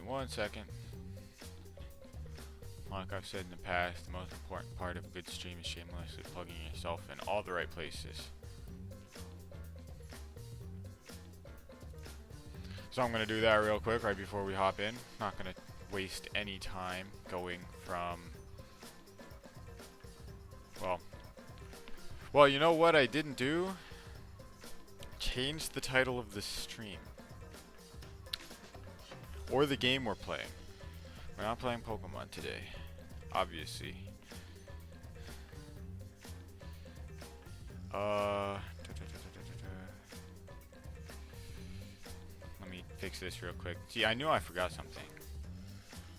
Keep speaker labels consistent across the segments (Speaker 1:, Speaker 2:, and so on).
Speaker 1: 1 second. Like I've said in the past, the most important part of a good stream is shamelessly plugging yourself in all the right places. So I'm going to do that real quick right before we hop in. Not going to waste any time going from... Well, you know what I didn't do? Change the title of the stream. Or the game we're playing. We're not playing Pokemon today, obviously. Let me fix this real quick. See, I knew I forgot something.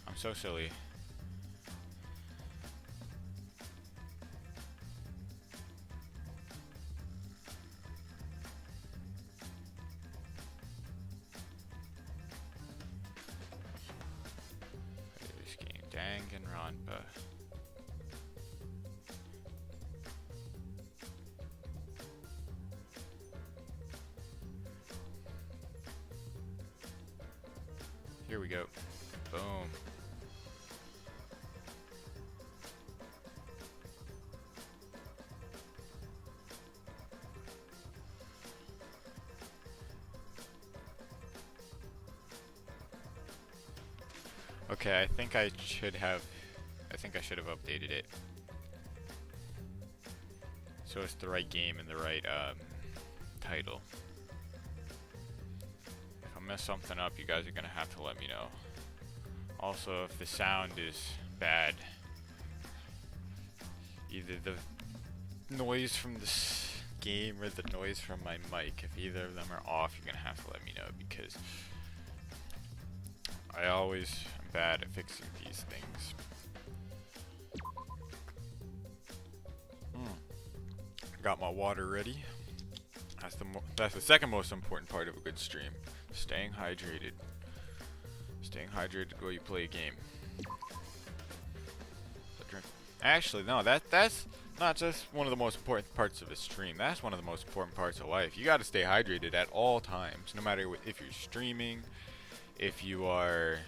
Speaker 1: I'm so silly. This game, Danganronpa. Here we go. Boom. Okay, I think I should have updated it. So it's the right game and the right title. If I mess something up, you guys are gonna have to let me know. Also, if the sound is bad, either the noise from this game or the noise from my mic, if either of them are off, you're gonna have to let me know, because I always am bad at fixing these things. Got my water ready. That's the second most important part of a good stream. Staying hydrated. Staying hydrated while you play a game. Actually, no, that's not just one of the most important parts of a stream. That's one of the most important parts of life. You got to stay hydrated at all times, no matter if you're streaming, if you are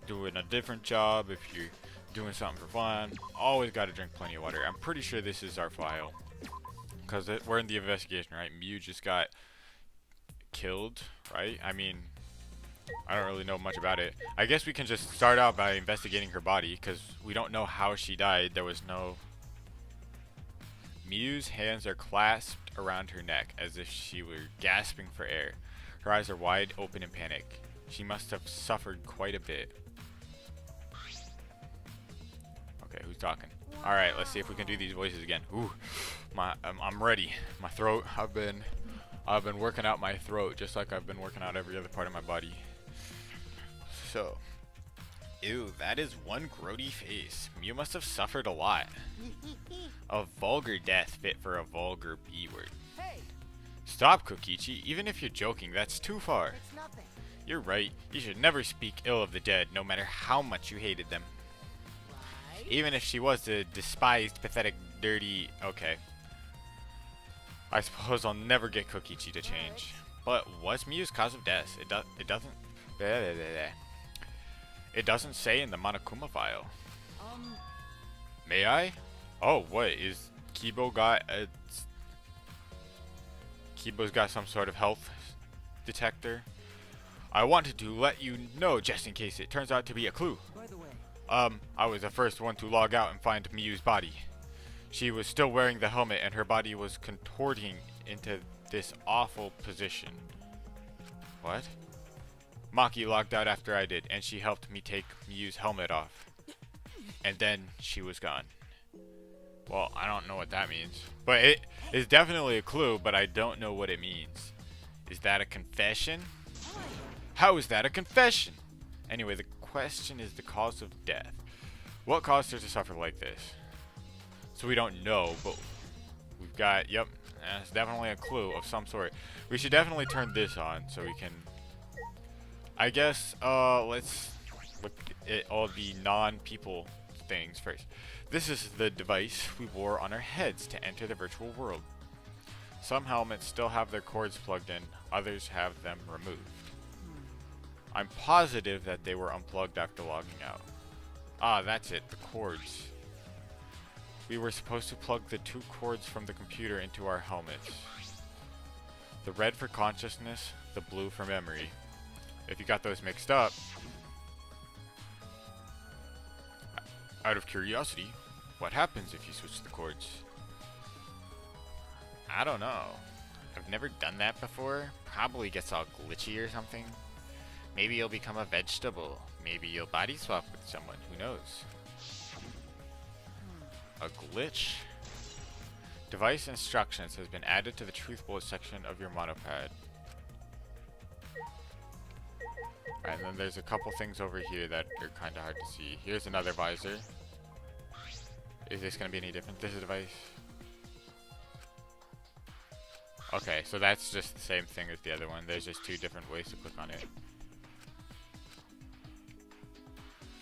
Speaker 1: doing a different job, if you're doing something for fun. Always got to drink plenty of water. I'm pretty sure this is our file, because we're in the investigation, right? Mew just got killed, right? I mean, I don't really know much about it. I guess we can just start out by investigating her body, because we don't know how she died. There was no... Mew's hands are clasped around her neck as if she were gasping for air. Her eyes are wide open in panic. She must have suffered quite a bit. Okay, who's talking? Alright, let's see if we can do these voices again. Ooh, I'm ready. My throat, I've been working out my throat just like I've been working out every other part of my body. So, ew, that is one grody face. Mew must have suffered a lot. A vulgar death fit for a vulgar B word.
Speaker 2: Hey.
Speaker 1: Stop, Kokichi. Even if you're joking, that's too far.
Speaker 2: It's nothing.
Speaker 1: You're right. You should never speak ill of the dead, no matter how much you hated them.
Speaker 2: Right?
Speaker 1: Even if she was the despised, pathetic, dirty... Okay. I suppose I'll never get Kokichi to change. But what's Mew's cause of death? It doesn't... It doesn't say in the Monokuma file. May I? Oh, what is Kibo's got some sort of health detector. I wanted to let you know just in case it turns out to be a clue.
Speaker 2: By the way,
Speaker 1: I was the first one to log out and find Mew's body. She was still wearing the helmet and her body was contorting into this awful position. What? Maki logged out after I did, and she helped me take Mew's helmet off. And then she was gone. Well, I don't know what that means. But it is definitely a clue, but I don't know what it means. Is that a confession? How is that a confession? Anyway, the question is the cause of death. What caused her to suffer like this? So we don't know, but we've got, yep, that's definitely a clue of some sort. We should definitely turn this on so we can, I guess, let's look at all the non-people things first. This is the device we wore on our heads to enter the virtual world. Some helmets still have their cords plugged in, others have them removed. I'm positive that they were unplugged after logging out. Ah, that's it, the cords. We were supposed to plug the 2 cords from the computer into our helmets. The red for consciousness, the blue for memory. If you got those mixed up... Out of curiosity, what happens if you switch the cords? I don't know. I've never done that before. Probably gets all glitchy or something. Maybe you'll become a vegetable. Maybe you'll body swap with someone. Who knows? A glitch? Device instructions has been added to the truth bullet section of your monopad. And then there's a couple things over here that are kind of hard to see. Here's another visor. Is this going to be any different? This is a device. Okay, so that's just the same thing as the other one. There's just 2 different ways to click on it.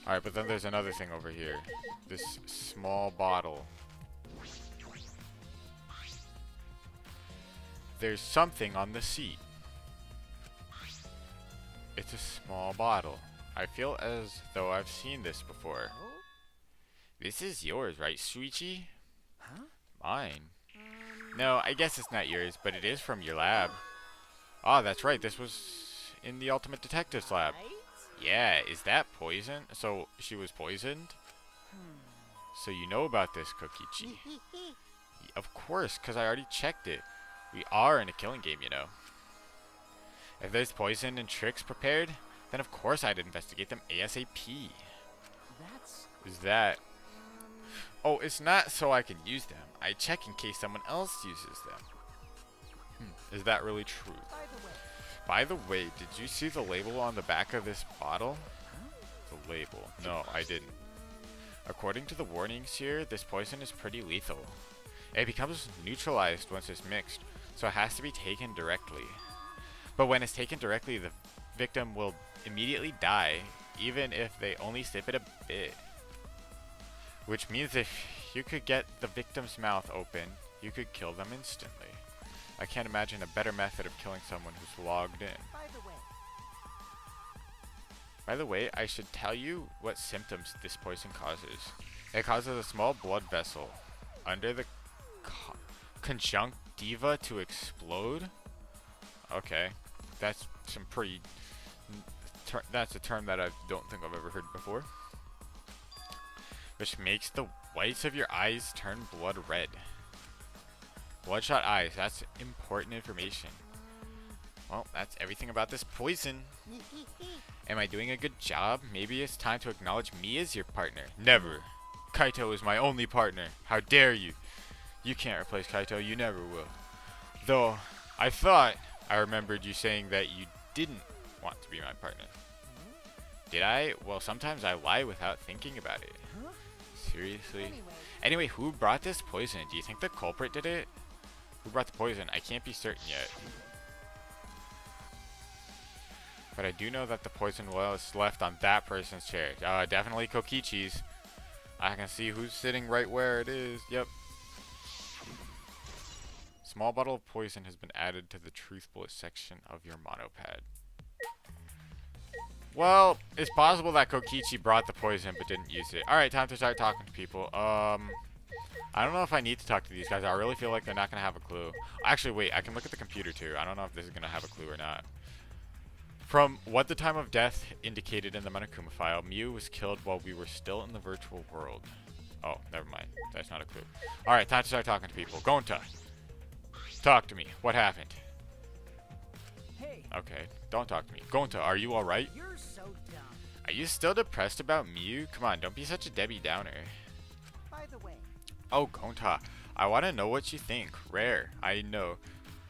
Speaker 1: Alright, but then there's another thing over here. This small bottle. There's something on the seat. It's a small bottle. I feel as though I've seen this before. This is yours, right, Shuichi?
Speaker 2: Huh?
Speaker 1: Mine. No, I guess it's not yours, but it is from your lab. Ah, that's right. This was in the Ultimate Detective's lab. Yeah, is that poison? So, she was poisoned? So you know about this, Kokichi. Of course, because I already checked it. We are in a killing game, you know. If there's poison and tricks prepared, then of course I'd investigate them ASAP. Is that... Oh, it's not so I can use them. I check in case someone else uses them. Is that really true? By the way, did you see the label on the back of this bottle? The label. No, I didn't. According to the warnings here, this poison is pretty lethal. It becomes neutralized once it's mixed, so it has to be taken directly. But when it's taken directly, the victim will immediately die, even if they only sip it a bit. Which means if you could get the victim's mouth open, you could kill them instantly. I can't imagine a better method of killing someone who's logged in. By the way, I should tell you what symptoms this poison causes. It causes a small blood vessel under the conjunctiva to explode. Okay, that's some pretty... that's a term that I don't think I've ever heard before. Which makes the whites of your eyes turn blood red. Bloodshot eyes, that's important information. Well, that's everything about this poison. Am I doing a good job? Maybe it's time to acknowledge me as your partner. Never. Kaito is my only partner. How dare you? You can't replace Kaito, you never will. Though, I thought I remembered you saying that you didn't want to be my partner. Did I? Well, sometimes I lie without thinking about it. Seriously? Anyway, who brought this poison? Do you think the culprit did it? Who brought the poison? I can't be certain yet. But I do know that the poison was left on that person's chair. Definitely Kokichi's. I can see who's sitting right where it is. Yep. Small bottle of poison has been added to the truth bullet section of your monopad. Well, it's possible that Kokichi brought the poison but didn't use it. Alright, time to start talking to people. I don't know if I need to talk to these guys. I really feel like they're not going to have a clue. Actually, wait, I can look at the computer too. I don't know if this is going to have a clue or not. From what the time of death indicated in the Monokuma file, Miu was killed while we were still in the virtual world. Oh, never mind. That's not a clue. Alright, time to start talking to people. Gonta, talk to me. What happened?
Speaker 2: Hey.
Speaker 1: Okay, don't talk to me. Gonta, are you alright?
Speaker 2: You're so dumb.
Speaker 1: Are you still depressed about Miu? Come on, don't be such a Debbie Downer.
Speaker 2: By the way.
Speaker 1: Oh, Gonta, I want to know what you think. Rare, I know.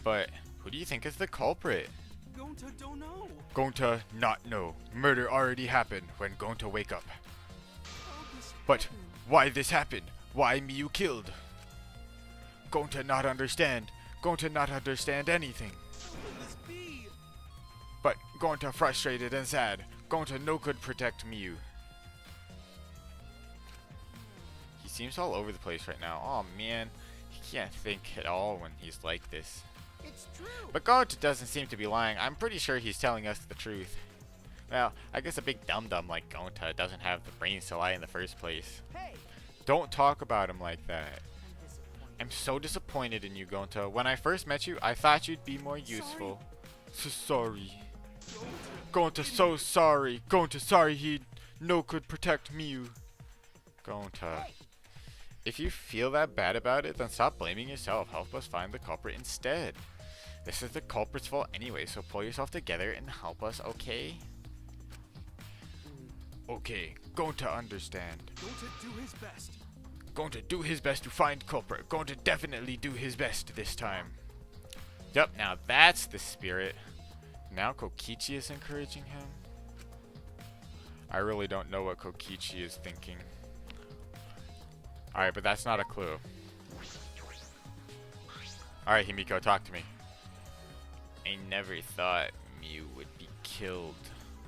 Speaker 1: But who do you think is the culprit?
Speaker 2: Gonta don't know.
Speaker 1: Gonta not know. Murder already happened when Gonta wake up. But why this happened? Why Miu killed? Gonta not understand. Gonta not understand anything. But Gonta frustrated and sad. Gonta no could protect Miu. He seems all over the place right now. Oh man, he can't think at all when he's like this.
Speaker 2: It's true.
Speaker 1: But Gonta doesn't seem to be lying. I'm pretty sure he's telling us the truth. Well, I guess a big dum-dum like Gonta doesn't have the brains to lie in the first place.
Speaker 2: Hey,
Speaker 1: Don't talk about him like that.
Speaker 2: I'm disappointed.
Speaker 1: I'm so disappointed in you, Gonta. When I first met you, I thought you'd be more useful. So sorry. Gonta, so sorry. Gonta, sorry he no could protect Miu. Gonta.
Speaker 2: Hey,
Speaker 1: If you feel that bad about it, then stop blaming yourself. Help us find the culprit instead. This is the culprit's fault anyway, so pull yourself together and help us, okay? Okay, going to understand.
Speaker 2: going to do his best.
Speaker 1: Going to do his best to find culprit. Going to definitely do his best this time. Yep, now that's the spirit. Now Kokichi is encouraging him. I really don't know what Kokichi is thinking. Alright, but that's not a clue. Alright, Himiko, talk to me. I never thought Miu would be killed.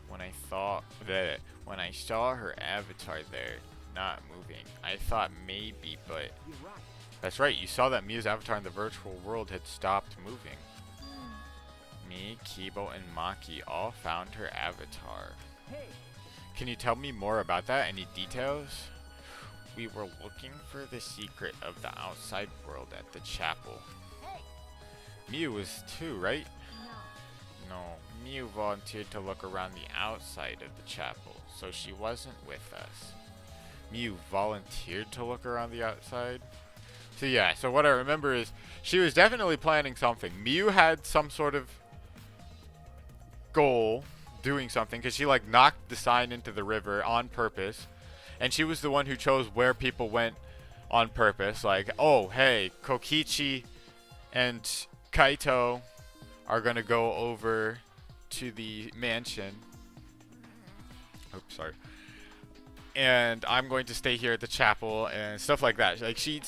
Speaker 1: When I saw her avatar there, not moving, I thought maybe, but
Speaker 2: You're right.
Speaker 1: that's right, you saw that Miu's avatar in the virtual world had stopped moving. Me, Kibo, and Maki all found her avatar.
Speaker 2: Hey,
Speaker 1: Can you tell me more about that? Any details? We were looking for the secret of the outside world at the chapel.
Speaker 2: hey,
Speaker 1: Miu was too, right?
Speaker 2: no.
Speaker 1: No, Miu volunteered to look around the outside of the chapel, so she wasn't with us. Miu volunteered to look around the outside? So yeah, so what I remember is she was definitely planning something. Miu had some sort of goal doing something because she like knocked the sign into the river on purpose, and she was the one who chose where people went on purpose. Like, oh hey, Kokichi and Kaito are gonna go over to the mansion. Oops, sorry. And I'm going to stay here at the chapel and stuff like that. Like she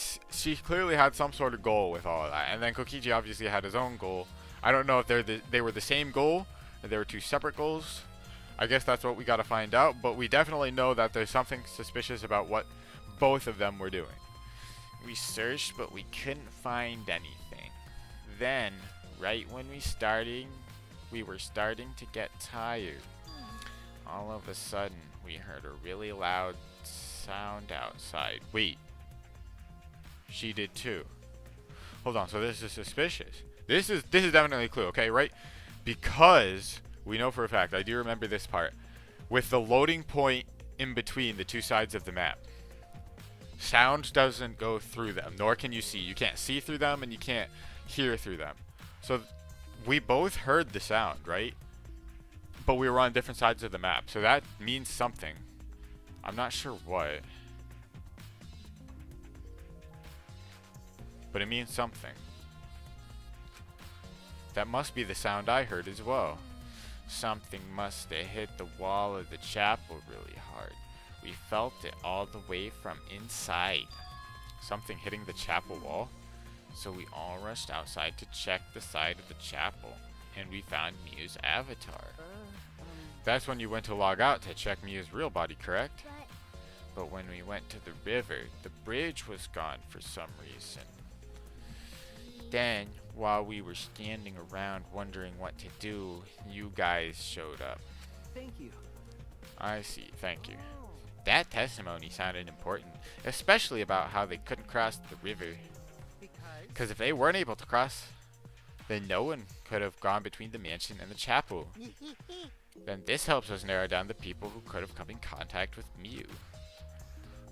Speaker 1: clearly had some sort of goal with all of that. And then Kokichi obviously had his own goal. I don't know if they were the same goal or they were two separate goals. I guess that's what we got to find out. But we definitely know that there's something suspicious about what both of them were doing. We searched, but we couldn't find anything. Then, right when we were starting to get tired. All of a sudden, we heard a really loud sound outside. Wait. She did too. Hold on, so this is suspicious. This is definitely a clue, okay, right? Because we know for a fact, I do remember this part, with the loading point in between the two sides of the map. Sound doesn't go through them, nor can you see. You can't see through them and you can't hear through them. So we both heard the sound, right? But we were on different sides of the map, so that means something. I'm not sure what. But it means something. That must be the sound I heard as well. Something must have hit the wall of the chapel really hard. We felt it all the way from inside. Something hitting the chapel wall? So we all rushed outside to check the side of the chapel, and we found Miu's avatar. That's when you went to log out to check Miu's real body, correct? But when we went to the river, the bridge was gone for some reason. Then, while we were standing around wondering what to do, you guys showed up.
Speaker 2: Thank you.
Speaker 1: I see, thank you. That testimony sounded important, especially about how they couldn't cross the river. Because if they weren't able to cross, then no one could have gone between the mansion and the chapel. Then this helps us narrow down the people who could have come in contact with Miu.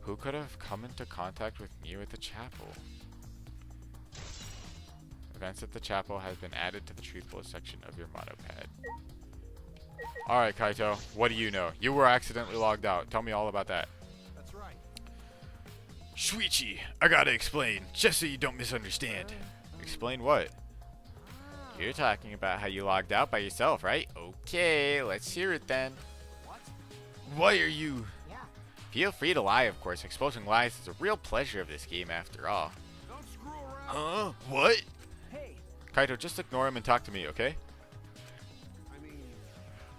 Speaker 1: Who could have come into contact with Miu at the chapel? Events at the chapel has been added to the truthful section of your motto pad. Alright, Kaito, what do you know? You were accidentally logged out. Tell me all about that.
Speaker 2: That's right.
Speaker 1: Shuichi, I gotta explain, just so you don't misunderstand. Explain what? You're talking about how you logged out by yourself, right? Okay, let's hear it then.
Speaker 2: What?
Speaker 1: Why are you...
Speaker 2: Yeah.
Speaker 1: Feel free to lie, of course. Exposing lies is a real pleasure of this game after all.
Speaker 2: Don't screw around.
Speaker 1: Huh? What?
Speaker 2: Hey,
Speaker 1: Kaito, just ignore him and talk to me, okay?
Speaker 2: I mean,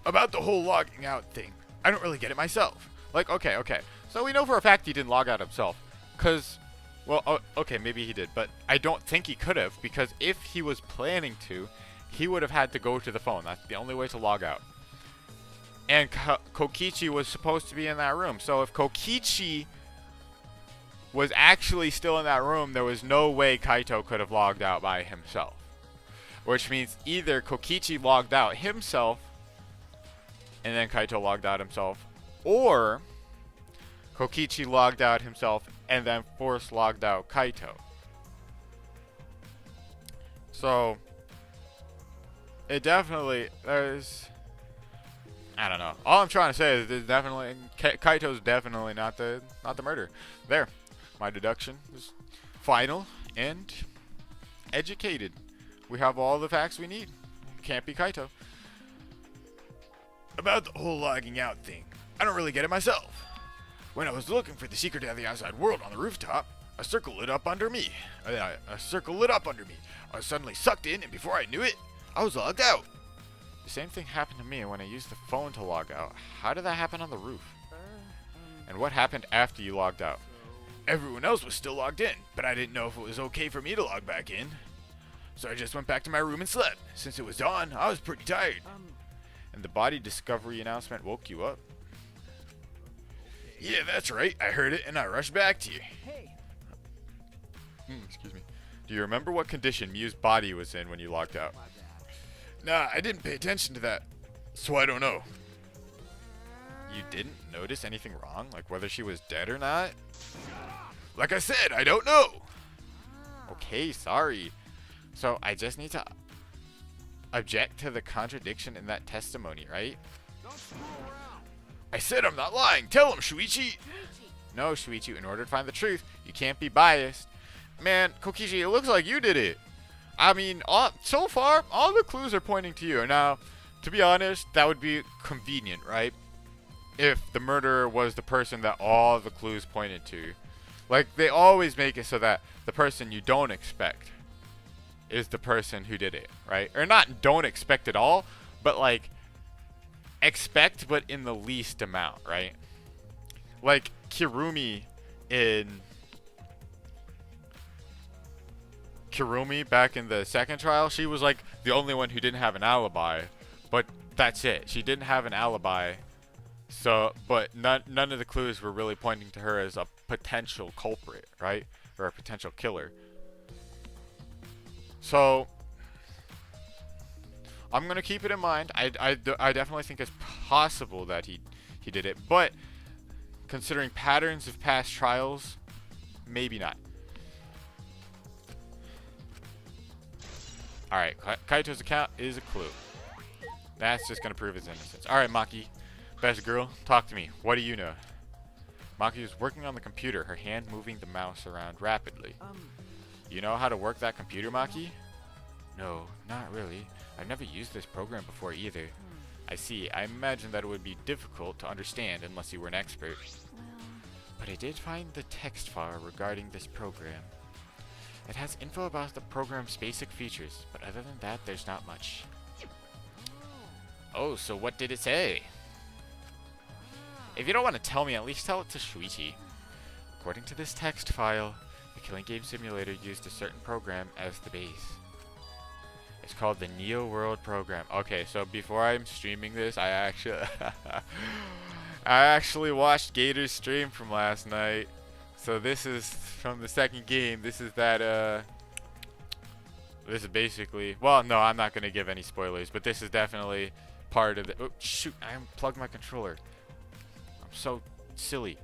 Speaker 1: About the whole logging out thing. I don't really get it myself. Like, okay. So we know for a fact he didn't log out himself. Because, well, okay, maybe he did. But I don't think he could have. Because if he was planning to, he would have had to go to the phone. That's the only way to log out. and Kokichi was supposed to be in that room. So if Kokichi was actually still in that room, there was no way Kaito could have logged out by himself. Which means either Kokichi logged out himself, and then Kaito logged out himself, or Kokichi logged out himself and then force logged out Kaito. So it definitely, I don't know. All I'm trying to say is there's definitely Kaito's definitely not the murderer. There, my deduction is final and educated. We have all the facts we need. Can't be Kaito. About the whole logging out thing, I don't really get it myself. When I was looking for the secret of the outside world on the rooftop, a circle lit up under me. I was suddenly sucked in, and before I knew it, I was logged out. The same thing happened to me when I used the phone to log out. How did that happen on the roof? And what happened after you logged out? Everyone else was still logged in, but I didn't know if it was okay for me to log back in. So I just went back to my room and slept. Since it was dawn, I was pretty tired. And the body discovery announcement woke you up? Yeah, that's right. I heard it and I rushed back to you.
Speaker 2: Hey.
Speaker 1: Excuse me. Do you remember what condition Miu's body was in when you logged out?
Speaker 2: My bad.
Speaker 1: Nah, I didn't pay attention to that, so I don't know. You didn't notice anything wrong? Like whether she was dead or not? Like I said, I don't know. Okay, sorry. So I just need to object to the contradiction in that testimony, right?
Speaker 2: Don't screw around.
Speaker 1: I said I'm not lying. Tell him, Shuichi. No, Shuichi, in order to find the truth, you can't be biased. Man, Kokichi, it looks like you did it. I mean, so far, all the clues are pointing to you. Now, to be honest, that would be convenient, right? If the murderer was the person that all the clues pointed to. Like, they always make it so that the person you don't expect is the person who did it, right? Or not don't expect at all, but like, expect but in the least amount, right? Like, Kirumi back in the second trial, she was like the only one who didn't have an alibi, but that's it. She didn't have an alibi, so but none of the clues were really pointing to her as a potential culprit, right? Or a potential killer. So I'm gonna keep it in mind. I definitely think it's possible that he did it, but considering patterns of past trials, maybe not. Alright, Kaito's account is a clue. That's just going to prove his innocence. Alright, Maki. Best girl, talk to me. What do you know? Maki was working on the computer, her hand moving the mouse around rapidly. You know how to work that computer, Maki? No, not really. I've never used this program before either. I see. I imagine that it would be difficult to understand unless you were an expert. But I did find the text file regarding this program. It has info about the program's basic features, but other than that, there's not much. Oh, so what did it say? If you don't want to tell me, at least tell it to Shuichi. According to this text file, the killing game simulator used a certain program as the base. It's called the Neo World program. Okay, so before I'm streaming this, I actually watched Gator's stream from last night. So this is from the second game. This is that, this is basically, well, no, I'm not going to give any spoilers, but this is definitely part of the, oh, shoot, I unplugged my controller. I'm so silly.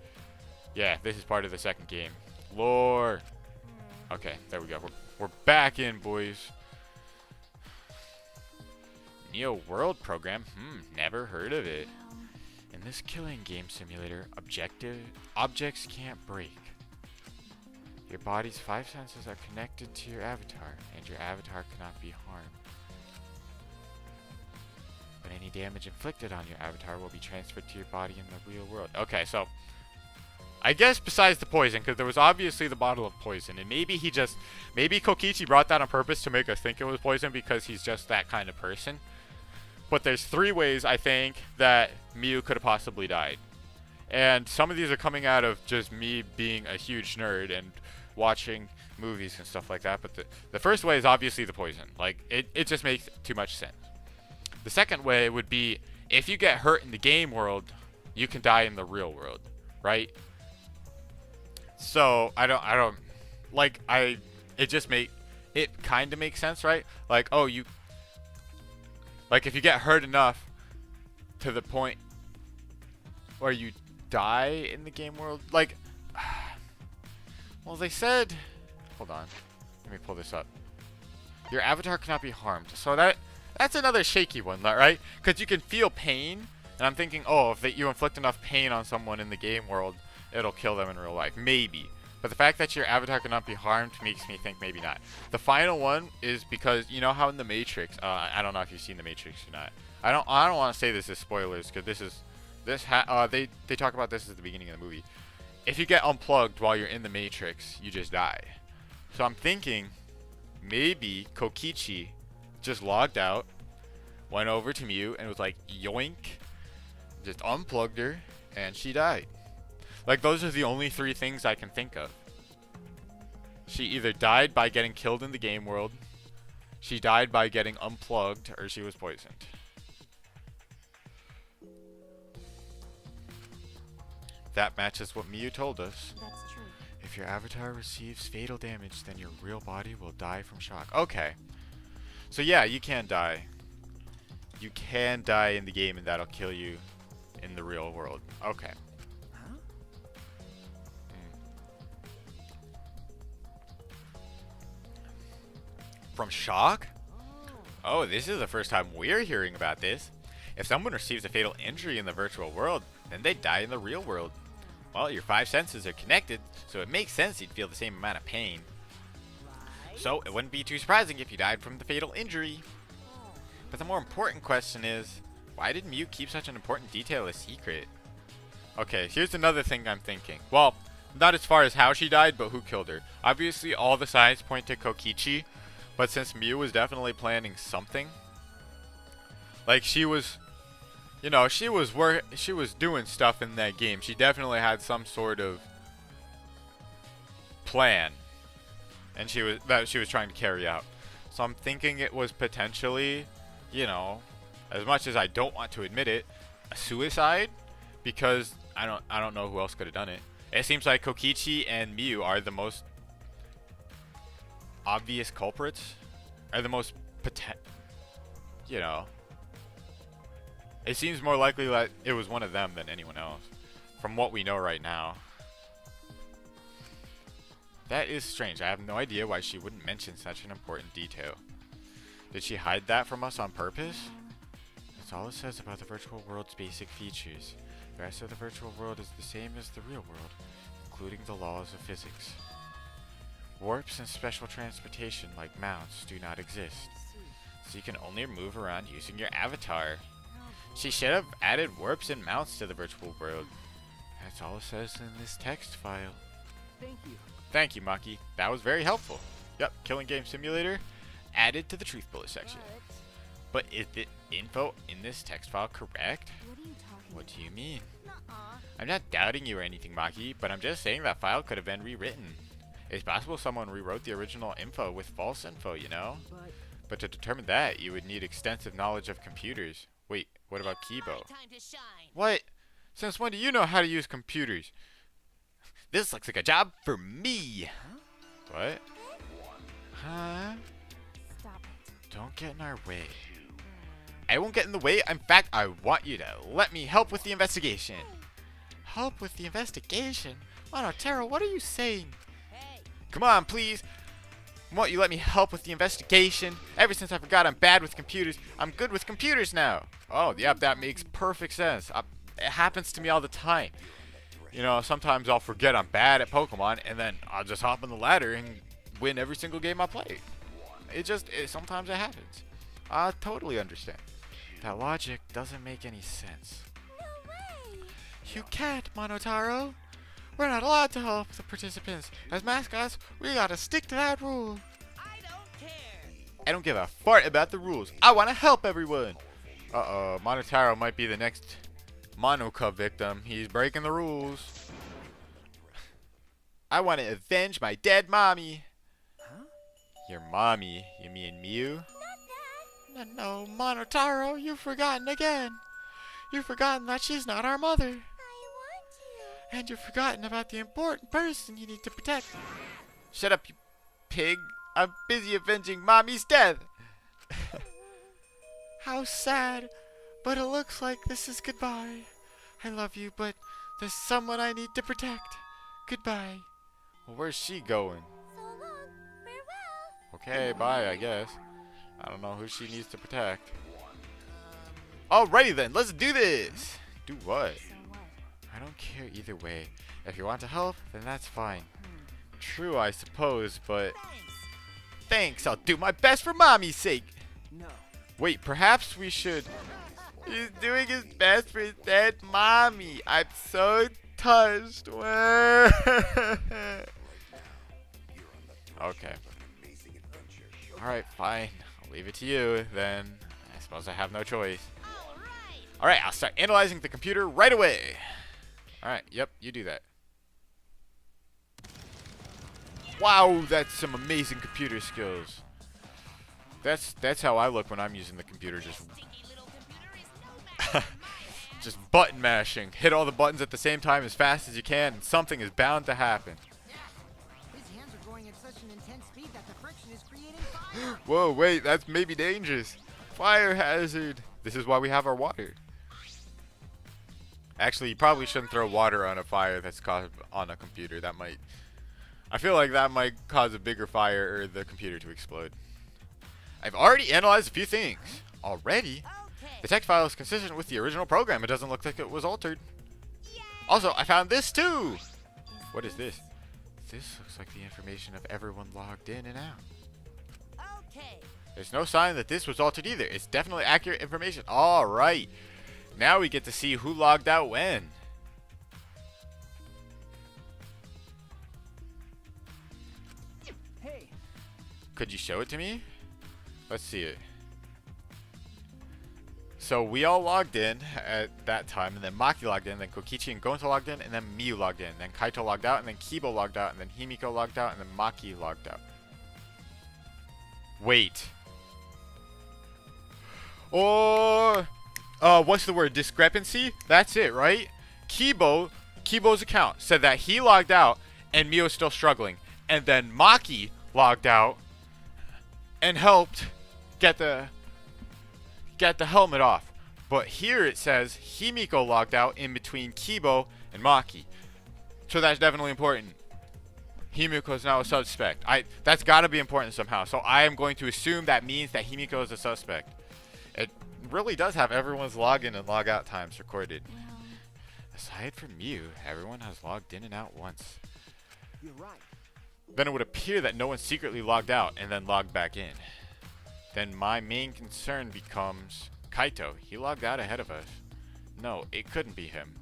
Speaker 1: Yeah, this is part of the second game. Lore. Okay, there we go. We're back in, boys. Neo World program? Never heard of it. In this killing game simulator, objects can't break. Your body's 5 senses are connected to your avatar, and your avatar cannot be harmed. But any damage inflicted on your avatar will be transferred to your body in the real world. Okay, so I guess besides the poison, because there was obviously the bottle of poison, and maybe Kokichi brought that on purpose to make us think it was poison because he's just that kind of person. But there's 3 ways, I think, that Miu could have possibly died. And some of these are coming out of just me being a huge nerd and watching movies and stuff like that. But the first way is obviously the poison. Like, it just makes too much sense. The second way would be if you get hurt in the game world, you can die in the real world, right? So it kind of makes sense, right? Like, oh, if you get hurt enough to the point where you die in the game world, like, well, they said, hold on, let me pull this up. Your avatar cannot be harmed. So that's another shaky one, right? Because you can feel pain, and I'm thinking, oh, if you inflict enough pain on someone in the game world, it'll kill them in real life. Maybe. But the fact that your avatar cannot be harmed makes me think maybe not. The final one is because, you know how in the Matrix, I don't know if you've seen the Matrix or not. I don't want to say this is spoilers, because they talk about this at the beginning of the movie. If you get unplugged while you're in the Matrix, you just die. So I'm thinking maybe Kokichi just logged out, went over to Mew, and was like, yoink, just unplugged her, and she died. Like, those are the only three things I can think of. She either died by getting killed in the game world, she died by getting unplugged, or she was poisoned. That matches what Mew told us.
Speaker 3: That's true.
Speaker 1: If your avatar receives fatal damage, then your real body will die from shock. Okay. So yeah, you can die. You can die in the game, and that'll kill you in the real world. Okay. From shock? Oh, this is the first time we're hearing about this. If someone receives a fatal injury in the virtual world, then they die in the real world. Well, your 5 senses are connected, so it makes sense you'd feel the same amount of pain. So it wouldn't be too surprising if you died from the fatal injury. But the more important question is, why did Mew keep such an important detail a secret? Okay, here's another thing I'm thinking. Well, not as far as how she died, but who killed her. Obviously, all the signs point to Kokichi. But since Mew was definitely planning something, like she was, you know, she was doing stuff in that game. She definitely had some sort of plan, and she was trying to carry out. So I'm thinking it was potentially, you know, as much as I don't want to admit it, a suicide, because I don't know who else could have done it. It seems like Kokichi and Mew are the most obvious culprits, are the most you know, it seems more likely that it was one of them than anyone else, from what we know right now. That is strange. I have no idea why she wouldn't mention such an important detail. Did she hide that from us on purpose? That's all it says about the virtual world's basic features. The rest of the virtual world is the same as the real world, including the laws of physics. Warps and special transportation like mounts do not exist, so you can only move around using your avatar. She should have added warps and mounts to the virtual world. That's all it says in this text file.
Speaker 3: Thank you.
Speaker 1: Thank you, Maki. That was very helpful. Yep, Killing Game Simulator added to the truth bullet section. But is the info in this text file correct?
Speaker 3: What are you talking
Speaker 1: What do you mean?
Speaker 3: Nuh-uh.
Speaker 1: I'm not doubting you or anything, Maki, but I'm just saying that file could have been rewritten. It's possible someone rewrote the original info with false info, you know? But to determine that, you would need extensive knowledge of computers. Wait, what about Kibo? What? Since when do you know how to use computers? This looks like a job for me! What? Huh?
Speaker 3: Stop it.
Speaker 1: Don't get in our way. I won't get in the way. In fact, I want you to let me help with the investigation. Help with the investigation? Monotero, what are you saying? Come on, please. Won't you let me help with the investigation? Ever since I forgot I'm bad with computers, I'm good with computers now. Oh, yep, that makes perfect sense. It happens to me all the time. You know, sometimes I'll forget I'm bad at Pokemon, and then I'll just hop on the ladder and win every single game I play. Sometimes it happens. I totally understand. That logic doesn't make any sense.
Speaker 3: No way.
Speaker 1: You can't, Monotaro. We're not allowed to help the participants. As mascots, we gotta stick to that rule.
Speaker 3: I don't care.
Speaker 1: I don't give a fart about the rules. I want to help everyone. Uh-oh, Monotaro might be the next Monoka victim. He's breaking the rules. I want to avenge my dead mommy.
Speaker 3: Huh?
Speaker 1: Your mommy? You mean Mew?
Speaker 3: Not that.
Speaker 1: No, Monotaro, you've forgotten again. You've forgotten that she's not our mother.
Speaker 3: I want to.
Speaker 1: And you've forgotten about the important person you need to protect. Shut up, you pig. I'm busy avenging Mommy's death. How sad. But it looks like this is goodbye. I love you, but there's someone I need to protect. Goodbye. Well, where's she going?
Speaker 3: So long. Farewell.
Speaker 1: Okay, bye, I guess. I don't know who she needs to protect. Alrighty then, let's do this! Do what?
Speaker 3: So what?
Speaker 1: I don't care either way. If you want to help, then that's fine. True, I suppose, but... Thanks, I'll do my best for Mommy's sake!
Speaker 4: No.
Speaker 1: Wait, perhaps we should... He's doing his best for his dead Mommy! I'm so touched! Okay. Alright, fine. I'll leave it to you, then. I suppose I have no choice. Alright, I'll start analyzing the computer right away. Alright, yep, you do that. Wow, that's some amazing computer skills. That's how I look when I'm using the computer, just button mashing. Hit all the buttons at the same time as fast as you can, and something is bound to happen.
Speaker 4: His hands are going at such an intense speed that the friction is creating fire.
Speaker 1: Whoa, wait, that's maybe dangerous. Fire hazard. This is why we have our water. Actually, you probably shouldn't throw water on a fire that's caused on a computer. That might... I feel like that might cause a bigger fire or the computer to explode. I've already analyzed a few things. Already? The text file is consistent with the original program. It doesn't look like it was altered. Also, I found this too! What is this? This looks like the information of everyone logged in and out.
Speaker 3: Okay.
Speaker 1: There's no sign that this was altered either. It's definitely accurate information. Alright. Now we get to see who logged out when.
Speaker 4: Hey,
Speaker 1: Could you show it to me? Let's see it. So we all logged in at that time, and then Maki logged in, then Kokichi and Gonto logged in, and then Miyu logged in, then Kaito logged out, and then Kibo logged out, and then Himiko logged out, and then Maki logged out. Wait. Or, what's the word? Discrepancy? That's it, right? Kibo's account said that he logged out, and Miu's still struggling, and then Maki logged out and helped get the helmet off. But here it says Himiko logged out in between Kibo and Maki. So that's definitely important. Himiko is now a suspect. That's got to be important somehow. So I am going to assume that means that Himiko is a suspect. It really does have everyone's login and log out times recorded.
Speaker 3: Well,
Speaker 1: Aside from you, everyone has logged in and out once.
Speaker 4: you're right.
Speaker 1: Then it would appear that no one secretly logged out and then logged back in. Then my main concern becomes Kaito. He logged out ahead of us. No, it couldn't be him.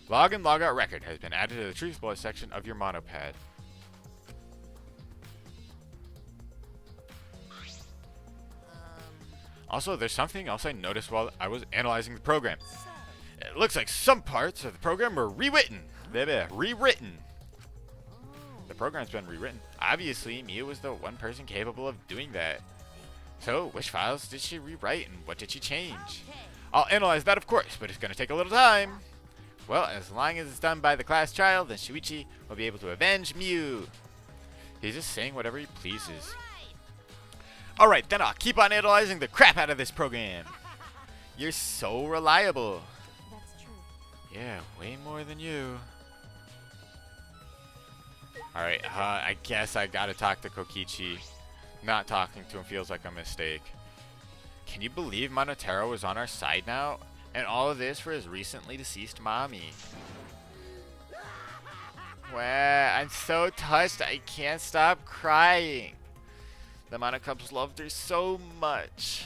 Speaker 1: Log and log out record has been added to the truth bullet section of your monopad. Also, there's something else I noticed while I was analyzing the program. It looks like some parts of the program were rewritten. Rewritten. The program's been rewritten. Obviously, Miu was the one person capable of doing that. So, which files did she rewrite and what did she change? I'll analyze that, of course, but it's going to take a little time. Well, as long as it's done by the class child, then Shuichi will be able to avenge Miu. He's just saying whatever he pleases. Alright, then I'll keep on analyzing the crap out of this program. You're so reliable.
Speaker 3: that's true.
Speaker 1: Yeah, way more than you. Alright, I guess I gotta talk to Kokichi. Not talking to him feels like a mistake. Can you believe Monotero is on our side now? And all of this for his recently deceased mommy. Wow, I'm so touched I can't stop crying. The Monocubs loved her so much.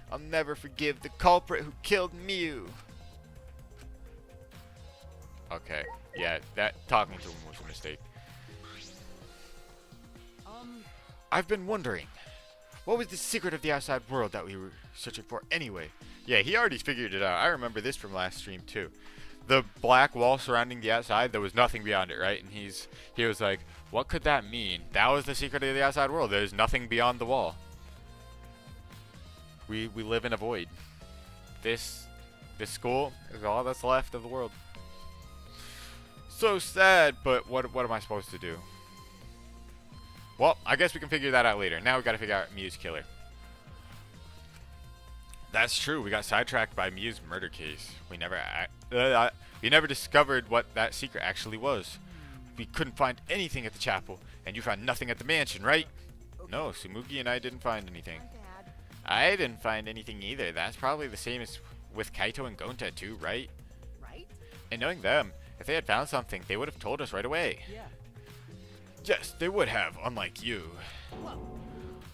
Speaker 1: I'll never forgive the culprit who killed Miu. Okay, yeah, that talking to him was a mistake. I've been wondering, what was the secret of the outside world that we were searching for anyway? Yeah, he already figured it out. I remember this from last stream too. The black wall surrounding the outside, there was nothing beyond it, right? And he was like, what could that mean? That was the secret of the outside world. There's nothing beyond the wall. We live in a void. this school is all that's left of the world. So sad, but what am I supposed to do? Well, I guess we can figure that out later. Now we gotta figure out Mew's killer. That's true. We got sidetracked by Mew's murder case. We never discovered what that secret actually was. We couldn't find anything at the chapel, and you found nothing at the mansion, right? No, Tsumugi and I didn't find anything.
Speaker 4: My bad.
Speaker 1: I didn't find anything either. That's probably the same as with Kaito and Gonta too, right?
Speaker 4: Right?
Speaker 1: And knowing them, if they had found something, they would have told us right away.
Speaker 4: Yeah.
Speaker 1: Yes, they would have, unlike you.
Speaker 4: Whoa.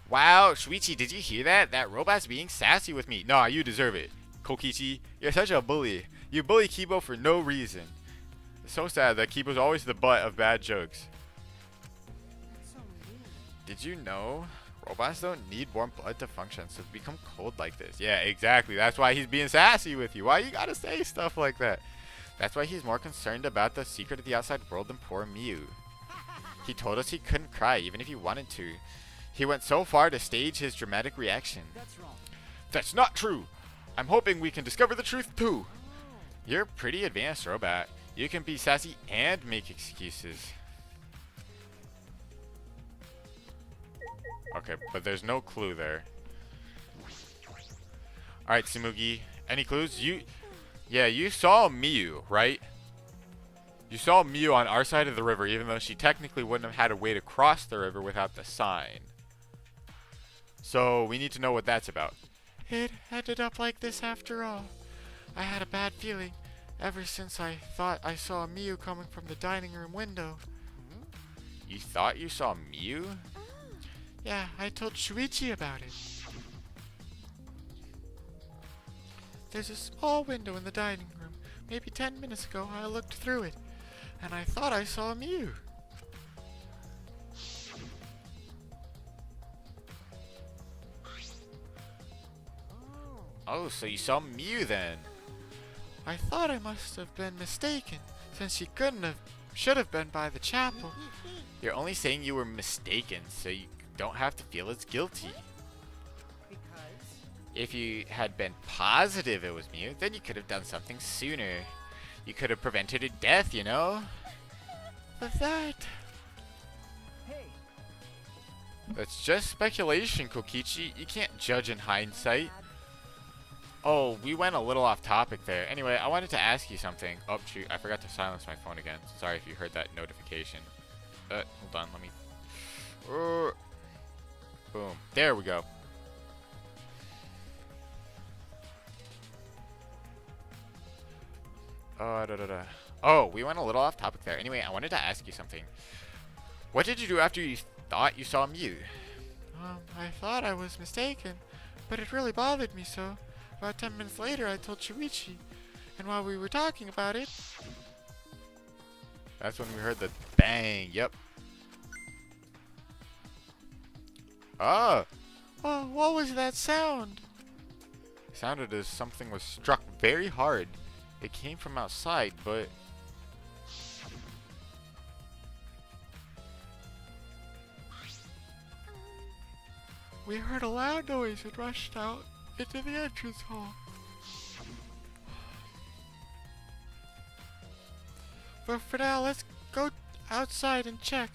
Speaker 1: Wow, Shuichi, did you hear that? That robot's being sassy with me. Nah, you deserve it. Kokichi, you're such a bully. You bully Kibo for no reason. It's so sad that Kibo's always the butt of bad jokes.
Speaker 4: That's so mean.
Speaker 1: Did you know? Robots don't need warm blood to function, so they become cold like this. Yeah, exactly. That's why he's being sassy with you. Why you gotta say stuff like that? That's why he's more concerned about the secret of the outside world than poor Mew. He told us he couldn't cry even if he wanted to. He went so far to stage his dramatic reaction.
Speaker 4: That's wrong.
Speaker 1: That's not true. I'm hoping we can discover the truth too. You're a pretty advanced robot. You can be sassy and make excuses. Okay, but there's no clue there. Alright, Tsumugi. Any clues? Yeah, you saw Miyu, right? You saw Miyu on our side of the river, even though she technically wouldn't have had a way to cross the river without the sign. So, we need to know what that's about. It ended up like this after all. I had a bad feeling ever since I thought I saw Miyu coming from the dining room window. You thought you saw Miyu? Yeah, I told Shuichi about it. There's a small window in the dining room. Maybe 10 minutes ago I looked through it, and I thought I saw Miyu. Oh, so you saw Miyu then? I thought I must have been mistaken, since she should have been by the chapel. You're only saying you were mistaken, so you don't have to feel as guilty.
Speaker 4: Because?
Speaker 1: If you had been positive it was Miyu, then you could have done something sooner. You could have prevented her death, you know? But that...
Speaker 4: Hey.
Speaker 1: That's just speculation, Kokichi. You can't judge in hindsight. Oh, we went a little off topic there. Anyway, I wanted to ask you something. Oh, shoot. I forgot to silence my phone again. Sorry if you heard that notification. Hold on. Let me... boom. There we go. Oh, we went a little off topic there. Anyway, I wanted to ask you something. What did you do after you thought you saw Mew? I thought I was mistaken, but it really bothered me so. About 10 minutes later, I told Shuichi, and while we were talking about it... That's when we heard the bang, yep. Ah! Oh, what was that sound? It sounded as something was struck very hard. It came from outside, but... We heard a loud noise and rushed out into the entrance hall. But for now, let's go outside and check.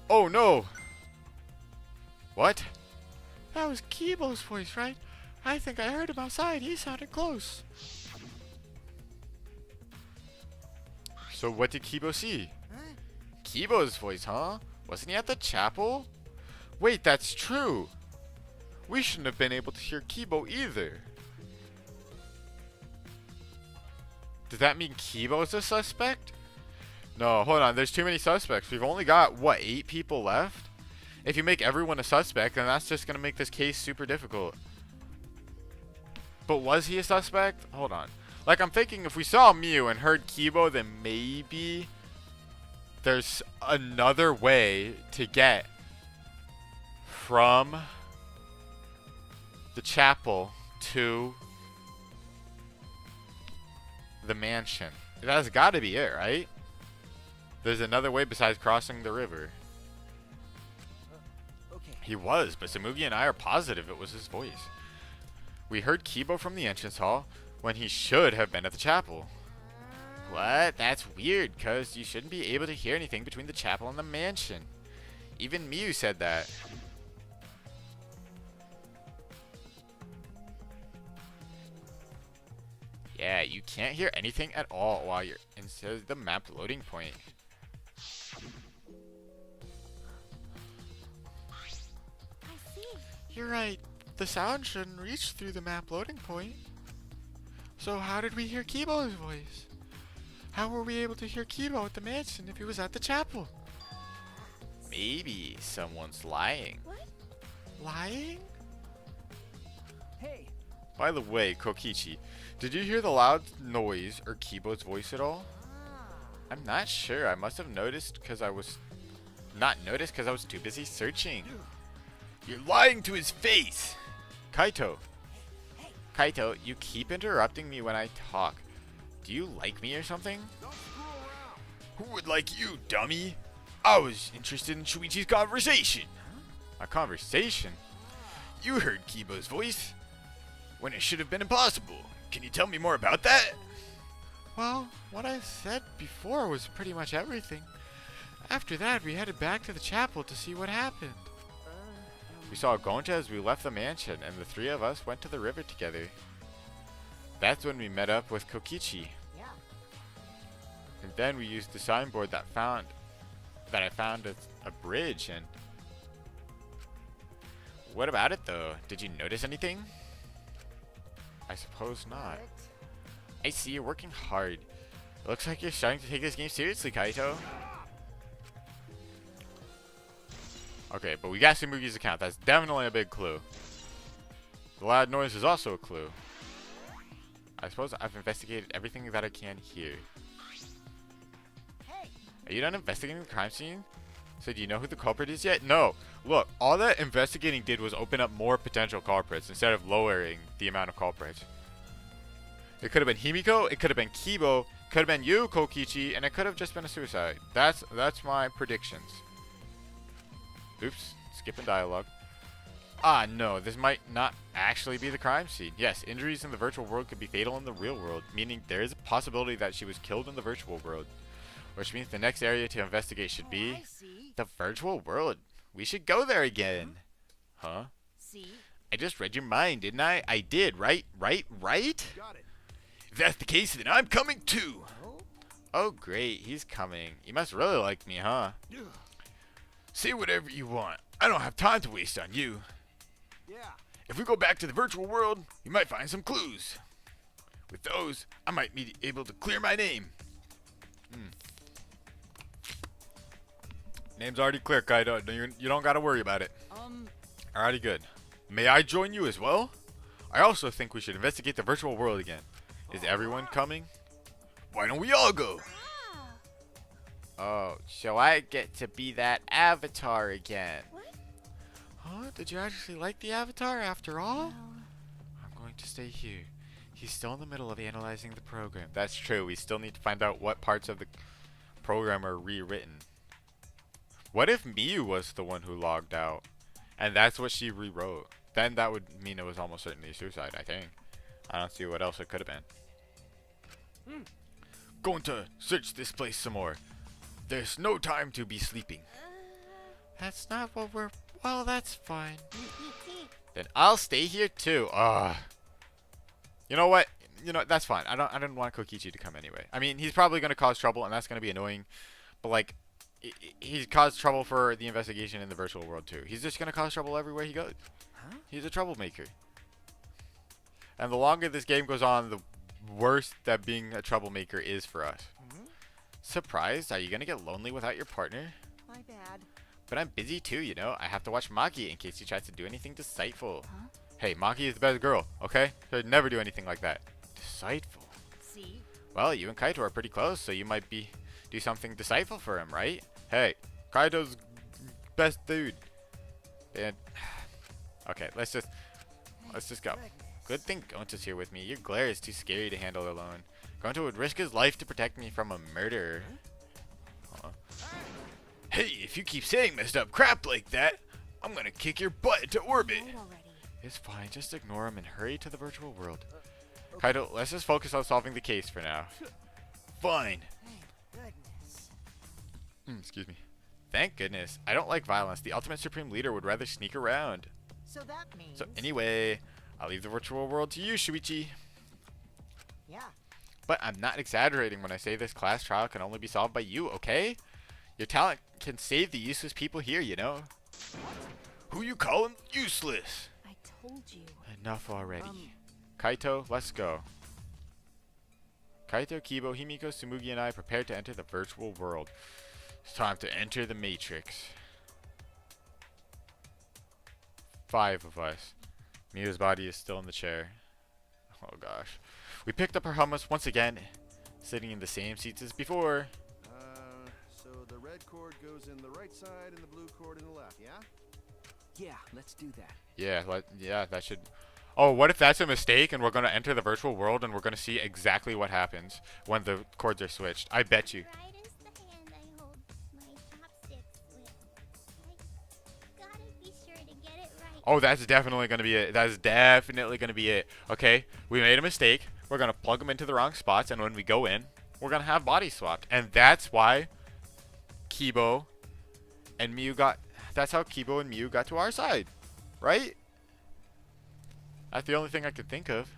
Speaker 1: Oh no! What? That was Kibo's voice, right? I think I heard him outside. He sounded close. So what did Kibo see?
Speaker 4: Huh?
Speaker 1: Kibo's voice, huh? Wasn't he at the chapel? Wait, that's true. We shouldn't have been able to hear Kibo either. Does that mean Kibo's a suspect? No, hold on. There's too many suspects. We've only got, what, 8 people left? If you make everyone a suspect, then that's just going to make this case super difficult. But was he a suspect? Hold on. Like, I'm thinking if we saw Mew and heard Kibo, then maybe there's another way to get from the chapel to the mansion. That's got to be it, right? There's another way besides crossing the river.
Speaker 4: Okay.
Speaker 1: He was, but Tsumugi and I are positive it was his voice. We heard Kibo from the entrance hall when he should have been at the chapel. What? That's weird, cause you shouldn't be able to hear anything between the chapel and the mansion. Even Miu said that. Yeah, you can't hear anything at all while you're inside the map loading point.
Speaker 3: I see.
Speaker 1: You're right. The sound shouldn't reach through the map loading point. So how did we hear Kibo's voice? How were we able to hear Kibo at the mansion if he was at the chapel? Maybe someone's lying.
Speaker 3: What?
Speaker 1: Lying?
Speaker 4: Hey,
Speaker 1: By the way, Kokichi, did you hear the loud noise or Kibo's voice at all? I'm not sure. I must have noticed because I was too busy searching. You're lying to his face. Kaito. Kaito, you keep interrupting me when I talk. Do you like me or something?
Speaker 2: Don't screw around.
Speaker 1: Who would like you, dummy? I was interested in Shuichi's conversation. A conversation? You heard Kibo's voice when it should have been impossible. Can you tell me more about that? Well, what I said before was pretty much everything. After that, we headed back to the chapel to see what happened. We saw Gonta as we left the mansion, and the three of us went to the river together. That's when we met up with Kokichi.
Speaker 4: yeah.
Speaker 1: And then we used the signboard that I found a bridge. And what about it though? Did you notice anything? I suppose not.
Speaker 4: What?
Speaker 1: I see you're working hard. It looks like you're starting to take this game seriously, Kaito. Okay, but we got Sumugi's account. That's definitely a big clue. The loud noise is also a clue. I suppose I've investigated everything that I can here.
Speaker 4: Hey,
Speaker 1: Are you done investigating the crime scene? So do you know who the culprit is yet? No. Look, all that investigating did was open up more potential culprits instead of lowering the amount of culprits. It could have been Himiko, it could have been Kibo, could have been you, Kokichi, and it could have just been a suicide. That's my predictions. Oops, skipping dialogue. Ah, no, this might not actually be the crime scene. Yes, injuries in the virtual world could be fatal in the real world, meaning there is a possibility that she was killed in the virtual world. Which means the next area to investigate should
Speaker 4: I
Speaker 1: be
Speaker 4: see.
Speaker 1: the virtual world. We should go there again. Huh?
Speaker 4: See?
Speaker 1: I just read your mind, didn't I? I did, right? Right?
Speaker 2: Got it.
Speaker 1: If that's the case, then I'm coming too.
Speaker 4: Oh,
Speaker 1: Oh, great, he's coming. You must really like me, huh?
Speaker 2: Ugh.
Speaker 1: Say whatever you want. I don't have time to waste on you.
Speaker 2: Yeah.
Speaker 1: If we go back to the virtual world, we might find some clues. With those, I might be able to clear my name. Name's already clear, Kaido. You don't gotta worry about it. Alrighty, good. May I join you as well? I also think we should investigate the virtual world again. Is everyone coming? Why don't we all go?
Speaker 3: Ah.
Speaker 1: Oh, so I get to be that avatar again.
Speaker 3: What?
Speaker 1: Huh? Did you actually like the avatar after all?
Speaker 3: No.
Speaker 1: I'm going to stay here. He's still in the middle of analyzing the program. That's true. We still need to find out what parts of the program are rewritten. What if Miu was the one who logged out? And that's what she rewrote. Then that would mean it was almost certainly suicide, I think. I don't see what else it could have been. Going to search this place some more. There's no time to be sleeping. That's not what we're... Well, that's fine. Then I'll stay here too. You know what? You know, that's fine. I don't want Kokichi to come anyway. I mean, he's probably going to cause trouble, and that's going to be annoying. But, like, he's caused trouble for the investigation in the virtual world, too. He's just going to cause trouble everywhere he goes.
Speaker 4: Huh?
Speaker 1: He's a troublemaker. And the longer this game goes on, the worse that being a troublemaker is for us. Surprised? Are you going to get lonely without your partner?
Speaker 4: my bad.
Speaker 1: But I'm busy too, you know. I have to watch Maki in case he tries to do anything decideful.
Speaker 3: Huh?
Speaker 1: Hey, Maki is the best girl, okay? She'd never do anything like that. Decideful.
Speaker 4: See?
Speaker 1: Well, you and Kaito are pretty close, so you might do something decideful for him, right? Hey, Kaito's best dude. And okay, let's just go.
Speaker 4: Goodness.
Speaker 1: Good thing Gonta's here with me. Your glare is too scary to handle alone. Gonta would risk his life to protect me from a murderer. Hey, if you keep saying messed up crap like that, I'm gonna kick your butt into orbit.
Speaker 3: Load already.
Speaker 1: It's fine. Just ignore him and hurry to the virtual world. Kaido, let's just focus on solving the case for now. Fine.
Speaker 4: Thank goodness.
Speaker 1: Excuse me. Thank goodness. I don't like violence. The ultimate supreme leader would rather sneak around.
Speaker 4: So that means...
Speaker 1: So anyway, I'll leave the virtual world to you, Shuichi.
Speaker 4: Yeah.
Speaker 1: But I'm not exaggerating when I say this class trial can only be solved by you, okay? Your talent can save the useless people here, you know? Who you calling useless?
Speaker 3: I told you.
Speaker 1: Enough already. Kaito, let's go. Kaito, Kibo, Himiko, Tsumugi, and I prepare to enter the virtual world. It's time to enter the Matrix. 5 of us. Miu's body is still in the chair. Oh gosh. We picked up our helmets once again, sitting in the same seats as before.
Speaker 2: So the red cord goes in the right side and the blue cord in the left, yeah?
Speaker 5: Yeah, let's do that.
Speaker 1: Yeah, that should... Oh, what if that's a mistake and we're going to enter the virtual world and we're going to see exactly what happens when the cords are switched? I bet you.
Speaker 3: Right is the hand I hold my chopsticks with. I gotta be sure to get it right.
Speaker 1: Oh, that's definitely going to be it. That's definitely going to be it. Okay, we made a mistake. We're going to plug them into the wrong spots, and when we go in, we're going to have body swapped. And that's why Kibo and Miu got... That's how Kibo and Miu got to our side. Right? That's the only thing I could think of.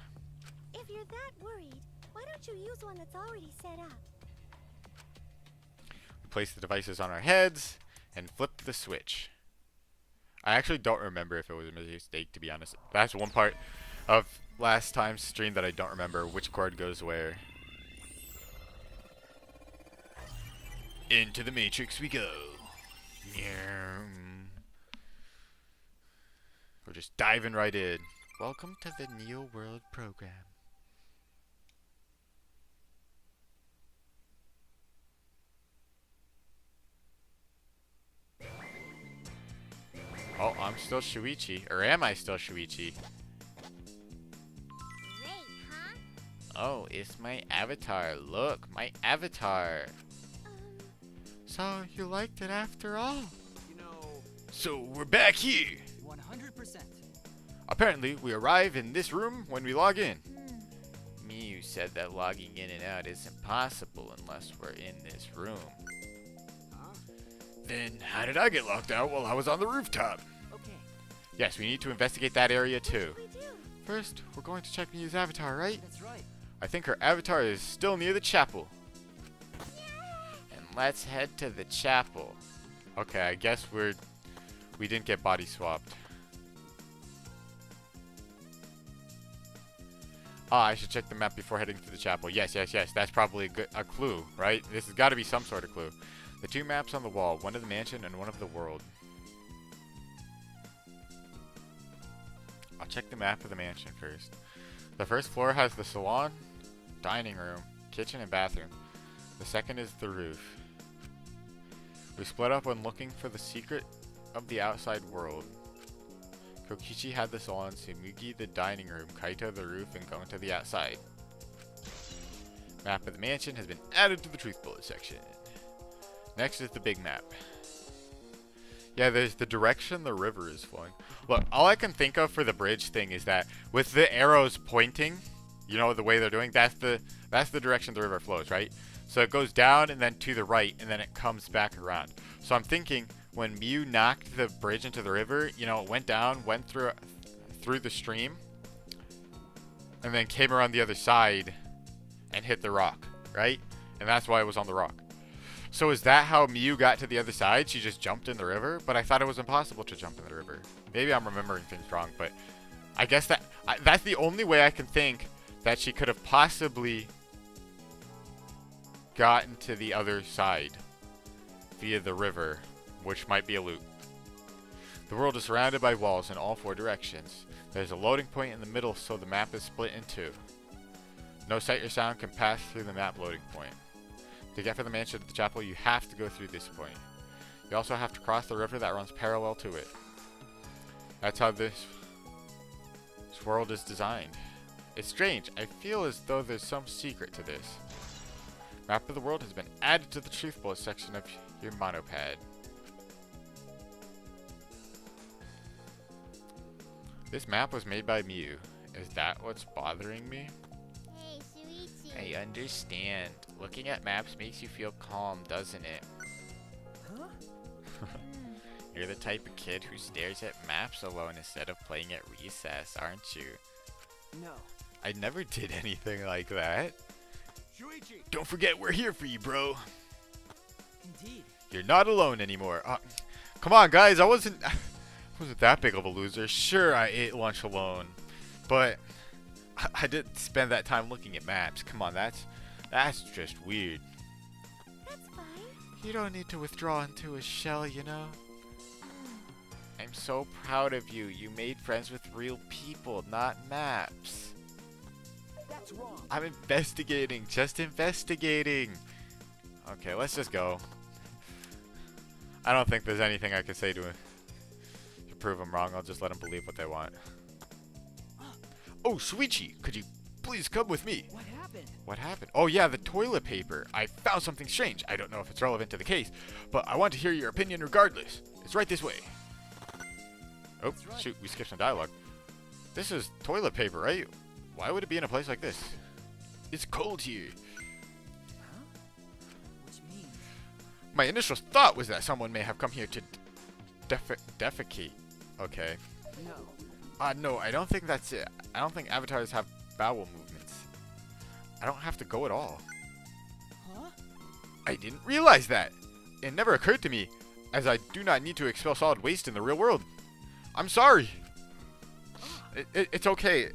Speaker 3: If you're that worried, why don't you use one that's already set up?
Speaker 1: We place the devices on our heads and flip the switch. I actually don't remember if it was a mistake, to be honest. That's one part of last time's stream that I don't remember which cord goes where. Into the Matrix we go. We're just diving right in. Welcome to the Neo World program. Oh, I'm still Shuichi. Or am I still Shuichi?
Speaker 3: Great, huh?
Speaker 1: Oh, it's my avatar. Look, my avatar. So, you liked it after all?
Speaker 2: You know,
Speaker 1: So, we're back here.
Speaker 5: 100%.
Speaker 1: Apparently, we arrive in this room when we log in. Miu said that logging in and out isn't possible unless we're in this room.
Speaker 5: Huh?
Speaker 1: Then, how did I get locked out while I was on the rooftop?
Speaker 5: Okay.
Speaker 1: Yes, we need to investigate that area too.
Speaker 3: We do.
Speaker 1: First, we're going to check Miu's avatar, right?
Speaker 5: That's right.
Speaker 1: I think her avatar is still near the chapel. And let's head to the chapel. Okay, I guess we didn't get body swapped. Ah, I should check the map before heading to the chapel. Yes. That's probably a clue, right? This has got to be some sort of clue. The 2 maps on the wall, one of the mansion and one of the world. I'll check the map of the mansion first. The first floor has the salon, dining room, kitchen, and bathroom. The second is the roof. We split up when looking for the secret of the outside world. Kokichi had the salon, Tsumugi the dining room, Kaito the roof, and going to the outside. Map of the mansion has been added to the truth bullet section. Next is the big map. Yeah, there's the direction the river is flowing. Look, all I can think of for the bridge thing is that with the arrows pointing, you know, the way they're doing, that's the direction the river flows, right? So it goes down and then to the right, and then it comes back around. So I'm thinking when Miu knocked the bridge into the river, you know, it went down, went through the stream, and then came around the other side and hit the rock, right? And that's why it was on the rock. So is that how Miu got to the other side? She just jumped in the river? But I thought it was impossible to jump in the river. Maybe I'm remembering things wrong, but I guess that's the only way I can think that she could have possibly gotten to the other side via the river, which might be a loop. The world is surrounded by walls in all 4 directions. There's a loading point in the middle, so the map is split in 2. No sight or sound can pass through the map loading point. To get from the mansion to the chapel, you have to go through this point. You also have to cross the river that runs parallel to it. That's how this world is designed. It's strange. I feel as though there's some secret to this. Map of the world has been added to the truth bullet section of your monopad. This map was made by Mew. Is that what's bothering me?
Speaker 3: Hey, Shuichi.
Speaker 1: I understand. Looking at maps makes you feel calm, doesn't it?
Speaker 5: Huh?
Speaker 1: You're the type of kid who stares at maps alone instead of playing at recess, aren't you?
Speaker 5: No.
Speaker 1: I never did anything like that.
Speaker 2: Shuichi!
Speaker 1: Don't forget we're here for you, bro.
Speaker 5: Indeed.
Speaker 1: You're not alone anymore. Come on, guys. I wasn't that big of a loser. Sure, I ate lunch alone, but I didn't spend that time looking at maps. Come on, that's just weird.
Speaker 3: That's fine.
Speaker 1: You don't need to withdraw into a shell, you know? I'm so proud of you. You made friends with real people, not maps.
Speaker 5: That's wrong.
Speaker 1: I'm investigating, just investigating. Okay, let's just go. I don't think there's anything I can say to prove them wrong. I'll just let them believe what they want. Oh, Shuichi, could you please come with me?
Speaker 5: What happened?
Speaker 1: What happened? Oh yeah, the toilet paper. I found something strange. I don't know if it's relevant to the case, but I want to hear your opinion regardless. It's right this way. Oh,
Speaker 5: Right.
Speaker 1: shoot, we skipped some dialogue. This is toilet paper, right? Why would it be in a place like this? It's cold here.
Speaker 5: Huh? What you mean?
Speaker 1: My initial thought was that someone may have come here to defecate. Okay.
Speaker 5: No.
Speaker 1: No, I don't think that's it. I don't think avatars have bowel movements. I don't have to go at all.
Speaker 5: Huh?
Speaker 1: I didn't realize that. It never occurred to me, as I do not need to expel solid waste in the real world. I'm sorry. It's okay.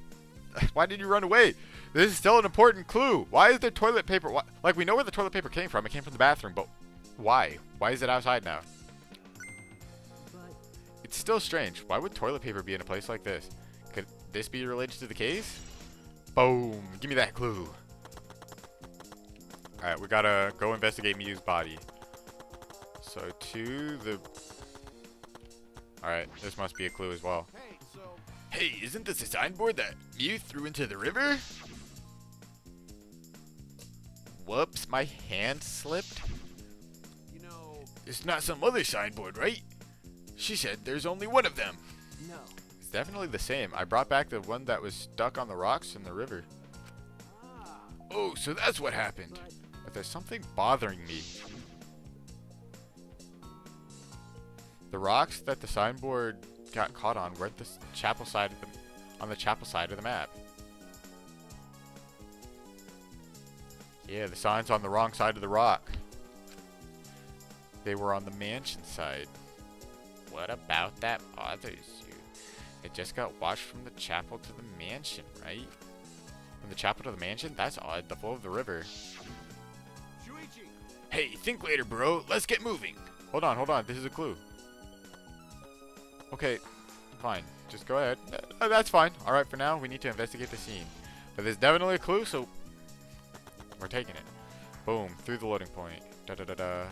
Speaker 1: Why did you run away? This is still an important clue. Why is there toilet paper? Like, we know where the toilet paper came from. It came from the bathroom, but why? Why is it outside now?
Speaker 5: But
Speaker 1: It's still strange. Why would toilet paper be in a place like this? Could this be related to the case? Boom. Give me that clue. Alright, we gotta go investigate Mew's body. So to the... Alright, this must be a clue as well.
Speaker 2: Hey, so
Speaker 1: Hey, isn't this a signboard that Mew threw into the river? Whoops, my hand slipped.
Speaker 2: you know,
Speaker 1: It's not some other signboard, right? She said there's only one of them.
Speaker 5: no.
Speaker 1: It's definitely the same. I brought back the one that was stuck on the rocks in the river.
Speaker 5: Ah.
Speaker 1: Oh, so that's what happened.
Speaker 5: But
Speaker 1: But there's something bothering me. The rocks that the signboard got caught on were at the chapel side of on the chapel side of the map. Yeah, the sign's on the wrong side of the rock. They were on the mansion side. What about that bothers you? It just got washed from the chapel to the mansion, right? From the chapel to the mansion? That's odd. The flow of the river.
Speaker 2: Shuichi!
Speaker 1: Hey, think later, bro. Let's get moving. Hold on. This is a clue. Okay, fine. Just go ahead. That's fine. Alright, for now, we need to investigate the scene. But there's definitely a clue, so we're taking it. Boom, through the loading point. Da-da-da-da.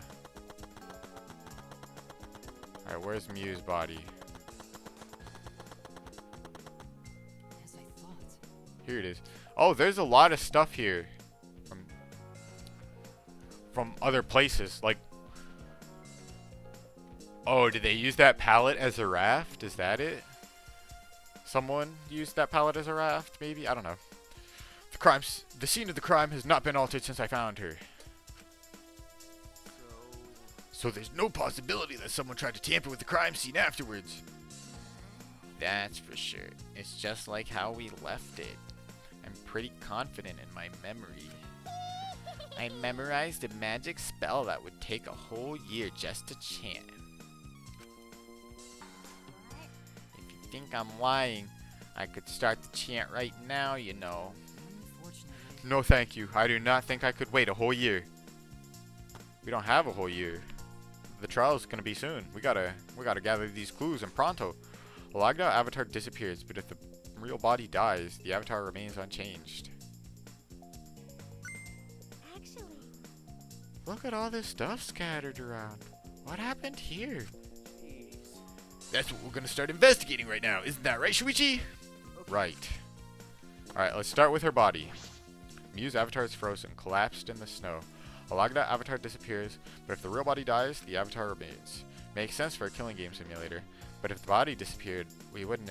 Speaker 1: Alright, where's Mew's body?
Speaker 5: as I thought.
Speaker 1: Here it is. Oh, there's a lot of stuff here. From other places. Like, oh, did they use that pallet as a raft? Is that it? Someone used that pallet as a raft, maybe? I don't know. The scene of the crime has not been altered since I found her. So there's no possibility that someone tried to tamper with the crime scene afterwards. That's for sure. It's just like how we left it. I'm pretty confident in my memory. I memorized a magic spell that would take a whole year just to chant. If you think I'm lying, I could start the chant right now, you know.
Speaker 5: Unfortunately.
Speaker 1: No thank you. I do not think I could wait a whole year. We don't have a whole year. The trial's gonna be soon. We gotta gather these clues and pronto. A logged out avatar disappears, but if the real body dies, the avatar remains unchanged.
Speaker 3: Actually,
Speaker 1: Look at all this stuff scattered around. What happened here? That's what we're gonna start investigating right now. Isn't that right, Shuichi? Right. Alright, let's start with her body. Mew's avatar is frozen, collapsed in the snow. A logged out avatar disappears, but if the real body dies, the avatar remains. Makes sense for a killing game simulator. But if the body disappeared, we couldn't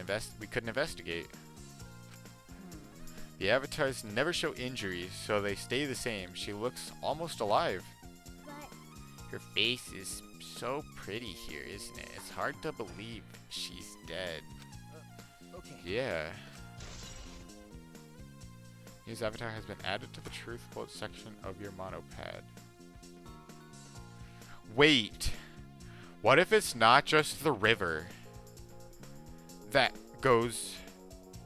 Speaker 1: investigate. The avatars never show injuries, so they stay the same. She looks almost alive.
Speaker 3: But
Speaker 1: Her face is so pretty here, isn't it? It's hard to believe she's dead.
Speaker 5: Okay.
Speaker 1: Yeah. His avatar has been added to the truth quote section of your monopad. Wait. What if it's not just the river that goes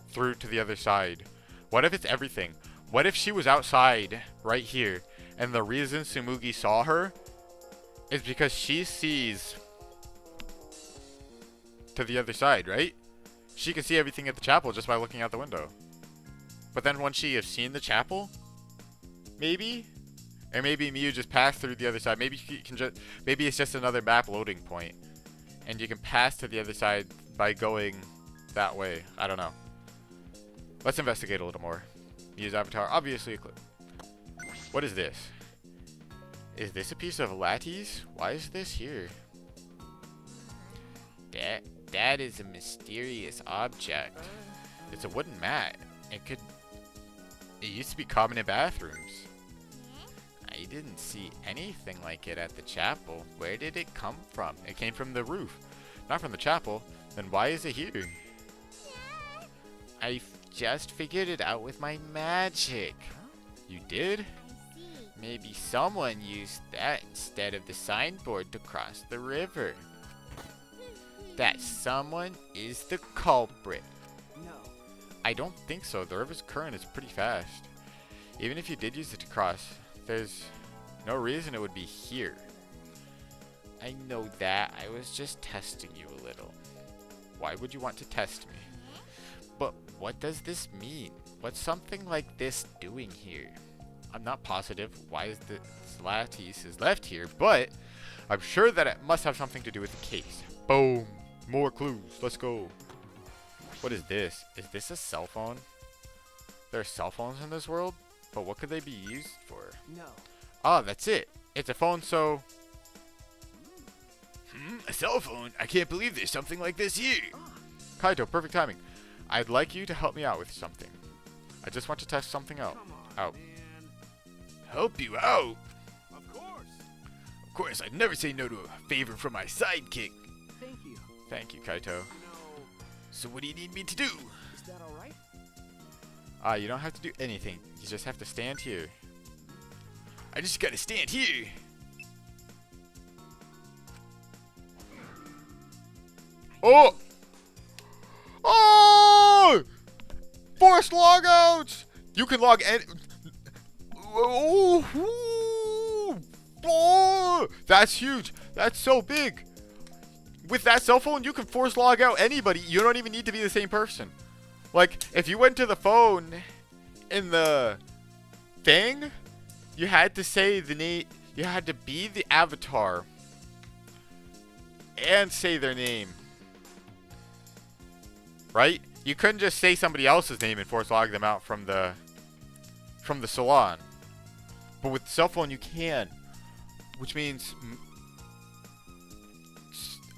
Speaker 1: through to the other side? What if it's everything? What if she was outside right here and the reason Tsumugi saw her is because she sees to the other side, right? She can see everything at the chapel just by looking out the window. But then once she has seen the chapel, maybe? Or maybe Miyu just passed through the other side. Maybe you can just, maybe it's just another map loading point, and you can pass to the other side by going that way. I don't know. Let's investigate a little more. Miyu's avatar, obviously a clip. What is this? Is this a piece of lattice? Why is this here? That is a mysterious object. It's a wooden mat. It used to be common in bathrooms. I didn't see anything like it at the chapel. Where did it come from? It came from the roof, not from the chapel. Then why is it here? I just figured it out with my magic. You did?
Speaker 3: I see.
Speaker 1: Maybe someone used that instead of the signboard to cross the river. That someone is the culprit.
Speaker 5: No.
Speaker 1: I don't think so. The river's current is pretty fast. Even if you did use it to cross, there's no reason it would be here. I know that. I was just testing you a little. Why would you want to test me? But what does this mean? What's something like this doing here? I'm not positive why is the lattice is left here, but I'm sure that it must have something to do with the case. Boom. More clues. Let's go. What is this? Is this a cell phone? There are cell phones in this world? But what could they be used for?
Speaker 5: No.
Speaker 1: Ah, that's it. It's a phone, so... a cell phone? I can't believe there's something like this here. Kaito, perfect timing. I'd like you to help me out with something. I just want to test something out.
Speaker 2: Come on,
Speaker 1: Out.
Speaker 2: man.
Speaker 1: Help you out?
Speaker 2: Of course.
Speaker 1: Of course, I'd never say no to a favor from my sidekick.
Speaker 5: Thank you.
Speaker 1: Thank you, Kaito.
Speaker 2: You know,
Speaker 1: So what do you need me to do?
Speaker 5: Is that all right?
Speaker 1: You don't have to do anything. You just have to stand here. I just gotta stand here. Oh! Oh! Forced logouts! You can log any... Oh! Oh! That's huge. That's so big. With that cell phone, you can force log out anybody. You don't even need to be the same person. Like, if you went to the phone in the thing, you had to say the name. You had to be the avatar and say their name. Right? You couldn't just say somebody else's name and force log them out from the salon. But with the cell phone, you can. Which means...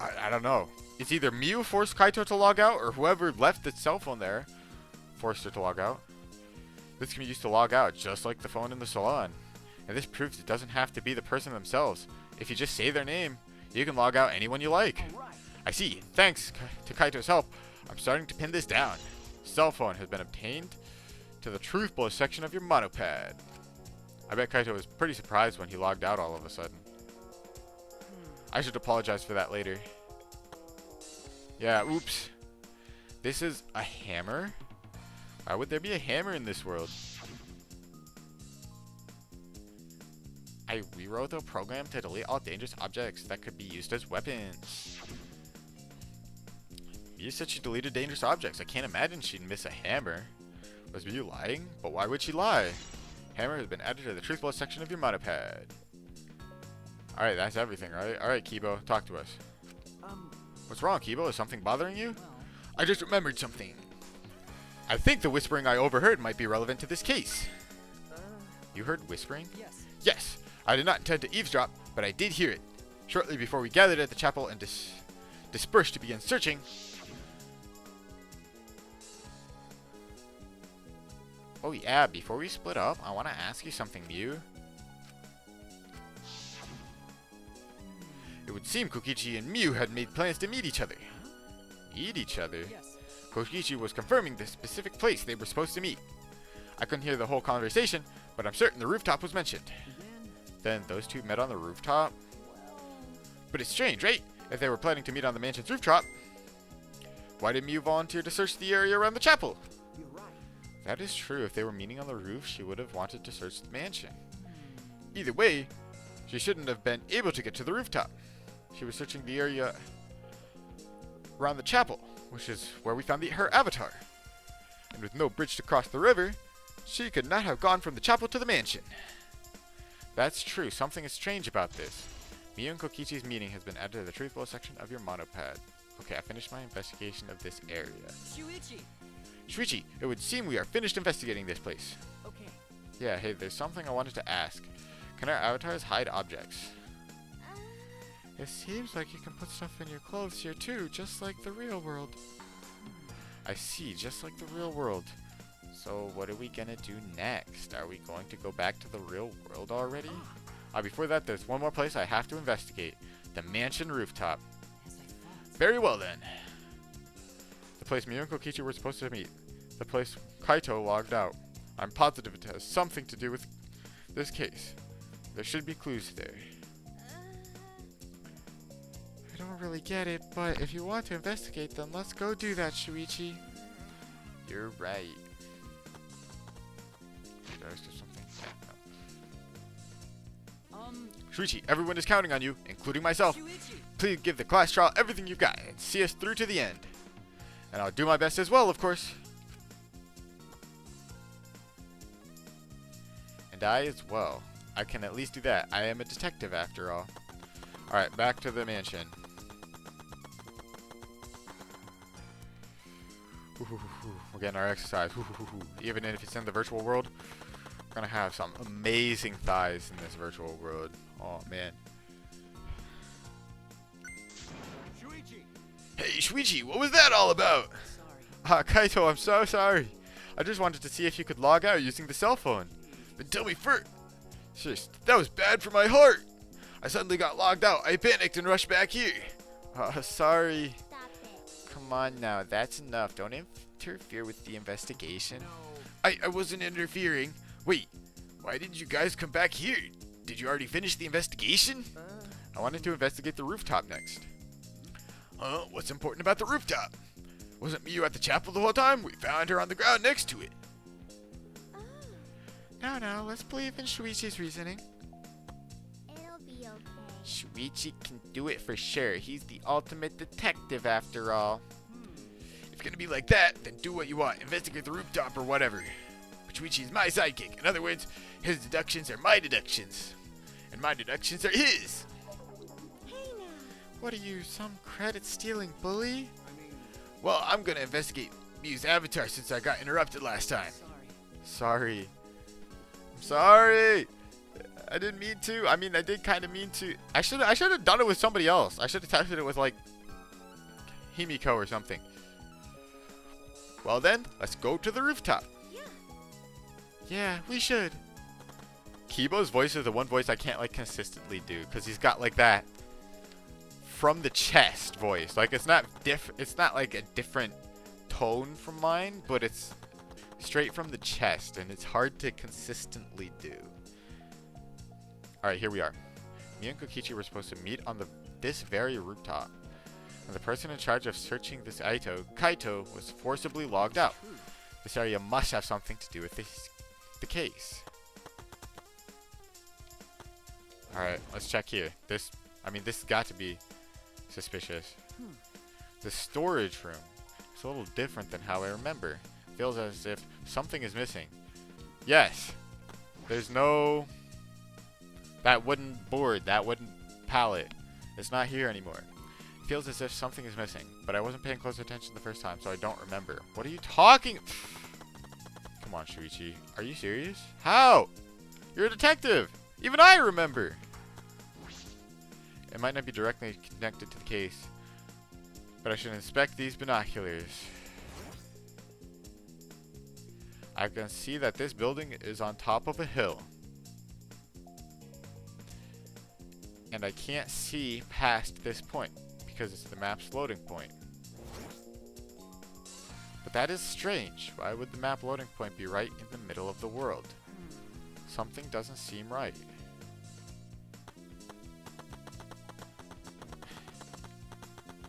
Speaker 1: I don't know. It's either Miyu forced Kaito to log out, or whoever left the cell phone there forced her to log out. This can be used to log out, just like the phone in the salon. And this proves it doesn't have to be the person themselves. If you just say their name, you can log out anyone you like.
Speaker 5: All right.
Speaker 1: I see. Thanks to Kaito's help, I'm starting to pin this down. Cell phone has been obtained to the truth blow section of your monopad. I bet Kaito was pretty surprised when he logged out all of a sudden. I should apologize for that later. Yeah, oops. This is a hammer? Why would there be a hammer in this world? I rewrote the program to delete all dangerous objects that could be used as weapons. You said she deleted dangerous objects. I can't imagine she'd miss a hammer. Was you lying? But why would she lie? Hammer has been added to the truth blow section of your monopad. Alright, that's everything, right? Alright, Kibo, talk to us. What's wrong, Kibo? Is something bothering you?
Speaker 5: Well,
Speaker 1: I just remembered something. I think the whispering I overheard might be relevant to this case. You heard whispering?
Speaker 5: yes.
Speaker 1: Yes. I did not intend to eavesdrop, but I did hear it. Shortly before we gathered at the chapel and dispersed to begin searching. Oh yeah, before we split up, I want to ask you something, Mew. It would seem Kokichi and Mew had made plans to meet each other. Meet each other?
Speaker 5: Yes.
Speaker 1: Kokichi was confirming the specific place they were supposed to meet. I couldn't hear the whole conversation, but I'm certain the rooftop was mentioned. Then those two met on the rooftop? But it's strange, right? If they were planning to meet on the mansion's rooftop, why did Mew volunteer to search the area around the chapel?
Speaker 5: You're right.
Speaker 1: That is true. If they were meeting on the roof, she would have wanted to search the mansion. Either way, she shouldn't have been able to get to the rooftop. She was searching the area around the chapel, which is where we found her avatar. And with no bridge to cross the river, she could not have gone from the chapel to the mansion. That's true. Something is strange about this. Miyu and Kokichi's meeting has been added to the truthful section of your monopad. Okay, I finished my investigation of this area.
Speaker 4: Shuichi!
Speaker 1: Shuichi, it would seem we are finished investigating this place.
Speaker 5: Okay.
Speaker 1: Yeah, hey, there's something I wanted to ask. Can our avatars hide objects? It seems like you can put stuff in your clothes here too, just like the real world. I see, just like the real world. So what are we gonna do next? Are we going to go back to the real world already? Before that, there's one more place I have to investigate. The mansion rooftop. Very well then. The place Miyu and Kokichi were supposed to meet. The place Kaito logged out. I'm positive it has something to do with this case. There should be clues there. I don't really get it, but if you want to investigate them, let's go do that, Shuichi. You're right. Did I skip something? No. Shuichi, everyone is counting on you, including myself.
Speaker 4: Shuichi!
Speaker 1: Please give the class trial everything you've got and see us through to the end. And I'll do my best as well, of course. And I as well. I can at least do that. I am a detective after all. Alright, back to the mansion. We're getting our exercise. Even if it's in the virtual world, we're gonna have some amazing thighs in this virtual world. Oh man.
Speaker 2: Shuichi!
Speaker 1: Hey Shuichi, what was that all about?
Speaker 5: Sorry.
Speaker 1: Kaito, I'm so sorry. I just wanted to see if you could log out using the cell phone. Then tell me first. Shush, that was bad for my heart. I suddenly got logged out. I panicked and rushed back here. Sorry.
Speaker 3: Stop it.
Speaker 1: Come on now, that's enough. Don't interfere with the investigation.
Speaker 5: No.
Speaker 1: I wasn't interfering. Wait, why did you guys come back here? Did you already finish the investigation? I wanted to investigate the rooftop next. What's important about the rooftop? Wasn't Miyu at the chapel the whole time? We found her on the ground next to it.
Speaker 3: Oh,
Speaker 1: No, let's believe in Shuichi's reasoning.
Speaker 3: it'll be okay.
Speaker 1: Shuichi can do it for sure. He's the ultimate detective after all. If it's gonna be like that, then do what you want. Investigate the rooftop or whatever. But Shuichi's my sidekick. In other words, his deductions are my deductions. And my deductions are his.
Speaker 3: Hey now.
Speaker 1: What are you, some credit-stealing bully?
Speaker 2: I mean,
Speaker 1: Well, I'm gonna investigate Mew's avatar since I got interrupted last time.
Speaker 5: Sorry.
Speaker 1: I'm sorry. I didn't mean to. I mean, I did kind of mean to. I should have done it with somebody else. I should have tested it with like Himiko or something. Well then, let's go to the rooftop.
Speaker 3: Yeah.
Speaker 1: Yeah, we should. Kibo's voice is the one voice I can't like consistently do because he's got like that from the chest voice. Like it's not like a different tone from mine, but it's straight from the chest and it's hard to consistently do. Alright, here we are. Me and Kokichi were supposed to meet on this very rooftop. And the person in charge of searching this Kaito, was forcibly logged out. This area must have something to do with the case. Alright, let's check here. This has got to be suspicious. The storage room. It's a little different than how I remember. Feels as if something is missing. Yes. There's no... That wooden board, that wooden pallet. It's not here anymore. It feels as if something is missing, but I wasn't paying close attention the first time, so I don't remember. What are you talking... Come on, Shuichi. Are you serious? How? You're a detective. Even I remember. It might not be directly connected to the case, But I should inspect these binoculars. I can see that this building is on top of a hill. And I can't see past this point because it's the map's loading point. But that is strange. Why would the map loading point be right in the middle of the world? Something doesn't seem right.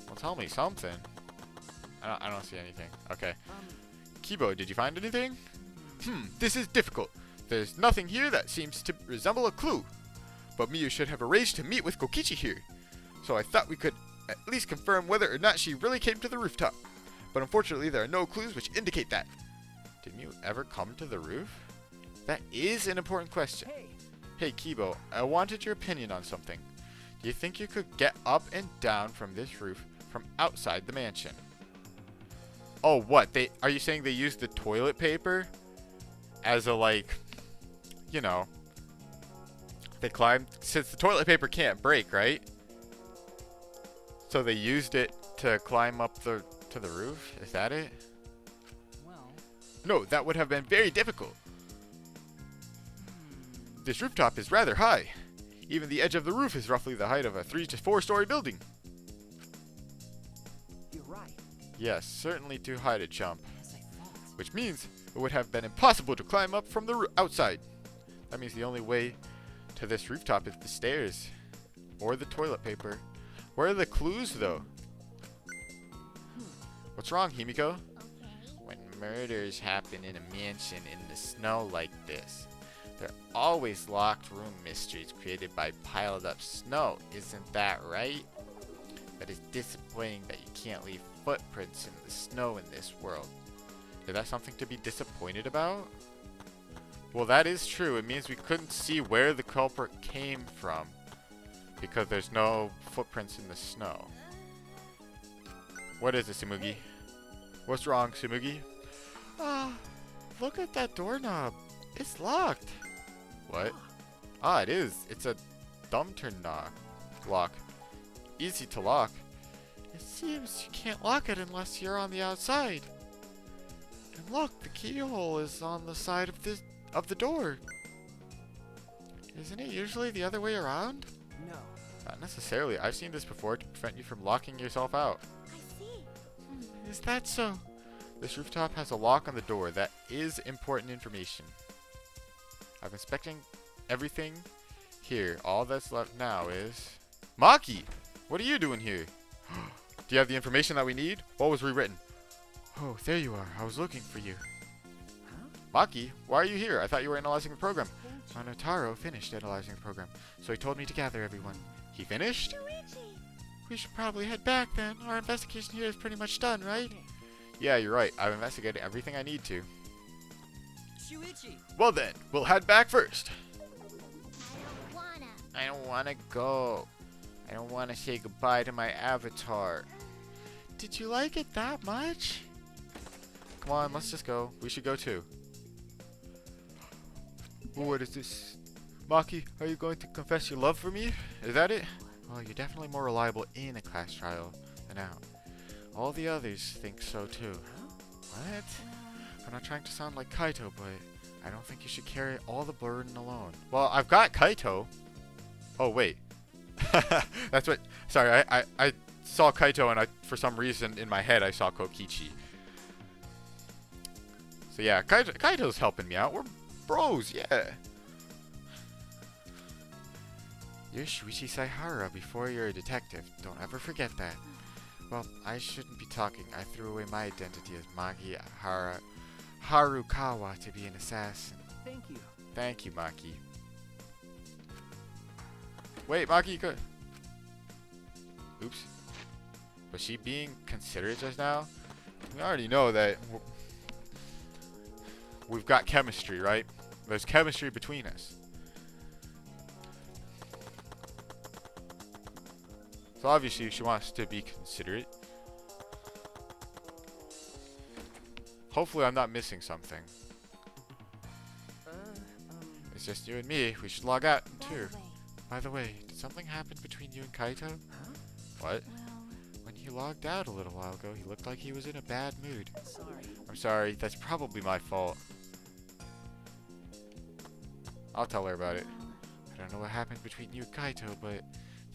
Speaker 1: Well, tell me something. I don't see anything. Okay. Kibo, did you find anything? This is difficult. There's nothing here that seems to resemble a clue. But Miyu should have arranged to meet with Kokichi here. So I thought we could at least confirm whether or not she really came to the rooftop. But unfortunately, there are no clues which indicate that. Did Miyu ever come to the roof? That is an important question. Hey Kibo, I wanted your opinion on something. Do you think you could get up and down from this roof from outside the mansion? Oh, what? Are you saying they used the toilet paper as a, like, you know, they climbed, since the toilet paper can't break, right? So they used it to climb up to the roof? Is that it?
Speaker 4: Well,
Speaker 1: No, that would have been very difficult. This rooftop is rather high. Even the edge of the roof is roughly the height of a 3 to 4 story building.
Speaker 4: you're right.
Speaker 1: Yes, certainly too high to jump.
Speaker 4: As I thought.
Speaker 1: Which means it would have been impossible to climb up from the outside. That means the only way to this rooftop is the stairs. Or the toilet paper. Where are the clues, though? What's wrong, Himiko?
Speaker 3: Okay.
Speaker 1: When murders happen in a mansion in the snow like this, there are always locked room mysteries created by piled up snow. Isn't that right? But it's disappointing that you can't leave footprints in the snow in this world. Is that something to be disappointed about? Well, that is true. It means we couldn't see where the culprit came from because there's no footprints in the snow. What is it, Sumugi? What's wrong, Sumugi? Look at that doorknob. It's locked. What? It is. It's a thumb turn lock. Easy to lock. It seems you can't lock it unless you're on the outside. And look, the keyhole is on the side of the door. Isn't it usually the other way around?
Speaker 4: No.
Speaker 1: Not necessarily. I've seen this before to prevent you from locking yourself out.
Speaker 3: I see.
Speaker 1: Is that so? This rooftop has a lock on the door. That is important information. I'm inspecting everything here. All that's left now is... Maki! What are you doing here? Do you have the information that we need? What was rewritten? Oh, there you are. I was looking for you. Maki, why are you here? I thought you were analyzing the program. Anotaro finished analyzing the program, so he told me to gather everyone. He finished?
Speaker 3: Shuichi!
Speaker 1: We should probably head back then. Our investigation here is pretty much done, right? Yeah, you're right. I've investigated everything I need to.
Speaker 4: Shuichi!
Speaker 1: Well then, we'll head back first.
Speaker 3: I don't wanna.
Speaker 1: I don't want to go. I don't want to say goodbye to my avatar. Did you like it that much? Come on, let's just go. We should go too. What is this? Maki, are you going to confess your love for me? Is that it? Well, you're definitely more reliable in a class trial than out. All the others think so too. What? I'm not trying to sound like Kaito, but I don't think you should carry all the burden alone. Well, I've got Kaito. Oh, wait. That's what... Sorry, I saw Kaito and for some reason in my head I saw Kokichi. So yeah, Kaito's helping me out. We're bros, yeah. You're Shuichi Saihara before you're a detective. Don't ever forget that. Well, I shouldn't be talking. I threw away my identity as Maki Harukawa to be an assassin.
Speaker 4: Thank you.
Speaker 1: Thank you, Maki. Wait, Maki, good. Oops. Was she being considerate just now? We already know that we've got chemistry, right? There's chemistry between us. So obviously she wants to be considerate. Hopefully I'm not missing something. It's just you and me. We should log out too. By the way, did something happen between you and Kaito? What?
Speaker 3: Well,
Speaker 1: When He logged out a little while ago. He looked like he was in a bad mood.
Speaker 4: Sorry.
Speaker 1: I'm sorry. That's probably my fault. I'll tell her about it. I don't know what happened between you and Kaito, but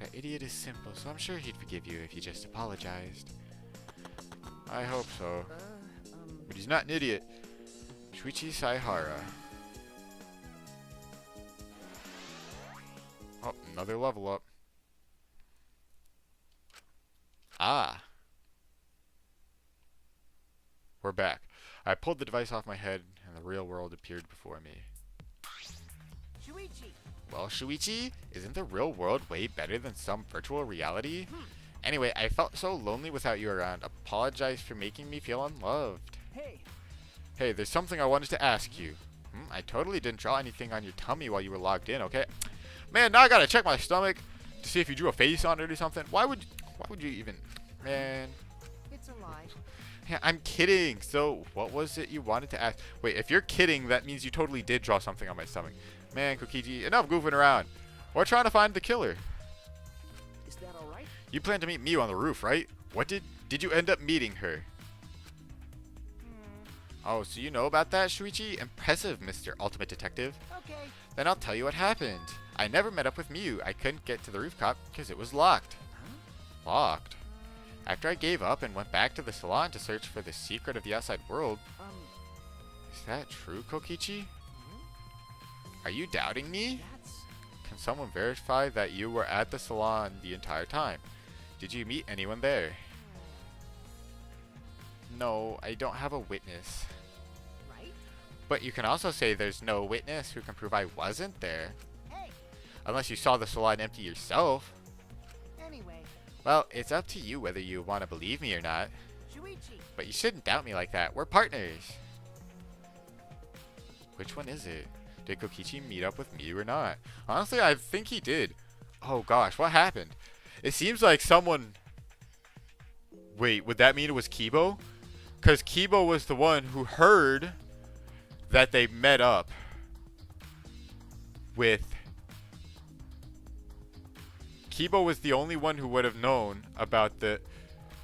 Speaker 1: that idiot is simple, so I'm sure he'd forgive you if you just apologized. I hope so. But he's not an idiot. Shuichi Saihara. Oh, another level up. Ah. We're back. I pulled the device off my head, and the real world appeared before me.
Speaker 4: Shuichi.
Speaker 1: Well, Shuichi, isn't the real world way better than some virtual reality? Anyway, I felt so lonely without you around. Apologize for making me feel unloved.
Speaker 4: Hey.
Speaker 1: Hey, there's something I wanted to ask you. I totally didn't draw anything on your tummy while you were logged in, okay? Man, now I gotta check my stomach to see if you drew a face on it or something. Why would you even... Man.
Speaker 4: It's a lie.
Speaker 1: Yeah, I'm kidding. So, what was it you wanted to ask? Wait, if you're kidding, that means you totally did draw something on my stomach. Man, Kokiji, enough goofing around. We're trying to find the killer.
Speaker 4: Is that alright?
Speaker 1: You plan to meet Miyu on the roof, right? What did you end up meeting her? Oh, so you know about that, Shuichi? Impressive, Mr. Ultimate Detective.
Speaker 4: Okay.
Speaker 1: Then I'll tell you what happened. I never met up with Miyu. I couldn't get to the rooftop because it was locked. Locked? After I gave up and went back to the salon to search for the secret of the outside world. Is that true, Kokichi? Are you doubting me? Can someone verify that you were at the salon the entire time? Did you meet anyone there? No, I don't have a witness.
Speaker 4: Right?
Speaker 1: But you can also say there's no witness who can prove I wasn't there.
Speaker 4: Hey.
Speaker 1: Unless you saw the salon empty yourself.
Speaker 4: Anyway.
Speaker 1: Well, it's up to you whether you want to believe me or not.
Speaker 4: Shuichi.
Speaker 1: But you shouldn't doubt me like that. We're partners. Which one is it? Did Kokichi meet up with Miyu or not? Honestly, I think he did. Oh gosh, what happened? It seems like someone... Wait, would that mean it was Kibo? Because Kibo was the one who heard that they met up with... Kibo was the only one who would have known about the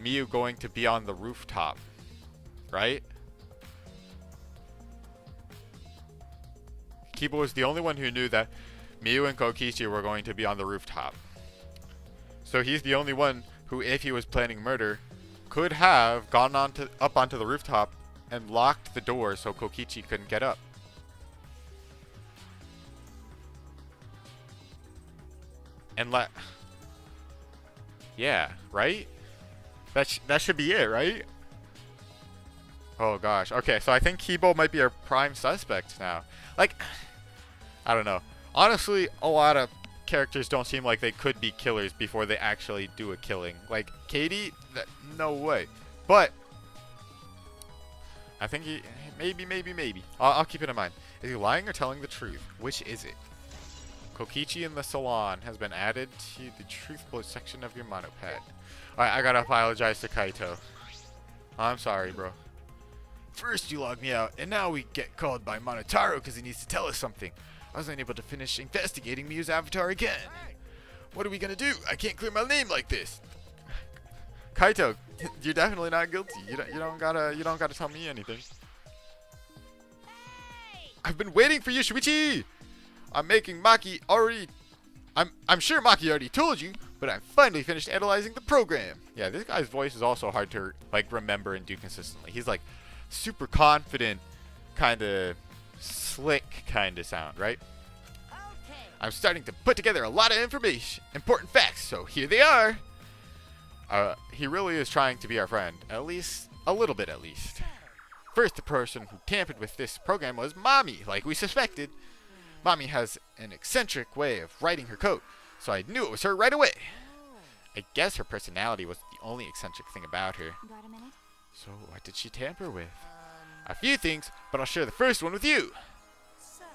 Speaker 1: Miyu going to be on the rooftop. Right? Kibo was the only one who knew that Miyu and Kokichi were going to be on the rooftop. So he's the only one who, if he was planning murder, could have gone up onto the rooftop and locked the door so Kokichi couldn't get up. And yeah, right? That should be it, right? Oh gosh. Okay, so I think Kibo might be our prime suspect now. Like, I don't know. Honestly, a lot of characters don't seem like they could be killers before they actually do a killing. Like Katie, no way. But I think he maybe. I'll keep it in mind. Is he lying or telling the truth? Which is it? Kokichi in the salon has been added to the truthful section of your monopad. Alright, I gotta apologize to Kaito. I'm sorry, bro. First you logged me out, and now we get called by Monotaro because he needs to tell us something. I wasn't able to finish investigating Miyu's avatar again. What are we gonna do? I can't clear my name like this. Kaito, you're definitely not guilty. You don't gotta tell me anything. I've been waiting for you, Shuichi. I'm sure Maki already told you, but I finally finished analyzing the program. Yeah, this guy's voice is also hard to like remember and do consistently. He's like super confident, kind of slick kind of sound, right?
Speaker 4: Okay.
Speaker 1: I'm starting to put together a lot of information, important facts, so here they are. He really is trying to be our friend, at least a little bit at least. First, the person who tampered with this program was Mommy, like we suspected. Mommy has an eccentric way of writing her code, so I knew it was her right away. I guess her personality was the only eccentric thing about her.
Speaker 3: Got a minute?
Speaker 1: So what did she tamper with? A few things, but I'll share the first one with you.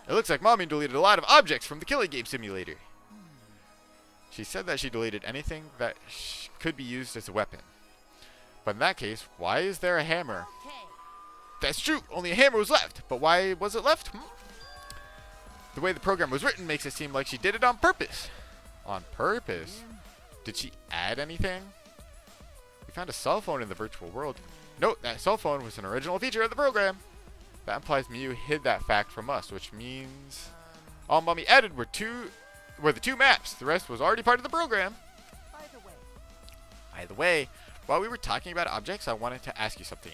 Speaker 1: It looks like Mommy deleted a lot of objects from the killing game simulator. She said that she deleted anything that could be used as a weapon. But in that case, why is there a hammer?
Speaker 4: Okay.
Speaker 1: That's true, only a hammer was left. But why was it left? The way the program was written makes it seem like she did it on purpose. On purpose? Did she add anything? found a cell phone in the virtual world. Note, that cell phone was an original feature of the program. That implies Miu hid that fact from us, which means all Mommy added were the two maps. The rest was already part of the program. By the way, while we were talking about objects, I wanted to ask you something.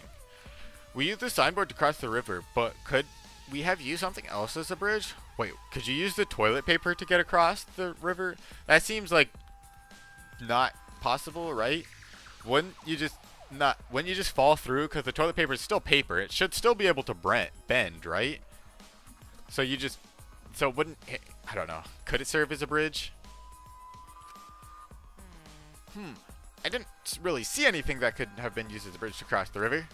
Speaker 1: We used the signboard to cross the river, but could we have used something else as a bridge? Wait, could you use the toilet paper to get across the river? That seems like not possible, right? Wouldn't you just fall through? Because the toilet paper is still paper. It should still be able to bend, right? So wouldn't it, I don't know. Could it serve as a bridge? I didn't really see anything that could have been used as a bridge to cross the river.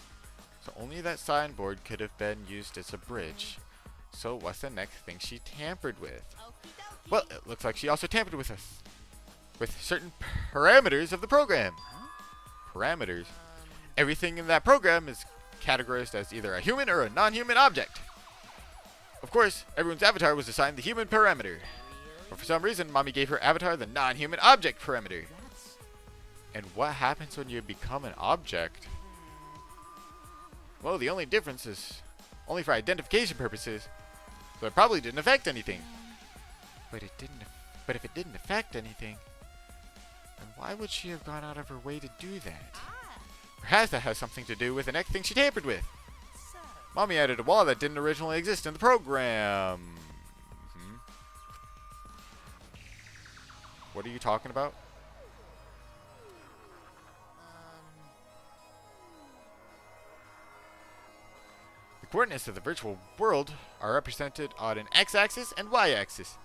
Speaker 1: So only that signboard could have been used as a bridge. So what's the next thing she tampered with? Well, it looks like she also tampered with certain parameters of the program. Parameters. Everything in that program is categorized as either a human or a non-human object. Of course, everyone's avatar was assigned the human parameter. But for some reason, Mommy gave her avatar the non-human object parameter. And what happens when you become an object? Well, the only difference is only for identification purposes, so it probably didn't affect anything. But if it didn't affect anything, then why would she have gone out of her way to do that? Perhaps that has something to do with the next thing she tampered with. Mommy added a wall that didn't originally exist in the program. What are you talking about? The coordinates of the virtual world are represented on an x-axis and y-axis.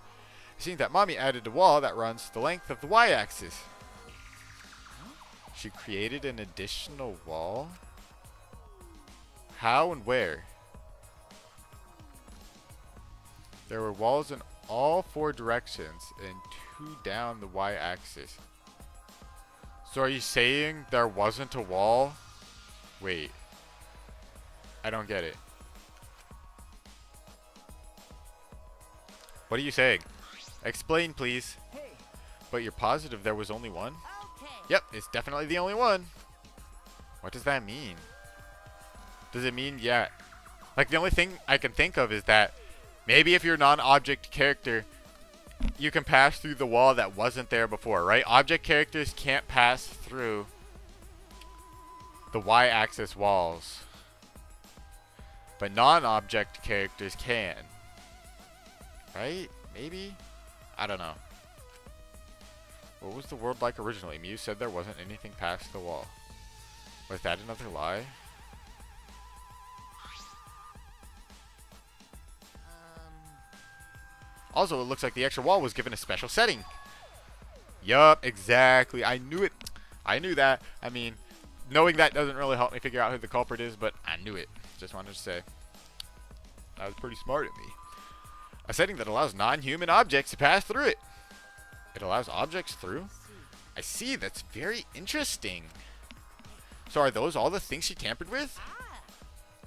Speaker 1: It seems that Mommy added a wall that runs the length of the y-axis. She created an additional wall? How and where? There were walls in all 4 directions and 2 down the y-axis. So are you saying there wasn't a wall? Wait. I don't get it. What are you saying? Explain, please. But you're positive there was only one? Yep, it's definitely the only one. What does that mean? Does it mean, yeah. Like, the only thing I can think of is that maybe if you're a non-object character, you can pass through the wall that wasn't there before, right? Object characters can't pass through the y-axis walls. But non-object characters can. Right? Maybe? I don't know. What was the world like originally? Mew said there wasn't anything past the wall. Was that another lie? Also, it looks like the extra wall was given a special setting. Yup, exactly. I knew it. I knew that. I mean, knowing that doesn't really help me figure out who the culprit is, but I knew it. Just wanted to say. That was pretty smart of me. A setting that allows non-human objects to pass through it. It allows objects through? I see. That's very interesting. So are those all the things she tampered with?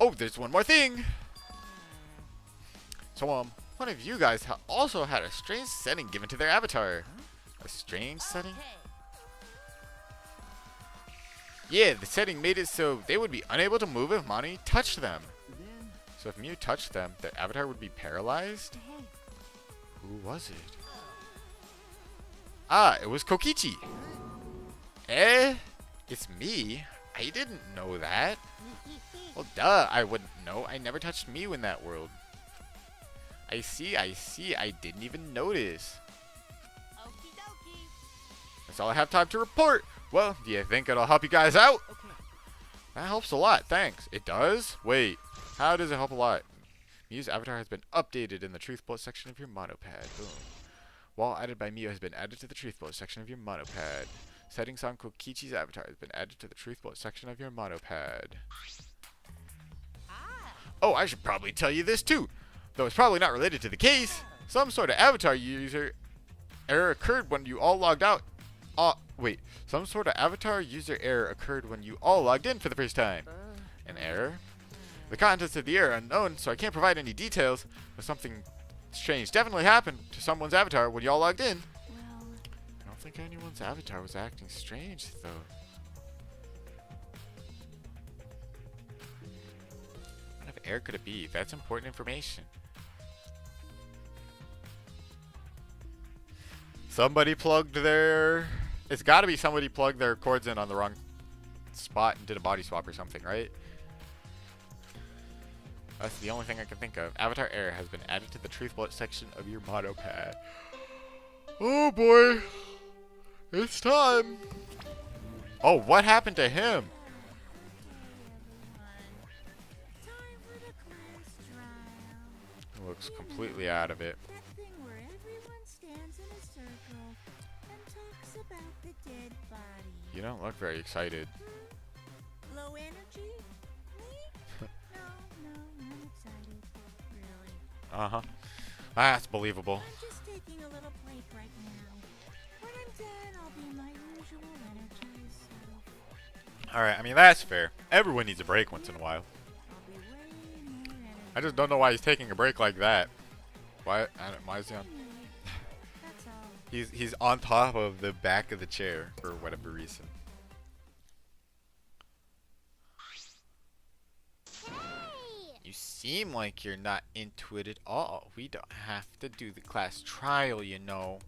Speaker 1: Oh, there's one more thing. So, one of you guys also had a strange setting given to their avatar. A strange setting? Yeah, the setting made it so they would be unable to move if Mommy touched them. So if Mew touched them, their avatar would be paralyzed? Who was it? Ah, it was Kokichi. It's me? I didn't know that. Well, duh, I wouldn't know. I never touched Mew in that world. I see. I didn't even notice. That's all I have time to report. Well, do you think it'll help you guys out? That helps a lot, thanks. It does? Wait, how does it help a lot? Mew's avatar has been updated in the Truth Bullet section of your monopad. Boom. Wall added by Mew has been added to the Truth Bullet section of your monopad. Settings on Kokichi's avatar has been added to the Truth Bullet section of your monopad. Oh, I should probably tell you this too. Though it's probably not related to the case. Some sort of avatar user error occurred when you all logged out. Some sort of avatar user error occurred when you all logged in for the first time. An error? The contents of the error are unknown, so I can't provide any details, but something strange definitely happened to someone's avatar when y'all logged in. I don't think anyone's avatar was acting strange, though. air could it be? That's important information. Somebody plugged their... It's gotta be somebody plugged their cords in on the wrong spot and did a body swap or something, right? That's the only thing I can think of. Avatar Air has been added to the truth bullet section of your motto pad. Oh boy. It's time. Oh, what happened to him?
Speaker 3: Time for the class trial.
Speaker 1: He looks completely out of it.
Speaker 3: That thing where everyone stands in a circle and talks about the dead body.
Speaker 1: You don't look very excited.
Speaker 3: Low energy? Me? No, I'm excited. Really.
Speaker 1: Uh-huh. That's believable.
Speaker 3: I'm just taking a little break right now. When I'm done, I'll be my usual energized self.
Speaker 1: Alright, I mean, that's fair. Everyone needs a break once in a while.
Speaker 3: I'll be way more energetic.
Speaker 1: I just don't know why he's taking a break like that. Why is he on...
Speaker 3: That's all.
Speaker 1: He's on top of the back of the chair for whatever reason. You seem like you're not into it at all. We don't have to do the class trial, you know.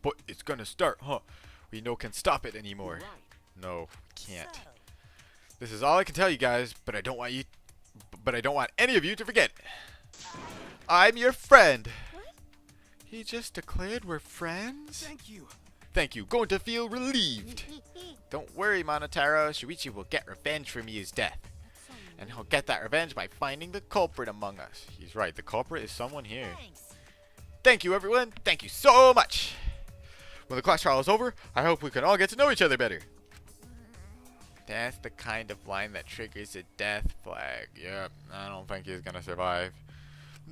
Speaker 1: But it's gonna start, huh? We no can stop it anymore. No, we can't. This is all I can tell you guys, but I don't want any of you to forget. I'm your friend.
Speaker 3: What?
Speaker 1: He just declared we're friends?
Speaker 2: Thank you.
Speaker 1: Thank you. Going to feel relieved. Don't worry, Monotaro. Shuichi will get revenge for Miyu's death. And he'll get that revenge by finding the culprit among us. He's right. The culprit is someone here.
Speaker 4: Thanks.
Speaker 1: Thank you, everyone. Thank you so much. When the class trial is over, I hope we can all get to know each other better. That's the kind of line that triggers a death flag. Yep, I don't think he's gonna survive.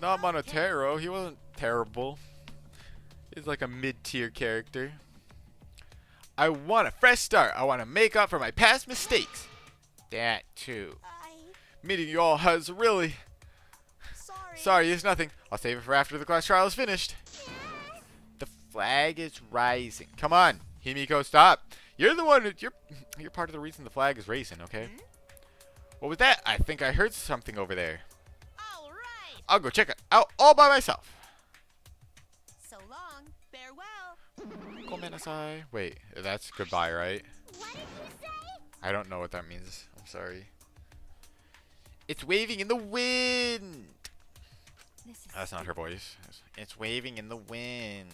Speaker 1: Not Monotaro. He wasn't terrible. He's like a mid-tier character. I want a fresh start. I want to make up for my past mistakes. That too. Meeting you all has really... Sorry, it's nothing. I'll save it for after the class trial is finished. The flag is rising. Come on, Himiko, stop. You're the one. You're part of the reason the flag is raising. Okay. What was that? I think I heard something over there.
Speaker 4: All right.
Speaker 1: I'll go check it out all by myself.
Speaker 4: So long. Farewell.
Speaker 1: Gomenasai. Wait, that's goodbye, right?
Speaker 3: What did you say?
Speaker 1: I don't know what that means. I'm sorry. It's waving in the wind. That's not her voice. It's waving in the wind.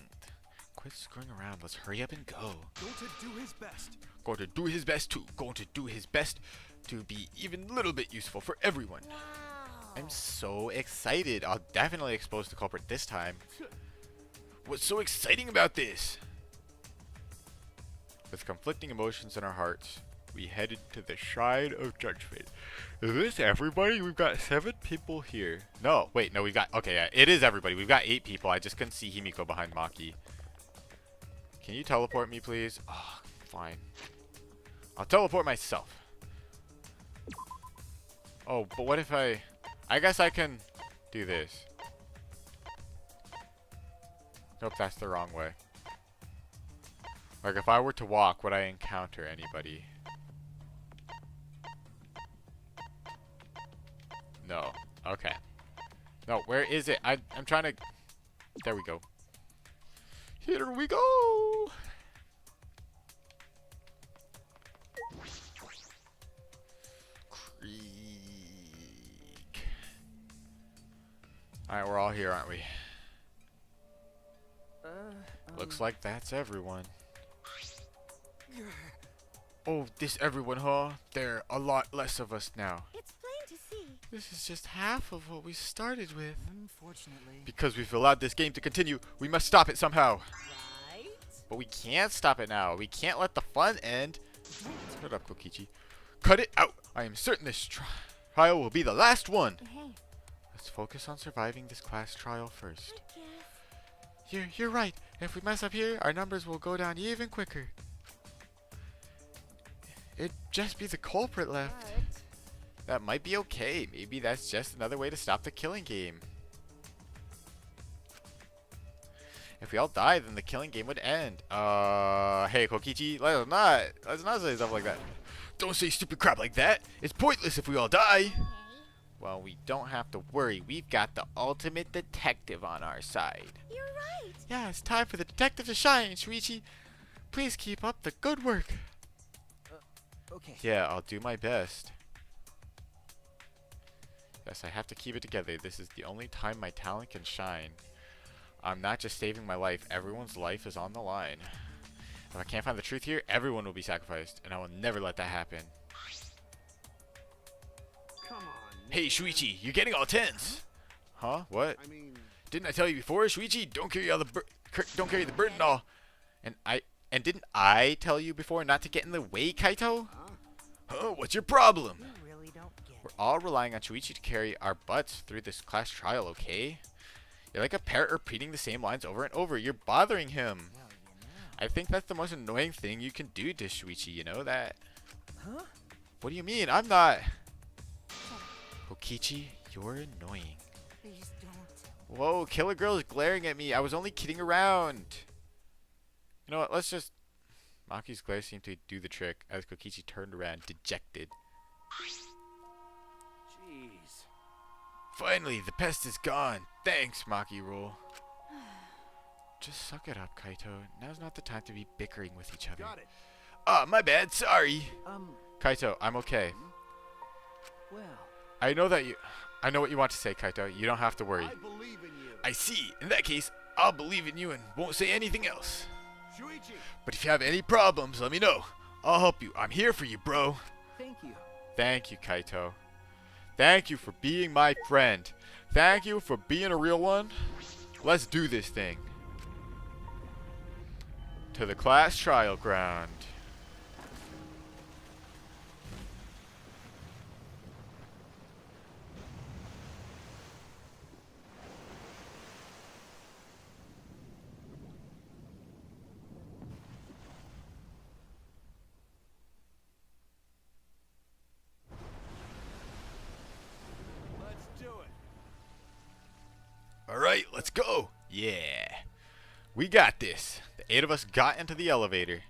Speaker 1: Quit screwing around. Let's hurry up and go.
Speaker 2: Going to do his best.
Speaker 1: Going to do his best too. Going to do his best to be even a little bit useful for everyone.
Speaker 3: Wow.
Speaker 1: I'm so excited. I'll definitely expose the culprit this time. What's so exciting about this? With conflicting emotions in our hearts, we headed to the Shrine of Judgment. Is this everybody? We've got 7 people here. No, wait, no, we've got... Okay, yeah, it is everybody. We've got 8 people. I just couldn't see Himiko behind Maki. Can you teleport me, please? Oh, fine. I'll teleport myself. Oh, but what if I... I guess I can do this. Nope, that's the wrong way. Like, if I were to walk, would I encounter anybody? No. Okay. No, where is it? I'm trying to... There we go. Here we go! Creek. Alright, we're all here, aren't we? Looks like that's everyone. Oh, this everyone, huh? There are a lot less of us now.
Speaker 3: It's plain to see.
Speaker 1: This is just half of what we started with.
Speaker 4: Unfortunately.
Speaker 1: Because we've allowed this game to continue, we must stop it somehow.
Speaker 4: Right?
Speaker 1: But we can't stop it now. We can't let the fun end. Turn it up, Kokichi. Cut it out. I am certain this trial will be the last one.
Speaker 3: Hey,
Speaker 1: Let's focus on surviving this class trial first.
Speaker 3: I guess.
Speaker 1: You're right. If we mess up here, our numbers will go down even quicker. It'd just be the culprit left. That might be okay. Maybe that's just another way to stop the killing game. If we all die, then the killing game would end. Hey, Kokichi, let's not say stuff like that. Don't say stupid crap like that. It's pointless if we all die.
Speaker 3: Okay.
Speaker 5: Well, we don't have to worry. We've got the ultimate detective on our side.
Speaker 3: You're right.
Speaker 5: Yeah, it's time for the detective to shine, Shuichi. Please keep up the good work.
Speaker 4: Okay.
Speaker 5: Yeah, I'll do my best. Yes, I have to keep it together. This is the only time my talent can shine. I'm not just saving my life. Everyone's life is on the line. If I can't find the truth here, everyone will be sacrificed, and I will never let that happen.
Speaker 2: Come on.
Speaker 5: Hey, Shuichi, you're getting all tense. Huh? What?
Speaker 2: I mean,
Speaker 5: Didn't I tell you before, Shuichi? Don't carry the burden all. And didn't I tell you before not to get in the way, Kaito? Huh? What's your problem?
Speaker 4: You really don't get
Speaker 5: We're all relying on Shuichi to carry our butts through this class trial, okay? You're like a parrot repeating the same lines over and over. You're bothering him.
Speaker 4: Well,
Speaker 5: I think that's the most annoying thing you can do to Shuichi, you know that?
Speaker 4: Huh?
Speaker 5: What do you mean? I'm not. Kokichi, you're annoying.
Speaker 4: Please don't.
Speaker 5: Whoa, Killer Girl is glaring at me. I was only kidding around. You know what? Let's just... Maki's glare seemed to do the trick as Kokichi turned around, dejected.
Speaker 2: jeez.
Speaker 5: Finally, the pest is gone. Thanks, Maki Rule. Just suck it up, Kaito. Now's not the time to be bickering with each other.
Speaker 2: Got it.
Speaker 5: Ah, my bad. Sorry.
Speaker 4: Um,
Speaker 5: Kaito, I'm okay.
Speaker 4: well,
Speaker 5: I know what you want to say, Kaito. You don't have to worry.
Speaker 2: I believe in you.
Speaker 5: I see. In that case, I'll believe in you and won't say anything else.
Speaker 2: Shuichi.
Speaker 5: But if you have any problems, let me know. I'll help you. I'm here for you, bro.
Speaker 4: thank you.
Speaker 5: Thank you, Kaito. Thank you for being my friend. Thank you for being a real one. Let's do this thing. To the class trial ground.
Speaker 2: Let's do it.
Speaker 5: Alright, let's go. Yeah. We got this. The 8 of us got into the elevator.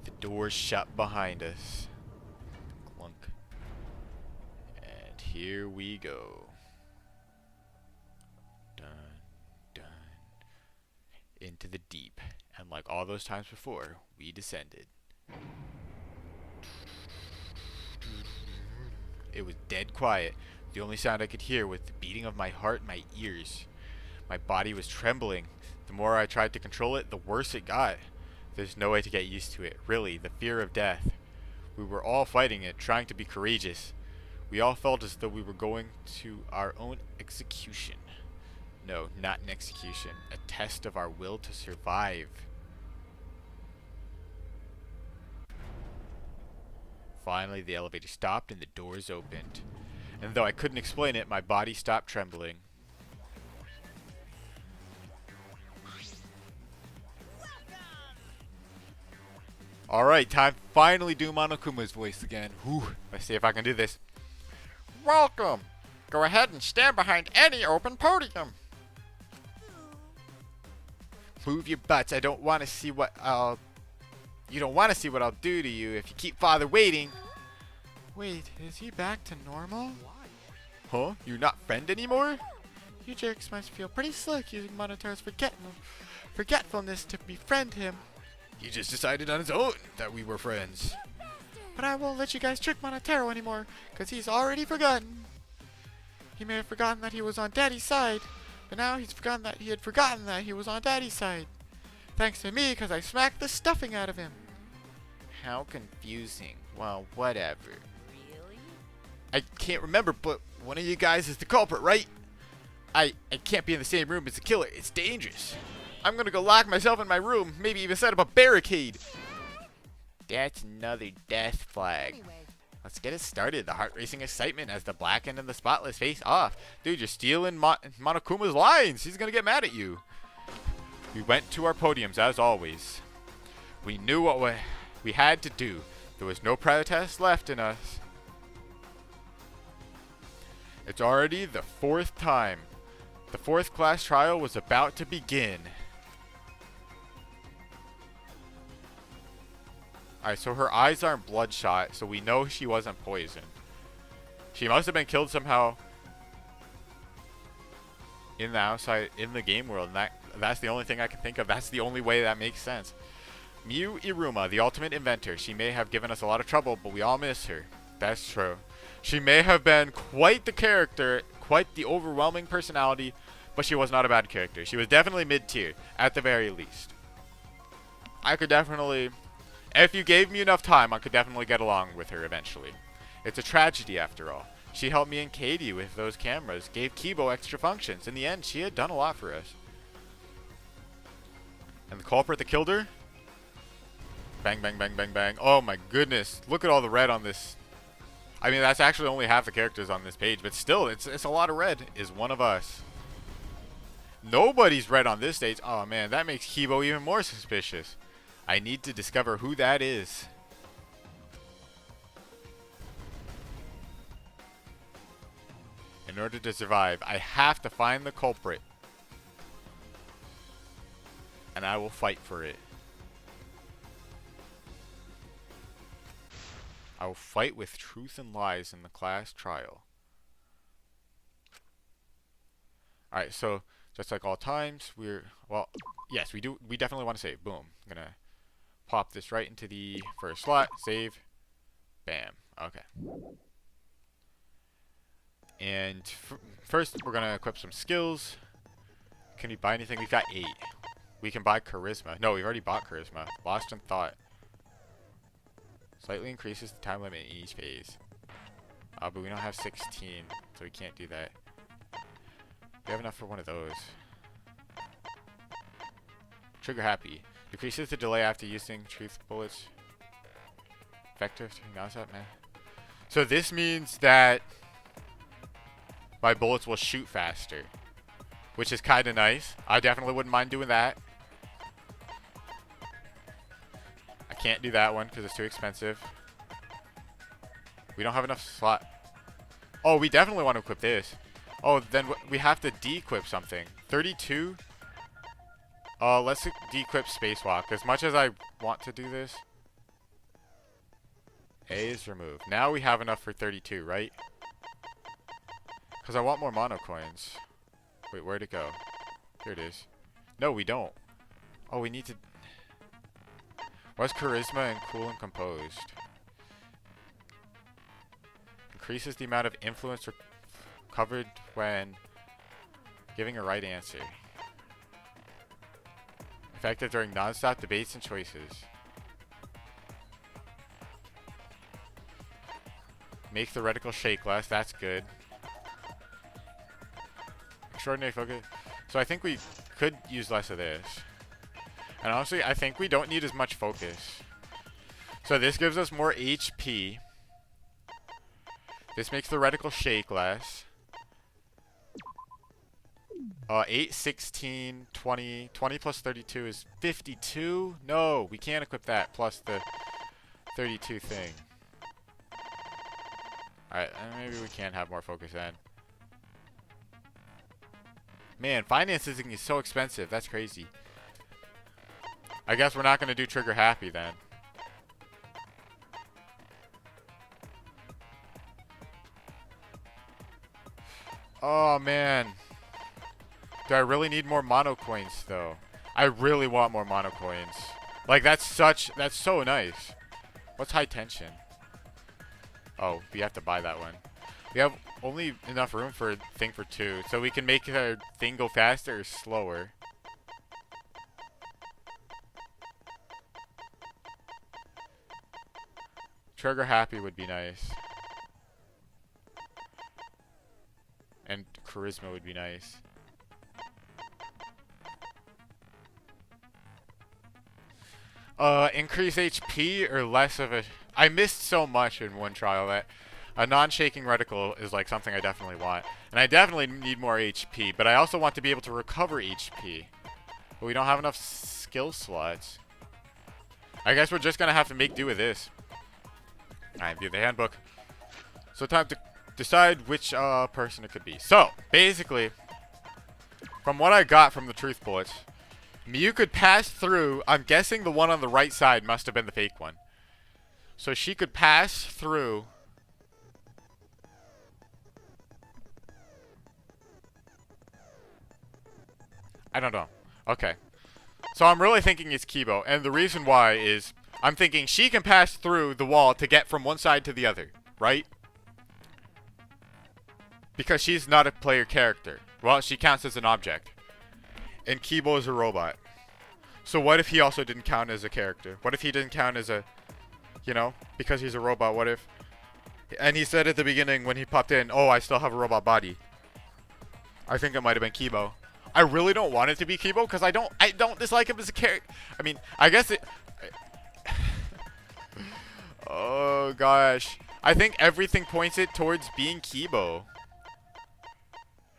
Speaker 5: The doors shut behind us. Clunk. And here we go. Dun, dun. Into the deep. And like all those times before, we descended. It was dead quiet. The only sound I could hear was the beating of my heart in my ears. My body was trembling. The more I tried to control it, the worse it got. There's no way to get used to it. Really, the fear of death. We were all fighting it, trying to be courageous. We all felt as though we were going to our own execution. No, not an execution. A test of our will to survive. Finally, the elevator stopped and the doors opened. And though I couldn't explain it, my body stopped trembling. Alright, time to finally do Monokuma's voice again. Whew, let's see if I can do this. Welcome! Go ahead and stand behind any open podium. Move your butts. I don't want to see what I'll... You don't want to see what I'll do to you if you keep Father waiting. Wait, is he back to normal? Huh? You're not friend anymore? You jerks must feel pretty slick using Monotaro's forgetfulness to befriend him. He just decided on his own that we were friends. But I won't let you guys trick Monotaro anymore, because he's already forgotten. He may have forgotten that he was on Daddy's side, but now he's forgotten that he had forgotten that he was on Daddy's side. Thanks to me, because I smacked the stuffing out of him. How confusing. Well, whatever.
Speaker 4: Really?
Speaker 5: I can't remember, but one of you guys is the culprit, right? I can't be in the same room as the killer. It's dangerous. I'm gonna go lock myself in my room, maybe even set up a barricade. That's another death flag.
Speaker 4: Anyway,
Speaker 5: Let's get it started. The heart-racing excitement as the blackened and the spotless face off. Dude, you're stealing Monokuma's lines. He's gonna get mad at you. We went to our podiums as always. We knew what we had to do. There was no protest left in us. It's already the 4th time. The 4th class trial was about to begin. Alright, so her eyes aren't bloodshot, so we know she wasn't poisoned.
Speaker 1: She must have been killed somehow in the game world, and that's the only thing I can think of. That's the only way that makes sense. Miu Iruma, the ultimate inventor. She may have given us a lot of trouble, but we all miss her. That's true. She may have been quite the character, quite the overwhelming personality, but she was not a bad character. She was definitely mid-tier, at the very least. I could definitely, if you gave me enough time, I could definitely get along with her eventually. It's a tragedy after all. She helped me and Katie with those cameras, gave Kibo extra functions. In the end, she had done a lot for us. And the culprit that killed her? Bang, bang, bang, bang, bang. Oh my goodness. Look at all the red on this. I mean, that's actually only half the characters on this page, but still, it's a lot of red. Is one of us. Nobody's red on this stage. Oh man, that makes Kibo even more suspicious. I need to discover who that is. In order to survive, I have to find the culprit. And I will fight for it. I will fight with truth and lies in the class trial. Alright, so just like all times, well, yes, we definitely want to save. Boom. I'm gonna pop this right into the first slot, save, bam. Okay. And first, we're gonna equip some skills. Can we buy anything? We've got 8. We can buy charisma. No, we've already bought charisma. Lost in thought. Slightly increases the time limit in each phase. But we don't have 16, so we can't do that. We have enough for one of those. Trigger happy. Decreases the delay after using truth bullets. Effective. How's that, man? So this means that my bullets will shoot faster, which is kind of nice. I definitely wouldn't mind doing that. I can't do that one because it's too expensive. We don't have enough slot. Oh, we definitely want to equip this. Oh, then we have to de-equip something. 32? Let's de-equip Spacewalk. As much as I want to do this. A is removed. Now we have enough for 32, right? Because I want more mono coins. Wait, where'd it go? Here it is. No, we don't. Oh, we need to... What's charisma and cool and composed? Increases the amount of influence recovered when giving a right answer. Effective during non-stop debates and choices. Make the reticle shake less. That's good. Extraordinary focus. So I think we could use less of this. And honestly, I think we don't need as much focus. So this gives us more HP. This makes the reticle shake less. 8, 16, 20. 20 plus 32 is 52? No, we can't equip that plus the 32 thing. Alright, maybe we can have more focus then. Man, financing is so expensive. That's crazy. I guess we're not going to do trigger happy then. Oh, man. Do I really need more mono coins, though? I really want more mono coins. Like, that's so nice. What's high tension? Oh, we have to buy that one. We have only enough room for a thing for 2, so we can make our thing go faster or slower. Trigger happy would be nice. And charisma would be nice. Increase HP or less of a... I missed so much in one trial that a non-shaking reticle is like something I definitely want. And I definitely need more HP, but I also want to be able to recover HP. But we don't have enough skill slots. I guess we're just going to have to make do with this. Alright, view the handbook. So time to decide which person it could be. So, basically, from what I got from the truth bullets, Miu could pass through. I'm guessing the one on the right side must have been the fake one. So she could pass through I don't know. Okay. So I'm really thinking it's Kibo, and the reason why is I'm thinking she can pass through the wall to get from one side to the other, right? Because she's not a player character. Well, she counts as an object. And Kibo is a robot. So what if he also didn't count as a character? What if he didn't count as a, you know, because he's a robot, what if? And he said at the beginning when he popped in, oh, I still have a robot body. I think it might have been Kibo. I really don't want it to be Kibo because I don't dislike him as a character. I mean, I guess it... Oh, gosh. I think everything points it towards being Kibo.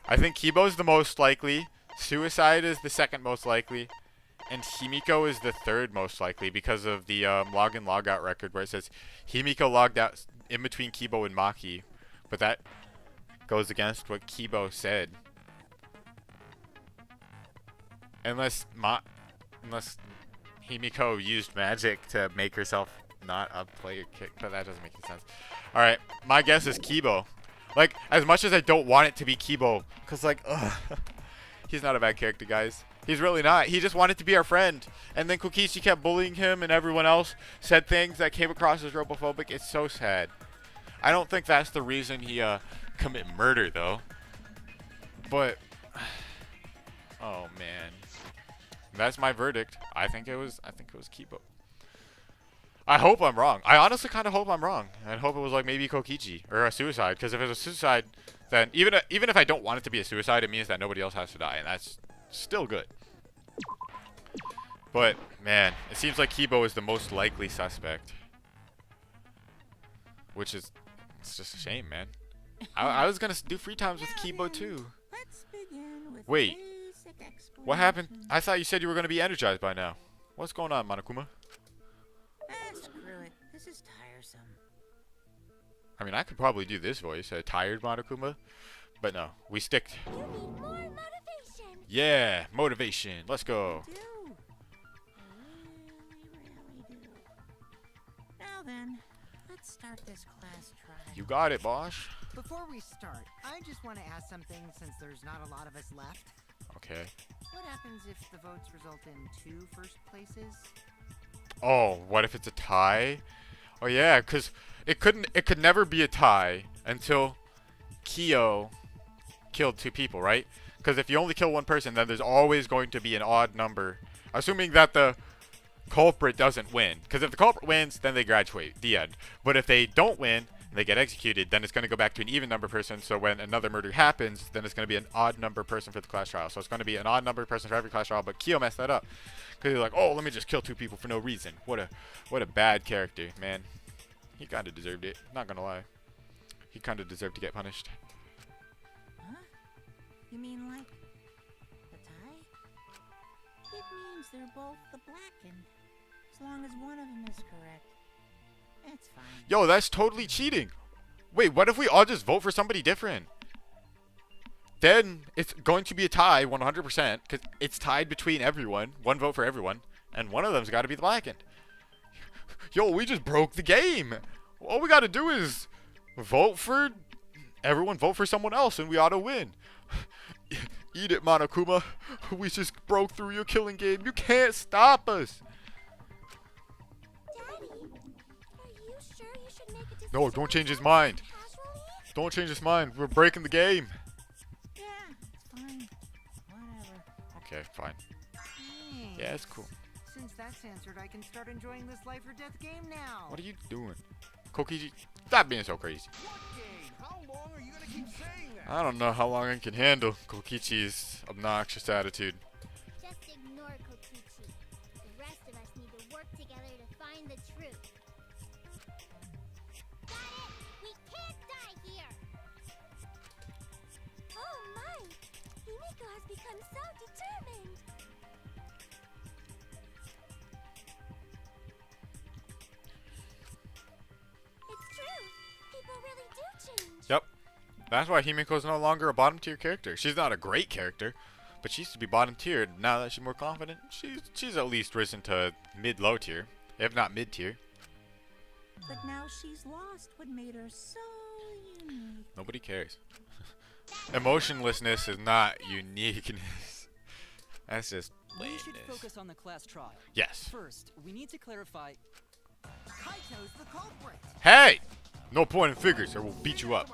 Speaker 1: I think Kibo is the most likely. Suicide is the second most likely. And Himiko is the third most likely because of the log in log out record where it says Himiko logged out in between Kibo and Maki. But that goes against what Kibo said. Unless Himiko used magic to make herself not a player kick, but that doesn't make any sense. Alright, my guess is Kibo. Like, as much as I don't want it to be Kibo, because, like, ugh, he's not a bad character, guys. He's really not. He just wanted to be our friend. And then Kokichi kept bullying him, and everyone else said things that came across as robophobic. It's so sad. I don't think that's the reason he commit murder, though. But, oh, man. That's my verdict. I think it was Kibo. I hope I'm wrong. I honestly kind of hope I'm wrong. I hope it was like maybe Kokichi or a suicide. Because if it's a suicide, then even if I don't want it to be a suicide, it means that nobody else has to die, and that's still good. But man, it seems like Kibo is the most likely suspect, which is it's just a shame, man. I was gonna do free times with Kibo too. Wait, what happened? I thought you said you were gonna be energized by now. What's going on, Monokuma?
Speaker 4: Screw it. This is tiresome.
Speaker 1: I mean, I could probably do this voice, a tired Monokuma, but no, we stick.
Speaker 3: You need more motivation.
Speaker 1: Yeah, motivation. Let's go.
Speaker 4: I really do. Now then, let's start this class trial.
Speaker 1: You got it, boss.
Speaker 4: Before we start, I just want to ask something since there's not a lot of us left.
Speaker 1: Okay.
Speaker 4: What happens if the votes result in 2 first places?
Speaker 1: Oh, what if it's a tie? Oh yeah, because it could never be a tie until Kyo killed 2 people, right? Because if you only kill 1 person, then there's always going to be an odd number, assuming that the culprit doesn't win. Because if the culprit wins, then they graduate. The end. But if they don't win, and they get executed, then it's going to go back to an even number person. So when another murder happens, then it's going to be an odd number person for the class trial. So it's going to be an odd number person for every class trial. But Kyo messed that up because he's like, oh, let me just kill 2 people for no reason. What a bad character, man. He kind of deserved it. Not gonna lie. He kind of deserved to get punished.
Speaker 4: Huh? You mean like the tie? It means they're both the blackened. As long as one of them is correct. It's fine.
Speaker 1: Yo, that's totally cheating. Wait, what if we all just vote for somebody different? Then it's going to be a tie 100% because it's tied between everyone. 1 vote for everyone. And one of them's got to be the blackened. Yo, we just broke the game. All we got to do is everyone vote for someone else and we ought to win. Eat it, Monokuma. We just broke through your killing game. You can't stop us.
Speaker 3: Daddy, are you sure you should make a decision?
Speaker 1: No, don't change his mind.
Speaker 3: Casually?
Speaker 1: Don't change his mind. We're breaking the game.
Speaker 4: Yeah, it's fine. Whatever.
Speaker 1: Okay, fine.
Speaker 4: Thanks.
Speaker 1: Yeah, it's cool.
Speaker 4: Since that's answered, I can start enjoying this life or death game now.
Speaker 1: What are you doing? Kokichi, stop being so crazy.
Speaker 2: What game? How long are you gonna keep saying that?
Speaker 1: I don't know how long I can handle Kokichi's obnoxious attitude.
Speaker 3: Just ignore Kokichi. The rest of us need to work together to find the truth. Got it! We can't die here! Oh my! Himiko has become so determined! It's true! People really do change!
Speaker 1: Yep. That's why Himiko's no longer a bottom tier character. She's not a great character, but she used to be bottom tier. Now that she's more confident, she's at least risen to mid-low tier, if not mid-tier.
Speaker 6: But now she's lost what made her so unique.
Speaker 1: Nobody cares. Emotionlessness is not uniqueness.
Speaker 5: That's just
Speaker 7: We should
Speaker 5: lameness.
Speaker 7: focus on the class trial.
Speaker 5: Yes.
Speaker 7: First, we need to clarify.
Speaker 4: Kaito's the culprit.
Speaker 5: Hey! No pointing fingers or we'll beat you up.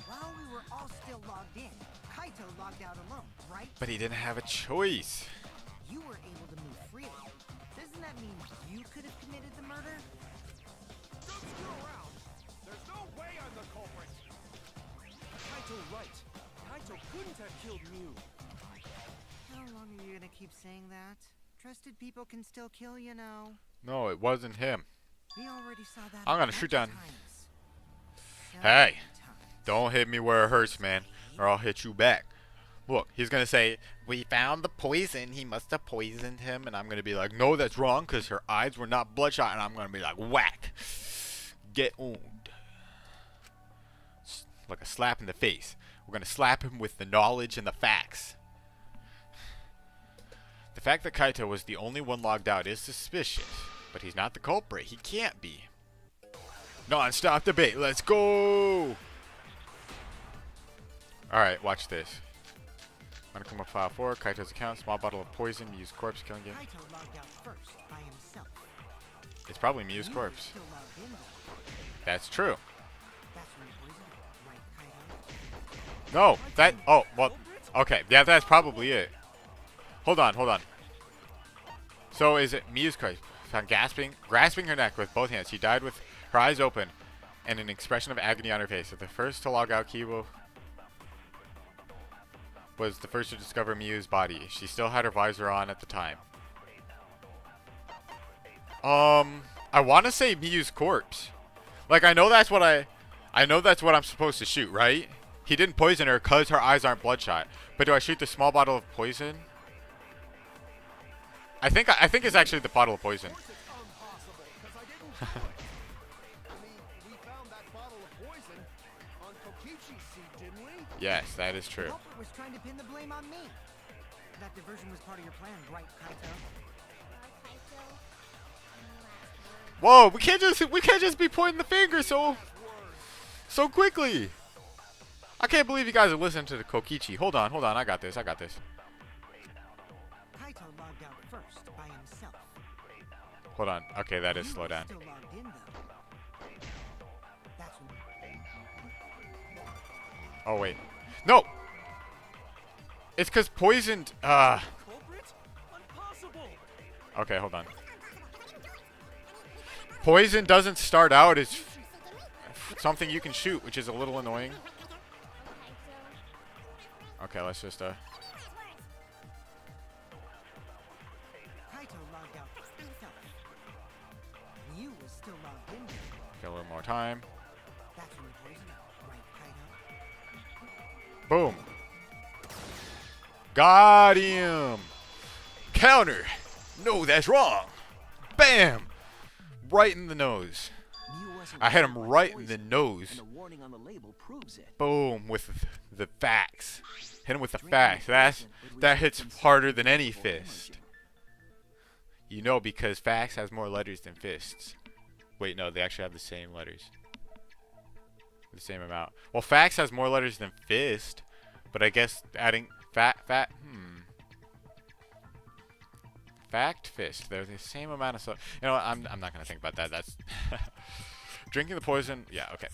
Speaker 4: While we were all still logged in, Kaito logged out alone, right?
Speaker 5: But he didn't have a choice.
Speaker 4: You were able to move freely. Doesn't that mean you could have committed the murder?
Speaker 2: Don't screw around. There's no way I'm the culprit.
Speaker 8: Kaito right. Kaito couldn't have killed Mew.
Speaker 4: How long are you gonna keep saying that? Trusted people can still kill, you know.
Speaker 5: No, it wasn't him.
Speaker 4: We already saw that.
Speaker 5: I'm
Speaker 4: a
Speaker 5: gonna
Speaker 4: bunch
Speaker 5: shoot
Speaker 4: of
Speaker 5: down.
Speaker 4: times. So
Speaker 5: Hey,
Speaker 4: many times.
Speaker 5: don't hit me where it hurts, man, or I'll hit you back. Look, he's gonna say, we found the poison, he must have poisoned him, and I'm gonna be like, no, that's wrong, because her eyes were not bloodshot, and I'm gonna be like, whack. Get owned. Like a slap in the face. We're gonna slap him with the knowledge and the facts. The fact that Kaito was the only one logged out is suspicious, but he's not the culprit. He can't be. Non-stop debate. Let's go! Alright, watch this. Monokuma File 4, Kaito's account, small bottle of poison, Mew's corpse, killing game.
Speaker 4: Kaito logged out first by himself.
Speaker 5: It's probably Mew's
Speaker 4: You
Speaker 5: corpse.
Speaker 4: still logged in, though.
Speaker 5: That's true.
Speaker 4: That's when you poisoned him, right, Kaito?
Speaker 5: No, that, oh, well, okay, yeah, that's probably it. Hold on. So is it Mew's corpse? Found grasping her neck with both hands. She died with her eyes open and an expression of agony on her face. The first to log out, Kiwo was the first to discover Mew's body. She still had her visor on at the time. I want to say Mew's corpse. Like, I know that's what I'm supposed to shoot, right? He didn't poison her because her eyes aren't bloodshot. But do I shoot the small bottle of poison? I think it's actually the bottle of poison.
Speaker 2: Of course it's impossible, because I didn't do it. I mean, we found that bottle of poison on Kokichi's seat, didn't we?
Speaker 5: Yes, that is
Speaker 4: The
Speaker 5: true.
Speaker 4: culprit was trying to pin the blame on me. That diversion was part of your plan, right, Kaito?
Speaker 3: Kaito. Last word.
Speaker 5: Whoa, we can't just be pointing the finger so quickly. I can't believe you guys are listening to the Kokichi. Hold on, I got this.
Speaker 4: Kaito logged out first by himself.
Speaker 5: Hold on. Okay, that is
Speaker 4: You
Speaker 5: slow
Speaker 4: were
Speaker 5: down.
Speaker 4: still logged in, though. That's when.
Speaker 5: Oh wait. No! It's cause poisoned
Speaker 8: Culprit? Impossible.
Speaker 5: okay, hold on. Poison doesn't start out as something you can shoot, which is a little annoying. Okay, let's just
Speaker 4: Kaito logged out himself. You was still logged in.
Speaker 5: get a little more time.
Speaker 4: That's when you poisoned him, right, Kaito?
Speaker 5: Boom. Got him. Counter. No, that's wrong. Bam. Right in the nose.
Speaker 8: Mew wasn't
Speaker 5: I hit him
Speaker 8: killed by
Speaker 5: right in the
Speaker 8: poison,
Speaker 5: nose.
Speaker 8: and the warning on the label proves it.
Speaker 5: Boom with the facts. Hit him with the
Speaker 8: Drinking
Speaker 5: facts.
Speaker 8: the
Speaker 5: That
Speaker 8: poison would
Speaker 5: hits
Speaker 8: result in
Speaker 5: harder than any
Speaker 8: severe
Speaker 5: fist. You know, because facts has more letters than fists. Wait, no, they actually have the same letters. The same amount. Well, facts has more letters than fist, but I guess adding fact, fist. They're the same amount of stuff. You know what? I'm not gonna think about that. That's drinking the poison. Yeah, okay.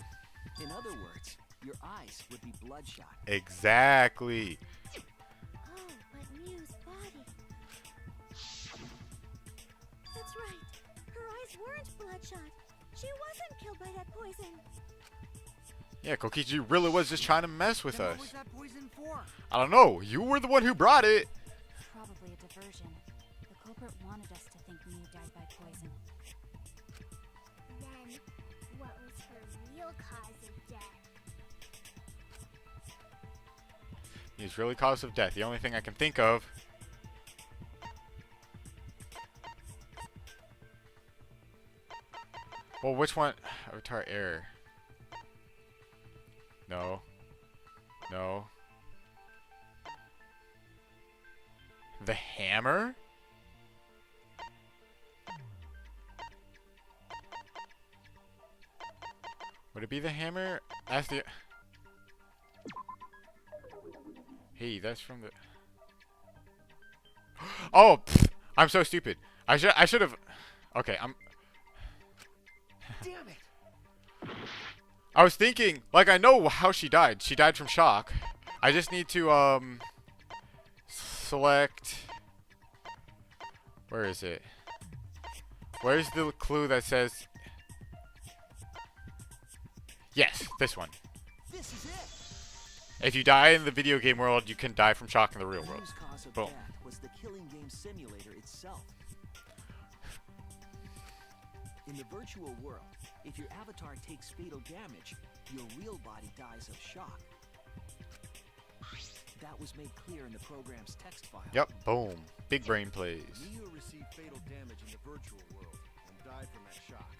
Speaker 8: In other words, your eyes would be bloodshot.
Speaker 5: Exactly.
Speaker 3: Oh, but Mew's body. That's right. Her eyes weren't bloodshot. She wasn't killed by that poison.
Speaker 5: Yeah, Kokichi really was just trying to mess with
Speaker 4: Then
Speaker 5: us.
Speaker 4: what was that poison for?
Speaker 5: I don't know. You were the one who brought it.
Speaker 9: Probably a diversion. The culprit wanted us to think Mew died by poison.
Speaker 3: Then, what was her real cause of death?
Speaker 5: He's really cause of death. The only thing I can think of. Well, which one? Avatar error. No. No. The hammer? Would it be the hammer? That's the... Hey, that's from the...
Speaker 1: Oh, pfft, I'm so stupid. I should have. Okay,
Speaker 2: Damn it!
Speaker 1: I was thinking, like, I know how she died. She died from shock. I just need to select. Where is it? Where's the clue that says? Yes, this one.
Speaker 8: This is it.
Speaker 1: If you die in the video game world, you can die from shock in the real world.
Speaker 8: Mew's cause of
Speaker 1: Boom.
Speaker 8: death was the killing game simulator itself. In the virtual world, if your avatar takes fatal damage, your real body dies of shock. That was made clear in the program's text file.
Speaker 1: Yep, boom. Big brain plays.
Speaker 2: Miyu received fatal damage in the virtual world and died from that shock.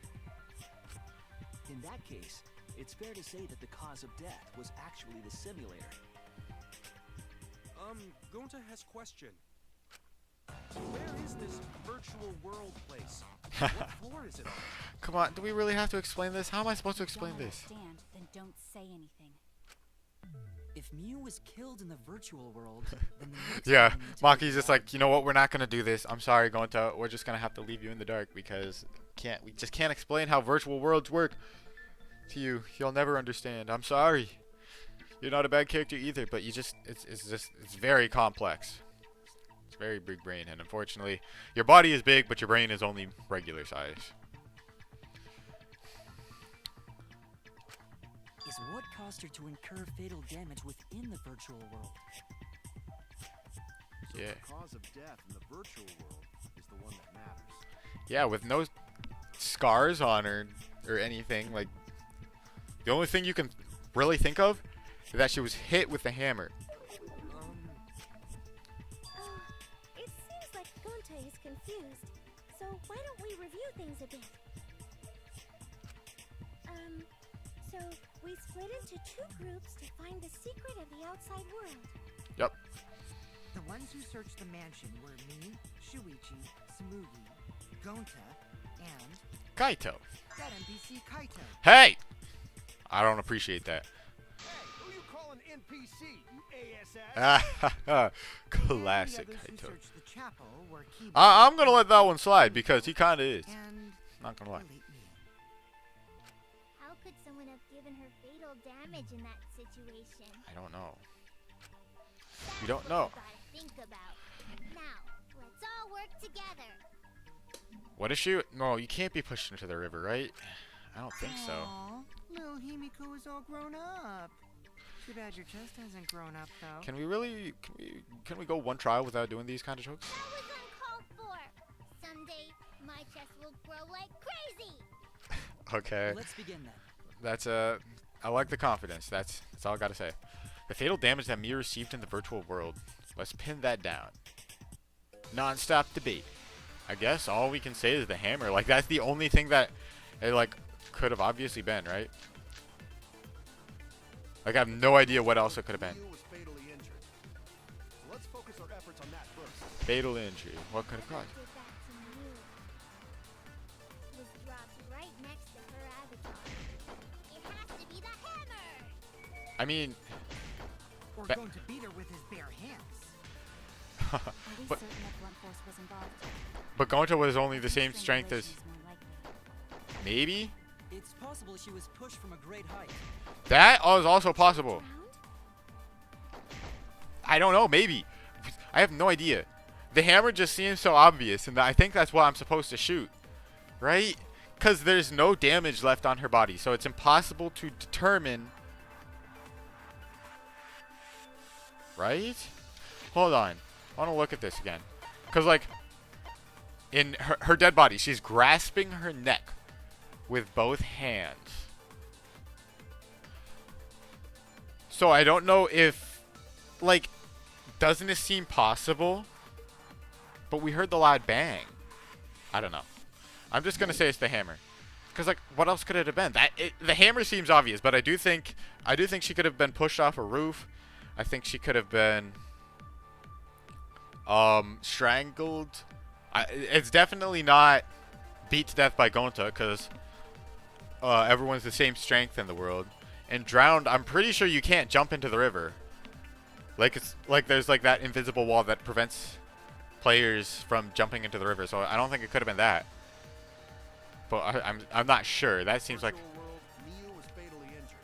Speaker 8: In that case, it's fair to say that the cause of death was actually the simulator.
Speaker 10: Gonta has question. Where is this virtual world place? What floor is it on?
Speaker 1: Come on, do we really have to explain this? How am I supposed to explain
Speaker 9: Don't
Speaker 1: this?
Speaker 9: understand, then don't say anything.
Speaker 7: If Mew was killed in the virtual world, then the next
Speaker 1: Yeah,
Speaker 7: time we need to
Speaker 1: Maki's
Speaker 7: figure
Speaker 1: just
Speaker 7: out-
Speaker 1: like, you know what? We're not gonna do this. I'm sorry, Gonta. We're just gonna have to leave you in the dark because we just can't explain how virtual worlds work to you. You'll never understand. I'm sorry. You're not a bad character either, but it's very complex. It's very big brain, and unfortunately, your body is big, but your brain is only regular size.
Speaker 7: Is what caused her to incur fatal damage within the virtual world?
Speaker 2: So
Speaker 1: Yeah.
Speaker 2: the cause of death in the virtual world is the one that matters.
Speaker 1: Yeah, with no scars on her or anything, like the only thing you can really think of is that she was hit with a hammer.
Speaker 3: It seems like Gonta is confused. So why don't we review things a bit? So we split into two groups to find the secret of the outside world.
Speaker 1: Yep.
Speaker 4: The ones who searched the mansion were me, Shuichi, Smugi, Gonta, and
Speaker 1: Kaito.
Speaker 4: that NPC Kaito.
Speaker 1: Hey! I don't appreciate that.
Speaker 2: Hey, who you calling NPC, you ASS?
Speaker 1: Classic
Speaker 4: And the others who
Speaker 1: Kaito.
Speaker 4: searched the chapel were Kiba,
Speaker 1: I'm gonna let that one slide because he kinda is.
Speaker 4: and
Speaker 1: Not gonna lie.
Speaker 4: Elite Me.
Speaker 3: How could someone have given her fatal damage in that situation?
Speaker 1: I don't know.
Speaker 3: That's
Speaker 1: You don't
Speaker 3: what
Speaker 1: know.
Speaker 3: we gotta think about. Now, let's all work together.
Speaker 1: What is she? No, you can't be pushed into the river, right? I don't think so.
Speaker 4: Aw, little Himiko is all grown up. Too bad your chest hasn't grown up, though.
Speaker 1: Can we really? Can we go one trial without doing these kind of jokes?
Speaker 3: That was uncalled for. Someday, my chest will grow like crazy.
Speaker 1: Okay.
Speaker 7: Let's begin then.
Speaker 1: That's I like the confidence. That's all I gotta say. The fatal damage that Mia received in the virtual world. Let's pin that down. Non-stop debate. I guess all we can say is the hammer. Like that's the only thing that it like could have obviously been, right? Like I have no idea what else it could have been.
Speaker 2: Miyu was fatally injured. So let's focus our efforts on that first.
Speaker 1: Fatal injury. What could have caused?
Speaker 3: Did that to Mew. Was dropped right next to her avatar. It has to be the hammer.
Speaker 1: I mean,
Speaker 4: Or
Speaker 1: Ba-
Speaker 4: going to beat her with his bare hands.
Speaker 9: Are we
Speaker 1: But-
Speaker 9: certain that blunt force was involved?
Speaker 1: but Gonta was only the same strength as
Speaker 9: Strangulation is more likely.
Speaker 1: maybe.
Speaker 7: It's possible she was pushed from a great height.
Speaker 1: That is also possible.
Speaker 3: Drowned?
Speaker 1: I don't know. Maybe. I have no idea. The hammer just seems so obvious, and I think that's what I'm supposed to shoot, right? Because there's no damage left on her body, so it's impossible to determine. Right? Hold on. I want to look at this again. Because, like, in her dead body, she's grasping her neck with both hands. So I don't know if, like, doesn't it seem possible? But we heard the loud bang. I don't know. I'm just going to say it's the hammer. Because, like, what else could it have been? The hammer seems obvious, but I do think she could have been pushed off a roof. I think she could have been strangled. It's definitely not beat to death by Gonta because everyone's the same strength in the world. And drowned, I'm pretty sure you can't jump into the river. Like it's like there's like that invisible wall that prevents players from jumping into the river, so I don't think it could have been that. But I'm not sure. That seems like
Speaker 2: Virtual world, Miu was fatally injured.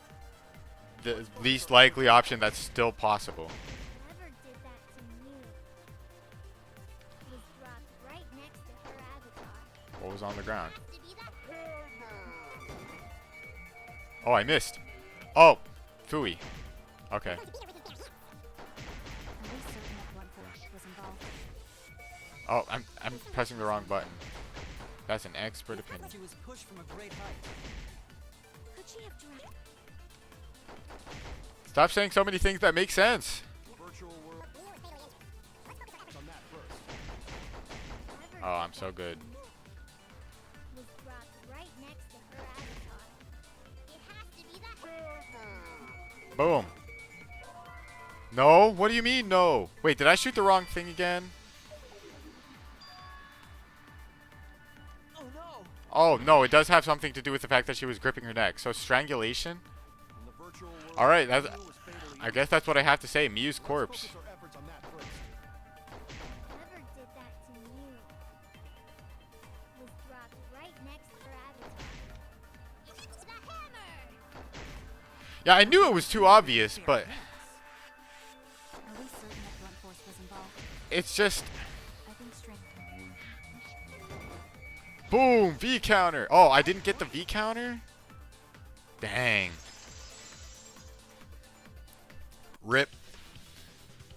Speaker 1: the least likely option that's still possible.
Speaker 3: Whoever did that to Mew was dropped right next to her avatar.
Speaker 1: What was on the ground?
Speaker 3: To be the
Speaker 1: Oh, I missed. Oh, Fooey. Okay.
Speaker 9: Are we certain that Blunt Force was involved?
Speaker 1: Oh, I'm pressing the wrong button. That's an expert opinion.
Speaker 8: She was pushed from a great height.
Speaker 9: Could she have drowned?
Speaker 1: Stop saying so many things that make sense.
Speaker 2: Virtual world. On that first.
Speaker 3: whoever
Speaker 1: Oh, I'm so good.
Speaker 3: was dropped right next to her avatar. It has to be the
Speaker 1: Boom. No? What do you mean no? Wait, did I shoot the wrong thing again?
Speaker 8: Oh no!
Speaker 1: Oh, no, it does have something to do with the fact that she was gripping her neck. So strangulation?
Speaker 2: In the virtual world,
Speaker 1: Alright,
Speaker 2: Miu was fatally
Speaker 1: I guess that's what I have to say. Miu's
Speaker 2: Let's
Speaker 1: corpse.
Speaker 2: focus our efforts on that first.
Speaker 3: whoever did that to Mew was dropped right next to her avatar. It has to be the hammer.
Speaker 1: Yeah, I knew it was too obvious, but
Speaker 9: Are we certain that Blunt Force was involved?
Speaker 1: it's just...
Speaker 9: I think strength.
Speaker 1: Boom! V counter! Oh, I didn't get the V counter? Dang. Rip.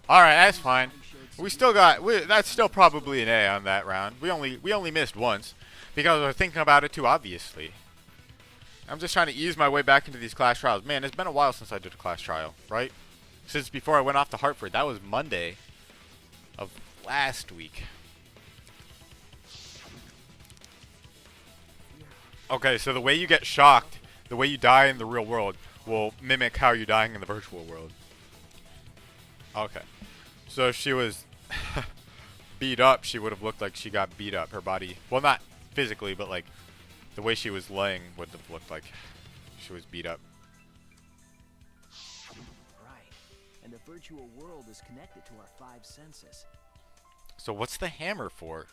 Speaker 1: Alright, that's fine. We still got... that's still probably an A on that round. We only missed once. Because I was thinking about it too obviously. I'm just trying to ease my way back into these class trials. Man, it's been a while since I did a class trial, right? Since before I went off to Hartford. That was Monday of last week. Okay, so the way you get shocked, the way you die in the real world, will mimic how you're dying in the virtual world. Okay. So if she was beat up, she would have looked like she got beat up. Her body, well, not physically, but like the way she was laying would have looked like she was beat up.
Speaker 8: Right. And the virtual world is connected to our 5 senses.
Speaker 1: So what's the hammer for?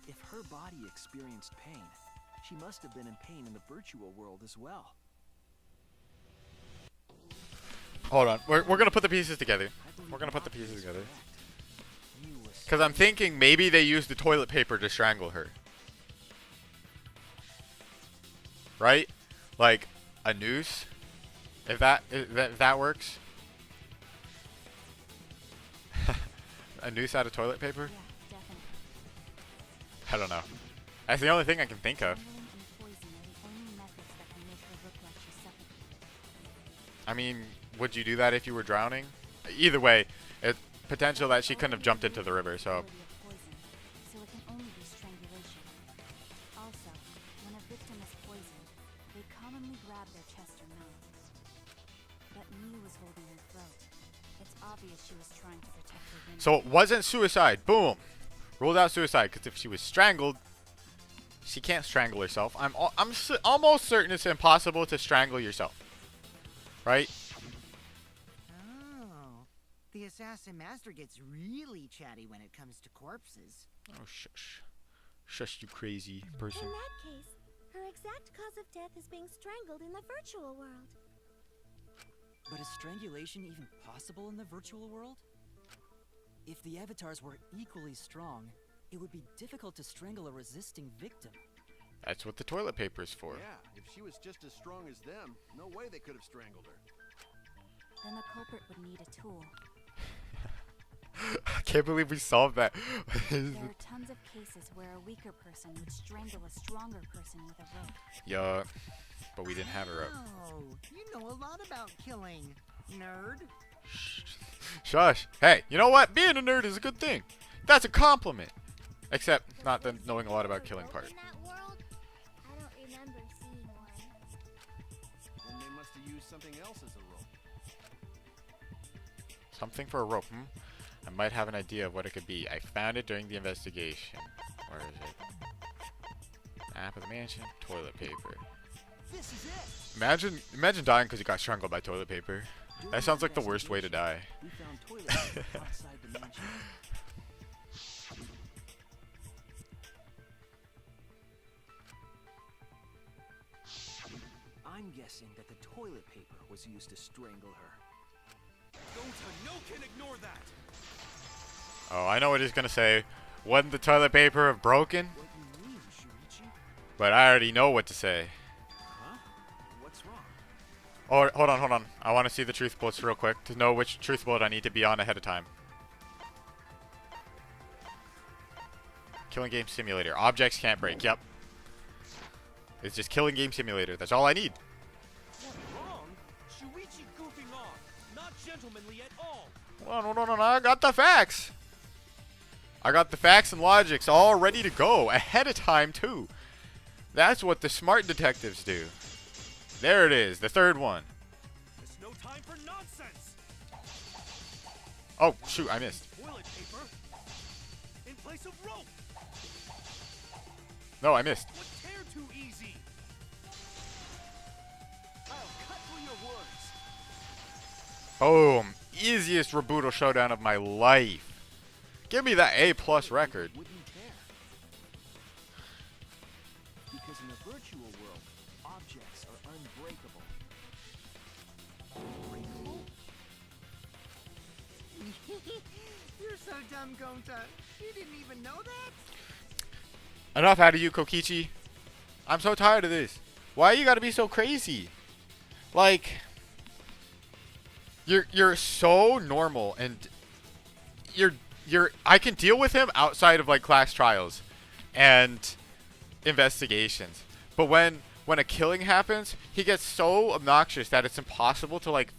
Speaker 8: If her body experienced pain, she must have been in pain in the virtual world as well.
Speaker 1: Hold on. We're going to put the pieces together.
Speaker 8: I believe
Speaker 1: We're going to put the
Speaker 8: Rocky
Speaker 1: pieces
Speaker 8: is
Speaker 1: together.
Speaker 8: correct. Miu was
Speaker 1: Because I'm thinking maybe they used the toilet paper to strangle her. Right? Like a noose? If that works? A noose out of toilet paper?
Speaker 9: Yeah, definitely.
Speaker 1: I don't know. That's the only thing I can think of.
Speaker 9: Strangling and poison are the only methods that can make her look like she's suffocating.
Speaker 1: I mean, would you do that if you were drowning? Either way, it's potential that she couldn't have jumped into the river, so...
Speaker 9: So it can only be strangulation. Also, when a victim is poisoned, they commonly grab their chest or mouth. But Miu was holding her throat. It's obvious she was trying to protect her women.
Speaker 1: So it wasn't suicide. Boom. Ruled out suicide, because if she was strangled, she can't strangle herself. I'm almost certain it's impossible to strangle yourself. Right?
Speaker 4: Oh, the assassin master gets really chatty when it comes to corpses.
Speaker 1: Oh, shush. Shush, you crazy person.
Speaker 3: In that case, her exact cause of death is being strangled in the virtual world.
Speaker 7: But is strangulation even possible in the virtual world? If the avatars were equally strong, it would be difficult to strangle a resisting victim.
Speaker 1: That's what the toilet paper is for.
Speaker 2: Yeah, if she was just as strong as them, no way they could have strangled her.
Speaker 9: Then the culprit would need a tool.
Speaker 1: I can't believe we solved that.
Speaker 9: There are tons of cases where a weaker person would strangle a stronger person with a rope.
Speaker 1: Yeah, but we didn't have her up.
Speaker 4: Oh, you know a lot about killing, nerd.
Speaker 1: Shush. Hey, you know what? Being a nerd is a good thing. That's a compliment. Except not the knowing a lot about killing part.
Speaker 3: In that world, I don't remember seeing one.
Speaker 2: Then they must have used something else as a rope.
Speaker 1: Something for a rope, hmm? I might have an idea of what it could be. I found it during the investigation. Where is it? Map of the mansion, toilet paper.
Speaker 8: This is it!
Speaker 1: Imagine dying because you got strangled by toilet paper.
Speaker 8: During
Speaker 1: That sounds like the worst way to die.
Speaker 8: We found toilet paper outside the mansion. I'm guessing that the toilet paper was used to strangle her.
Speaker 10: Gonta, no can ignore that.
Speaker 5: Oh, I know what he's gonna say. Wouldn't the toilet paper have broken?
Speaker 8: What you mean, Shuichi?
Speaker 5: But I already know what to say.
Speaker 8: Huh? What's wrong?
Speaker 5: Oh, hold on. I want to see the truth bullets real quick to know which truth bullet I need to be on ahead of time. Killing game simulator. Objects can't break. Yep. It's just killing game simulator. That's all I need.
Speaker 10: What's wrong? Shuichi goofing off. Not gentlemanly at all.
Speaker 5: Hold on. I got the facts. I got the facts and logics all ready to go ahead of time too. That's what the smart detectives do. There it is, the third one.
Speaker 10: There's no time for nonsense.
Speaker 5: Oh, shoot, I missed.
Speaker 10: Toilet paper in place of rope.
Speaker 5: No, I missed.
Speaker 10: Would tear too easy.
Speaker 2: I'll cut through your words.
Speaker 5: Boom. Easiest Rabuto showdown of my life. Give me that A+ record.
Speaker 8: Wouldn't tear. Because in the virtual world, objects are unbreakable. Unbreakable?
Speaker 2: You're so dumb, Gonta. You didn't even know that?
Speaker 5: Enough out of you, Kokichi. I'm so tired of this. Why you gotta be so crazy? Like, you're so normal, and I can deal with him outside of like class trials and investigations. But when a killing happens, he gets so obnoxious that it's impossible to like.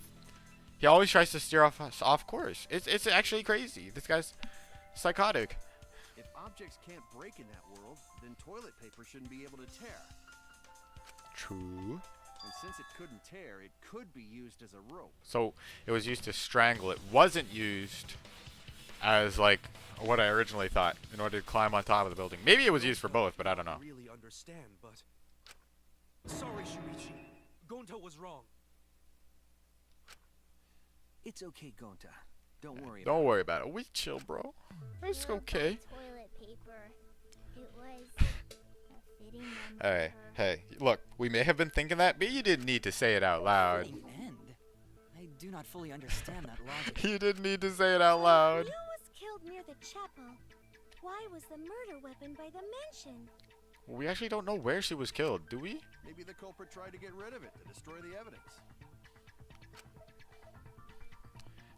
Speaker 5: He always tries to steer off course. It's actually crazy. This guy's psychotic.
Speaker 2: If objects can't break in that world, then toilet paper shouldn't be able to tear.
Speaker 5: True.
Speaker 2: And since it couldn't tear, it could be used as a rope.
Speaker 5: So it was used to strangle. It wasn't used as like what I originally thought in order to climb on top of the building. Maybe it was used for both, but I don't know.
Speaker 10: Really understand, but sorry, Shuichi. Gonta was wrong.
Speaker 8: It's okay, Gonta. Don't worry about
Speaker 5: Don't
Speaker 8: it.
Speaker 5: worry about it. We chill, bro. It's
Speaker 3: What about
Speaker 5: okay.
Speaker 3: Toilet paper. It was a fitting end for her.
Speaker 5: Hey, look, we may have been thinking that, but you didn't need to say it out loud.
Speaker 7: Fitting end? I do not fully understand that logic.
Speaker 5: You didn't need to say it out loud.
Speaker 3: Mew was killed near the chapel. Why was the murder weapon by the mansion?
Speaker 5: We actually don't know where she was killed, do we?
Speaker 2: Maybe the culprit tried to get rid of it to destroy the evidence.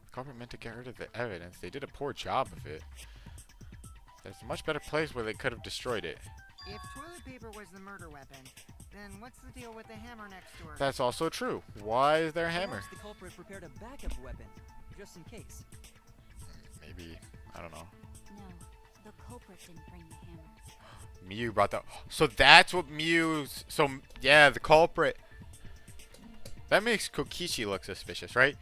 Speaker 5: The culprit meant to get rid of the evidence. They did a poor job of it. There's a much better place where they could have destroyed it.
Speaker 11: If toilet paper was the murder weapon, then what's the deal with the hammer next to her?
Speaker 5: That's also true. Why is there a hammer?
Speaker 7: Perhaps the culprit prepared a backup weapon, just in case.
Speaker 5: Maybe. I don't know.
Speaker 9: No, the culprit didn't bring the hammer.
Speaker 5: Mew brought the... So that's what Mew's... So, yeah, the culprit... That makes Kokichi look suspicious, right?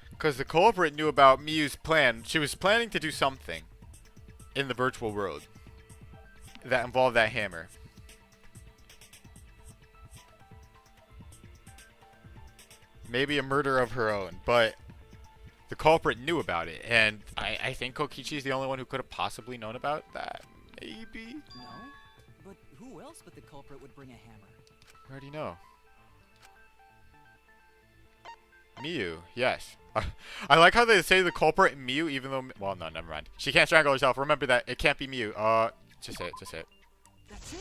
Speaker 5: Because the culprit knew about Mew's plan. She was planning to do something in the virtual world that involved that hammer. Maybe a murder of her own, but the culprit knew about it, and I think Kokichi is the only one who could have possibly known about that. Maybe?
Speaker 7: No? But who else but the culprit would bring a hammer?
Speaker 5: I already know. Mew, yes. I like how they say the culprit Mew, even though... Well, no, never mind. She can't strangle herself. Remember that. It can't be Mew. Just say it. Just say it.
Speaker 8: That's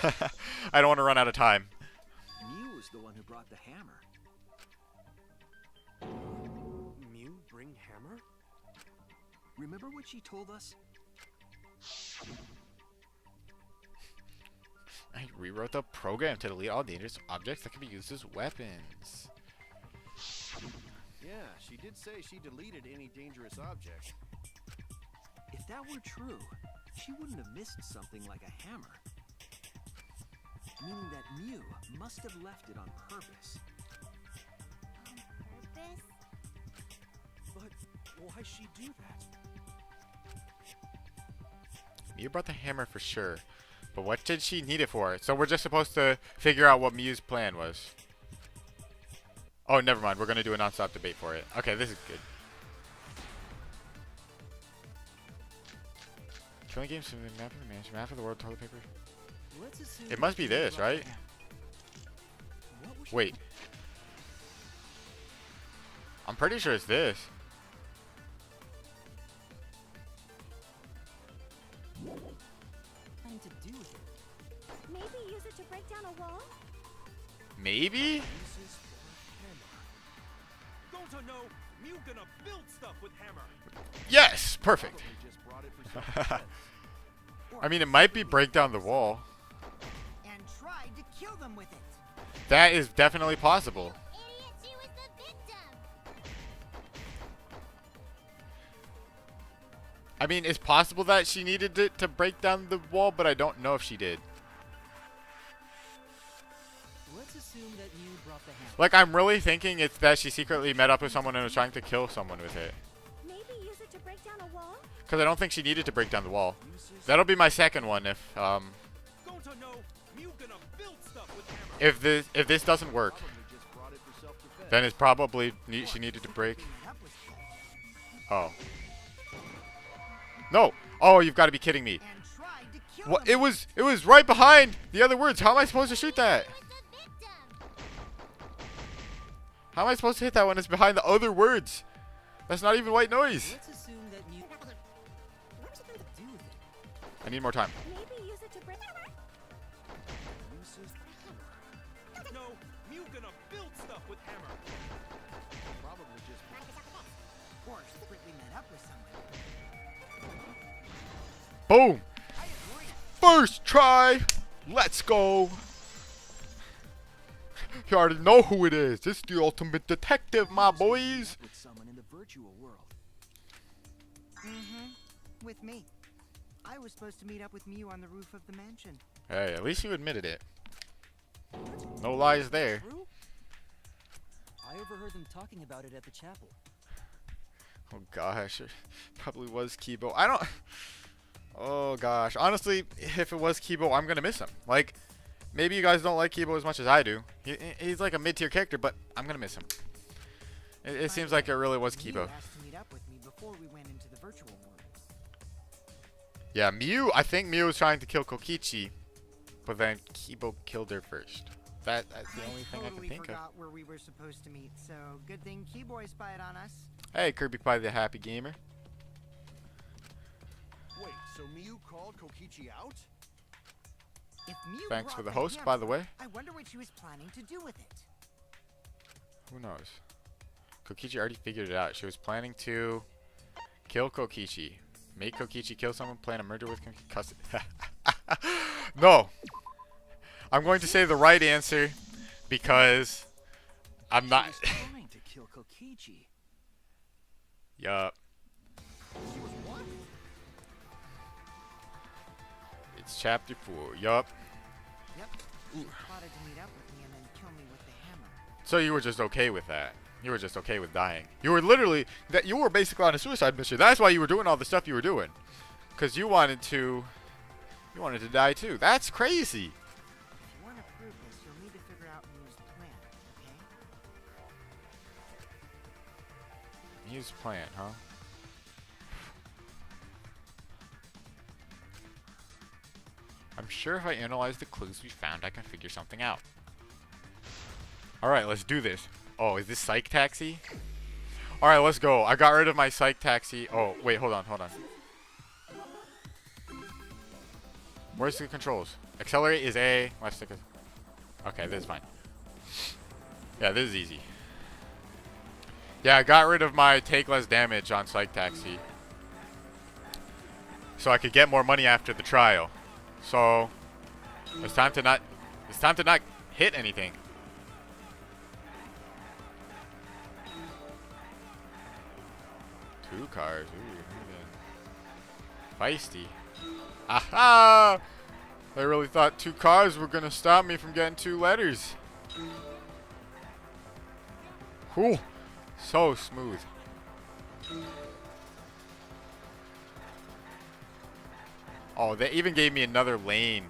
Speaker 8: it.
Speaker 5: I don't want to run out of time.
Speaker 8: Mew was the one who brought the hammer.
Speaker 10: Mew bring hammer?
Speaker 8: Remember what she told us?
Speaker 5: I rewrote the program to delete all dangerous objects that can be used as weapons.
Speaker 2: Yeah, she did say she deleted any dangerous object.
Speaker 8: If that were true, she wouldn't have missed something like a hammer. Meaning that Mew must have left it on purpose.
Speaker 3: On purpose?
Speaker 10: But why she do that?
Speaker 5: Mew brought the hammer for sure. But what did she need it for? So we're just supposed to figure out what Mew's plan was. Oh, never mind. We're going to do a non-stop debate for it. Okay, this is good. Killing games from the map of the mansion, map of the world, toilet paper.
Speaker 7: Let's assume
Speaker 5: It must be
Speaker 7: she
Speaker 5: this,
Speaker 7: brought the
Speaker 5: right?
Speaker 7: hammer. What was
Speaker 5: Wait. I'm pretty sure it's this.
Speaker 7: Nothing to do with it.
Speaker 3: Maybe use it to break down a wall?
Speaker 5: Maybe?
Speaker 10: Uses for hammer. Don't know. Mew gonna build stuff with hammer.
Speaker 5: Yes! Perfect.
Speaker 2: Probably just brought it for self-defense.
Speaker 5: I mean, it might be break down the wall.
Speaker 11: And tried to kill them with it.
Speaker 5: That is definitely possible.
Speaker 3: Idiot, she was the victim!
Speaker 5: I mean, it's possible that she needed it to break down the wall, but I don't know if she did.
Speaker 7: Let's assume that Mew brought the hammer.
Speaker 5: Like, I'm really thinking it's that she secretly met up with someone and was trying to kill someone with it.
Speaker 3: Maybe use it to break down a wall?
Speaker 5: Because I don't think she needed to break down the wall. That'll be my second one if
Speaker 10: Don't know. Mew gonna build stuff with hammer.
Speaker 5: if this doesn't work,
Speaker 2: Probably just brought it for self-defense.
Speaker 5: then it's probably she needed to break.
Speaker 11: That was
Speaker 5: Oh. No. Oh, you've got to be kidding me.
Speaker 11: and tried to kill
Speaker 5: What?
Speaker 11: them.
Speaker 5: It was right behind the other words. How am I supposed to shoot that?
Speaker 3: She was the victim!
Speaker 5: How am I supposed to hit that when it's behind the other words? That's not even white noise.
Speaker 7: Let's assume that Mew. What's it got to do with it?
Speaker 5: I need more time.
Speaker 3: Maybe use it to break...
Speaker 2: Uses the hammer.
Speaker 10: No. Mew gonna build stuff with hammer.
Speaker 2: Probably just
Speaker 11: Or secretly met up with someone.
Speaker 5: Boom.
Speaker 11: I agree.
Speaker 5: First try. Let's go. You already know who it is. It's the ultimate detective, my boys.
Speaker 8: With someone in the virtual world.
Speaker 11: Mm-hmm. With me. I was supposed to meet up with Mew on the roof of the mansion.
Speaker 5: Hey, at least you admitted it. No lies there.
Speaker 7: True? I overheard them talking about it at the chapel.
Speaker 5: Oh gosh, it probably was Kibo. I don't. Oh gosh, honestly, if it was Kibo, I'm gonna miss him. Like, maybe you guys don't like Kibo as much as I do. He's like a mid-tier character, but I'm gonna miss him. It seems like it really was
Speaker 11: Mew
Speaker 5: Kibo.
Speaker 11: asked to meet up with me before we went into the virtual world.
Speaker 5: Yeah, Mew. I think Mew was trying to kill Kokichi, but then Kibo killed her first. That's the only thing I
Speaker 11: totally
Speaker 5: can think of.
Speaker 11: forgot where we were supposed to meet, so good thing Keyboy spied on us.
Speaker 5: Hey, Kirby Pie the Happy Gamer.
Speaker 2: Wait, so Mew called Kokichi out?
Speaker 11: If Mew
Speaker 5: Thanks for
Speaker 11: brought
Speaker 5: the host,
Speaker 11: hammer,
Speaker 5: by the way.
Speaker 11: I wonder what she was planning to do with it.
Speaker 5: Who knows? Kokichi already figured it out. She was planning to kill Kokichi. Make Kokichi kill someone, plan a murder with Kokichi. No! I'm going to say the right answer because I'm not.
Speaker 8: She was trying to kill Kokichi.
Speaker 5: Yup.
Speaker 2: She was what?
Speaker 5: It's chapter 4. Yup.
Speaker 11: Yep. She plotted to meet up with me and then kill me with the hammer.
Speaker 5: So you were just okay with that. You were just okay with dying. You were literally that you were basically on a suicide mission. That's why you were doing all the stuff you were doing. Cuz you wanted to die too. That's crazy.
Speaker 11: If you want to prove this, you'll need to figure out Mew's plan, okay?
Speaker 5: Mew's plan, huh? I'm sure if I analyze the clues we found, I can figure something out. Alright, let's do this. Oh, is this Psych Taxi? Alright, let's go. I got rid of my Psych Taxi. Oh, wait, hold on. Where's the controls? Accelerate is A. Left stick is... Okay, this is fine. Yeah, this is easy. Yeah, I got rid of my take less damage on Psych Taxi. So I could get more money after the trial. So it's time to not hit anything. Two cars. Ooh, feisty. Aha! I really thought 2 cars were gonna stop me from getting 2 letters. Whew. So smooth. Oh, they even gave me another lane.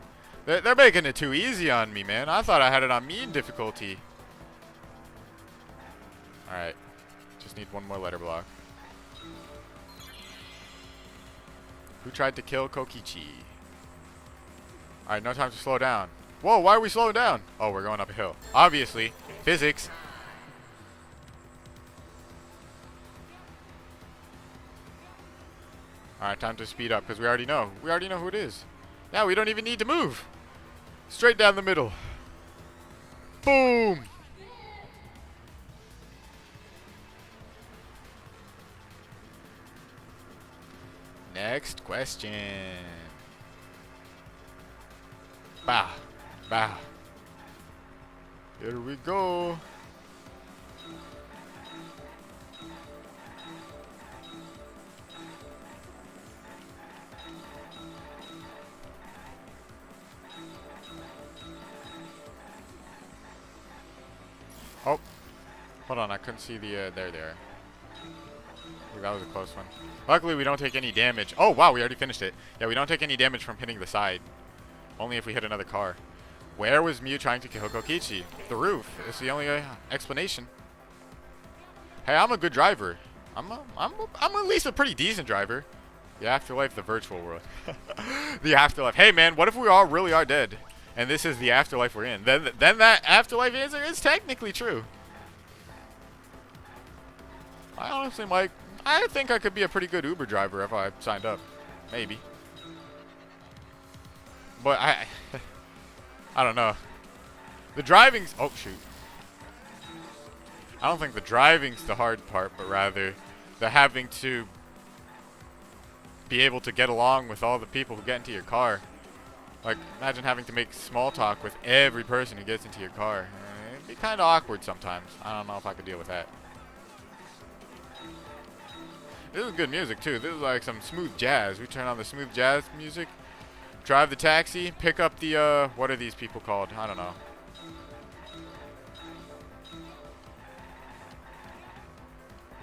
Speaker 5: They're making it too easy on me, man. I thought I had it on mean difficulty. Alright. Just need 1 more letter block. Who tried to kill Kokichi? Alright, no time to slow down.
Speaker 1: Whoa, why are we slowing down? Oh, we're going up a hill. Obviously. Physics. Alright, time to speed up because we already know. We already know who it is. Now we don't even need to move. Straight down the middle. Boom! Next question. Bow. Bow. Here we go. Oh, hold on, I couldn't see the, there. Ooh, that was a close one. Luckily, we don't take any damage. Oh, wow, we already finished it. Yeah, we don't take any damage from hitting the side. Only if we hit another car. Where was Mew trying to kill Kokichi? The roof. It's the only explanation. Hey, I'm a good driver. I'm at least a pretty decent driver. The afterlife, the virtual world. The afterlife. Hey, man, what if we all really are dead? And this is the afterlife we're in. Then that afterlife answer is technically true. I honestly, Mike, I think I could be a pretty good Uber driver if I signed up. Maybe. But I don't know. The driving's... Oh, shoot. I don't think the driving's the hard part, but rather the having to be able to get along with all the people who get into your car. Like, imagine having to make small talk with every person who gets into your car. It'd be kind of awkward sometimes. I don't know if I could deal with that. This is good music, too. This is like some smooth jazz. We turn on the smooth jazz music, drive the taxi, pick up the, what are these people called? I don't know.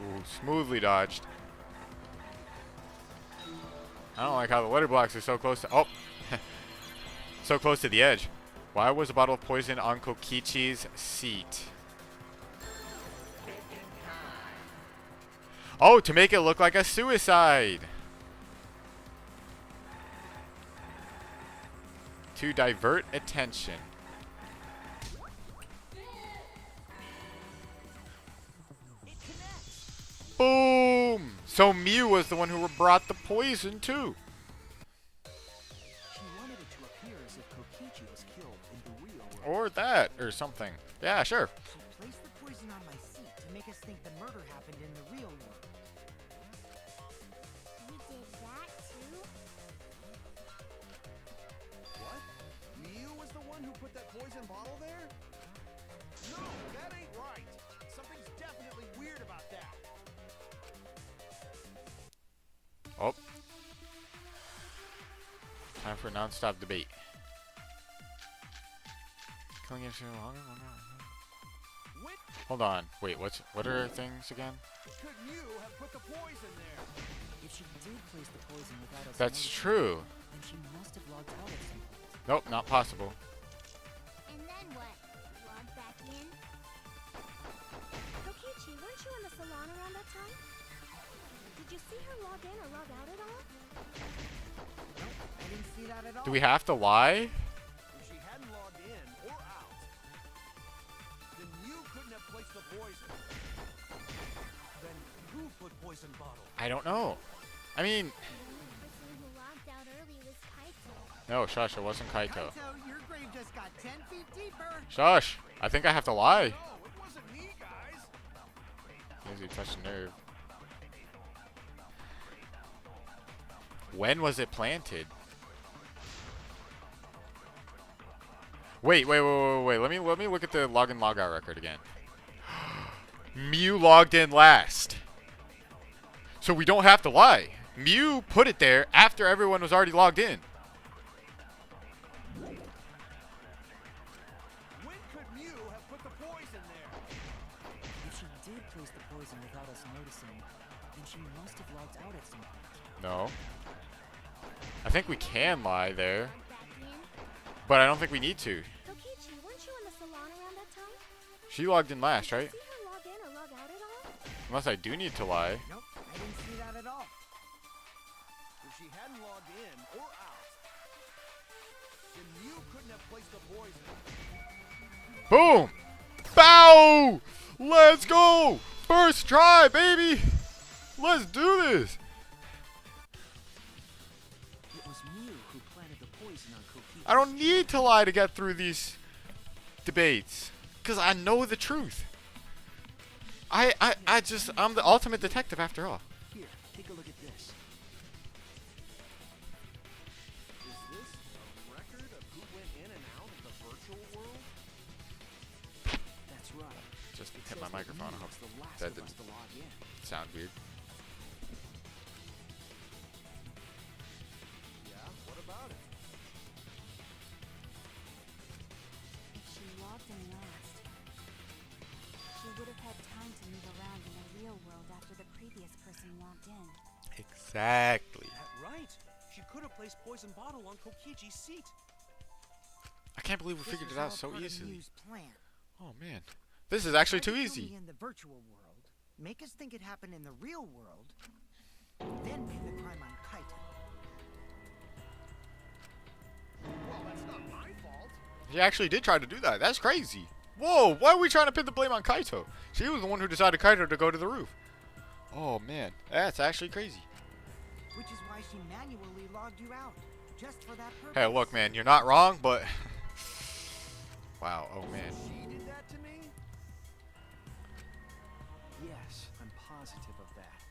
Speaker 1: Ooh, smoothly dodged. I don't like how the letter blocks are so close to... Oh! So close to the edge. Why was a bottle of poison on Kokichi's seat? Oh, to make it look like a suicide. To divert attention. Boom! So Mew was the one who brought the poison too. Or that, or something. Yeah, sure.
Speaker 11: She placed the poison on my seat to make us think the murder happened in the real world.
Speaker 3: We did that too?
Speaker 2: What? Mew was the one who put that poison bottle there? No, that ain't right. Something's definitely weird about that.
Speaker 1: Oh. Time for non-stop debate. Hold on. Wait, what are things again?
Speaker 2: Could Mew have put the poison there?
Speaker 7: If she did place the poison without us
Speaker 1: That's
Speaker 7: noticing,
Speaker 1: true.
Speaker 7: then she must have logged out at some point.
Speaker 1: Nope, not possible.
Speaker 3: And then what? Log back in? Kokichi, weren't you in the salon around that time? Did you see her log in or log out at all?
Speaker 11: Nope, I didn't see that at all.
Speaker 1: Do we have to lie?
Speaker 2: If she hadn't logged in or out, then Mew couldn't have placed the poison. Then who put poison bottle?
Speaker 1: I don't know. I mean,
Speaker 3: The person who logged out early was Kaito.
Speaker 1: no, shush, it wasn't Kaito.
Speaker 11: Kaito, your grave just got 10 feet deeper.
Speaker 1: Shush! I think I have to lie.
Speaker 2: No, it wasn't me, guys.
Speaker 1: Easy touch the nerve. When was it planted? Wait. Let me look at the login logout record again. Mew logged in last. So we don't have to lie. Mew put it there after everyone was already logged in.
Speaker 2: When could Mew have put the poison there?
Speaker 7: If she did place the poison without us noticing, then she must have logged out at some point.
Speaker 1: No. I think we can lie there,
Speaker 3: Log back in?
Speaker 1: but I don't think we need to.
Speaker 3: Kokichi, weren't you in the salon around that time?
Speaker 1: She logged in last, right?
Speaker 3: Did you see her log in or log out at all?
Speaker 1: Unless I do need to lie.
Speaker 11: Nope, I didn't see that at all.
Speaker 2: If she hadn't logged in or out, Then you couldn't have placed the poison.
Speaker 5: Boom! Bow! Let's go! First try, baby! Let's do this!
Speaker 8: It was Mew who planted the poison on Kokichi.
Speaker 5: I don't need to lie to get through these debates. Because I know the truth. I'm the ultimate detective after all.
Speaker 8: Here, take a look at this.
Speaker 2: Is this a record of who went in and out of the virtual world?
Speaker 8: That's right.
Speaker 5: Just
Speaker 8: It
Speaker 5: hit
Speaker 8: says
Speaker 5: my
Speaker 8: that
Speaker 5: microphone. I
Speaker 8: Mew
Speaker 5: hope
Speaker 8: was the last
Speaker 5: that
Speaker 8: of us
Speaker 5: didn't
Speaker 8: to log in.
Speaker 5: sound weird.
Speaker 2: Yeah, what about it?
Speaker 9: If she logged in last, she would have had time to move around in the real world after the previous person logged in.
Speaker 5: Exactly.
Speaker 10: That right. She could have placed poison bottle on Kokichi's seat.
Speaker 5: I can't believe we
Speaker 11: This
Speaker 5: figured
Speaker 11: was
Speaker 5: it out
Speaker 11: all
Speaker 5: so
Speaker 11: part of
Speaker 5: easily.
Speaker 11: Mew's plan.
Speaker 5: Oh man. This is actually
Speaker 11: Try
Speaker 5: too
Speaker 11: to kill
Speaker 5: easy.
Speaker 11: me in the virtual world, make us think it happened in the real world, then pin the crime on Kaito.
Speaker 2: Well, that's not my fault.
Speaker 5: He actually did try to do that. That's crazy. Whoa, why are we trying to pin the blame on Kaito? She was the one who decided Kaito to go to the roof. Oh man, that's actually crazy.
Speaker 11: Which is why she manually logged you out, just for that purpose.
Speaker 5: Hey, look man, you're not wrong, but... Wow, oh man.
Speaker 2: She did that to me?
Speaker 8: Yes, I'm positive of that.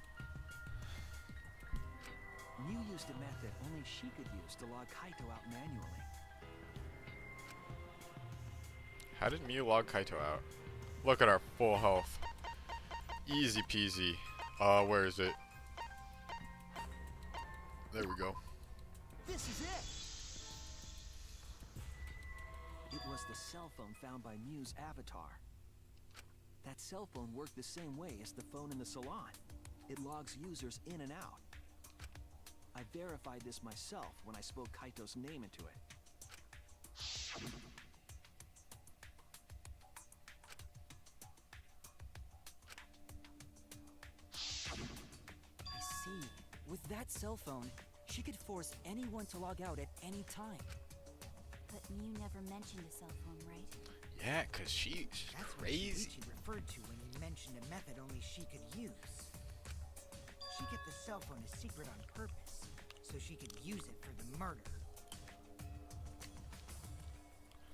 Speaker 8: Mew used a method only she could use to log Kaito out manually.
Speaker 5: How did Mew log Kaito out? Look at our full health. Easy peasy. Where is it? There we go.
Speaker 2: This is it!
Speaker 8: It was the cell phone found by Mew's avatar. That cell phone worked the same way as the phone in the salon. It logs users in and out. I verified this myself when I spoke Kaito's name into it. I see. With that cell phone, she could force anyone to log out at any time.
Speaker 9: But Mew never mentioned a cell phone, right?
Speaker 5: Yeah, cause she's
Speaker 11: That's
Speaker 5: crazy.
Speaker 11: what Kokichi referred to when he mentioned a method only she could use. She kept the cell phone a secret on purpose, so she could use it for the murder.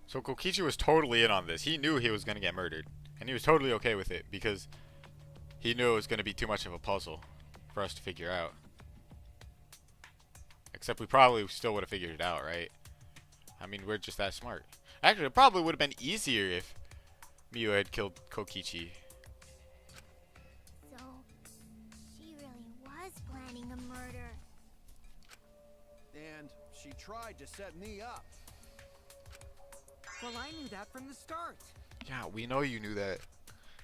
Speaker 5: So Kokichi was totally in on this. He knew he was gonna get murdered, and he was totally okay with it because he knew it was gonna be too much of a puzzle for us to figure out. Except we probably still would have figured it out, right? I mean, we're just that smart. Actually, it probably would have been easier if Mew had killed Kokichi.
Speaker 3: So, she really was planning a murder.
Speaker 2: And she tried to set me up.
Speaker 11: Well, I knew that from the start.
Speaker 5: Yeah, we know you knew that.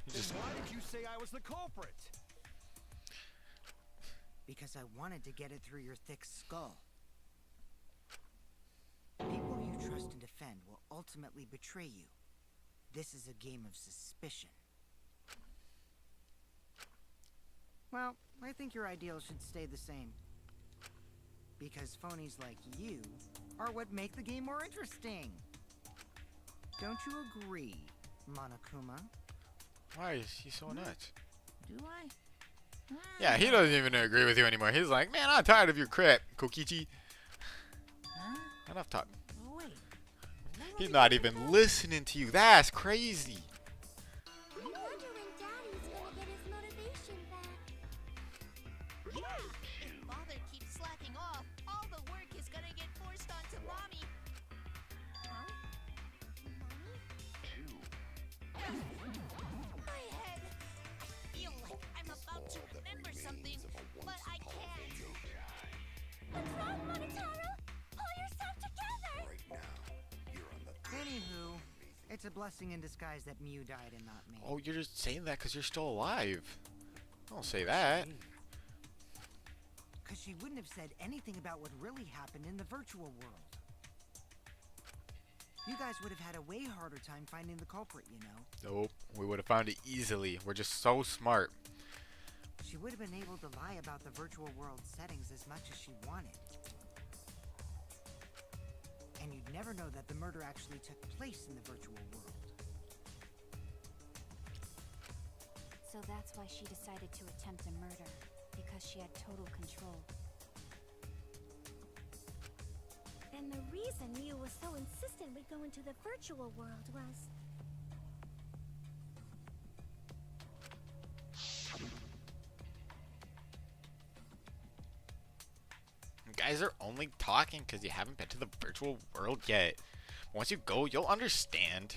Speaker 5: You
Speaker 2: Then
Speaker 5: just
Speaker 2: why did you say I was the culprit?
Speaker 11: Because I wanted to get it through your thick skull. People you trust and defend will ultimately betray you. This is a game of suspicion. Well, I think your ideals should stay the same. Because phonies like you are what make the game more interesting. Don't you agree, Monokuma?
Speaker 5: why is he so nuts?
Speaker 6: Do I?
Speaker 5: Yeah, he doesn't even agree with you anymore. He's like, man, I'm tired of your crap, Kokichi.
Speaker 6: Huh?
Speaker 5: Enough talk.
Speaker 6: Oh, wait.
Speaker 5: He's not even listening to you. That's crazy.
Speaker 3: I wonder when Daddy's gonna get his motivation back.
Speaker 12: If Father keeps slacking off, all the work is gonna get forced onto Mommy.
Speaker 3: Huh? Mommy?
Speaker 12: My head! I feel like I'm about to remember something, but I can't.
Speaker 3: What's wrong, Monotaro? Pull yourself together!
Speaker 11: Anywho, it's a blessing in disguise that Mew died and not me.
Speaker 5: Oh, you're just saying that because you're still alive. Don't say that.
Speaker 11: Because she wouldn't have said anything about what really happened in the virtual world. You guys would have had a way harder time finding the culprit, you know.
Speaker 5: Nope, we would have found it easily. We're just so smart.
Speaker 11: She would have been able to lie about the virtual world settings as much as she wanted. And you'd never never know that the murder actually took place in the virtual world.
Speaker 9: So that's why she decided to attempt a murder, because she had total control.
Speaker 3: And the reason Mew was so insistent we go into the virtual world was...
Speaker 5: You guys are only talking because you haven't been to the virtual world yet. Once you go, you'll understand.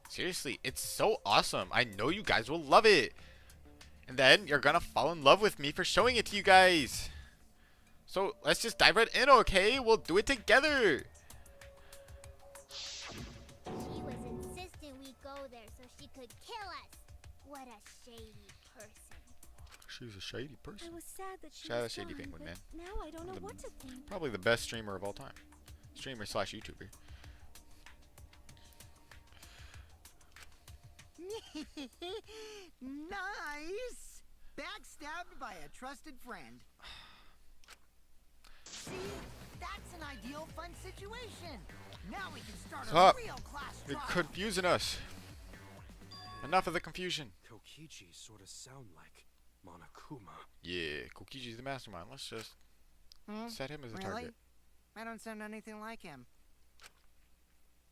Speaker 5: Seriously, it's so awesome. I know you guys will love it. And then you're gonna fall in love with me for showing it to you guys. So let's just dive right in, okay? We'll do it together.
Speaker 3: She was insistent we go there so she could kill us. What a shady person.
Speaker 5: She's a shady person.
Speaker 3: I was sad that she
Speaker 5: Shout out
Speaker 3: was
Speaker 5: Shady
Speaker 3: gone,
Speaker 5: Penguin,
Speaker 3: but
Speaker 5: man.
Speaker 3: now I don't know what to think.
Speaker 5: Probably the best streamer of all time. Streamer slash YouTuber.
Speaker 11: Nice! Backstabbed by a trusted friend. See? That's an ideal fun situation. Now we can start
Speaker 5: Stop.
Speaker 11: a real class
Speaker 5: You're
Speaker 11: trial.
Speaker 5: confusing us. Enough of the confusion.
Speaker 10: Kokichi sort of sound like Monokuma.
Speaker 5: Yeah, Kokichi's the mastermind. Let's just set him as a
Speaker 11: Really?
Speaker 5: target.
Speaker 11: I don't sound anything like him.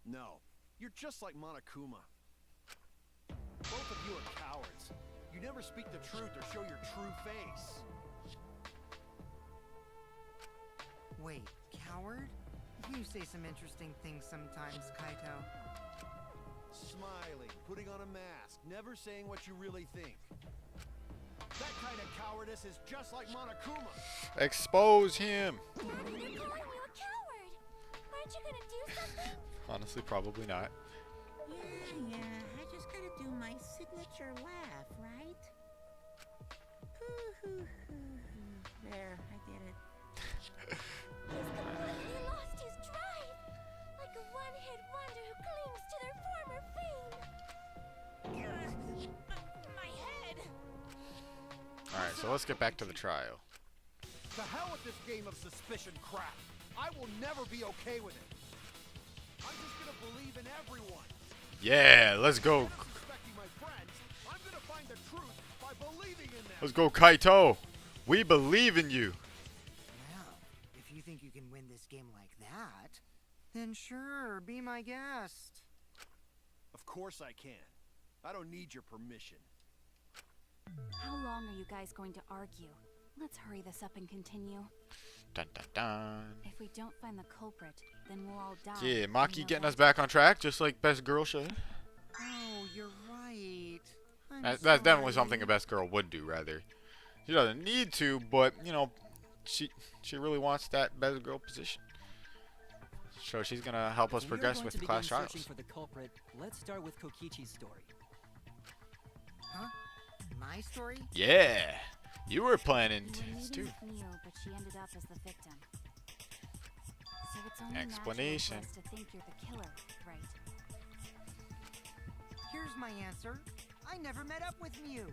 Speaker 2: No, you're just like Monokuma. Both of you are cowards. You never speak the truth or show your true face.
Speaker 11: Wait, coward? You say some interesting things sometimes, Kaito.
Speaker 2: Smiling, putting on a mask, never saying what you really think. That kind of cowardice is just like Monokuma.
Speaker 5: Expose him.
Speaker 3: They're calling you a coward. Aren't you gonna do something?
Speaker 5: Honestly, probably not.
Speaker 4: Yeah, I just gotta do my signature laugh, right? There, I did it.
Speaker 3: He's completely lost his drive. Like a one-hit wonder who clings to their former fame.
Speaker 12: My head!
Speaker 5: Alright, so let's get back to the trial.
Speaker 2: To hell with this game of suspicion crap. I will never be okay with it. I'm just gonna believe in everyone.
Speaker 5: Yeah, let's go.
Speaker 2: Instead of suspecting my friends, I'm gonna find the truth by believing in them.
Speaker 5: Let's go, Kaito. We believe in you.
Speaker 11: Well, if you think you can win this game like that, then sure, be my guest.
Speaker 2: Of course I can. I don't need your permission.
Speaker 9: How long are you guys going to argue? Let's hurry this up and continue.
Speaker 5: Dun dun dun.
Speaker 9: If we don't find the culprit, then we'll all die.
Speaker 5: Yeah,
Speaker 9: You
Speaker 5: Maki
Speaker 9: know
Speaker 5: getting
Speaker 9: that.
Speaker 5: us back on track, just like Best Girl should.
Speaker 11: Oh, you're right.
Speaker 5: That's definitely something a Best Girl would do, rather. She doesn't need to, but, you know, she really wants that Best Girl position. So she's going to help us
Speaker 7: If we are
Speaker 5: progress
Speaker 7: going
Speaker 5: with
Speaker 7: to
Speaker 5: the class
Speaker 7: begin
Speaker 5: trials.
Speaker 7: searching for the culprit, let's start with Kokichi's story.
Speaker 11: Huh? My story?
Speaker 5: Yeah, you were planning
Speaker 9: You were
Speaker 5: this
Speaker 9: meeting
Speaker 5: too.
Speaker 9: with Mio, but she ended up as the victim. So it's only
Speaker 5: Explanation.
Speaker 9: natural for us to think you're the killer, right?
Speaker 11: Here's my answer. I never met up with Mew.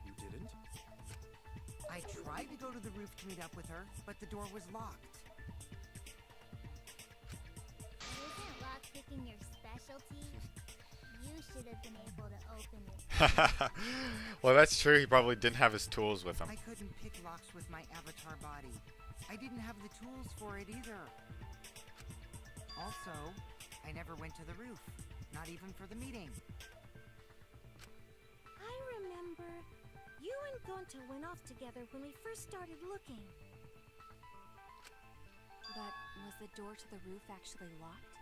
Speaker 10: You didn't?
Speaker 11: I tried to go to the roof to meet up with her, but the door was locked.
Speaker 3: Isn't lockpicking your specialty? You should have been able to open it.
Speaker 5: Well, that's true. He probably didn't have his tools with him.
Speaker 11: I couldn't pick locks with my avatar body. I didn't have the tools for it either. Also, I never went to the roof. Not even for the meeting.
Speaker 3: I remember you and Gonta went off together when we first started looking.
Speaker 9: But was the door to the roof actually locked?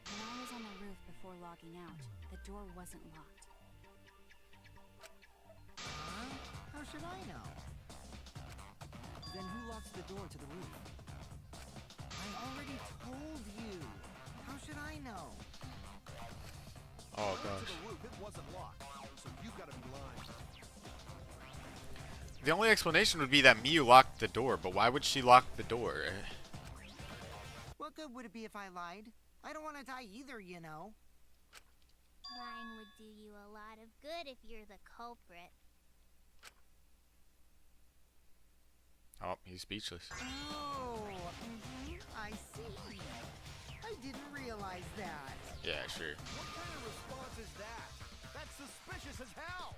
Speaker 9: When I was on the roof before logging out, the door wasn't locked.
Speaker 11: Huh? How should I know?
Speaker 7: Then who locked the door to the roof?
Speaker 11: I already told you. How should I know?
Speaker 5: Oh,
Speaker 2: To
Speaker 5: gosh.
Speaker 2: the roof, it wasn't locked. So you gotta be lying.
Speaker 5: The only explanation would be that Miyu locked the door, but why would she lock the door?
Speaker 11: What good would it be if I lied? I don't want to die either, you know.
Speaker 3: Lying would do you a lot of good if you're the culprit.
Speaker 5: Oh, he's speechless.
Speaker 11: Oh, I see. I didn't realize that.
Speaker 5: Yeah, sure.
Speaker 2: What kind of response is that? That's suspicious as hell!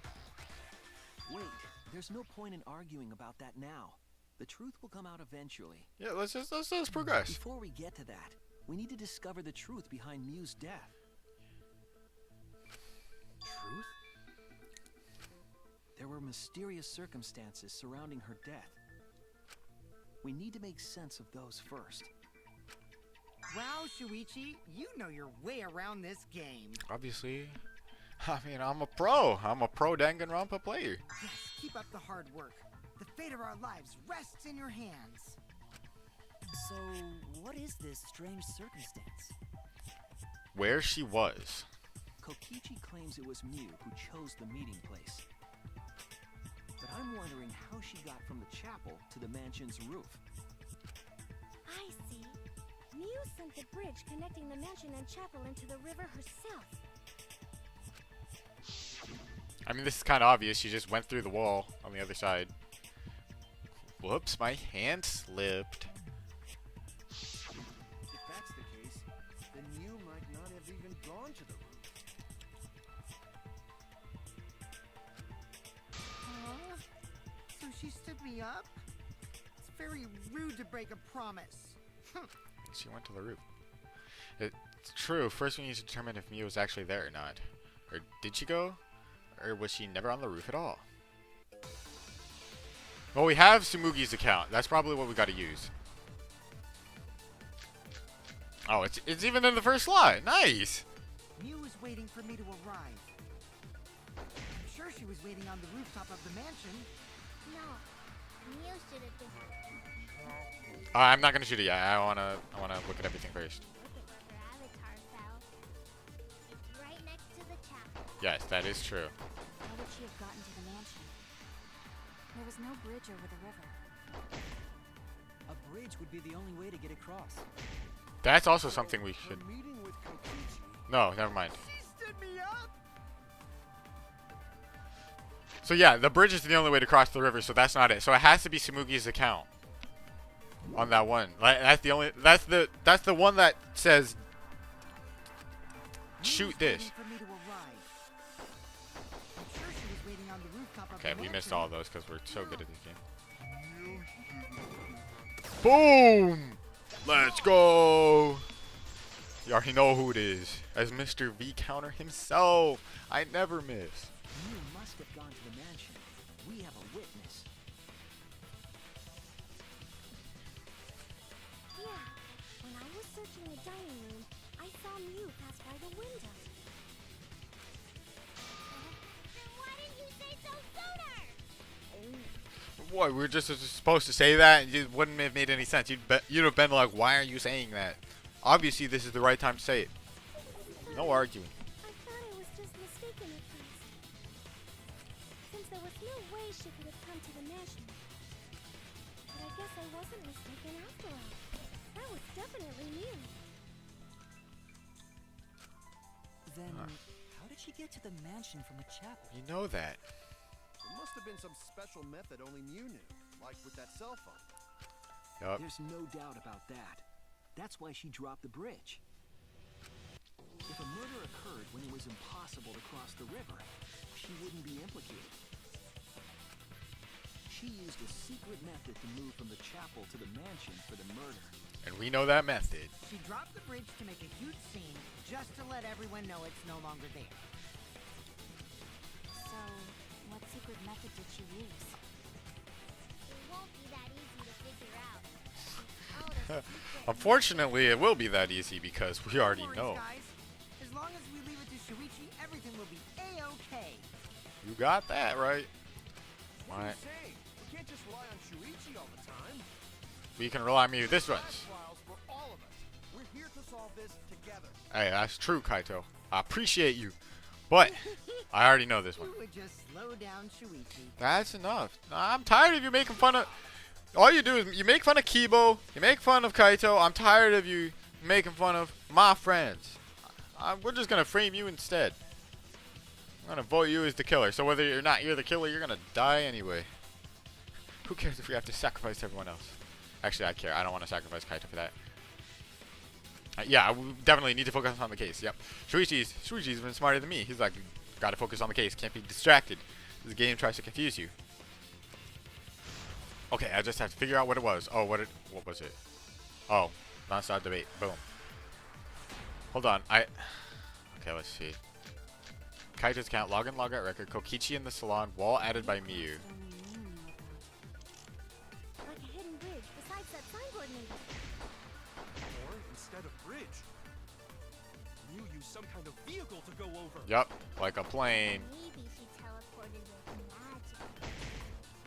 Speaker 8: Wait, there's no point in arguing about that now. The truth will come out eventually.
Speaker 5: Yeah, let's progress.
Speaker 8: Before we get to that, we need to discover the truth behind Mew's death. Truth? There were mysterious circumstances surrounding her death. We need to make sense of those first.
Speaker 11: Wow, Shuichi, you know your way around this game.
Speaker 5: Obviously, I mean, I'm a pro. I'm a pro Danganronpa player.
Speaker 11: Yes, keep up the hard work. The fate of our lives rests in your hands.
Speaker 7: So, what is this strange circumstance?
Speaker 5: Where she was.
Speaker 8: Kokichi claims it was Mew who chose the meeting place. But I'm wondering how she got from the chapel to the mansion's roof.
Speaker 3: I see. Mew sent the bridge connecting the mansion and chapel into the river herself.
Speaker 5: I mean, this is kind of obvious. She just went through the wall on the other side. Whoops, my hand slipped.
Speaker 10: If that's the case, then Mew might not have even gone to the roof.
Speaker 11: So she stood me up? It's very rude to break a promise.
Speaker 5: She went to the roof. It's true. First, we need to determine if Mew was actually there or not. Or did she go? Or was she never on the roof at all? Well, we have Sumugi's account. That's probably what we got to use. Oh, it's even in the first slot. Nice.
Speaker 11: Mew was waiting for me to arrive. I'm sure she was waiting on the rooftop of the mansion.
Speaker 3: No, Mew should have been.
Speaker 5: I'm not gonna shoot it yet. I wanna look at everything first.
Speaker 3: Look at where her avatar fell. It's right next to the chapel.
Speaker 5: Yes, that is true.
Speaker 9: How would she have gotten to the mansion? There was no bridge over the river.
Speaker 7: A bridge would be the only way to get across.
Speaker 5: That's also something we should.
Speaker 10: Her meeting with Kokichi.
Speaker 5: No, never mind.
Speaker 11: She stood me up?
Speaker 5: So yeah, the bridge is the only way to cross the river, so that's not it. So it has to be Sumugi's account on that one. That's the only. That's the one that says shoot this.
Speaker 11: Waiting for me to arrive. I'm sure she was waiting on the rooftop of
Speaker 5: Okay,
Speaker 11: the
Speaker 5: we missed
Speaker 11: mansion.
Speaker 5: all those because we're so good at this game. Boom! Let's go! You already know who it is. As Mr. V Counter himself. I never miss.
Speaker 8: Mew must have gone to the mansion. We have a witness.
Speaker 3: Yeah, when I was searching the dining room, I saw Mew pass by the window. Then why didn't you say so sooner?
Speaker 5: What, we were just supposed to say that and it wouldn't have made any sense. You'd have been like, why are you saying that? Obviously, this is the right time to say it. No arguing.
Speaker 3: I thought I was just mistaken at first. Since there was no way she could have come to the mansion. But I guess I wasn't mistaken after all. That was definitely Mew.
Speaker 7: Then, how did she get to the mansion from the chapel?
Speaker 5: You know that.
Speaker 10: There must have been some special method only Mew knew, like with that cell phone.
Speaker 5: Yup.
Speaker 8: There's no doubt about that. That's why she dropped the bridge. If a murder occurred when it was impossible to cross the river, she wouldn't be implicated. She used a secret method to move from the chapel to the mansion for the murder.
Speaker 5: And we know that method.
Speaker 11: She dropped the bridge to make a huge scene, just to let everyone know it's no longer there.
Speaker 9: So, what secret method did she use?
Speaker 3: It won't be that easy to figure out. Oh, the secret.
Speaker 5: Unfortunately, it will be that easy because we already
Speaker 11: No worries,
Speaker 5: know.
Speaker 11: guys. As long as we leave it to Shuichi, everything will be A-okay.
Speaker 5: You got that right.
Speaker 10: What are
Speaker 5: Alright.
Speaker 10: you saying? We can't just rely on Shuichi all the time.
Speaker 5: We can rely on me this runs.
Speaker 10: Trials for all of us. We're here to solve this together.
Speaker 5: Hey, that's true, Kaito. I appreciate you. But I already know this one.
Speaker 11: Who would just slow down Shuichi?
Speaker 5: That's enough. I'm tired of you making fun of... All you do is you make fun of Kibo, you make fun of Kaito. I'm tired of you making fun of my friends. We're just going to frame you instead. I'm going to vote you as the killer. So whether you're the killer, you're going to die anyway. Who cares if we have to sacrifice everyone else?
Speaker 1: Actually, I care. I don't want to sacrifice Kaito for that. Yeah, we definitely need to focus on the case. Yep. Shuichi's been smarter than me. He's like, gotta focus on the case. Can't be distracted. This game tries to confuse you. Okay, I just have to figure out what it was. Oh, what was it? Oh, non-stop debate. Boom. Hold on. Okay, let's see. Kaito's count, login, logout record, Kokichi in the salon, wall added by Miyu.
Speaker 3: Like a hidden bridge besides that signboard maybe.
Speaker 10: Or instead of bridge, you use some kind of vehicle to go over.
Speaker 1: Yup, like a plane.
Speaker 3: Maybe she teleported with magic.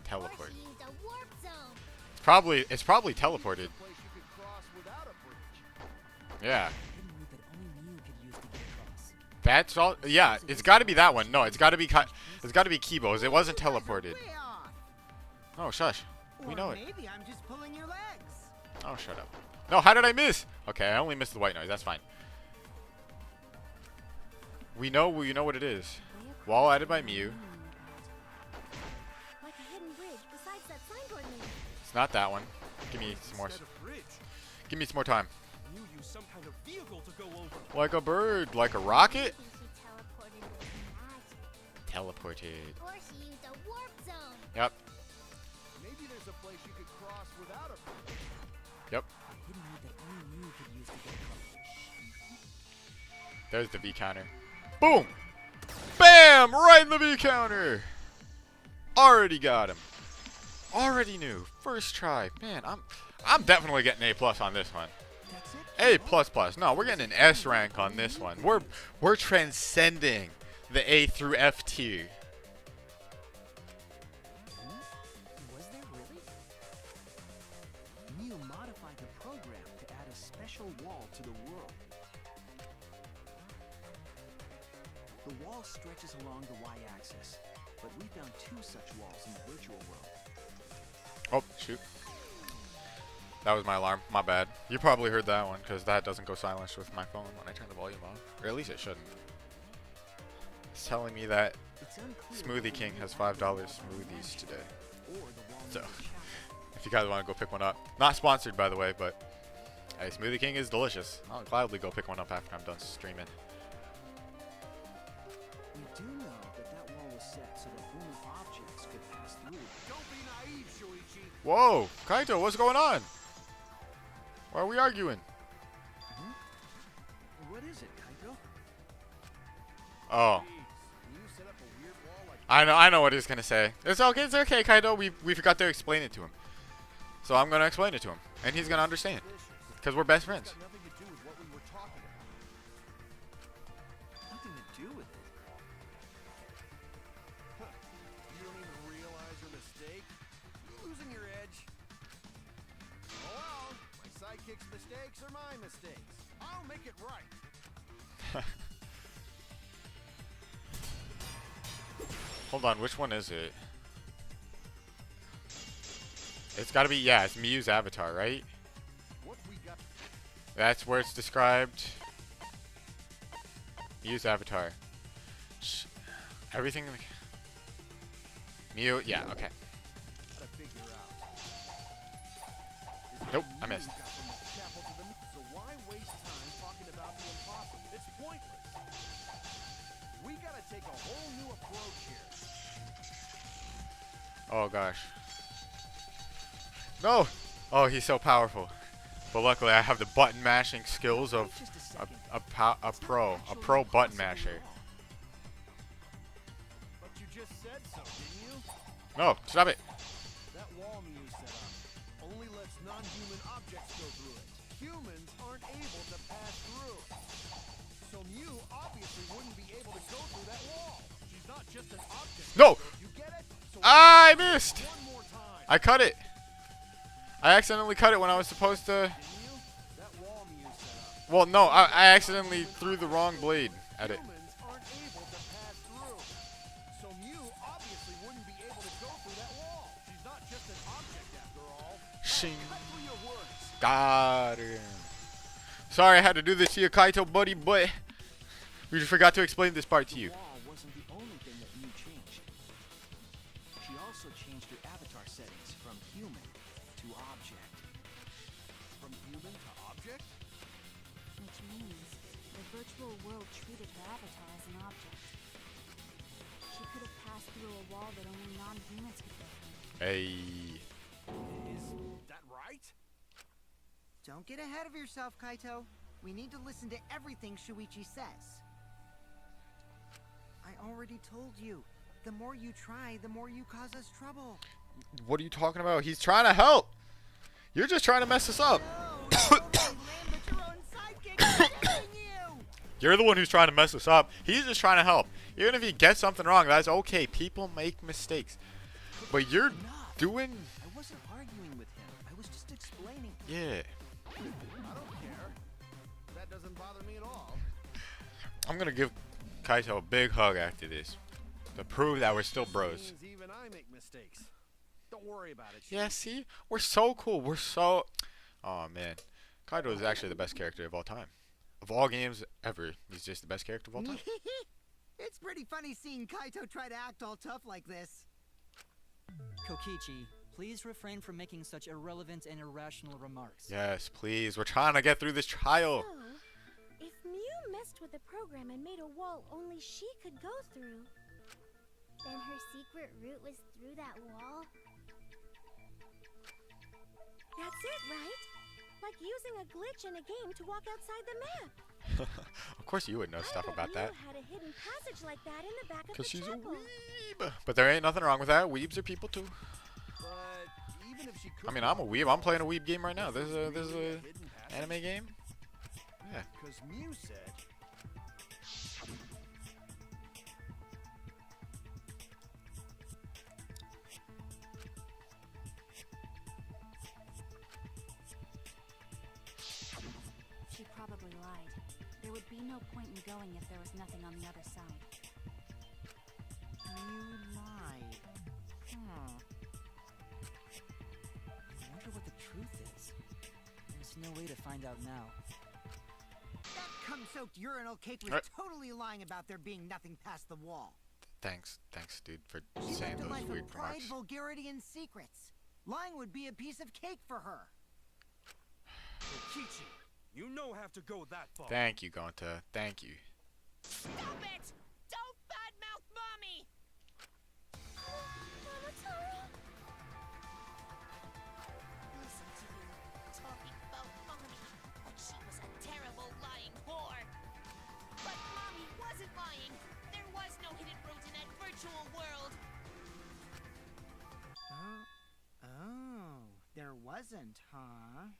Speaker 1: Teleport.
Speaker 3: Or she used a warp zone.
Speaker 1: It's probably teleported.
Speaker 2: Place you could cross without a bridge.
Speaker 1: Yeah.
Speaker 7: Hidden route that only Mew could use to get across.
Speaker 1: That's all. Yeah, it's got to be that one. No, it's got to be Kibo's. It wasn't teleported.
Speaker 11: Way off.
Speaker 1: Oh, shush. We
Speaker 11: Or
Speaker 1: know it.
Speaker 11: maybe I'm just pulling your legs.
Speaker 1: Oh, shut up. No, how did I miss? Okay, I only missed the white noise. That's fine. We know what it is. Wall added by Mew.
Speaker 3: Like a hidden bridge besides that signboard maybe.
Speaker 1: It's not that one. Give me some more.
Speaker 10: Instead of bridge,
Speaker 1: Give me some more time.
Speaker 10: you use some kind of vehicle to go over.
Speaker 1: Like a bird, like a rocket.
Speaker 3: Maybe she teleported with magic.
Speaker 1: Teleported.
Speaker 3: Or she used a warp zone.
Speaker 1: Yep.
Speaker 2: Maybe there's a place you could cross without a bridge.
Speaker 1: Yep.
Speaker 7: Hidden route that only Mew could use to get across.
Speaker 1: There's the V counter. Boom! Bam! Right in the V counter. Already got him. Already knew. First try. Man, I'm definitely getting A+ on this one.
Speaker 7: That's it?
Speaker 1: A++. No, we're getting an S rank on this one. We're transcending the A through F tier.
Speaker 7: Was there really?
Speaker 8: Mew modified the program to add a special wall to the world. The wall stretches along the y-axis, but we found 2 such walls in the virtual world.
Speaker 1: Oh, shoot. That was my alarm. My bad. You probably heard that one because that doesn't go silent with my phone when I turn the volume off. Or at least it shouldn't. It's telling me that
Speaker 8: It's unclear
Speaker 1: Smoothie
Speaker 8: whether
Speaker 1: King
Speaker 8: Mew
Speaker 1: has
Speaker 8: added
Speaker 1: $5
Speaker 8: the wall
Speaker 1: smoothies today.
Speaker 8: or the wall
Speaker 1: So,
Speaker 8: needed chapel.
Speaker 1: if you guys want to go pick one up. Not sponsored, by the way, but hey, Smoothie King is delicious. I'll gladly go pick one up after I'm done streaming.
Speaker 8: We do know that wall was set so that only objects could pass through.
Speaker 2: Don't be naive, Shuichi.
Speaker 1: Whoa! Kaito, what's going on? Why are we arguing?
Speaker 8: What is it, Kaito?
Speaker 1: Oh.
Speaker 2: Jeez, you set up a weird wall like
Speaker 1: I know what he's gonna say. It's okay, Kaito. We forgot to explain it to him. So I'm gonna explain it to him. And he's gonna understand. Because we're best friends.
Speaker 2: got nothing to do with what we were talking about.
Speaker 8: Nothing to do with it.
Speaker 2: You don't even realize your mistake? You're losing your edge. Oh well, my sidekick's mistakes are my mistakes. I'll make it right.
Speaker 1: Hold on, which one is it? It's gotta be, yeah, it's Miyu's avatar, right?
Speaker 2: What we got?
Speaker 1: That's where it's described. Miyu's avatar. Everything. Miyu, yeah, okay.
Speaker 2: Gotta figure out.
Speaker 1: Nope, I missed.
Speaker 2: Got from the chapel to the so why waste time talking about the impossible? It's pointless. We gotta take a whole new approach here.
Speaker 1: Oh gosh. No! Oh, he's so powerful. But luckily I have the button mashing skills of
Speaker 8: Just a second.
Speaker 1: a pro button masher.
Speaker 2: But you just said so, didn't you?
Speaker 1: No, stop it.
Speaker 2: That wall Mew set up only lets non-human objects go through it. Humans aren't able to pass through. So Mew obviously wouldn't be able to go through that wall. She's not just an object.
Speaker 1: No!
Speaker 2: You get it? So
Speaker 1: I missed!
Speaker 2: one more time.
Speaker 1: I cut it. I accidentally cut it when I was supposed to.
Speaker 2: Didn't you? That wall Mew set up.
Speaker 1: Well, no, I accidentally threw the wrong blade at it.
Speaker 2: Humans aren't able to pass through. So Mew obviously wouldn't be able to go through that wall. She's not just an object after all.
Speaker 1: Shing.
Speaker 2: Cut through your words.
Speaker 1: Got him. Sorry I had to do this to you, Kaito, buddy, but we just forgot to explain this part to you.
Speaker 8: The wall wasn't the only thing that Mew changed. She also changed her avatar settings from human to object.
Speaker 2: human to object?
Speaker 9: Which means the virtual world treated her avatar as an object. She could have passed through a wall that only non-humans could go through.
Speaker 5: Hey.
Speaker 2: Is that right?
Speaker 11: Don't get ahead of yourself, Kaito. We need to listen to everything Shuichi says. I already told you. The more you try, the more you cause us trouble.
Speaker 5: What are you talking about? He's trying to help. You're just trying to mess us up. You're the one who's trying to mess us up. He's just trying to help. Even if he gets something wrong, that's okay. People make mistakes. But you're doing...
Speaker 8: I wasn't arguing with him. I was just explaining.
Speaker 5: Yeah.
Speaker 2: I don't care. That doesn't bother me at all.
Speaker 5: I'm going to give Kaito a big hug after this. To prove that we're still bros.
Speaker 2: Means even I make mistakes. Don't worry about it.
Speaker 5: Yeah, see? We're so cool. We're so... Oh, man. Kaito is actually the best character of all time. Of all games ever, he's just the best character of all time.
Speaker 11: It's pretty funny seeing Kaito try to act all tough like this.
Speaker 7: Kokichi, please refrain from making such irrelevant and irrational remarks.
Speaker 5: Yes, please. We're trying to get through this trial.
Speaker 3: So, if Mew messed with the program and made a wall only she could go through, then her secret route was through that wall? That's it, right? Like using a glitch in a game to walk outside the map.
Speaker 5: Of course you would know stuff about that.
Speaker 3: Mew had a hidden passage like that in the back of the
Speaker 5: Because she's a
Speaker 3: chapel.
Speaker 5: weeb. But there ain't nothing wrong with that. Weebs are people too.
Speaker 2: But even if she could...
Speaker 5: I mean, I'm a weeb. I'm playing a weeb game right now. There's a anime game. Yeah.
Speaker 2: Because Mew said...
Speaker 9: She probably lied. There would be no point in going if there was nothing on the other side.
Speaker 11: You lied. Huh.
Speaker 7: I wonder what the truth is. There's no way to find out now.
Speaker 11: That cum-soaked urinal cake was totally lying about there being nothing past the wall.
Speaker 5: Thanks, dude, for
Speaker 11: She
Speaker 5: saying
Speaker 11: lived a
Speaker 5: those
Speaker 11: life
Speaker 5: weird
Speaker 11: of pride,
Speaker 5: remarks.
Speaker 11: vulgarity, and secrets. Lying would be a piece of cake for her.
Speaker 10: Kokichi, you no have to go that far.
Speaker 5: Thank you, Gonta. Thank you.
Speaker 12: Stop it! Don't badmouth Mommy!
Speaker 3: Mama Taro?
Speaker 12: Listen to you, talking about Mommy, like she was a terrible lying whore. But Mommy wasn't lying. There was no hidden route in that virtual world.
Speaker 11: Oh, there wasn't, huh?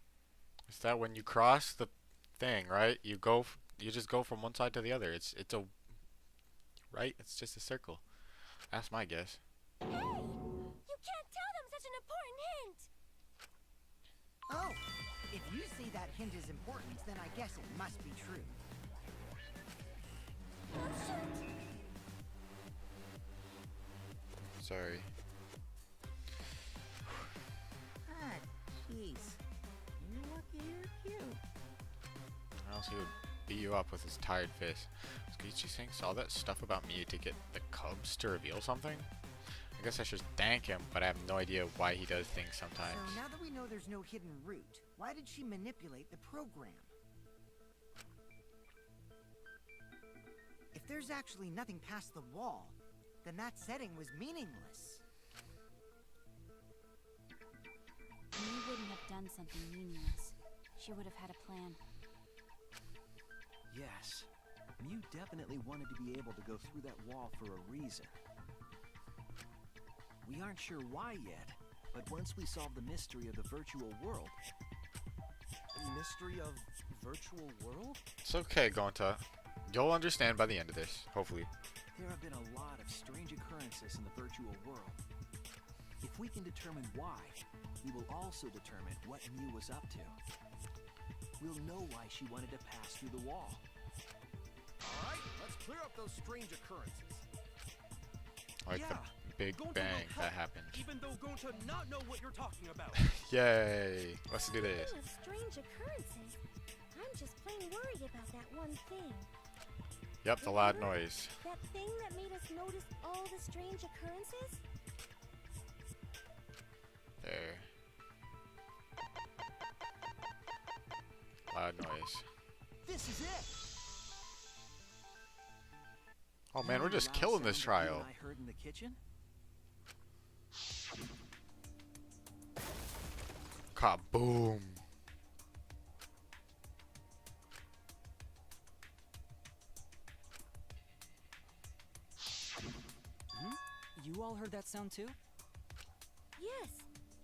Speaker 5: Is that when you cross the thing, right? You just go from one side to the other. It's a right. It's just a circle. That's my guess.
Speaker 3: Hey! You can't tell them such an important hint!
Speaker 11: Oh, if you see that hint is important, then I guess it must be true.
Speaker 3: Oh, shit!
Speaker 5: Sorry.
Speaker 11: Ah, jeez. You're lucky you're cute.
Speaker 5: Or else he would beat you up with his tired fist. Was Koichi saying all that stuff about me to get the cubs to reveal something? I guess I should thank him, but I have no idea why he does things sometimes.
Speaker 11: So now that we know there's no hidden route, why did she manipulate the program? If there's actually nothing past the wall, then that setting was meaningless.
Speaker 9: Mew wouldn't have done something meaningless. She would have had a plan.
Speaker 8: Yes. Mew definitely wanted to be able to go through that wall for a reason. We aren't sure why yet, but once we solve the mystery of the virtual world...
Speaker 10: Mystery of virtual world?
Speaker 5: It's okay, Gonta. You'll understand by the end of this, hopefully.
Speaker 8: There have been a lot of strange occurrences in the virtual world. If we can determine why, we will also determine what Mew was up to. We'll know why she wanted to pass through the wall.
Speaker 2: Alright, let's clear up those strange occurrences.
Speaker 5: Like the big
Speaker 10: Gonta will
Speaker 5: bang that
Speaker 10: help,
Speaker 5: happened.
Speaker 10: Even though Gonta not know what you're talking about.
Speaker 5: Yay! Let's do this.
Speaker 3: Speaking of strange occurrences, I'm just plain worried about that one thing.
Speaker 5: Yep, the loud noise.
Speaker 3: That thing that made us notice all the strange occurrences?
Speaker 5: There.
Speaker 1: loud noise.
Speaker 8: This is it.
Speaker 1: Oh man, we're just
Speaker 8: Loud
Speaker 1: killing this
Speaker 8: sound that you
Speaker 1: trial.
Speaker 8: and I heard in the kitchen?
Speaker 1: Kaboom.
Speaker 7: You all heard that sound too?
Speaker 3: Yes,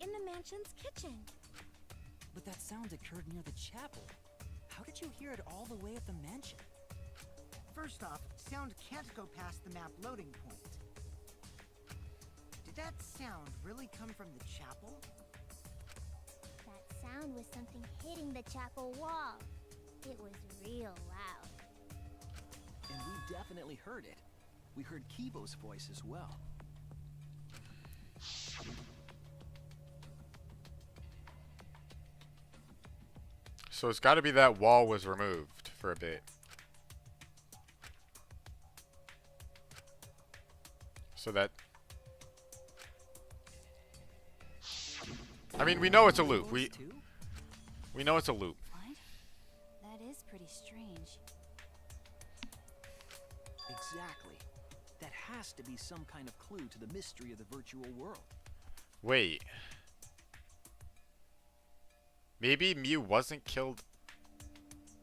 Speaker 3: in the mansion's kitchen.
Speaker 7: But that sound occurred near the chapel. How did you hear it all the way at the mansion?
Speaker 11: First off, sound can't go past the map loading point. Did that sound really come from the chapel?
Speaker 3: That sound was something hitting the chapel wall. It was real loud.
Speaker 8: And we definitely heard it. We heard Kibo's voice as well.
Speaker 1: So it's got to be that wall was removed for a bit. So that... I mean, we know it's a loop. We know it's a loop.
Speaker 9: What? That is pretty strange.
Speaker 8: Exactly. That has to be some kind of clue to the mystery of the virtual world.
Speaker 1: Wait. Maybe Mew wasn't killed.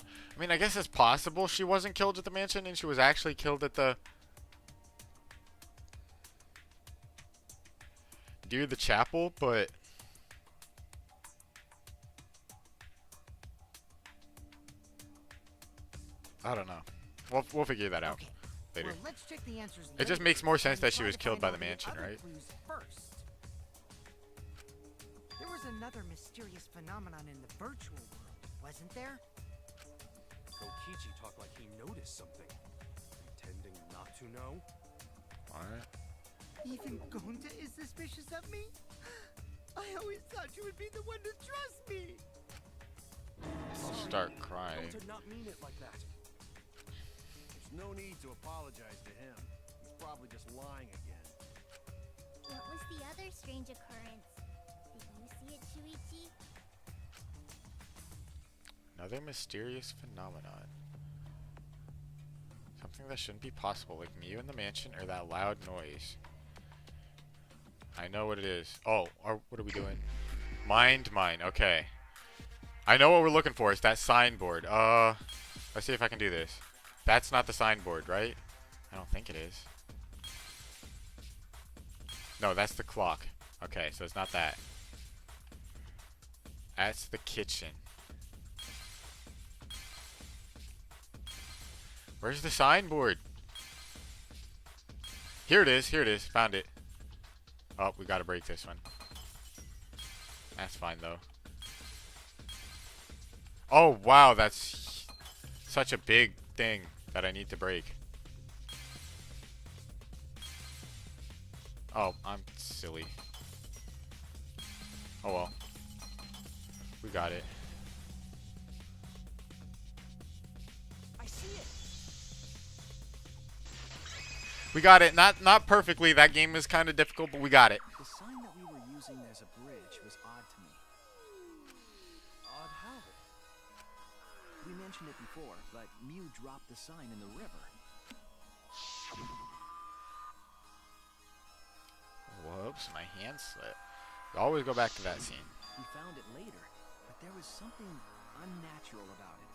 Speaker 1: I mean, I guess it's possible she wasn't killed at the mansion and she was actually killed at the... near the chapel, but... I don't know. We'll figure that out later.
Speaker 11: Well, let's check the answers
Speaker 1: It just
Speaker 11: later
Speaker 1: makes more sense
Speaker 11: and
Speaker 1: that she
Speaker 11: try
Speaker 1: was
Speaker 11: to
Speaker 1: killed
Speaker 11: find
Speaker 1: by
Speaker 11: all
Speaker 1: the mansion,
Speaker 11: other
Speaker 1: right?
Speaker 11: clues first. There was another mysterious phenomenon in the virtual world, wasn't there?
Speaker 10: Kokichi talked like he noticed something. Pretending not to know?
Speaker 1: What?
Speaker 11: Even Gonta is suspicious of me? I always thought you would be the one to trust me!
Speaker 1: I'll start crying.
Speaker 10: Did not mean it like that. There's no need to apologize to him. He's probably just lying again.
Speaker 3: What was the other strange occurrence? Did you see it, Shuichi?
Speaker 1: Another mysterious phenomenon. Something that shouldn't be possible, like Mew in the mansion or that loud noise. I know what it is. Oh, what are we doing? Mind mine. Okay. I know what we're looking for. It's that signboard. Let's see if I can do this. That's not the signboard, right? I don't think it is. No, that's the clock. Okay, so it's not that. That's the kitchen. Where's the signboard? Here it is. Here it is. Found it. Oh, we gotta break this one. That's fine, though. Oh, wow. That's such a big thing that I need to break. Oh, I'm silly. Oh, well. We got it.
Speaker 8: I see it.
Speaker 1: We got it. Not perfectly. That game is kind of difficult, but we got it.
Speaker 8: The sign that we were using as a bridge was odd to me.
Speaker 10: Odd how?
Speaker 8: We mentioned it before, but Mew dropped the sign in the river.
Speaker 1: Whoops, my hand slipped. We always go back to that scene.
Speaker 8: We found it later, but there was something unnatural about it.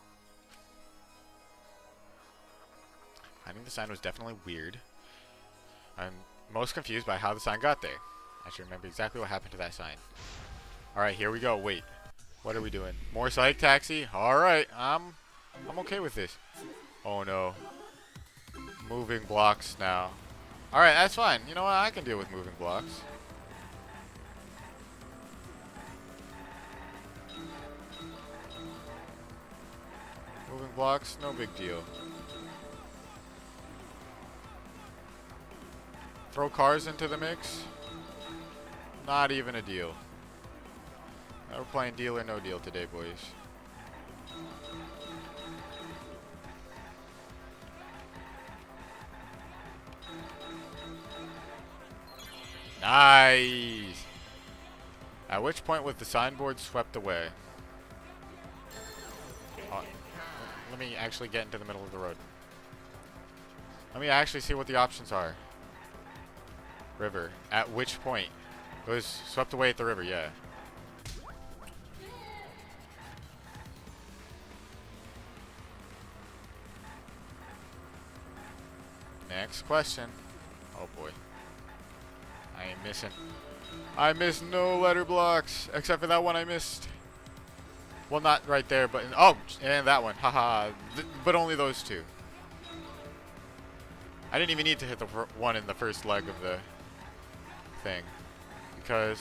Speaker 1: Finding the sign was definitely weird. I'm most confused by how the sign got there. I should remember exactly what happened to that sign. Alright, here we go. Wait. What are we doing? More psych taxi? Alright, I'm okay with this. Oh no. Moving blocks now. Alright, that's fine. You know what? I can deal with moving blocks. Moving blocks, no big deal. Throw cars into the mix? Not even a deal. We're playing deal or no deal today, boys. Nice! At which point was the signboard swept away? Oh, let me actually get into the middle of the road. Let me actually see what the options are. River. At which point? It was swept away at the river, yeah. Next question. Oh boy. I ain't missing. I missed no letter blocks, except for that one I missed. Well, not right there, but oh, and that one. Haha. But only those two. I didn't even need to hit the one in the first leg of the thing, because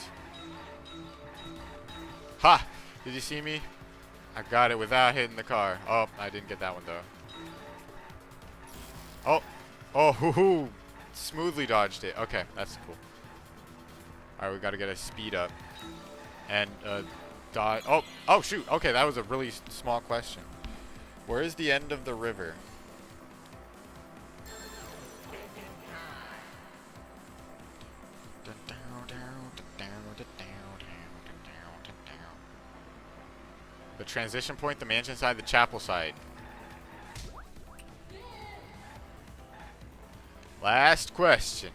Speaker 1: ha! Did you see me? I got it without hitting the car. Oh, I didn't get that one though. Oh, oh, hoo hoo! Smoothly dodged it. Okay, that's cool. All right, we got to get a speed up and dodge. Oh, oh shoot! Okay, that was a really small question. Where is the end of the river? The transition point, the mansion side, the chapel side. Last question.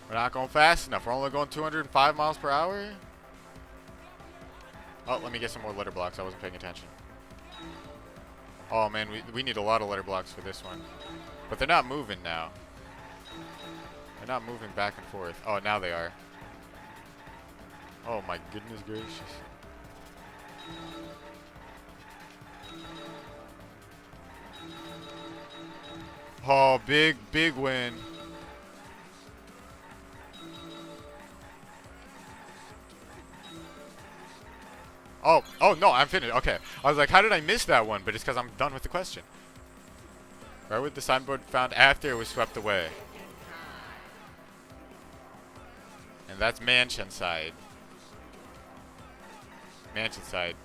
Speaker 1: We're not going fast enough. We're only going 205 miles per hour. Oh, let me get some more letter blocks. I wasn't paying attention. Oh man, we need a lot of letter blocks for this one. But they're not moving now. They're not moving back and forth. Oh, now they are. Oh my goodness gracious. Oh, big win. Oh no, I'm finished. Okay. I was like, how did I miss that one? But it's because I'm done with the question. Where would the signboard found after it was swept away? And that's mansion side. Mansion side.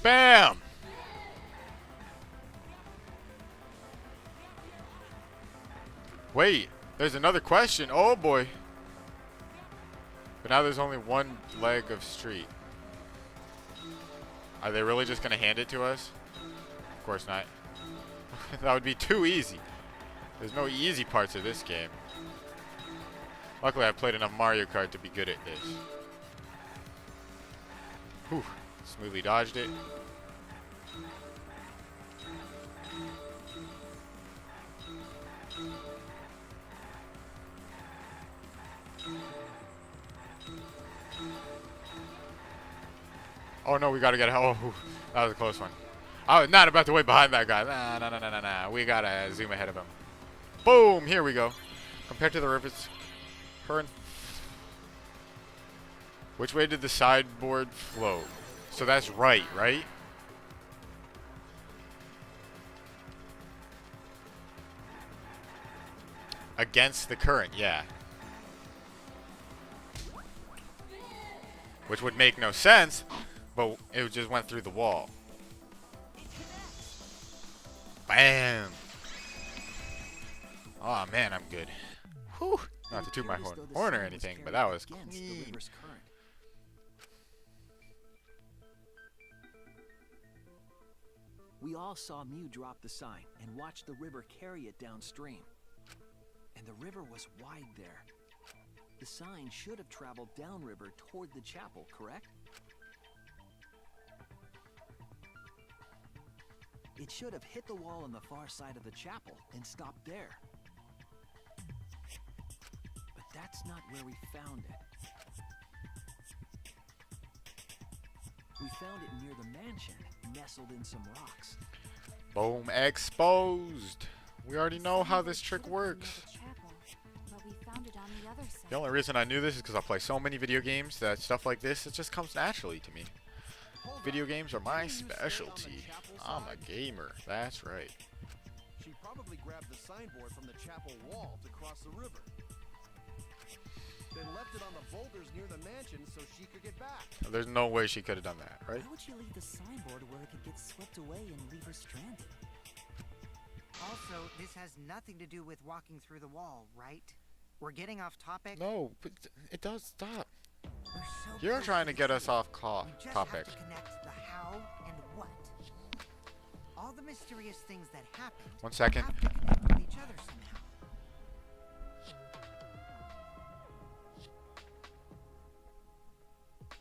Speaker 1: Bam! Wait, there's another question. Oh boy. But now there's only one leg of street. Are they really just going to hand it to us? Of course not. That would be too easy. There's no easy parts of this game. Luckily, I played enough Mario Kart to be good at this. Whew. Smoothly dodged it. Oh no, we gotta get. Oh, that was a close one. I was not about to wait behind that guy. Nah. We gotta zoom ahead of him. Boom! Here we go. Compared to the river's current. Which way did the sideboard flow? So that's right? Against the current, yeah. Which would make no sense, but it just went through the wall. Bam! Oh man, I'm good. Whew. Not to toot my horn or anything, but that was clean.
Speaker 8: We all saw Mew drop the sign and watch the river carry it downstream. And the river was wide there. The sign should have traveled downriver toward the chapel, correct? It should have hit the wall on the far side of the chapel and stopped there. But that's not where we found it. We found it near the mansion, nestled in some rocks.
Speaker 1: Boom, exposed. We already know how this trick works. The only reason I knew this is because I play so many video games that stuff like this, it just comes naturally to me. Video games are my specialty. I'm a gamer, that's right.
Speaker 2: She probably grabbed the signboard from the chapel wall to cross the river. Then left it on the boulders near the mansion so she could get back.
Speaker 1: There's no way she could have done that, right?
Speaker 7: Why would she leave the signboard where it could get swept away and leave her stranded?
Speaker 11: Also, this has nothing to do with walking through the wall, right? We're getting off topic.
Speaker 1: No, but it does stop.
Speaker 11: We're so
Speaker 5: You're
Speaker 11: close
Speaker 5: trying to
Speaker 11: the
Speaker 5: get us
Speaker 11: truth.
Speaker 5: off
Speaker 11: We just
Speaker 5: topic.
Speaker 11: have to connect the how and what. All the mysterious things that happened
Speaker 5: 1 second.
Speaker 11: have to connect with each other somehow.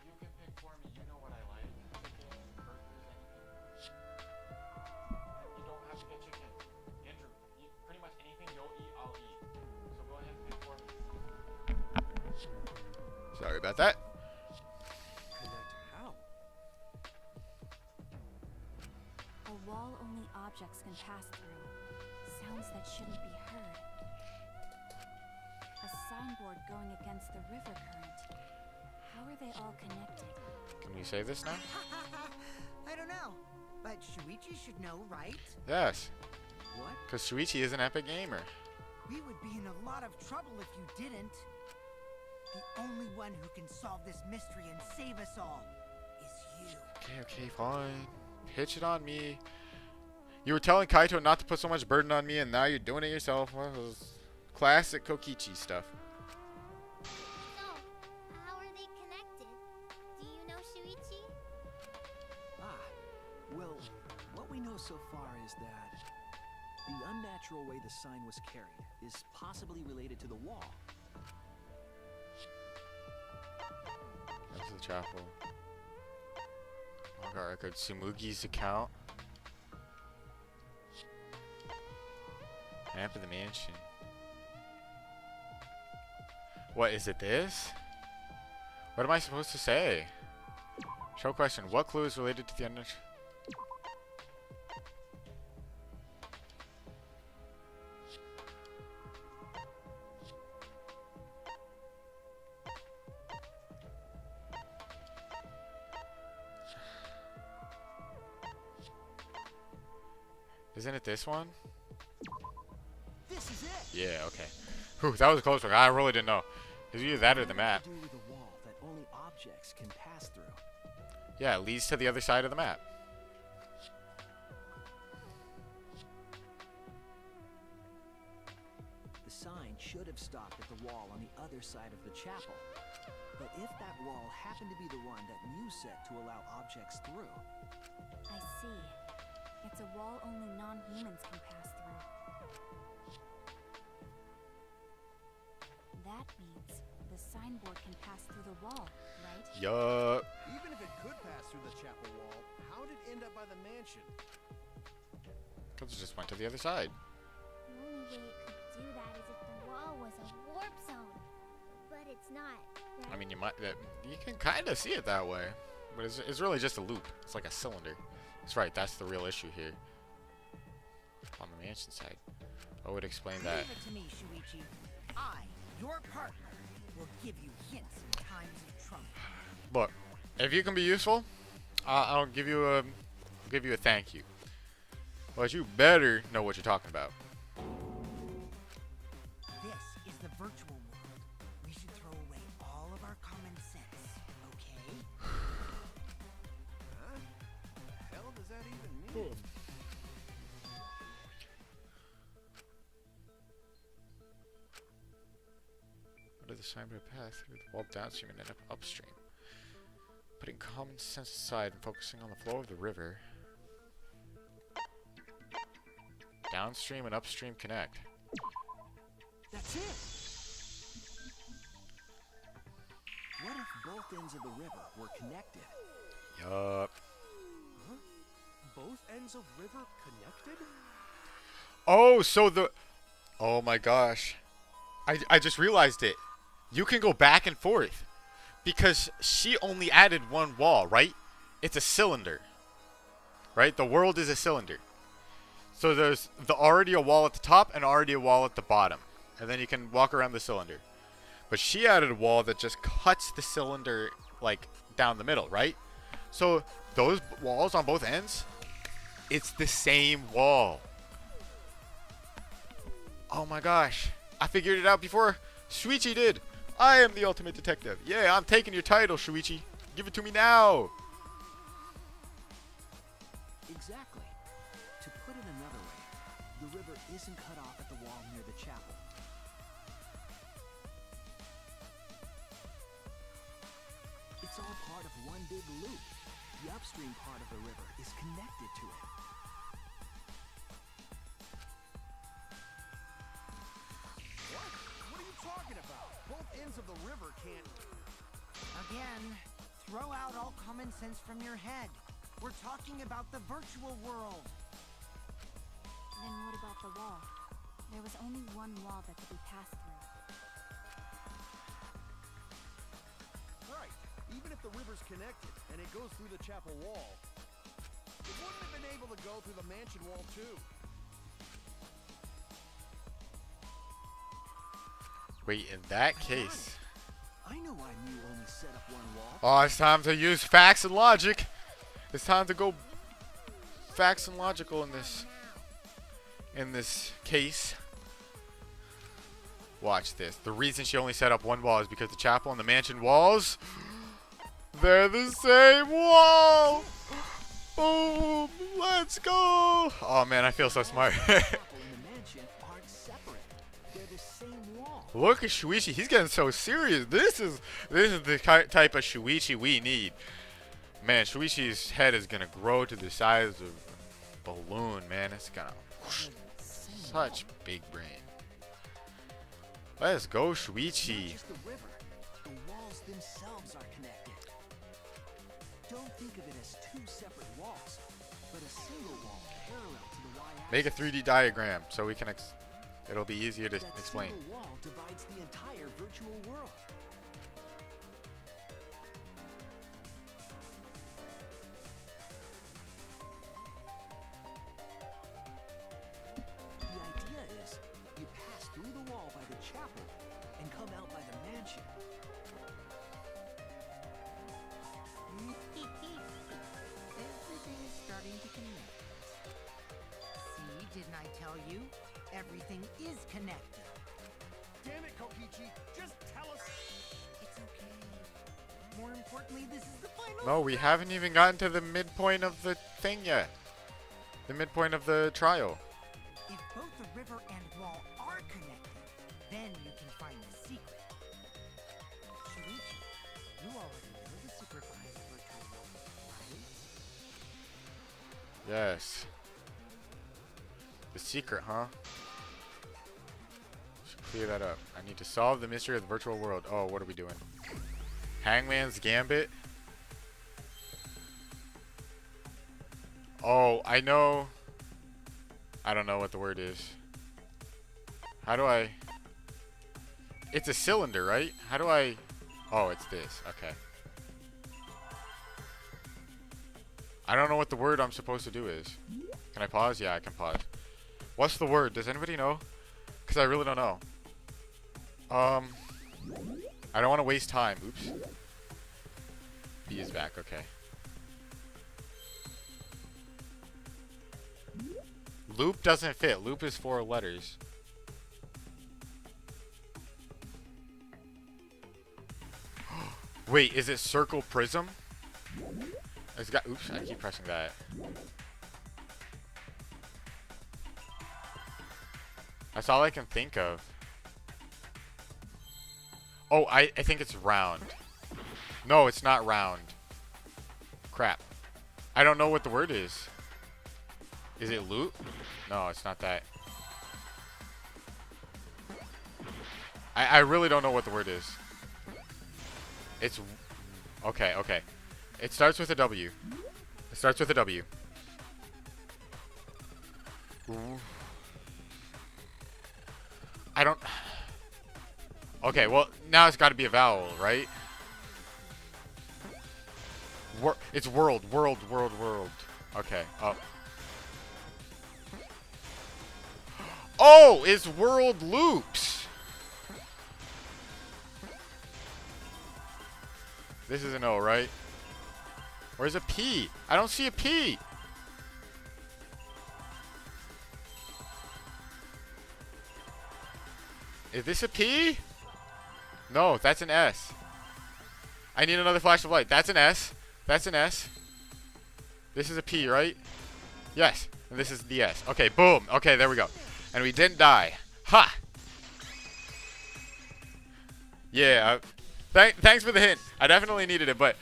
Speaker 5: You can pick for me. You know what I like. You don't have to get chicken. Andrew, pretty much anything you'll eat, I'll eat. So go ahead and pick for me. Sorry about that.
Speaker 10: Connect how?
Speaker 9: A wall only objects can pass through. Sounds that shouldn't be heard. A signboard going against the river current. How are they all connected?
Speaker 5: Can we say this now?
Speaker 11: I don't know, but Shuichi should know, right?
Speaker 5: Yes.
Speaker 8: What?
Speaker 5: Because Shuichi is an epic gamer.
Speaker 11: We would be in a lot of trouble if you didn't. The only one who can solve this mystery and save us all is you.
Speaker 5: Okay, fine. Pitch it on me. You were telling Kaito not to put so much burden on me, and now you're doing it yourself. Well, it was classic Kokichi stuff.
Speaker 3: So, how are they connected? Do you know Shuichi?
Speaker 8: Well, what we know so far is that the unnatural way the sign was carried is possibly related to the wall.
Speaker 5: That's the chapel. Manga record. Sumugi's account. Map of the mansion. What is it? This? What am I supposed to say? Show question. What clue is related to the unnatural? Isn't it this one?
Speaker 8: This is it.
Speaker 5: Yeah, okay. Whew, that was a close one. I really didn't know. It's either that or the map.
Speaker 8: To do with a wall that only objects can pass through.
Speaker 5: Yeah, it leads to the other side of the map.
Speaker 8: The sign should have stopped at the wall on the other side of the chapel. But if that wall happened to be the one that Mew set to allow objects through,
Speaker 9: I see. It's a wall only non-humans can pass through. That means the signboard can pass through the wall, right?
Speaker 5: Yup.
Speaker 2: Even if it could pass through the chapel wall, how did it end up by the mansion?
Speaker 5: Because it just went to the other side.
Speaker 3: The only way it could do that is if the wall was a warp zone. But it's not, right?
Speaker 5: I mean, you can kind of see it that way, but it's really just a loop. It's like a cylinder. That's right. That's the real issue here. On the mansion side, I would explain that.
Speaker 11: Leave it to me, Shuichi. I, your partner, will give you hints in times of trouble.
Speaker 5: Look, if you can be useful, I'll give you a thank you. But you better know what you're talking about.
Speaker 11: This is the virtual world. We should throw away all of our common sense, okay?
Speaker 2: Huh? The hell does that even mean?
Speaker 5: Under the signboard path through the wall downstream and end up upstream. Putting common sense aside and focusing on the flow of the river. Downstream and upstream connect.
Speaker 8: that's it. What if both ends of the river were connected?
Speaker 5: Yup.
Speaker 10: Huh? Both ends of river connected?
Speaker 5: Oh, so oh my gosh. I just realized it. You can go back and forth. Because she only added one wall, right? It's a cylinder. Right? The world is a cylinder. So there's already a wall at the top and already a wall at the bottom. And then you can walk around the cylinder. But she added a wall that just cuts the cylinder, like, down the middle, right? So those walls on both ends, it's the same wall. Oh my gosh. I figured it out before Shuichi did. I am the ultimate detective. Yeah, I'm taking your title, Shuichi. Give it to me now.
Speaker 8: Exactly. To put it another way, the river isn't cut off at the wall near the chapel. It's all part of one big loop. The upstream part of the river is connected to it.
Speaker 2: What? What are you talking about? Both ends of the river can't...
Speaker 11: Again, throw out all common sense from your head. We're talking about the virtual world.
Speaker 9: Then what about the wall? There was only one wall that could be passed through.
Speaker 2: Right. Even if the river's connected and it goes through the chapel wall, it wouldn't have been able to go through the mansion wall too.
Speaker 5: Wait, in that case...
Speaker 8: I know why Mew only set up one wall.
Speaker 5: Oh, it's time to use facts and logic. It's time to go facts and logical in this case. Watch this. The reason she only set up one wall is because the chapel and the mansion walls, they're the same wall. Boom. Let's go. Oh man, I feel so smart. Look at Shuichi. He's getting so serious. This is the type of Shuichi we need. Man, Shuichi's head is gonna grow to the size of a balloon, man. It's gonna such big brain. Let's go, Shuichi.
Speaker 8: Just the river. The walls themselves are connected. Don't think of it as two separate walls, but a single wall parallel to the y-axis.
Speaker 5: Make a 3D diagram so we can it'll be easier to explain.
Speaker 8: That single wall divides the entire virtual world. The idea is you pass through the wall by the chapel and come out by the mansion.
Speaker 11: Everything is starting to connect. See, didn't I tell you? Everything is connected.
Speaker 2: Damn it, Kokichi! Just tell us...
Speaker 11: It's okay. More importantly, this is the final...
Speaker 5: No, we haven't even gotten to the midpoint of the thing yet. The midpoint of the trial.
Speaker 11: If both the river and wall are connected, then you can find the secret. Shuichi, you already know the secret behind the virtual world, right?
Speaker 5: Yes. The secret, huh? Should clear that up. I need to solve the mystery of the virtual world. Oh, what are we doing? Hangman's Gambit. Oh, I know. I don't know what the word is. How do I... It's a cylinder, right? How do I... Oh, it's this. Okay. I don't know what the word I'm supposed to do is. Can I pause? Yeah, I can pause. What's the word? Does anybody know? Because I really don't know. I don't want to waste time. Oops. B is back. Okay. Loop doesn't fit. Loop is 4 letters. Wait, is it circle prism? It's got. Oops, I keep pressing that. That's all I can think of. Oh, I think it's round. No, it's not round. Crap. I don't know what the word is. Is it loot? No, it's not that. I really don't know what the word is. It's... Okay, okay. It starts with a W. It starts with a W. Ooh. I don't... Okay, well, now it's got to be a vowel, right? It's world. Okay, oh. Oh, it's world loops. This is an O, right? Where's a P? I don't see a P. Is this a P? No, that's an S. I need another flash of light. That's an S. That's an S. This is a P, right? Yes. And this is the S. Okay, boom. Okay, there we go. And we didn't die. Ha! Yeah.
Speaker 1: Thanks for the hint. I definitely needed it, but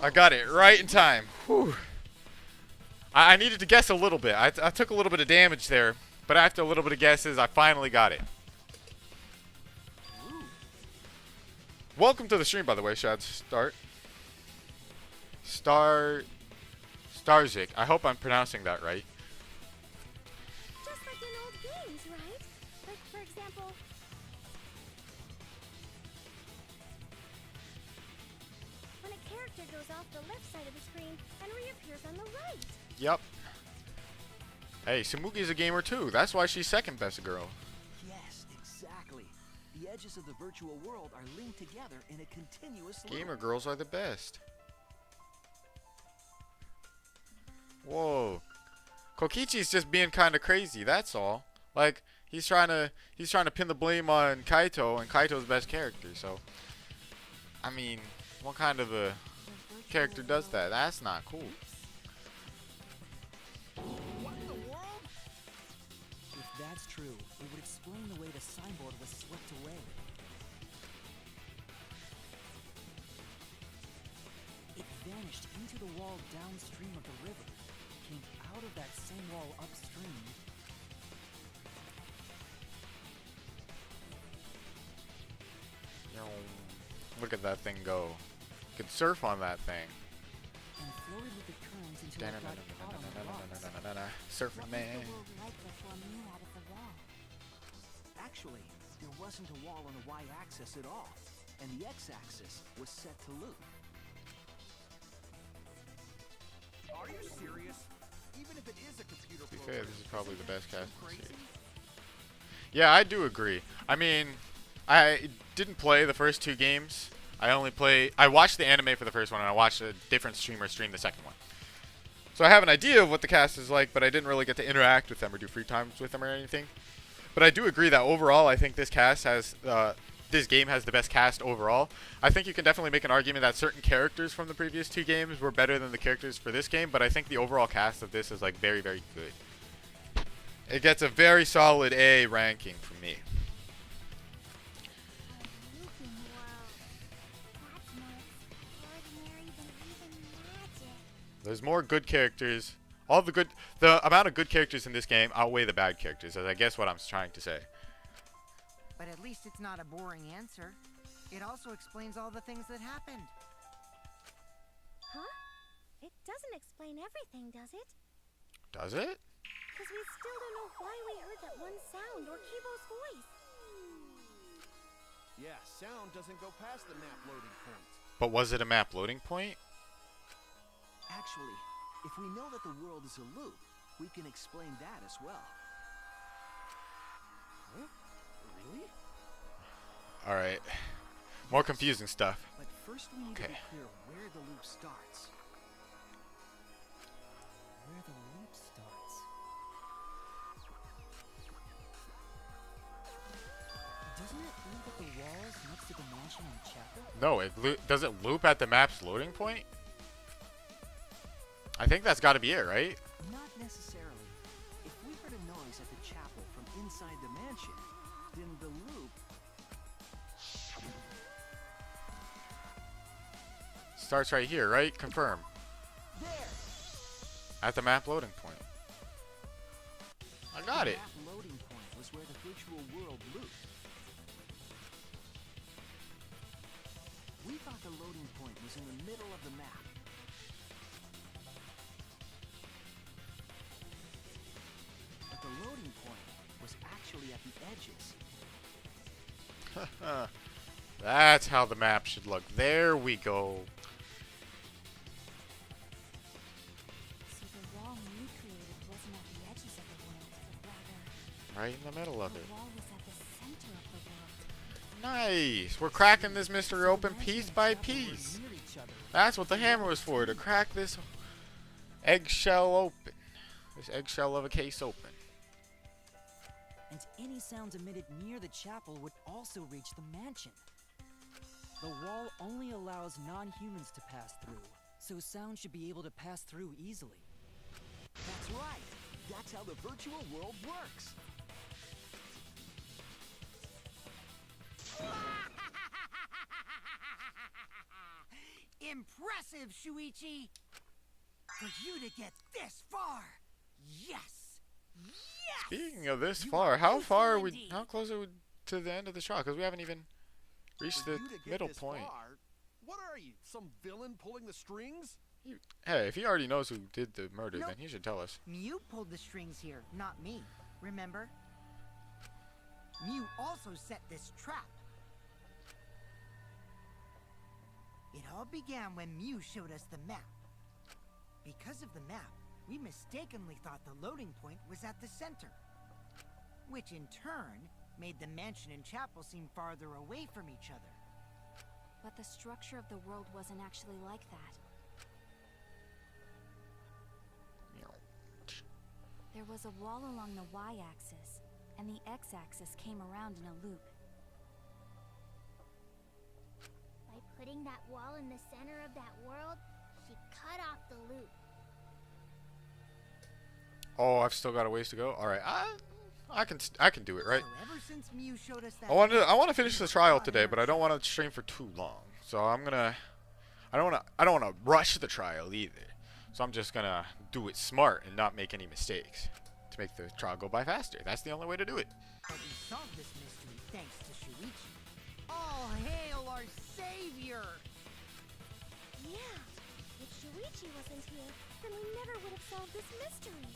Speaker 1: I got it right in time. Whew. I needed to guess a little bit. I took a little bit of damage there, but after a little bit of guesses, I finally got it. Welcome to the stream, by the way, Shad. Starzik. I hope I'm pronouncing that right.
Speaker 3: Just like in old games, right? Like, for example, when a character goes off the left side of the screen and reappears on the right.
Speaker 1: Yep. Hey, Sumugi's a gamer too. That's why she's second best girl.
Speaker 8: Yes, exactly. The edges of the virtual world are linked together in a continuous loop.
Speaker 1: Gamer girls are the best. Whoa. Kokichi's just being kind of crazy, that's all. Like, he's trying to pin the blame on Kaito, and Kaito's the best character, so I mean, what kind of a character does that? That's not cool.
Speaker 2: What in the world?
Speaker 7: If that's true, it would explain the way the signboard was swept away. It vanished into the wall downstream of the river, came out of that same wall upstream.
Speaker 1: Look at that thing go. You could surf on that thing.
Speaker 7: And floated with the currents until it got caught on the rocks.
Speaker 1: Surfing
Speaker 9: What
Speaker 1: man.
Speaker 9: was the world like before Mew added the wall?
Speaker 8: Actually, there wasn't a wall on the y-axis at all, and the x-axis was set to loop.
Speaker 2: Are you serious? Even if it is a computer
Speaker 1: To be
Speaker 2: program,
Speaker 1: fair, this is probably the best cast in the
Speaker 2: crazy?
Speaker 1: series. Yeah, I do agree. I mean, I didn't play the first two games. I watched the anime for the first one, and I watched a different streamer stream the second one. So I have an idea of what the cast is like, but I didn't really get to interact with them or do free times with them or anything. But I do agree that overall, I think this game has the best cast overall. I think you can definitely make an argument that certain characters from the previous two games were better than the characters for this game, but I think the overall cast of this is like very, very good. It gets a very solid A ranking from me.
Speaker 3: That's more extraordinary than even magic.
Speaker 1: There's more good characters. The amount of good characters in this game outweigh the bad characters, as I guess what I'm trying to say.
Speaker 11: But at least it's not a boring answer. It also explains all the things that happened.
Speaker 3: Huh? It doesn't explain everything, does it?
Speaker 1: Does it?
Speaker 3: Because we still don't know why we heard that one sound or Kibo's voice.
Speaker 2: Yeah, sound doesn't go past the map loading point.
Speaker 1: But was it a map loading point?
Speaker 8: Actually, if we know that the world is a loop, we can explain that as well.
Speaker 2: Huh? Really?
Speaker 1: Alright. More confusing stuff.
Speaker 8: But first we need to
Speaker 1: Okay.
Speaker 8: be clear where the loop starts.
Speaker 7: Where the loop starts. Doesn't it loop at the walls next to the mansion and chapel?
Speaker 1: No, does it loop at the map's loading point? I think that's got to be it, right?
Speaker 8: Not necessarily. If we heard a noise at the chapel from inside the mansion, then the loop...
Speaker 1: Starts right here, right? Confirm.
Speaker 8: There!
Speaker 1: At the map loading point. I got
Speaker 8: The
Speaker 1: it.
Speaker 8: map loading point was where the virtual world looped. We thought the loading point was in the middle of the map. But the loading point was actually at the edges.
Speaker 1: That's how the map should look. There we go.
Speaker 9: So the wall Mew created wasn't at the edges of the world, but rather
Speaker 1: Right in the middle of
Speaker 9: the
Speaker 1: it.
Speaker 9: wall was at the center of the world.
Speaker 1: Nice. We're cracking this mystery open piece by piece.
Speaker 7: Near each other.
Speaker 1: That's what the hammer was for, to crack this eggshell open. This eggshell of a case open.
Speaker 7: And any sounds emitted near the chapel would also reach the mansion. The wall only allows non-humans to pass through, so sound should be able to pass through easily.
Speaker 8: That's right! That's how the virtual world works!
Speaker 11: Impressive, Shuichi! For you to get this far! Yes! Yes!
Speaker 5: Speaking of this
Speaker 11: You
Speaker 5: far,
Speaker 11: are
Speaker 5: how
Speaker 11: useful
Speaker 5: far are we?
Speaker 11: indeed.
Speaker 5: How close are we to the end of the trial? Because we haven't even reached
Speaker 10: For
Speaker 5: the
Speaker 10: you to get
Speaker 5: middle
Speaker 10: this
Speaker 5: point.
Speaker 10: far, what are you, some villain pulling the strings?
Speaker 5: Hey, if he already knows who did the murder,
Speaker 11: Nope.
Speaker 5: then he should tell us.
Speaker 11: Mew pulled the strings here, not me. Remember? Mew also set this trap. It all began when Mew showed us the map. Because of the map, we mistakenly thought the loading point was at the center. Which in turn made the mansion and chapel seem farther away from each other.
Speaker 9: But the structure of the world wasn't actually like that. There was a wall along the y-axis, and the x-axis came around in a loop.
Speaker 3: By putting that wall in the center of that world, she cut off the loop.
Speaker 5: Oh, I've still got a ways to go. All right, I can do it, right?
Speaker 11: So ever since Mew showed us that
Speaker 5: I want to finish the trial today, but I don't want to stream for too long. So I don't want to rush the trial either. So I'm just gonna do it smart and not make any mistakes to make the trial go by faster. That's the only way to do it.
Speaker 11: But we solved this mystery thanks to Shuichi. All hail our savior!
Speaker 3: Yeah, if Shuichi wasn't here, then we never would have solved this mystery.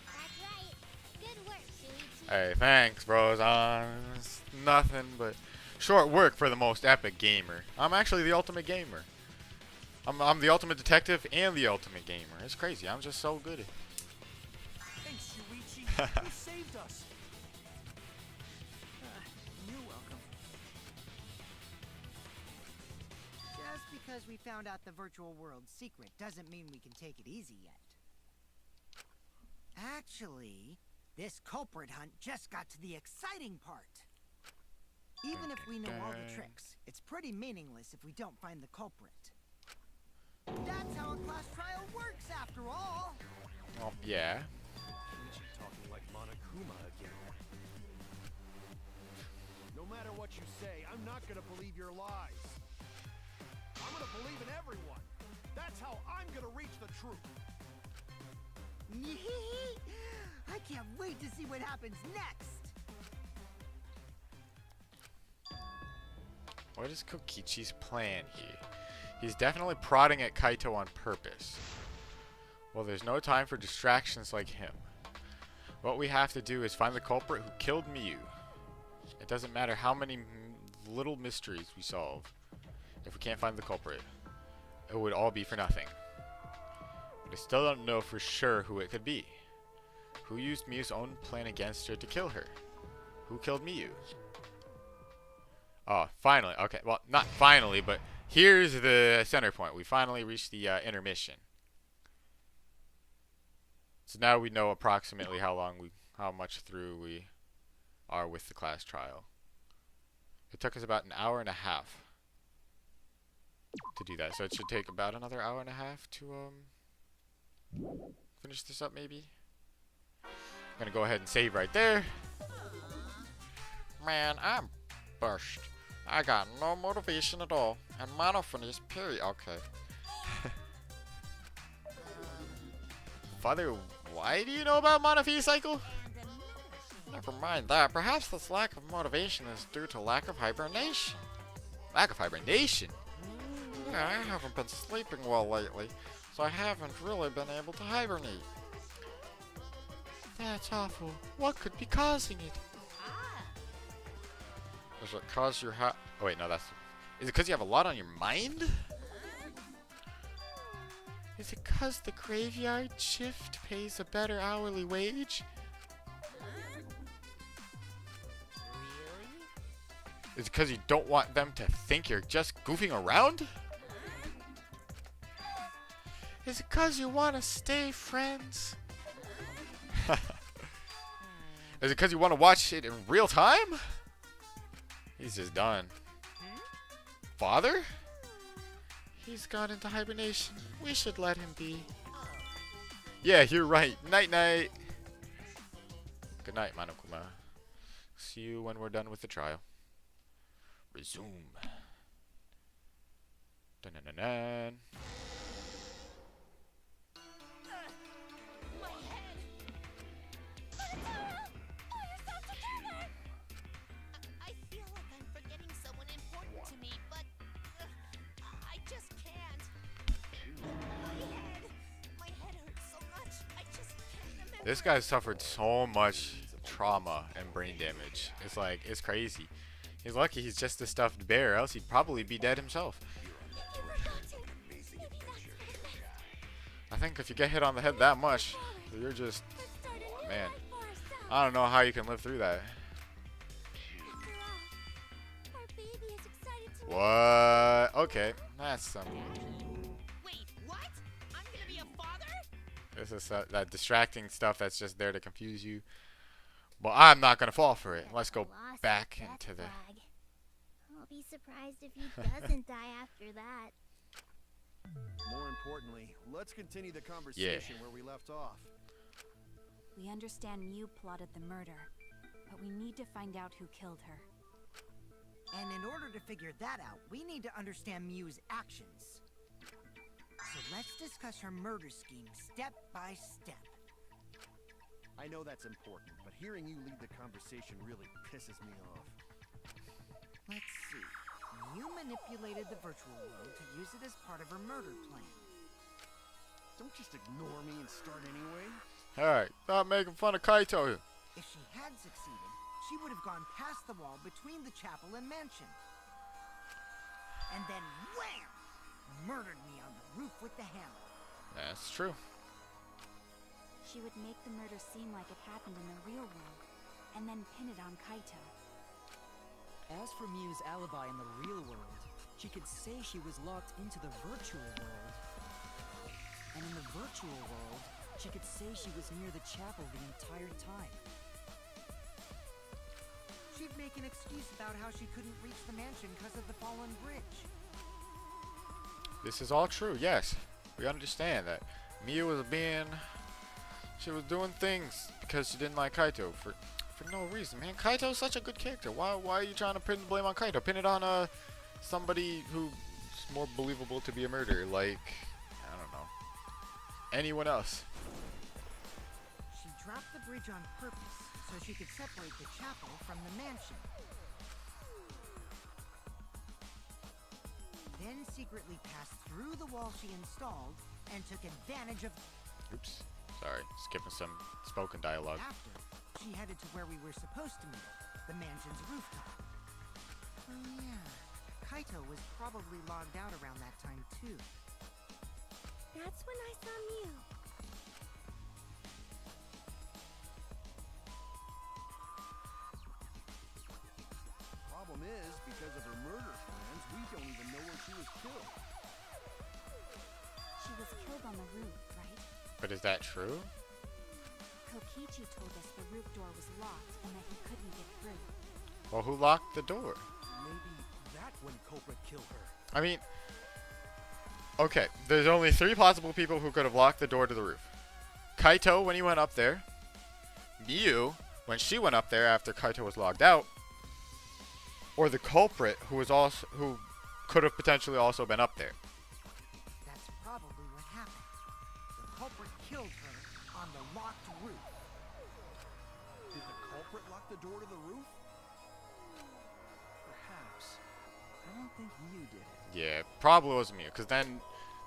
Speaker 3: That's right. Good work, Shuichi.
Speaker 5: Hey, thanks, bros. It's nothing but short work for the most epic gamer. I'm actually the ultimate gamer. I'm the ultimate detective and the ultimate gamer. It's crazy. I'm just so good at it.
Speaker 10: Thanks, Shuichi. You saved us.
Speaker 11: You're welcome. Just because we found out the virtual world's secret doesn't mean we can take it easy yet. Actually, this culprit hunt just got to the exciting part. Even if we know all the tricks, it's pretty meaningless if we don't find the culprit. That's how a class trial works, after all.
Speaker 5: Oh, yeah.
Speaker 10: Shuichi talking like Monokuma again. No matter what you say, I'm not gonna believe your lies. I'm gonna believe in everyone. That's how I'm gonna reach the truth.
Speaker 11: I can't wait to see what happens next.
Speaker 5: What is Kokichi's plan here? He's definitely prodding at Kaito on purpose. Well, there's no time for distractions like him. What we have to do is find the culprit who killed Miyu. It doesn't matter how many little mysteries we solve. If we can't find the culprit, it would all be for nothing. But I still don't know for sure who it could be. Who used Miyu's own plan against her to kill her? Who killed Miyu? Oh, finally. Okay, well, not finally, but here's the center point. We finally reached the intermission. So now we know approximately how much through we are with the class trial. It took us about an hour and a half to do that. So it should take about another hour and a half to finish this up, maybe. I'm gonna go ahead and save right there. Man, I'm burst. I got no motivation at all. And monophonies, period. Okay. Father, why do you know about Monophony cycle? Never mind that. Perhaps this lack of motivation is due to lack of hibernation. Lack of hibernation? Yeah, I haven't been sleeping well lately, so I haven't really been able to hibernate. That's awful. What could be causing it? Does it cause your oh wait, no, that's... Is it because you have a lot on your mind? Is it because the graveyard shift pays a better hourly wage? Is it because you don't want them to think you're just goofing around? Is it because you want to stay friends? Is it because you want to watch it in real time? He's just done. Father? He's gone into hibernation. We should let him be. Yeah, you're right. Night night. Good night, Monokuma. See you when we're done with the trial. Resume.
Speaker 1: Dun-dun-dun-dun.
Speaker 12: My head! I feel like I'm forgetting someone important to me, but I just can't. My head hurts so much. I just can't remember.
Speaker 1: This guy suffered so much trauma and brain damage. It's like, it's crazy. He's lucky he's just a stuffed bear, else he'd probably be dead himself. I think if you get hit on the head that much, you're just, man, I don't know how you can live through that. What? Okay, that's some.
Speaker 12: Wait, what? I'm gonna be a father?
Speaker 1: This is that distracting stuff that's just there to confuse you. But I'm not gonna fall for it. Let's go back into the.
Speaker 3: I'll be surprised if he doesn't die after that.
Speaker 10: More importantly, let's continue the conversation where we left off.
Speaker 9: We understand Mew plotted the murder, but we need to find out who killed her.
Speaker 11: And in order to figure that out, we need to understand Mew's actions. So let's discuss her murder scheme step by step.
Speaker 10: I know that's important, but hearing you lead the conversation really pisses me off.
Speaker 11: Let's see. Mew manipulated the virtual world to use it as part of her murder plan.
Speaker 10: Don't just ignore me and start anyway.
Speaker 1: Alright, stop making fun of Kaito.
Speaker 11: If she had succeeded, she would have gone past the wall between the chapel and mansion. And then wham! Murdered me on the roof with the hammer.
Speaker 1: That's true.
Speaker 9: She would make the murder seem like it happened in the real world, and then pin it on Kaito.
Speaker 7: As for Mew's alibi in the real world, she could say she was locked into the virtual world. And in the virtual world, she could say she was near the chapel the entire time.
Speaker 11: She'd make an excuse about how she couldn't reach the mansion because of the fallen bridge.
Speaker 1: This is all true, yes. We understand that Mew was she was doing things because she didn't like Kaito for no reason, man. Kaito's such a good character. Why are you trying to pin the blame on Kaito? Pin it on somebody who's more believable to be a murderer, like, I don't know, anyone else.
Speaker 11: She dropped the bridge on purpose so she could separate the chapel from the mansion. Then secretly passed through the wall she installed and took advantage of.
Speaker 1: Oops, sorry, skipping some spoken dialogue.
Speaker 11: After, she headed to where we were supposed to meet, the mansion's rooftop. Oh yeah, Kaito was probably logged out around that time too.
Speaker 3: That's when I saw Mew.
Speaker 10: Problem is, because of her murder plans, we don't even know where she was killed.
Speaker 9: She was killed on the roof, right?
Speaker 1: But is that true?
Speaker 9: Kokichi told us the roof door was locked and that he couldn't get through.
Speaker 1: Well, who locked the door?
Speaker 10: Maybe that's when culprit killed her.
Speaker 1: I mean, okay, there's only 3 possible people who could have locked the door to the roof. Kaito when he went up there. Mew when she went up there after Kaito was logged out. Or the culprit who could have potentially also been up there.
Speaker 11: That's probably what happened. The culprit killed her on the locked roof.
Speaker 10: Did the culprit lock the door to the roof? Perhaps.
Speaker 8: I don't think Mew did it.
Speaker 1: Yeah, probably was Mew, because then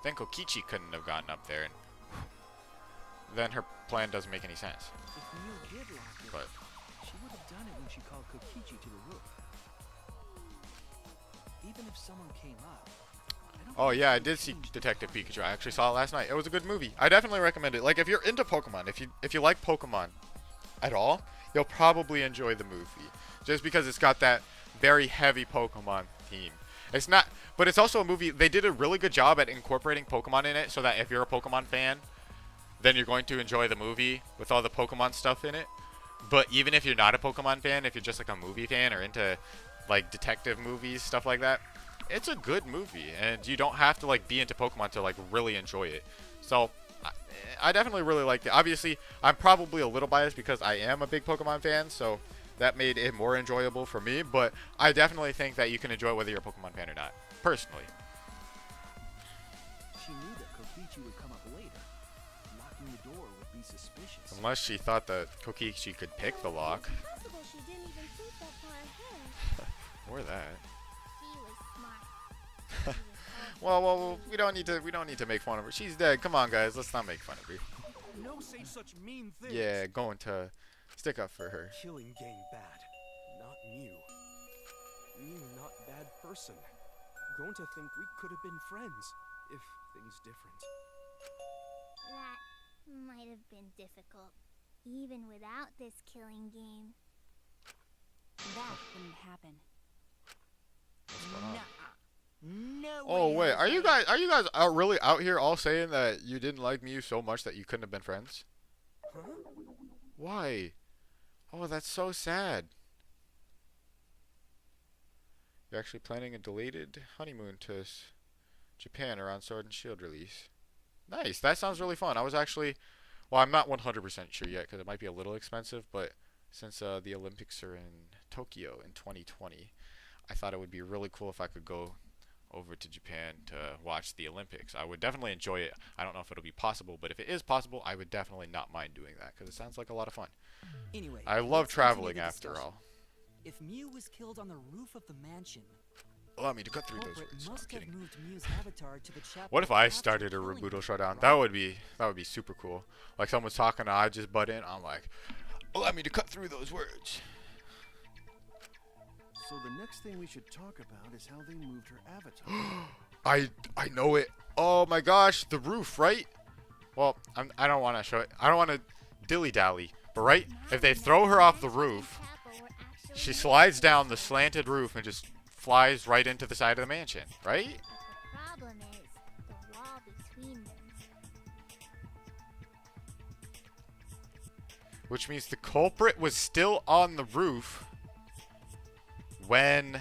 Speaker 1: Kokichi couldn't have gotten up there, and then her plan doesn't make any sense.
Speaker 8: If Mew did lock it,
Speaker 1: But
Speaker 8: she would have done it when she called Kokichi to the roof. Even if someone came up.
Speaker 1: oh yeah, I did see Detective Pikachu. I actually saw it last night. It was a good movie. I definitely recommend it. Like if you're into Pokemon, if you like Pokemon at all, you'll probably enjoy the movie. Just because it's got that very heavy Pokemon theme. It's not, but it's also a movie. They did a really good job at incorporating Pokemon in it, so that if you're a Pokemon fan, then you're going to enjoy the movie with all the Pokemon stuff in it. But even if you're not a Pokemon fan, if you're just like a movie fan or into like detective movies, stuff like that, it's a good movie, and you don't have to like be into Pokemon to like really enjoy it. So I definitely really liked it. Obviously, I'm probably a little biased because I am a big Pokemon fan, so that made it more enjoyable for me. But I definitely think that you can enjoy it whether you're a Pokemon fan or not, personally.
Speaker 8: she knew that Kokichi would come up later. Locking the door would be suspicious.
Speaker 5: Unless she thought that Kokichi could pick the lock.
Speaker 3: It's possible she didn't even think that far ahead.
Speaker 5: Or that.
Speaker 3: She was smart. She was
Speaker 5: Well, we don't need to make fun of her. She's dead. Come on, guys. Let's not make fun of her.
Speaker 10: No say such mean things.
Speaker 5: Yeah, going to stick up for her.
Speaker 10: Killing game bad. Not Mew. Mew not bad person. Going to think we could have been friends if things different.
Speaker 3: That might have been difficult, even without this killing game.
Speaker 9: That wouldn't happen.
Speaker 5: What's going on?
Speaker 11: No
Speaker 5: Oh
Speaker 11: way,
Speaker 5: wait, are you
Speaker 11: Jose.
Speaker 5: guys really out here all saying that you didn't like Mew so much that you couldn't have been friends?
Speaker 10: Huh?
Speaker 5: Why? Oh, that's so sad. You're actually planning a delayed honeymoon to Japan around Sword and Shield release. Nice. That sounds really fun. I was actually, well, I'm not 100% sure yet because it might be a little expensive, but since the Olympics are in Tokyo in 2020, I thought it would be really cool if I could go over to Japan to watch the Olympics. I would definitely enjoy it. I don't know if it'll be possible, but if it is possible, I would definitely not mind doing that because it sounds like a lot of fun.
Speaker 7: Anyway,
Speaker 5: I love
Speaker 7: let's continue
Speaker 5: traveling
Speaker 7: the
Speaker 5: after
Speaker 7: discussion.
Speaker 5: all.
Speaker 7: If Mew was killed on the roof of the mansion,
Speaker 5: Allow me to cut through those
Speaker 7: culprit
Speaker 5: words. No, I'm
Speaker 7: must have
Speaker 5: kidding.
Speaker 7: moved Mew's avatar to the chapel.
Speaker 5: What if I
Speaker 7: after
Speaker 5: started a
Speaker 7: killing
Speaker 5: Rabuto
Speaker 7: her,
Speaker 5: showdown?
Speaker 7: right?
Speaker 5: That would be super cool. Like someone's talking, I just butt in. I'm like, allow me to cut through those words.
Speaker 2: So the next thing we should talk about is how they moved her avatar.
Speaker 5: I know it. Oh my gosh, the roof, right? Well, I don't want to show it. I don't want to dilly dally, but right, if they throw her off the roof, she slides down the slanted roof and just flies right into the side of the mansion, right?
Speaker 3: But the problem is the wall between them.
Speaker 5: Which means the culprit was still on the roof when...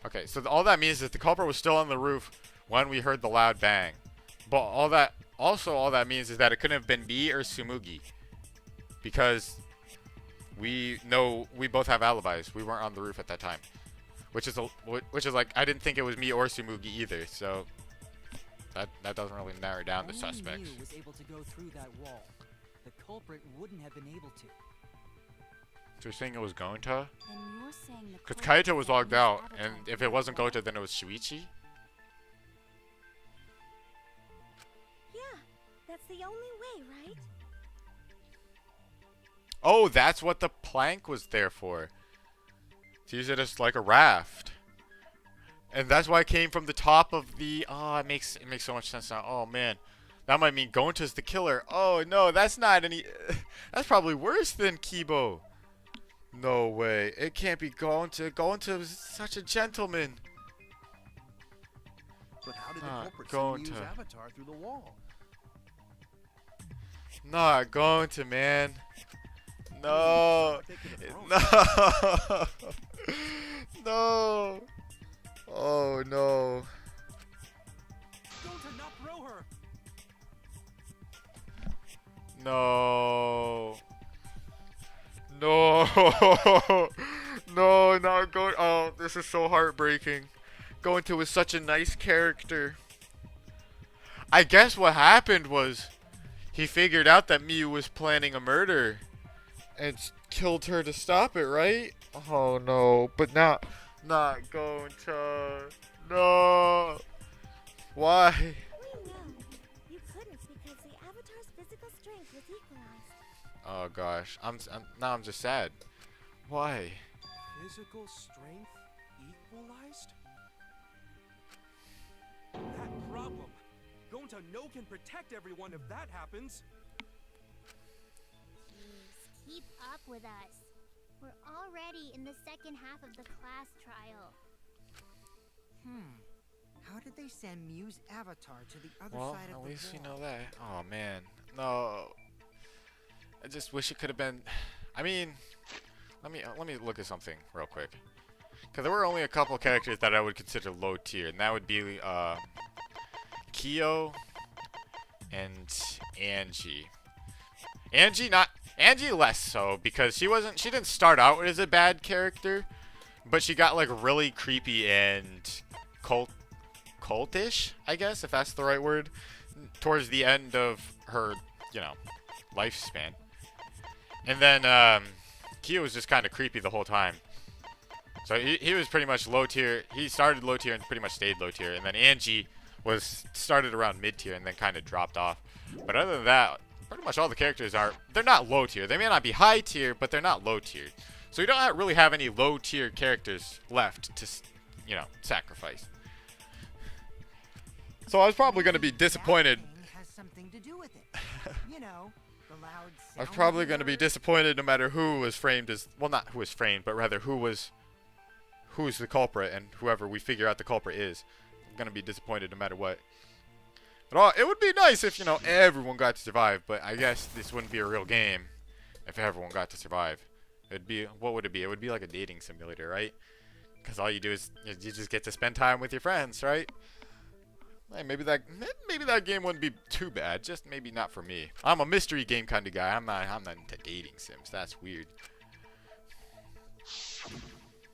Speaker 5: Okay, so all that means is that the culprit was still on the roof when we heard the loud bang. But all that means is that it couldn't have been me or Sumugi. Because we know we both have alibis. We weren't on the roof at that time. Which is like, I didn't think it was me or Sumugi either, so that doesn't really narrow down the
Speaker 7: Only
Speaker 5: suspects.
Speaker 7: Mew was able to go through that wall. The culprit wouldn't have been able to.
Speaker 5: So you're saying it was Gonta?
Speaker 9: Then you're saying the
Speaker 5: Because
Speaker 9: culprit
Speaker 5: Kaito was
Speaker 9: set
Speaker 5: logged
Speaker 9: Mew's
Speaker 5: out,
Speaker 9: avatar
Speaker 5: and
Speaker 9: through
Speaker 5: if it
Speaker 9: that
Speaker 5: wasn't
Speaker 9: wall.
Speaker 5: Gonta, then it was Shuichi?
Speaker 3: Yeah, that's the only way, right?
Speaker 5: Oh, that's what the plank was there for. To use it as like a raft. And that's why it came from the top of the... Oh, it makes so much sense now. Oh, man. That might mean Gonta's the killer. Oh, no, that's not any... That's probably worse than Kibo. No way. It can't be Gonta. Gonta was such a gentleman.
Speaker 2: But how did the
Speaker 5: Ah,
Speaker 2: culprit send Mew's
Speaker 5: Gonta.
Speaker 2: avatar through the wall?
Speaker 5: Not Gonta, man. No.
Speaker 2: They could have thrown
Speaker 5: No. No. Oh, no.
Speaker 10: Gonta, not throw her!
Speaker 5: No. No. No, not going. Oh, this is so heartbreaking. Going to was such a nice character. I guess what happened was he figured out that Mew was planning a murder and killed her to stop it, right? Oh no, but not going to. No. Why?
Speaker 3: We know. You couldn't because the avatar's physical strength was equalized.
Speaker 5: Oh gosh, now I'm just sad. Why?
Speaker 10: Physical strength equalized? That problem. Gonta no can protect everyone if that happens.
Speaker 3: Jeez, keep up with us. We're already in the second half of the class trial.
Speaker 11: How did they send Mew's avatar to the other
Speaker 5: Well,
Speaker 11: side of
Speaker 5: at
Speaker 11: the
Speaker 5: least you
Speaker 11: wall?
Speaker 5: know that. Oh man, no. I just wish it could have been. I mean, let me look at something real quick. Cause there were only a couple characters that I would consider low tier, and that would be Kyo and Angie. Angie less so because she didn't start out as a bad character, but she got like really creepy and
Speaker 1: cultish, I guess, if that's the right word, towards the end of her, you know, lifespan. And then Kyo was just kind of creepy the whole time. So he was pretty much low tier. He started low tier and pretty much stayed low tier. And then Angie started around mid tier and then kind of dropped off. But other than that, pretty much all the characters they're not low tier. They may not be high tier, but they're not low tier. So you don't really have any low tier characters left to, you know, sacrifice. So I was probably going to be disappointed.
Speaker 11: Has something to do with it. You know, the loud
Speaker 1: I was
Speaker 11: sound
Speaker 1: probably
Speaker 11: you
Speaker 1: going to be
Speaker 11: heard.
Speaker 1: disappointed no matter who was framed as, well, not who was framed, but rather who's the culprit, and whoever we figure out the culprit is. I'm going to be disappointed no matter what. But it would be nice if, you know, everyone got to survive, but I guess this wouldn't be a real game if everyone got to survive. It'd be, what would it be? It would be like a dating simulator, right? Because all you do is you just get to spend time with your friends, right? Hey, maybe that game wouldn't be too bad. Just maybe not for me. I'm a mystery game kind of guy. I'm not into dating sims. That's weird.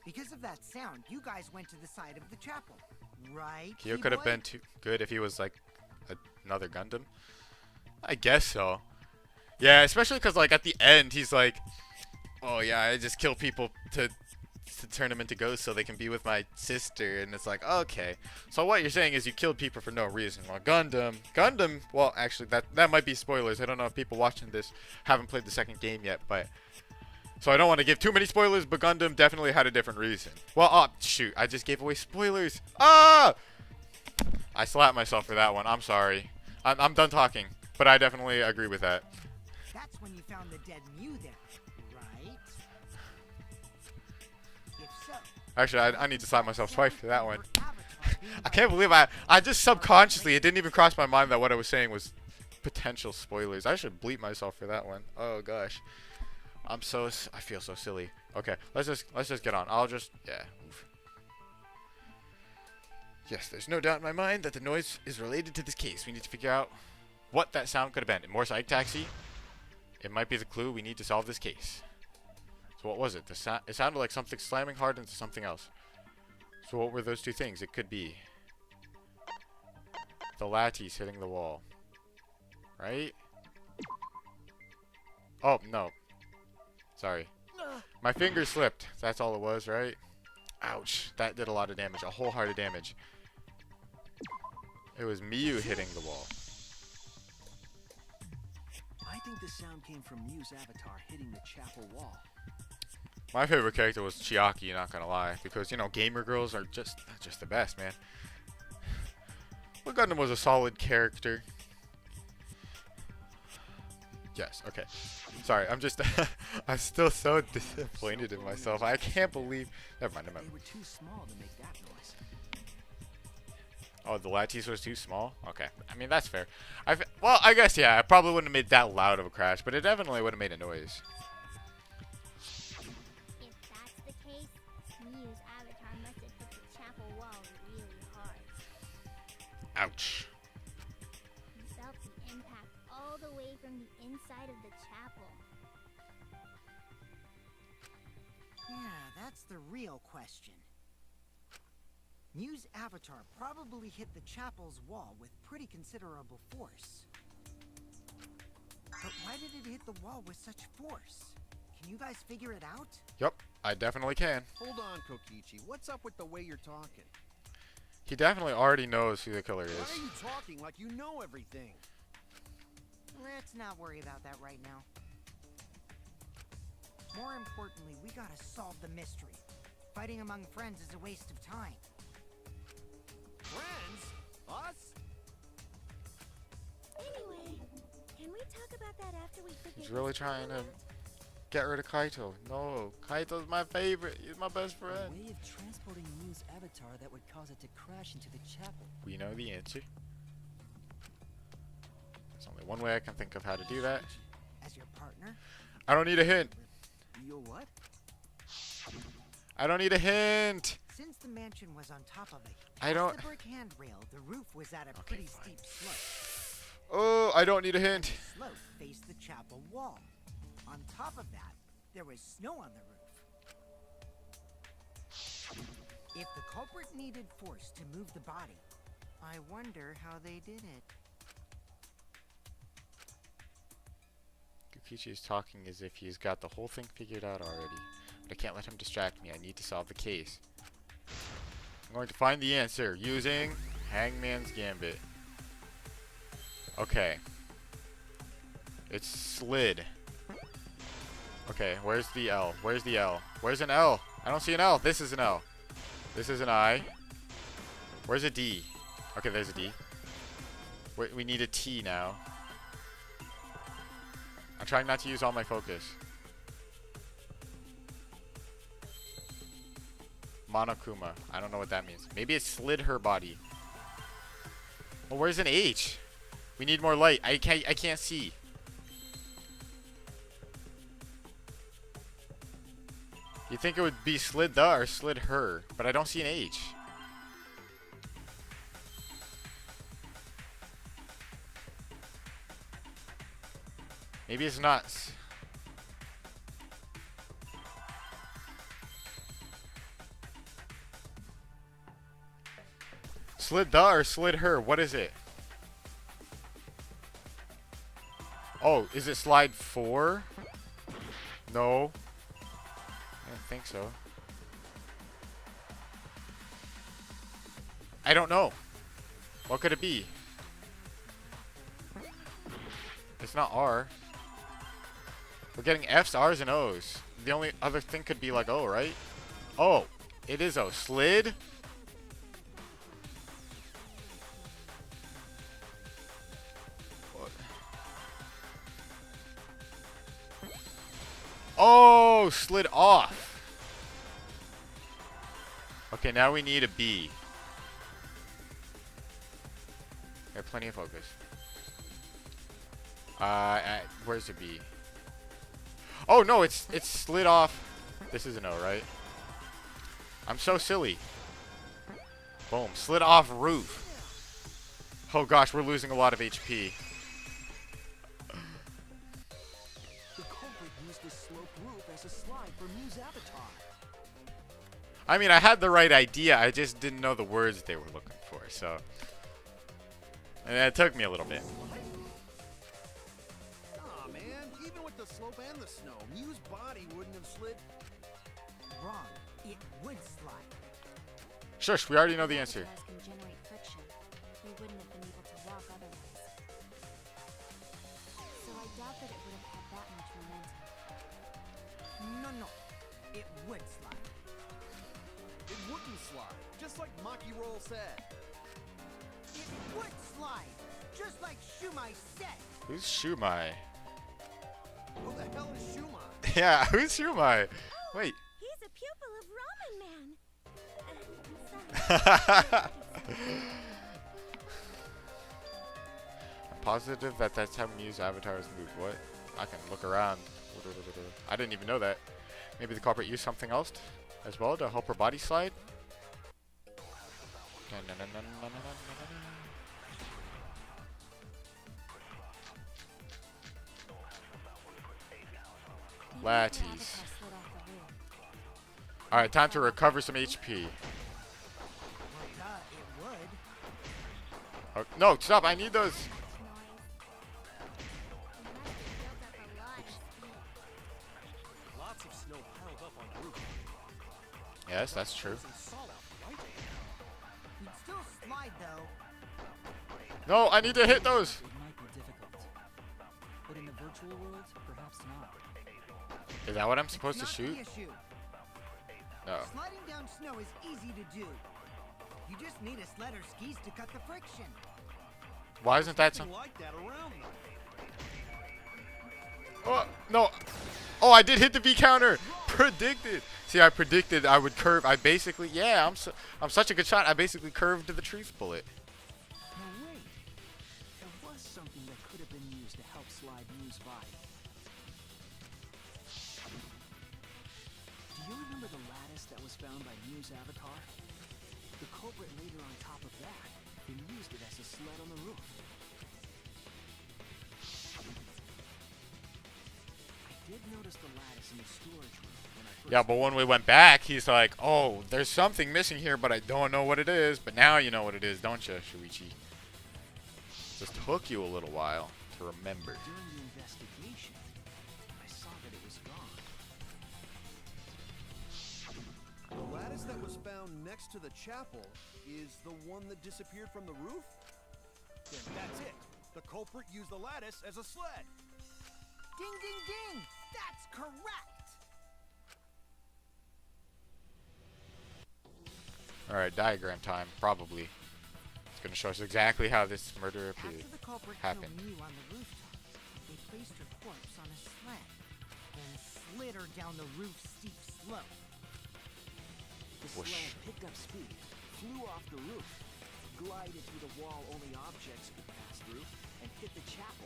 Speaker 11: Because of that sound, you guys went to the side of the chapel, right?
Speaker 1: Kyo could have
Speaker 11: Keyboy?
Speaker 1: been too good if he was like another Gundam. I guess so. Yeah, especially because like at the end he's like, oh yeah, I just kill people to turn them into ghosts so they can be with my sister, and it's like, okay. So what you're saying is you killed people for no reason. Well, Gundam. Well, actually, that might be spoilers. I don't know if people watching this haven't played the second game yet, but so I don't want to give too many spoilers. But Gundam definitely had a different reason. Well, oh shoot, I just gave away spoilers. Ah! I slapped myself for that one. I'm sorry. I'm done talking, but I definitely agree with that.
Speaker 11: That's when you found the dead Mew there, right? If so,
Speaker 1: Actually, I need to slap myself twice for that one. I can't believe I just subconsciously, it didn't even cross my mind that what I was saying was potential spoilers. I should bleep myself for that one. Oh gosh, I feel so silly. Okay, let's just get on. Yeah. Oof. Yes, there's no doubt in my mind that the noise is related to this case. We need to figure out what that sound could have been. More psych taxi? It might be the clue. We need to solve this case. So what was it? It sounded like something slamming hard into something else. So what were those two things? It could be the lattice hitting the wall. Right? Oh, no. Sorry. My finger slipped. That's all it was, right? Ouch. That did a lot of damage. A whole heart of damage. It was Miyu hitting the wall.
Speaker 8: I think the sound came from Mew's avatar hitting the chapel wall.
Speaker 1: My favorite character was Chiaki, not gonna lie, because, you know, gamer girls are just the best, man. But Gundam was a solid character. Yes, okay. Sorry, I'm just I'm still so disappointed in myself. I can't believe. Never mind.
Speaker 8: They were too small to make that noise.
Speaker 1: Oh, the lattice was too small? Okay. I mean, that's fair. Well, I guess, yeah, I probably wouldn't have made that loud of a crash, but it definitely would have made a noise.
Speaker 3: If that's the case, Mew's avatar must have hit the chapel wall really hard.
Speaker 1: Ouch.
Speaker 3: He felt the impact all the way from the inside of the chapel.
Speaker 11: yeah, that's the real question. Mew's avatar probably hit the chapel's wall with pretty considerable force. But why did it hit the wall with such force? Can you guys figure it out?
Speaker 1: Yep, I definitely can.
Speaker 10: Hold on, Kokichi. What's up with the way you're talking?
Speaker 1: He definitely already knows who the killer
Speaker 10: Why
Speaker 1: is.
Speaker 10: are you talking like you know everything?
Speaker 11: Let's not worry about that right now. More importantly, we gotta solve the mystery. Fighting among friends is a waste of time.
Speaker 10: Friends? Us?
Speaker 3: Anyway, can we talk about that after we figure
Speaker 1: He's really
Speaker 3: this
Speaker 1: trying to
Speaker 3: problem
Speaker 1: get rid of Kaito. No, Kaito's my favorite. He's my best
Speaker 7: A
Speaker 1: friend.
Speaker 7: way of transporting Mew's avatar that would cause it to crash into the chapel.
Speaker 1: We know the answer. There's only one way I can think of how to do that.
Speaker 11: As your partner?
Speaker 1: I don't need a hint.
Speaker 8: You what?
Speaker 1: I don't need a hint.
Speaker 11: Since the mansion was on top of it,
Speaker 1: I don't.
Speaker 11: the brick handrail, the roof was at a
Speaker 1: Okay,
Speaker 11: pretty
Speaker 1: fine.
Speaker 11: steep slope.
Speaker 1: Oh, I don't need a hint.
Speaker 11: The slope faced the chapel wall. On top of that, there was snow on the roof. If the culprit needed force to move the body, I wonder how they did it.
Speaker 5: Kukichi is talking as if he's got the whole thing figured out already. But I can't let him distract me. I need to solve the case. I'm going to find the answer using Hangman's Gambit. Okay. It's slid. Okay, where's the L? Where's the L? Where's an L? I don't see an L. This is an L. This is an I. Where's a D? Okay, there's a D. We need a T now. I'm trying not to use all my focus. Monokuma. I don't know what that means. Maybe it slid her body. Well, where's an H? We need more light. I can't see. You'd think it would be slid the or slid her, but I don't see an H. Maybe it's not. Slid the or slid her? What is it? Oh, is it slide 4? No. I don't think so. I don't know. What could it be? It's not R. We're getting F's, R's, and O's. The only other thing could be like O, right? Oh, it is O. Slid? What? Oh, slid off. Okay, now we need a B. I have plenty of focus. Where's the B? Oh no, it's slid off. This is an O, right? I'm so silly. Boom, slid off roof. Oh gosh, we're losing a lot of HP.
Speaker 8: The culprit used this sloped roof as a slide for Mew's avatar.
Speaker 5: I mean, I had the right idea. I just didn't know the words they were looking for, so. And it took me a little bit.
Speaker 10: Aw, man. Even with the slope and the snow, Mew's body wouldn't have slid.
Speaker 11: Wrong. It would slide.
Speaker 5: Shush, we already know the answer.
Speaker 9: Avatars can generate friction. We wouldn't have been able to walk otherwise. So I doubt that it would have had that much momentum.
Speaker 11: No. It would slide.
Speaker 10: It wouldn't slide, just like Maki Roll said.
Speaker 11: It would slide, just like Shumai said.
Speaker 5: Who's Shumai?
Speaker 10: Who the hell is Shumai?
Speaker 5: Yeah, who's Shumai? Wait.
Speaker 3: He's a pupil of Ramen Man.
Speaker 5: I'm positive that that's how Mew's avatar is moved. What? I can look around. I didn't even know that. Maybe the culprit used something else as well to help her body slide? Latties. Alright, time to recover some HP.
Speaker 11: Well, it would.
Speaker 5: Oh, no, stop, I need those.
Speaker 10: Lots of snow piled up on the roof.
Speaker 5: Yes, that's true.
Speaker 10: Some salt out, right?
Speaker 11: You'd still slide, though.
Speaker 5: No, I need to hit those.
Speaker 7: It might be difficult. But in the virtual world, perhaps not.
Speaker 5: Is that what I'm supposed to
Speaker 11: Not
Speaker 5: shoot?
Speaker 11: the issue.
Speaker 5: No.
Speaker 11: Sliding down snow is easy to do. You just need a sled or skis to cut the friction.
Speaker 5: Why isn't that so?
Speaker 10: Something like that around them.
Speaker 5: Oh, no. Oh, I did hit the V counter. Predicted. See, I predicted I would curve. I basically, yeah, I'm such a good shot. I basically curved to the truth bullet.
Speaker 8: Now wait, there was something that could have been used to help slide Mew's body. Do you remember the lattice that was found by Mew's avatar? The culprit laid her on top of that, and used it as a sled on the roof. I did notice the lattice in the storage room when I
Speaker 1: Yeah, but when we went back, he's like, oh, there's something missing here, but I don't know what it is. But now you know what it is, don't you, Shuichi? Just took you a little while to remember.
Speaker 8: During the investigation, I saw that it was gone.
Speaker 10: The lattice that was found next to the chapel is the one that disappeared from the roof? Then that's it. The culprit used the lattice as a sled.
Speaker 11: Ding, ding, ding! That's correct!
Speaker 1: Alright, diagram time, probably. It's gonna show us exactly how this murder appeared.
Speaker 11: After the culprit
Speaker 1: happened.
Speaker 11: killed Mew on the rooftop, they placed her corpse on a sled, then slid her down the roof's steep slope.
Speaker 8: The
Speaker 1: Whoosh.
Speaker 8: sled picked up speed, flew off the roof, glided through the wall only objects could pass through, and hit the chapel.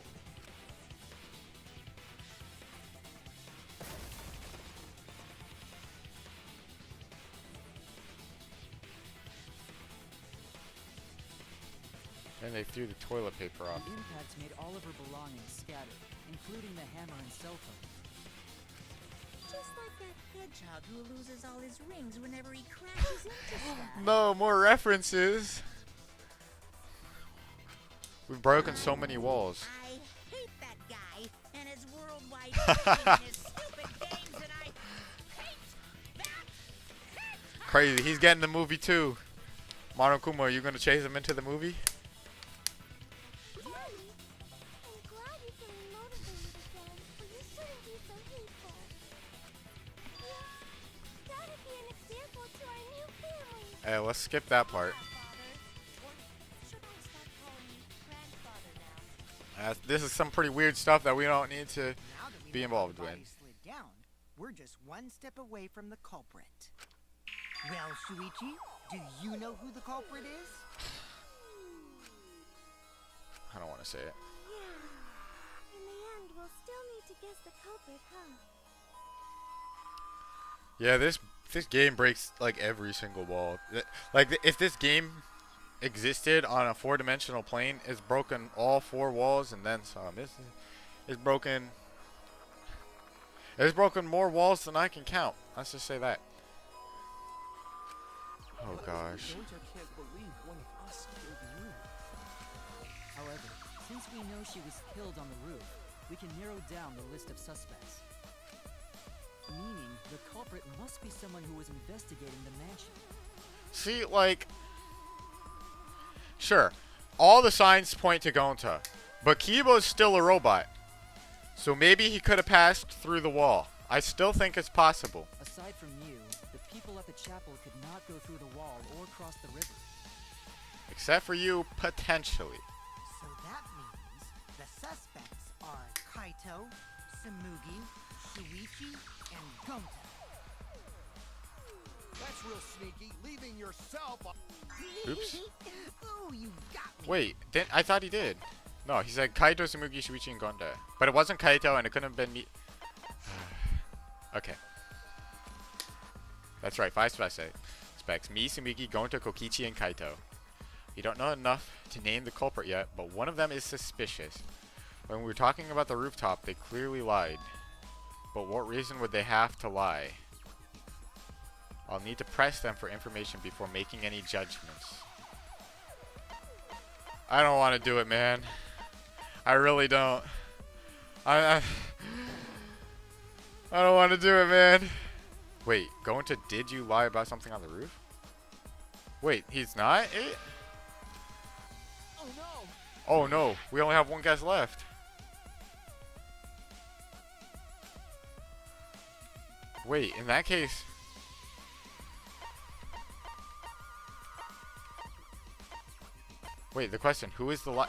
Speaker 1: And they threw the toilet paper off.
Speaker 7: The impacts made all of her belongings scattered, including the hammer and cell phone.
Speaker 4: Just like that hedgehog who loses all his rings whenever he crashes into stuff.
Speaker 1: No, more references. We've broken so many walls.
Speaker 4: I hate that guy and his worldwide fame and his stupid games, and I hate that hedgehog!
Speaker 1: Crazy, he's getting the movie too. Monokuma, are you gonna chase him into the movie?
Speaker 3: Daddy, I'm glad you're feeling motivated again, but you shouldn't be so hateful. Yeah, gotta be an example to our new family.
Speaker 1: Hey, let's skip that part.
Speaker 9: Should I start calling you grandfather now?
Speaker 1: This is some pretty weird stuff that we don't need to
Speaker 11: Now that we
Speaker 1: be
Speaker 11: know
Speaker 1: involved
Speaker 11: how the
Speaker 1: with.
Speaker 11: body slid down, we're just one step away from the culprit. Well, Shuichi, do you know who the culprit is?
Speaker 1: I don't want to say it.
Speaker 3: Yeah. In the end, we'll still need to guess the culprit, huh?
Speaker 1: Yeah, this game breaks like every single wall. Like if this game existed on a four-dimensional plane, it's broken all four walls and then some. It's broken. It's broken more walls than I can count. Let's just say that. Oh gosh.
Speaker 8: Don't I can't believe one of us killed you.
Speaker 7: However, since we know she was killed on the roof, we can narrow down the list of suspects. Meaning, the culprit must be someone who was investigating the mansion.
Speaker 1: See, like, sure, all the signs point to Gonta, but Kibo's still a robot. So maybe he could have passed through the wall. I still think it's possible.
Speaker 7: Aside from you, the people at the chapel could not go through the wall or cross the river.
Speaker 1: Except for you, potentially.
Speaker 11: So that means the suspects are Kaito, Samugi, Shuichi, and Gonta.
Speaker 10: That's real sneaky, leaving yourself a...
Speaker 1: Oops.
Speaker 11: Ooh, you got me.
Speaker 1: Wait, I thought he did. No, he said Kaito, Samugi, Shuichi, and Gonta. But it wasn't Kaito, and it couldn't have been me. Okay. That's right, 5 suspects. Me, Samugi, Gonta, Kokichi, and Kaito. We don't know enough to name the culprit yet, but one of them is suspicious. When we were talking about the rooftop, they clearly lied. But what reason would they have to lie? I'll need to press them for information before making any judgments. I don't want to do it, man. I really don't. I don't want to do it, man. Wait, Gonta, did you lie about something on the roof? Wait, he's not?
Speaker 8: Oh no!
Speaker 1: Oh no, we only have one guess left. Wait, in that case... Wait, the question, who is the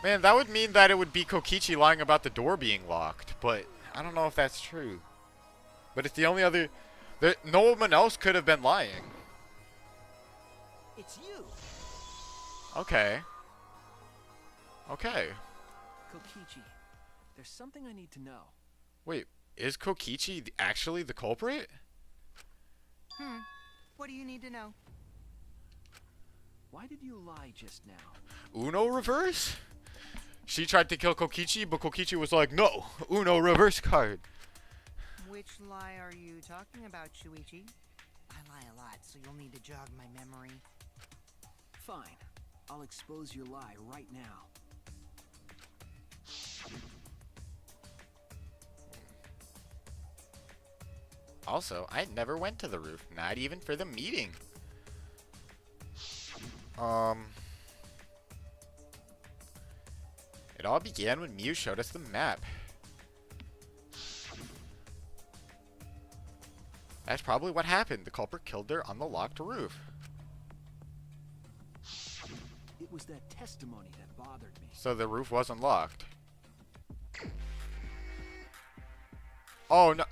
Speaker 1: Man, that would mean that it would be Kokichi lying about the door being locked, but I don't know if that's true. But it's the only other... no one else could have been lying.
Speaker 8: It's you!
Speaker 1: Okay. Okay.
Speaker 8: Kokichi, there's something I need to know.
Speaker 1: Wait, is Kokichi actually the culprit?
Speaker 11: What do you need to know?
Speaker 8: Why did you lie just now?
Speaker 1: Uno reverse? She tried to kill Kokichi, but Kokichi was like, no, Uno reverse card.
Speaker 11: Which lie are you talking about, Shuichi? I lie a lot, so you'll need to jog my memory.
Speaker 8: Fine. I'll expose your lie right now.
Speaker 5: Also, I never went to the roof, not even for the meeting. It all began when Mew showed us the map. That's probably what happened. The culprit killed her on the locked roof.
Speaker 8: It was that testimony that bothered me.
Speaker 5: So the roof wasn't locked. Oh no.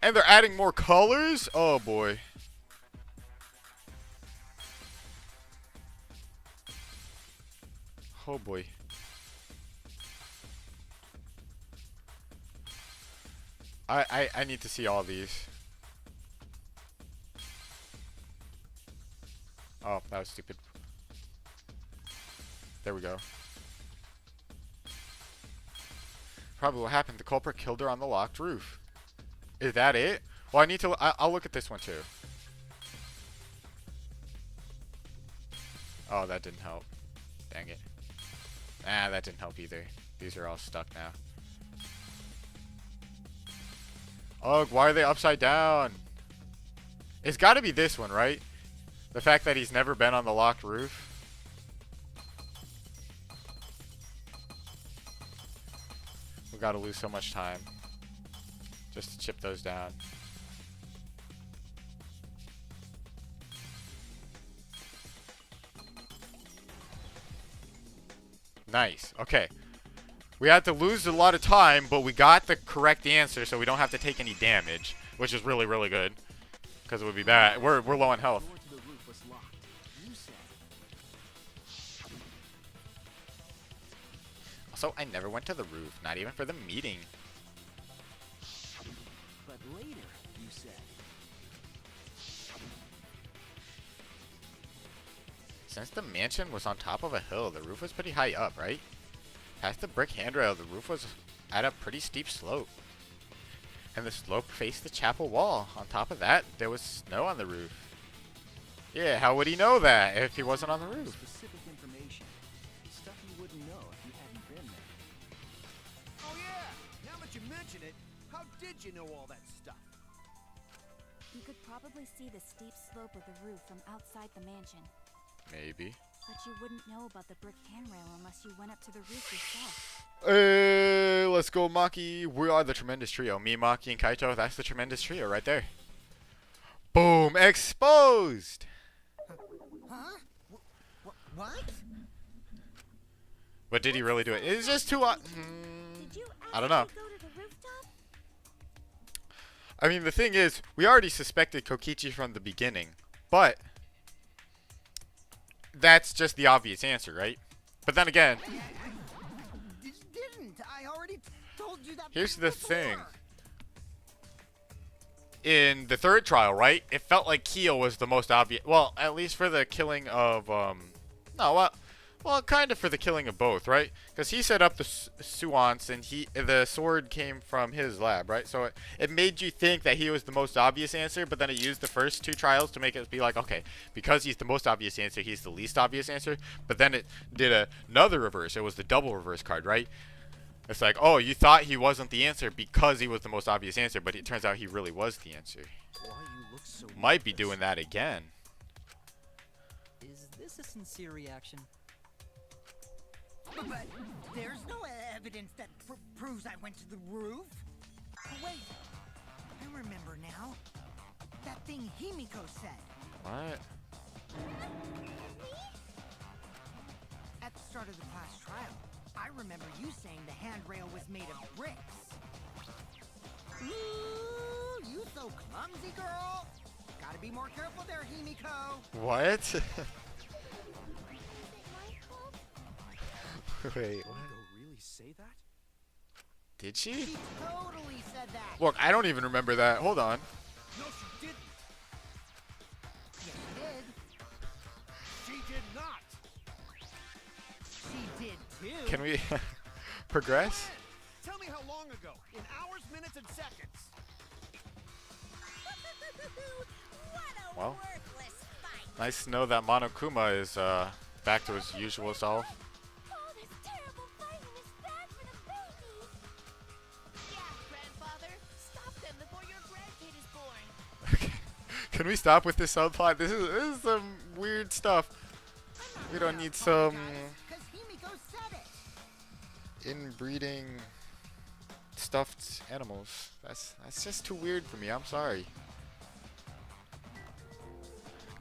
Speaker 5: And they're adding more colors? Oh boy. Oh boy. I need to see all these. Oh, that was stupid. There we go. Probably what happened. The culprit killed her on the locked roof. Is that it? Well, I need to. I'll look at this one too. Oh, that didn't help. Dang it. Ah, that didn't help either. These are all stuck now. Ugh, why are they upside down? It's got to be this one, right? The fact that he's never been on the locked roof. We gotta lose so much time just to chip those down. Nice. Okay. We had to lose a lot of time, but we got the correct answer, so we don't have to take any damage, which is really, really good. Because it would be bad. We're low on health. Also, I never went to the roof, not even for the meeting.
Speaker 8: But later, you said.
Speaker 5: Since the mansion was on top of a hill, the roof was pretty high up, right? Past the brick handrail, the roof was at a pretty steep slope. And the slope faced the chapel wall. On top of that, there was snow on the roof. Yeah, how would he know that if he wasn't on the roof?
Speaker 8: Specific information. Stuff you wouldn't know if you hadn't been there.
Speaker 2: Oh yeah! Now that you mention it, how did you know all that stuff?
Speaker 9: You could probably see the steep slope of the roof from outside the mansion.
Speaker 5: Maybe.
Speaker 9: But you wouldn't know about the brick handrail unless you went up to the roof yourself.
Speaker 5: Hey, let's go, Maki. We are the tremendous trio. Me, Maki, and Kaito. That's the tremendous trio right there. Boom! Exposed!
Speaker 11: Huh? What?
Speaker 5: But did he really do it? It's just too...
Speaker 9: Did you
Speaker 5: I don't know.
Speaker 9: actually go to the rooftop?
Speaker 5: I mean, the thing is, we already suspected Kokichi from the beginning. But... that's just the obvious answer, right? But then again...
Speaker 11: Didn't. I already told you that.
Speaker 5: Here's the
Speaker 11: before.
Speaker 5: thing. In the third trial, right? It felt like Kyo was the most obvious. Well, at least for the killing of, no, well, kind of for the killing of both, right? Because he set up the Suance, and the sword came from his lab, right? So it made you think that he was the most obvious answer, but then it used the first two trials to make it be like, okay, because he's the most obvious answer, he's the least obvious answer. But then it did another reverse. It was the double reverse card, right? It's like, oh, you thought he wasn't the answer because he was the most obvious answer, but it turns out he really was the answer.
Speaker 8: Why you look so
Speaker 5: Might be
Speaker 8: nervous?
Speaker 5: doing that again.
Speaker 7: Is this a sincere reaction?
Speaker 11: But there's no evidence that proves I went to the roof. Wait, I remember now. That thing Himiko said.
Speaker 5: What?
Speaker 11: At the start of the class trial, I remember you saying the handrail was made of bricks. Ooh, you so clumsy, girl. Gotta be more careful there, Himiko.
Speaker 5: What?
Speaker 3: Is it my fault?
Speaker 5: Wait, what?
Speaker 8: Himiko really say that?
Speaker 5: Did she?
Speaker 11: She totally said that.
Speaker 5: Look, I don't even remember that. Hold on.
Speaker 2: No, she didn't.
Speaker 11: Yes, she did.
Speaker 2: She did not.
Speaker 11: She did too.
Speaker 5: Can we progress?
Speaker 2: Tell me how long ago, in hours, minutes, and seconds.
Speaker 12: What a
Speaker 5: Well,
Speaker 12: worthless fight!
Speaker 5: nice to know that Monokuma is back to his usual self.
Speaker 3: All this terrible fighting is bad for the baby.
Speaker 12: Yeah, grandfather, stop them before your grandkid is born.
Speaker 5: Okay. Can we stop with this subplot? This is some weird stuff. We don't need some
Speaker 11: Because Himiko said it.
Speaker 5: inbreeding stuffed animals. That's just too weird for me. I'm sorry.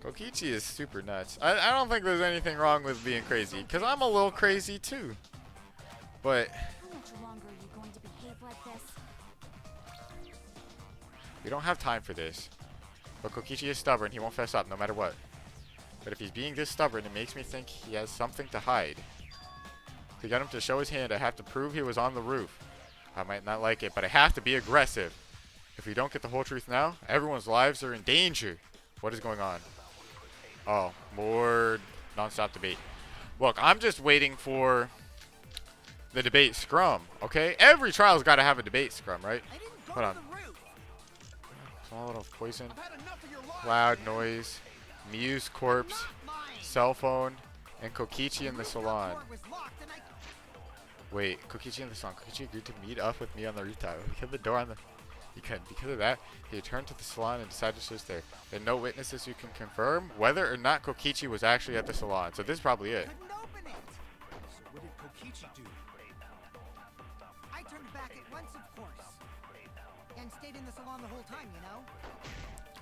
Speaker 5: Kokichi is super nuts. I don't think there's anything wrong with being crazy, because I'm a little crazy too. But
Speaker 9: How much longer are you going to behave like this?
Speaker 5: we don't have time for this. But Kokichi is stubborn. He won't fess up no matter what. But if he's being this stubborn, it makes me think he has something to hide. To get him to show his hand, I have to prove he was on the roof. I might not like it, but I have to be aggressive. If we don't get the whole truth now, everyone's lives are in danger. What is going on? Oh, more non-stop debate. Look, I'm just waiting for the debate scrum, okay? Every trial's got to have a debate scrum, right?
Speaker 11: I didn't go
Speaker 5: Hold
Speaker 11: to
Speaker 5: on.
Speaker 11: the roof.
Speaker 5: Small little poison.
Speaker 10: I've had enough of your lies.
Speaker 5: Loud noise. Miu's corpse.
Speaker 11: Not mine.
Speaker 5: Cell phone. And Kokichi in the salon.
Speaker 11: Door was locked and I...
Speaker 5: Wait, Kokichi in the salon. Kokichi agreed to meet up with me on the rooftop. Because the door on the... Because of that, he returned to the salon and decided to just stay. There are no witnesses who can confirm whether or not Kokichi was actually at the salon. So this is probably it.
Speaker 11: couldn't open it.
Speaker 10: So what did Kokichi do?
Speaker 11: I turned back at once, of course. And stayed in the salon the whole time, you know?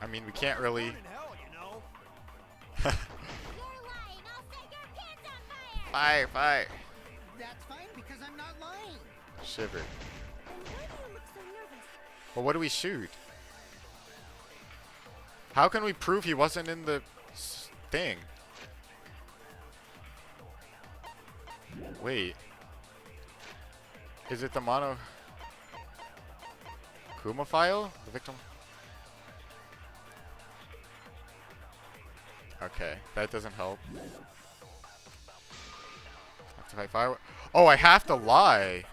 Speaker 5: I mean, we can't really...
Speaker 10: Fun in hell, you know.
Speaker 3: You're lying. I'll set your pants on fire.
Speaker 5: Fire, fire.
Speaker 11: That's fine because I'm not lying.
Speaker 5: Shiver.
Speaker 3: Then why do you look so nervous?
Speaker 5: Well, what do we shoot? How can we prove he wasn't in the thing? Wait. Is it the mono Kuma file? The victim? Okay, that doesn't help. Have to fight fire. Oh, I have to lie.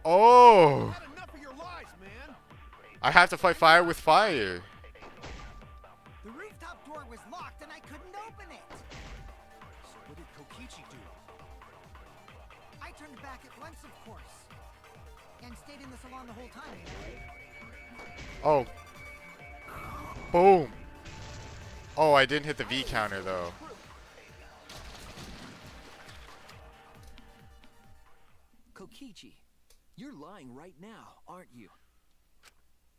Speaker 5: Oh!
Speaker 10: I've had enough of your lies, man.
Speaker 5: I have to fight fire with fire.
Speaker 11: The rooftop door was locked and I couldn't open it.
Speaker 10: So what did Kokichi do?
Speaker 11: I turned back at once, of course. And stayed in the salon the whole time, you know?
Speaker 5: Oh. Boom. Oh, I didn't hit the V counter though.
Speaker 8: Kokichi, you're lying right now, aren't you?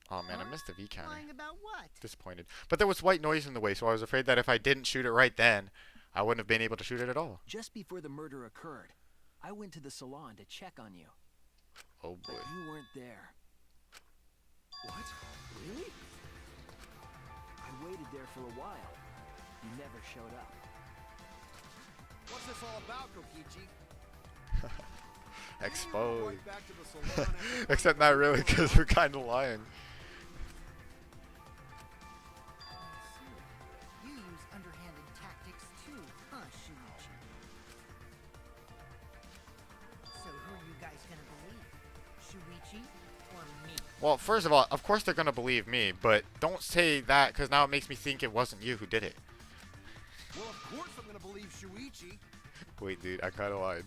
Speaker 5: Oh man, I missed the V counter.
Speaker 11: Lying about what?
Speaker 5: Disappointed. But there was white noise in the way, so I was afraid that if I didn't shoot it right then, I wouldn't have been able to shoot it at all.
Speaker 8: Just before the murder occurred, I went to the salon to check on you,
Speaker 5: Oh
Speaker 8: but
Speaker 5: boy.
Speaker 8: you weren't there.
Speaker 10: What? Really?
Speaker 8: I waited there for a while. You never showed up.
Speaker 10: What's this all about, Kokichi?
Speaker 5: Exposed.
Speaker 10: Right back to the salon after
Speaker 5: Except not really, because we're kind of lying.
Speaker 11: You use underhanded tactics too, huh, Shuichi? So who are you guys gonna believe? Shuichi or me?
Speaker 5: Well, first of all, of course they're going to believe me, but don't say that, because now it makes me think it wasn't you who did it.
Speaker 10: Well, of course I'm gonna believe Shuichi.
Speaker 5: Wait, dude, I kind of lied.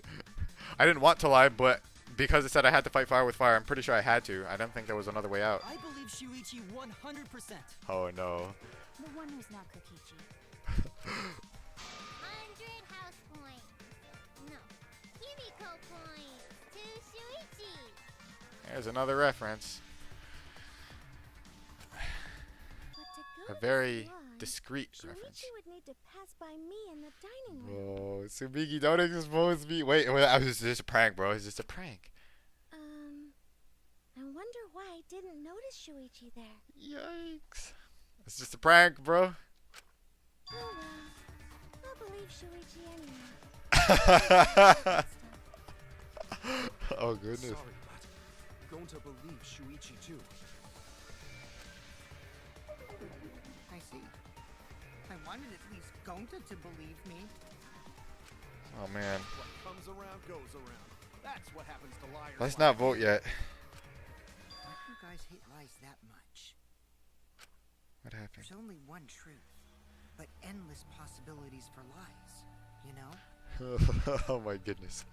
Speaker 5: I didn't want to lie, but because it said I had to fight fire with fire, I'm pretty sure I had to. I don't think there was another way out.
Speaker 7: I believe Shuichi 100%.
Speaker 5: Oh, no.
Speaker 9: The one who's not Kokichi.
Speaker 3: 100 house points. No, Himiko points to Shuichi.
Speaker 5: There's another reference.
Speaker 3: But to go
Speaker 5: A
Speaker 3: to
Speaker 5: very
Speaker 3: the salon,
Speaker 5: discreet reference.
Speaker 3: Shuichi would need to pass by me in the dining room.
Speaker 5: Oh, Tsubiki, don't expose me. Wait, I was just a prank, bro. It's just a prank.
Speaker 3: I wonder why I didn't notice Shuichi there.
Speaker 5: Yikes. It's just a prank, bro.
Speaker 3: Oh well, I'll believe Shuichi anyway.
Speaker 5: Oh, goodness.
Speaker 10: Sorry, but I'm going to believe Shuichi too.
Speaker 11: I see. I wanted at least Gonta to believe me.
Speaker 5: Oh, man.
Speaker 10: What comes around goes around. That's what happens to liars.
Speaker 5: Let's
Speaker 10: like
Speaker 5: not
Speaker 10: me.
Speaker 5: vote yet.
Speaker 11: Why do you guys hate lies that much?
Speaker 5: What happened?
Speaker 11: There's only one truth, but endless possibilities for lies, you know?
Speaker 5: Oh my goodness.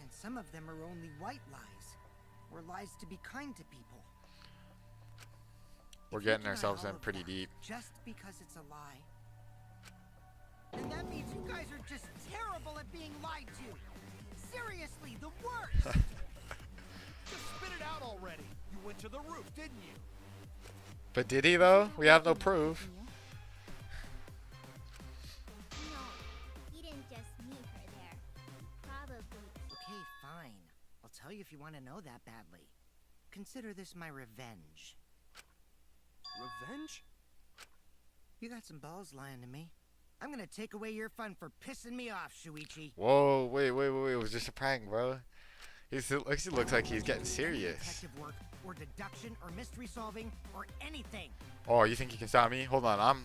Speaker 11: And some of them are only white lies, or lies to be kind to people.
Speaker 5: We're
Speaker 11: If you
Speaker 5: getting
Speaker 11: deny
Speaker 5: ourselves
Speaker 11: all
Speaker 5: in
Speaker 11: of
Speaker 5: pretty
Speaker 11: that
Speaker 5: deep.
Speaker 11: Just because it's a lie, then that means you guys are just terrible at being lied to. Seriously, the worst.
Speaker 2: Just spit it out already. You went to the roof, didn't you?
Speaker 5: But did he though? We have no proof.
Speaker 3: No, he didn't just meet her there. Probably.
Speaker 11: Okay, fine. I'll tell you if you want to know that badly. Consider this my revenge.
Speaker 10: Revenge?
Speaker 11: You got some balls lying to me. I'm gonna take away your fun for pissing me off, Shuichi.
Speaker 5: Whoa, wait. It was just a prank, bro. He looks like he's getting serious.
Speaker 11: Detective work, or deduction, or mystery solving, or anything.
Speaker 5: Oh, you think you can stop me? Hold on,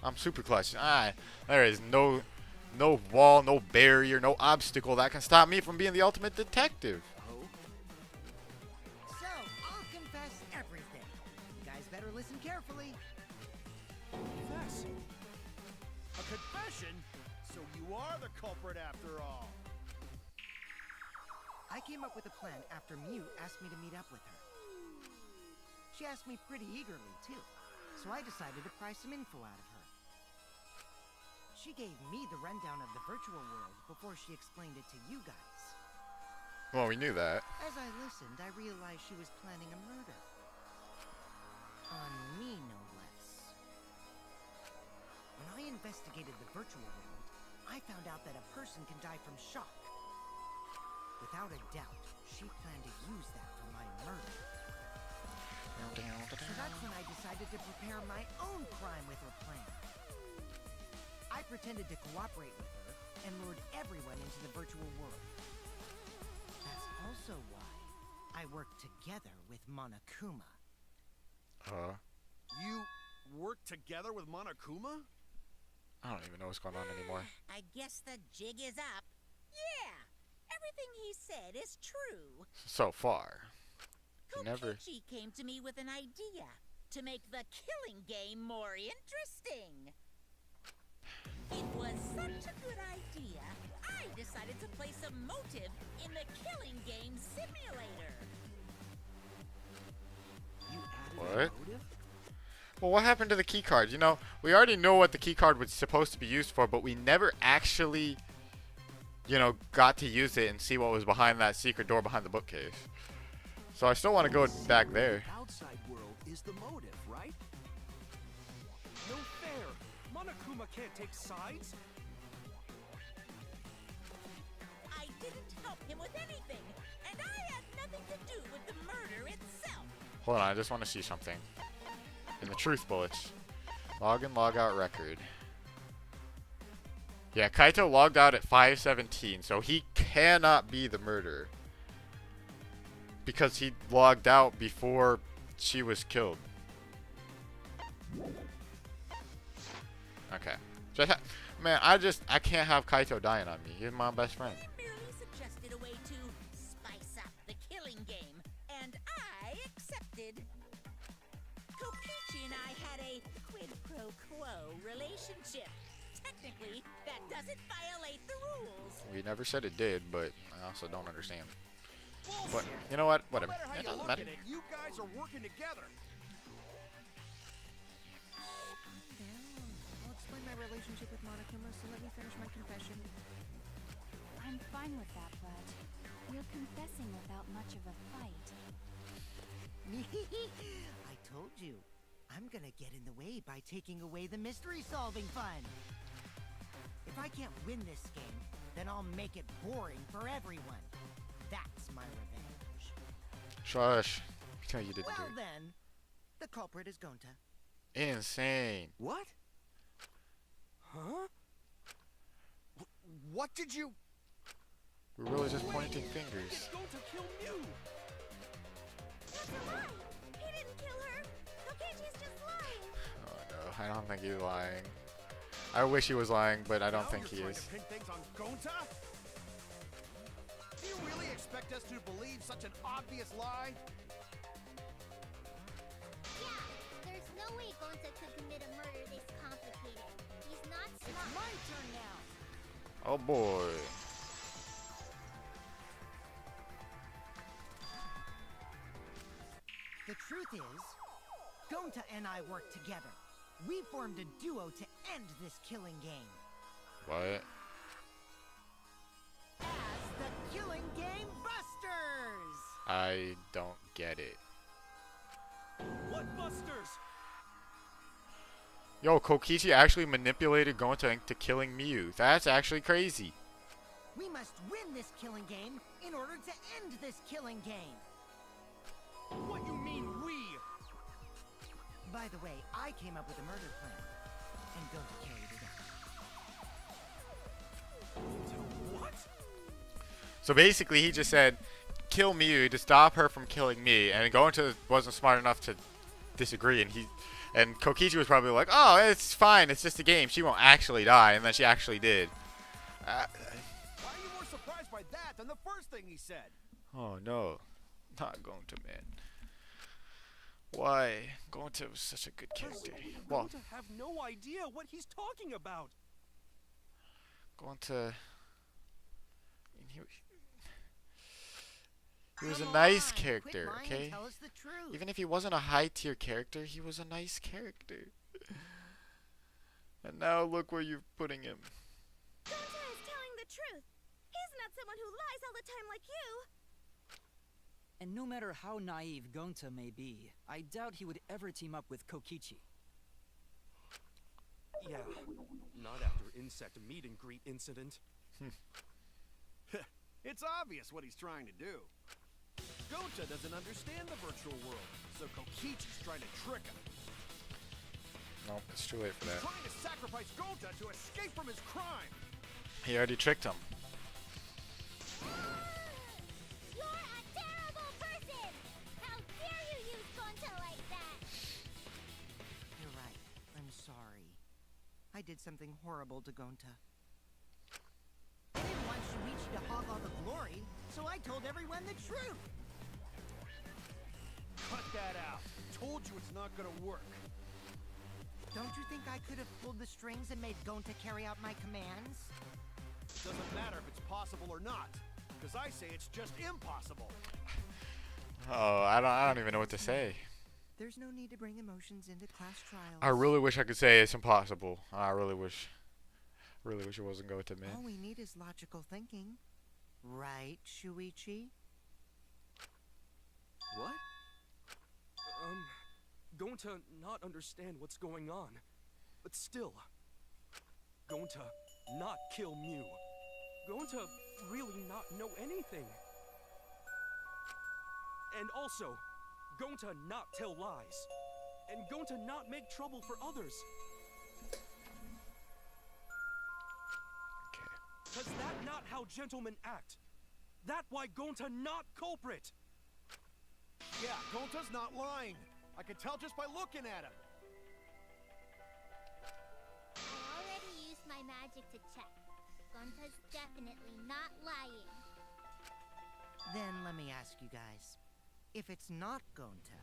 Speaker 5: I'm super clutch. There is no wall, no barrier, no obstacle that can stop me from being the ultimate detective.
Speaker 11: So, I'll confess everything. You guys better listen carefully.
Speaker 10: Confess.
Speaker 2: A confession? So you are the culprit after all.
Speaker 11: I came up with a plan after Mew asked me to meet up with her. She asked me pretty eagerly, too, so I decided to pry some info out of her. She gave me the rundown of the virtual world before she explained it to you guys.
Speaker 5: Well, we knew that.
Speaker 11: As I listened, I realized she was planning a murder. On me, no less. When I investigated the virtual world, I found out that a person can die from shock. Without a doubt, she planned to use that for my murder. So that's when I decided to prepare my own crime with her plan. I pretended to cooperate with her and lured everyone into the virtual world. That's also why I worked together with Monokuma.
Speaker 2: You worked together with Monokuma?
Speaker 5: I don't even know what's going on anymore.
Speaker 4: I guess the jig is up. Yeah, everything he said is true.
Speaker 5: So far. He never...
Speaker 4: Kokichi came to me with an idea to make the killing game more interesting. It was such a good idea, I decided to place a motive in the killing game simulator.
Speaker 8: You added
Speaker 5: What?
Speaker 8: a motive?
Speaker 5: Well, what happened to the key card? You know, we already know what the key card was supposed to be used for, but we never actually, you know, got to use it and see what was behind that secret door behind the bookcase. So I still want to go back there.
Speaker 8: The outside world is the motive, right?
Speaker 10: No fair. Monokuma can't take sides.
Speaker 4: I didn't help him with anything, and I had nothing to do with the murder itself.
Speaker 5: Hold on, I just want to see something. In the truth bullets. Log in, log out record. Yeah, Kaito logged out at 5:17, so he cannot be the murderer. Because he logged out before she was killed. Okay. Man, I can't have Kaito dying on me. He's my best friend.
Speaker 4: I merely suggested a way to spice up the killing game, and I accepted. Kokichi and I had a quid pro quo relationship. Technically, that doesn't violate the rules.
Speaker 5: We never said it did, but I also don't understand. But
Speaker 2: Bullshit.
Speaker 5: you know what? Whatever.
Speaker 2: No matter how
Speaker 5: It
Speaker 2: you
Speaker 5: doesn't
Speaker 2: look
Speaker 5: matter.
Speaker 2: at it, you guys are working together.
Speaker 11: I'll explain my relationship with Monokuma, so let me finish my confession.
Speaker 9: I'm fine with that, but you're confessing without much of a fight.
Speaker 11: I told you. I'm gonna get in the way by taking away the mystery-solving fun. If I can't win this game, then I'll make it boring for everyone. That's my revenge.
Speaker 5: Shush. No, you didn't
Speaker 11: Well
Speaker 5: do it.
Speaker 11: then, the culprit is Gonta.
Speaker 5: Insane.
Speaker 10: What? Huh? What did you...
Speaker 5: We're really just pointing fingers.
Speaker 10: It's going to kill Mew!
Speaker 3: That's a lie! He didn't kill her! Kokichi's just lying!
Speaker 5: Oh no, I don't think he's lying. I wish he was lying, but I don't
Speaker 2: Now
Speaker 5: think he
Speaker 2: you're
Speaker 5: is.
Speaker 2: trying to pin things on Gonta? Do you really expect us to believe such an obvious lie?
Speaker 3: Yeah, there's no no way Gonta could commit a murder this complicated. He's not smart.
Speaker 11: It's my turn now.
Speaker 5: Oh boy.
Speaker 11: The truth is, Gonta and I worked together. We formed a duo to end this killing game.
Speaker 5: What?
Speaker 11: As the Killing Game Busters!
Speaker 5: I don't get it.
Speaker 10: What busters?
Speaker 5: Yo, Kokichi actually manipulated Gonta into killing Miyu. That's actually crazy.
Speaker 11: We must win this killing game in order to end this killing game.
Speaker 10: What you mean we?
Speaker 11: By the way, I came up with a murder plan, and Gonta carried it out.
Speaker 10: What?
Speaker 5: So basically, he just said, kill Miyu to stop her from killing me, and Gonta wasn't smart enough to disagree, and Kokichi was probably like, oh, it's fine, it's just a game, she won't actually die, and then she actually did.
Speaker 10: Why are you more surprised by that than the first thing he said?
Speaker 5: Oh no, not Gonta, man. Why? Gonta was such a good character. Well,
Speaker 10: To have no idea what he's talking about.
Speaker 5: Gonta, he was a nice character, okay?
Speaker 11: Tell us the truth.
Speaker 5: Even if he wasn't a high-tier character, he was a nice character. And now look where you're putting him.
Speaker 3: Gonta is telling the truth. He's not someone who lies all the time like you.
Speaker 7: And no matter how naive Gonta may be, I doubt he would ever team up with Kokichi.
Speaker 10: Yeah, not after insect meet and greet incident. It's obvious what he's trying to do. Gonta doesn't understand the virtual world, so Kokichi's trying to trick him.
Speaker 5: Nope, it's too late for that.
Speaker 10: Trying to sacrifice Gonta to escape from his crime.
Speaker 5: He already tricked him.
Speaker 3: You're a terrible person! How dare you use Gonta like that?
Speaker 11: You're right. I'm sorry. I did something horrible to Gonta. I didn't want Shuichi to hog all the glory, so I told everyone the truth.
Speaker 10: Cut that out. Told you it's not gonna work.
Speaker 11: Don't you think I could have pulled the strings and made Gonta carry out my commands?
Speaker 10: Doesn't matter if it's possible or not, because I say it's just impossible.
Speaker 5: Oh, I don't even know what to say.
Speaker 11: There's no need to bring emotions into class trials.
Speaker 5: I really wish I could say it's impossible. I really wish it wasn't Gonta, man.
Speaker 11: All we need is logical thinking. Right, Shuichi?
Speaker 13: What? Gonta not understand what's going on. But still, Gonta not kill Mew. Gonta really not know anything. And also, Gonta not tell lies. And Gonta not make trouble for others.
Speaker 5: Okay.
Speaker 13: Cause that not how gentlemen act. That why Gonta not culprit.
Speaker 10: Yeah, Gonta's not lying. I can tell just by looking at him.
Speaker 3: I already used my magic to check. Gonta's definitely not lying.
Speaker 11: Then let me ask you guys. If it's not Gonta,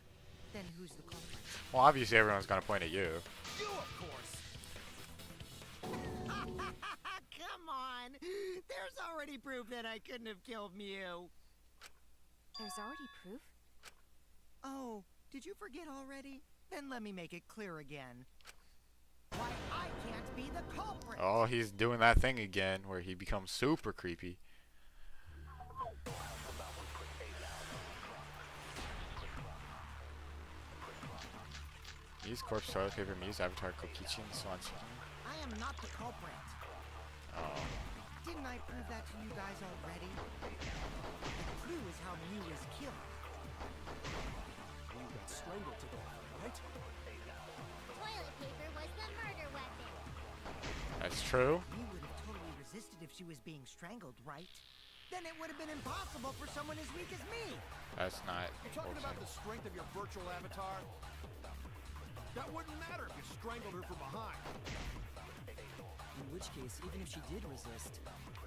Speaker 11: then who's the culprit?
Speaker 5: Well, obviously everyone's gonna point at you.
Speaker 10: You, of course.
Speaker 11: Come on! There's already proof that I couldn't have killed Mew.
Speaker 9: There's already proof?
Speaker 11: Oh, did you forget already? Then let me make it clear again. Why I can't be the culprit!
Speaker 5: Oh, he's doing that thing again where he becomes super creepy. Use corpse toilet paper, Mew's avatar, Kokichi, and so on.
Speaker 11: I am not the culprit.
Speaker 5: Oh.
Speaker 11: Didn't I prove that to you guys already? The clue is how Mew was killed.
Speaker 13: You got strangled to death, right?
Speaker 3: Toilet paper was the murder weapon.
Speaker 5: That's true.
Speaker 11: Mew would have totally resisted if she was being strangled, right? Then it would have been impossible for someone as weak as me.
Speaker 5: That's not.
Speaker 10: You're talking about the strength of your virtual avatar? That wouldn't matter if you strangled her from behind.
Speaker 7: In which case, even if she did resist,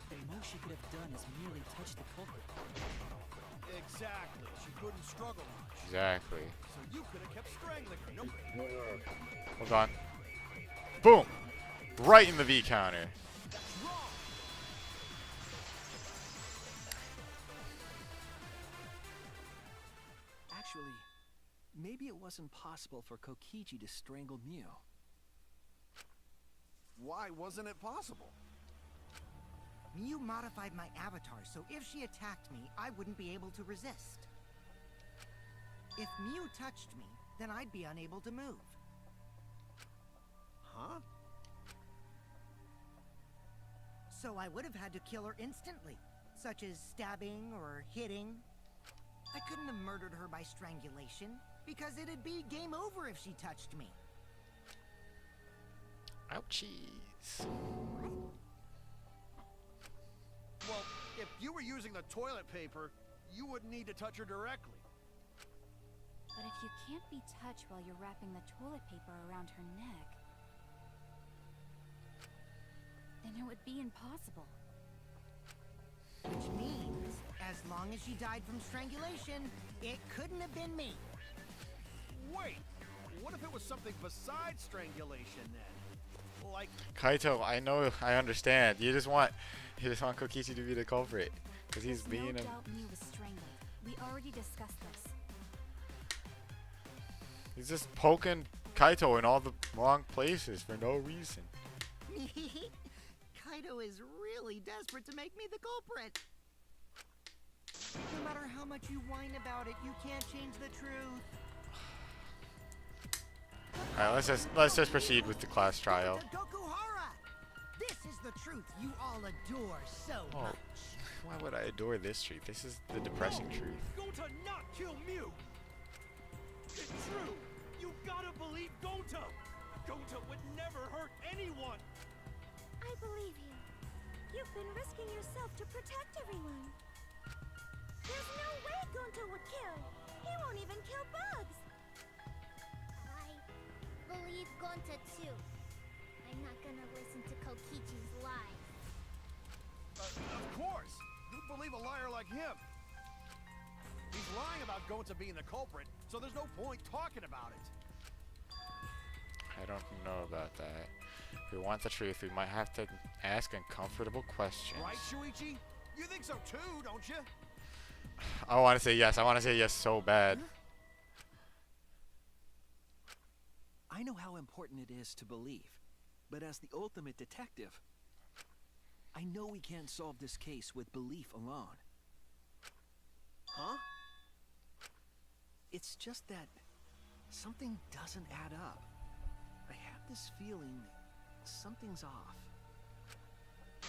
Speaker 7: the most she could have done is merely touch the culprit.
Speaker 10: Exactly. She couldn't struggle much.
Speaker 1: Exactly.
Speaker 10: So you could have kept strangling her. Nope.
Speaker 1: Hold on. Boom! Right in the V counter.
Speaker 10: That's wrong.
Speaker 8: Actually, maybe it wasn't possible for Kokichi to strangle Mew.
Speaker 10: Why wasn't it possible?
Speaker 11: Mew modified my avatar, so if she attacked me, I wouldn't be able to resist. If Mew touched me, then I'd be unable to move.
Speaker 10: Huh?
Speaker 11: So I would have had to kill her instantly, such as stabbing or hitting. I couldn't have murdered her by strangulation, because it'd be game over if she touched me.
Speaker 1: Ouchies.
Speaker 10: Well, if you were using the toilet paper, you wouldn't need to touch her directly.
Speaker 9: But if you can't be touched while you're wrapping the toilet paper around her neck, then it would be impossible.
Speaker 11: Which means, as long as she died from strangulation, it couldn't have been me.
Speaker 10: Wait, what if it was something besides strangulation then? Like,
Speaker 1: Kaito, I know, I understand. You just want Kokichi to be the culprit, because he's
Speaker 9: There's
Speaker 1: being
Speaker 9: no
Speaker 1: a.
Speaker 9: doubt Mew was strangled. We already discussed this.
Speaker 1: He's just poking Kaito in all the wrong places for no reason.
Speaker 11: Kaito is really desperate to make me the culprit. No matter how much you whine about it, you can't change the truth.
Speaker 1: All right, let's just proceed with the class trial.
Speaker 11: Gokuhara! This is the truth you all adore so
Speaker 1: Oh,
Speaker 11: much.
Speaker 1: why would I adore this truth? This is the depressing truth.
Speaker 10: Gonta not kill Mew! It's true! You gotta believe Gonta! Gonta would never hurt anyone!
Speaker 3: I believe you. You've been risking yourself to protect everyone. There's no way Gonta would kill. He won't even kill bugs.
Speaker 14: I believe Gonta too. I'm not gonna listen to Kokichi's lies.
Speaker 10: Of course! Who'd believe a liar like him? He's lying about Gonta being the culprit, so there's no point talking about it.
Speaker 1: I don't know about that. If we want the truth, we might have to ask uncomfortable questions.
Speaker 10: Right, Shuichi? You think so too, don't you?
Speaker 1: I want to say yes. I want to say yes so bad.
Speaker 8: I know how important it is to believe, but as the ultimate detective, I know we can't solve this case with belief alone.
Speaker 10: Huh?
Speaker 8: It's just that something doesn't add up. I have this feeling something's off.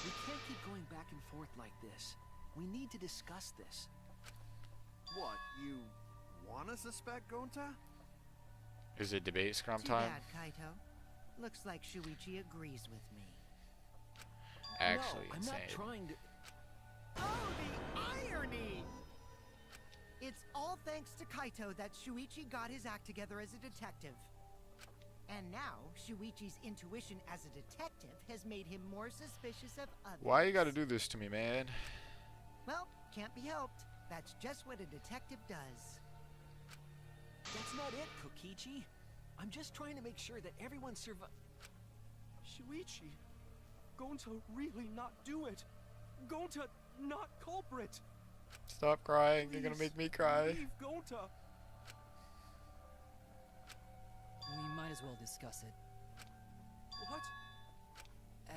Speaker 8: We can't keep going back and forth like this. We need to discuss this.
Speaker 10: What, you wanna suspect Gonta?
Speaker 1: Is it debate scrum
Speaker 11: Too
Speaker 1: time?
Speaker 11: bad, Kaito. Looks like Shuichi agrees with me.
Speaker 1: Actually,
Speaker 8: no, I'm
Speaker 1: insane.
Speaker 8: not trying to.
Speaker 11: Oh, the irony! It's all thanks to Kaito that Shuichi got his act together as a detective. And now, Shuichi's intuition as a detective has made him more suspicious of others.
Speaker 1: Why you gotta do this to me, man?
Speaker 11: Well, can't be helped. That's just what a detective does.
Speaker 8: That's not it, Kokichi. I'm just trying to make sure that everyone survives.
Speaker 13: Shuichi, Gonta really not do it. Gonta not culprit.
Speaker 1: Stop crying. You're gonna make me cry.
Speaker 13: Leave Gonta.
Speaker 7: We might as well discuss it.
Speaker 13: What?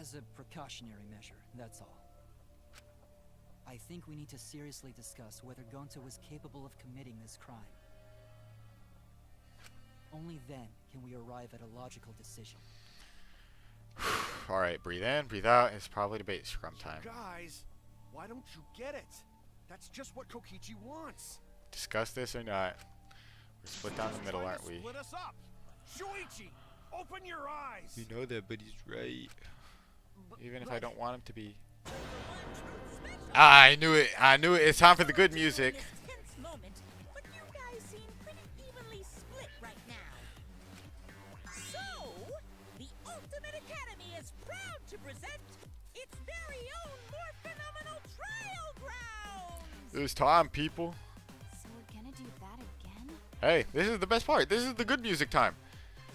Speaker 7: As a precautionary measure, that's all. I think we need to seriously discuss whether Gonta was capable of committing this crime. Only then can we arrive at a logical decision.
Speaker 1: Alright, breathe in, breathe out. It's probably debate scrum time.
Speaker 10: Guys, why don't you get it? That's just what Kokichi wants.
Speaker 1: Discuss this or not. We're split down the middle,
Speaker 10: Trying
Speaker 1: aren't
Speaker 10: to
Speaker 1: we?
Speaker 10: Split us up. Shuichi, open your eyes.
Speaker 1: We know that, but he's right. Even if I don't want him to be. I knew it. I knew it. It's time for the good music.
Speaker 4: Tense moment, but you guys seem pretty evenly split right now. So, the Ultimate Academy is proud to present its very own more phenomenal trial grounds.
Speaker 1: It was time, people.
Speaker 5: Hey, this is the best part. This is the good music time.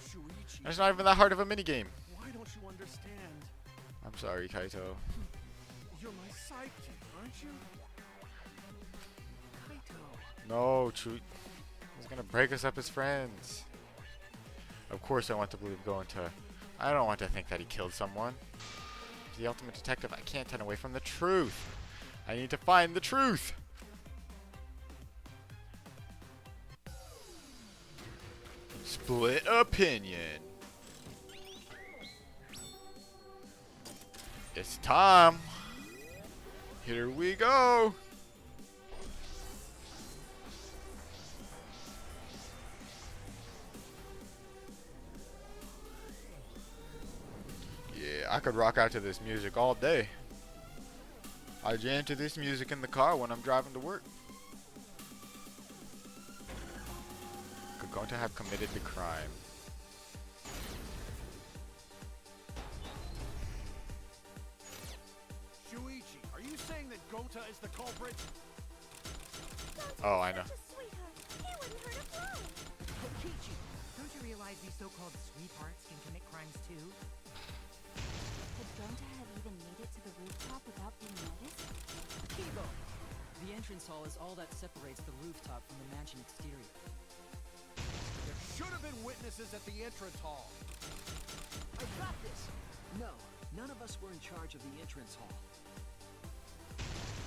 Speaker 10: Shuichi,
Speaker 5: It's not even that hard of a minigame.
Speaker 10: why don't you understand?
Speaker 5: I'm sorry, Kaito.
Speaker 10: You're my sidekick, aren't you? Kaito.
Speaker 5: No, Chu. He's gonna break us up as friends. Of course I want to believe Gonta. I don't want to think that he killed someone. The ultimate detective, I can't turn away from the truth. I need to find the truth. Split opinion. It's time. Here we go. Yeah, I could rock out to this music all day. I jam to this music in the car when I'm driving to work. Could going to have committed the crime.
Speaker 10: Shuichi, are you saying that Gonta is the culprit?
Speaker 5: Oh, I know.
Speaker 11: Kokichi, don't you realize these so-called sweethearts can commit crimes too?
Speaker 9: Could Gonta have even made it to the rooftop without being noticed?
Speaker 7: Kibo! The entrance hall is all that separates the rooftop from the mansion exterior.
Speaker 10: There should have been witnesses at the entrance hall.
Speaker 8: I got this! No, none of us were in charge of the entrance hall.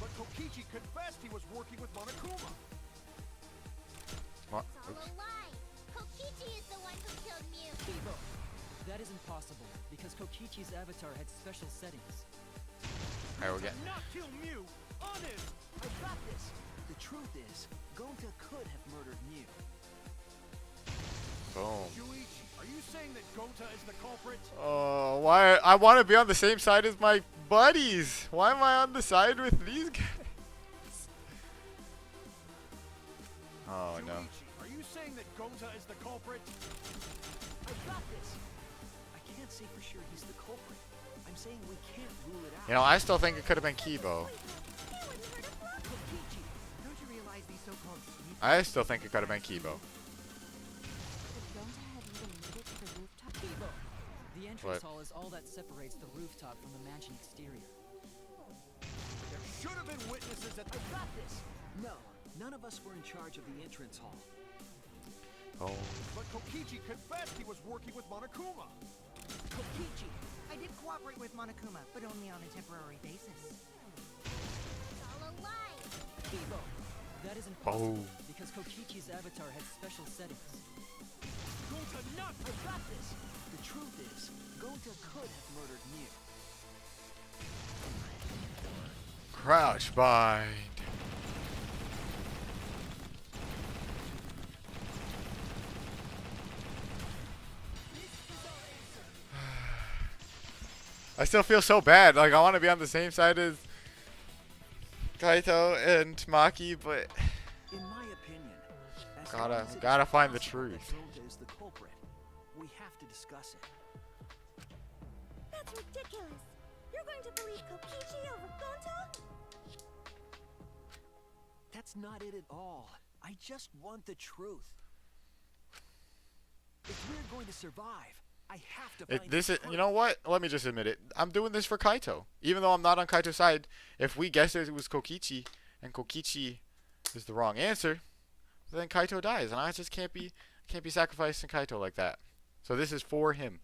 Speaker 10: But Kokichi confessed he was working with Monokuma.
Speaker 5: What?
Speaker 14: It's all a lie. Kokichi is the one who killed Mew.
Speaker 7: Kibo! That is impossible, because Kokichi's avatar had special settings.
Speaker 5: Alright, we're getting.
Speaker 10: Not kill Mew! Honest!
Speaker 8: I got this! The truth is, Gonta could have murdered Mew.
Speaker 5: Boom.
Speaker 10: Shuichi, are you saying that Gonta is the culprit?
Speaker 5: Oh, why? I want to be on the same side as my buddies. Why am I on the side with these guys? Oh no.
Speaker 10: Shuichi, are you saying that Gonta is the culprit?
Speaker 8: I got this! I can't say for sure he's the culprit. I'm saying we can't rule it out.
Speaker 5: You know, I still think it could have been Kibo.
Speaker 11: Kokichi, don't you realize these so-called sweethearts?
Speaker 5: I still think it could have been Kibo.
Speaker 9: Could Gonta have even made it to the rooftop?
Speaker 7: Kibo! The entrance
Speaker 5: What?
Speaker 7: hall is all that separates the rooftop from the mansion exterior.
Speaker 10: There should have been witnesses at
Speaker 8: I
Speaker 10: the...
Speaker 8: got this! No, none of us were in charge of the entrance hall.
Speaker 5: Oh.
Speaker 10: But Kokichi confessed he was working with Monokuma.
Speaker 11: Kokichi, I did cooperate with Monokuma, but only on a temporary basis.
Speaker 14: It's all a lie.
Speaker 7: Kibo! That is impossible,
Speaker 5: Oh.
Speaker 7: because Kokichi's avatar had special settings.
Speaker 10: Gonta not...
Speaker 8: I got this! The truth is, Gonta could have murdered Mew.
Speaker 5: Crouch bind. I still feel so bad. Like, I want to be on the same side as Kaito and Maki, but
Speaker 8: In my opinion, as
Speaker 5: Gotta-
Speaker 8: long as it
Speaker 5: gotta
Speaker 8: is
Speaker 5: find the
Speaker 8: possible that
Speaker 5: truth.
Speaker 8: Gonta is the culprit, we have to discuss it.
Speaker 3: That's ridiculous. You're going to believe Kokichi over Gonta?
Speaker 8: That's not it at all. I just want the truth. If we're going to survive, I have to find
Speaker 5: this
Speaker 8: the
Speaker 5: is,
Speaker 8: truth.
Speaker 5: you know what? Let me just admit it. I'm doing this for Kaito. Even though I'm not on Kaito's side, if we guess it was Kokichi and Kokichi is the wrong answer, then Kaito dies, and I just can't be sacrificing Kaito like that. So this is for him.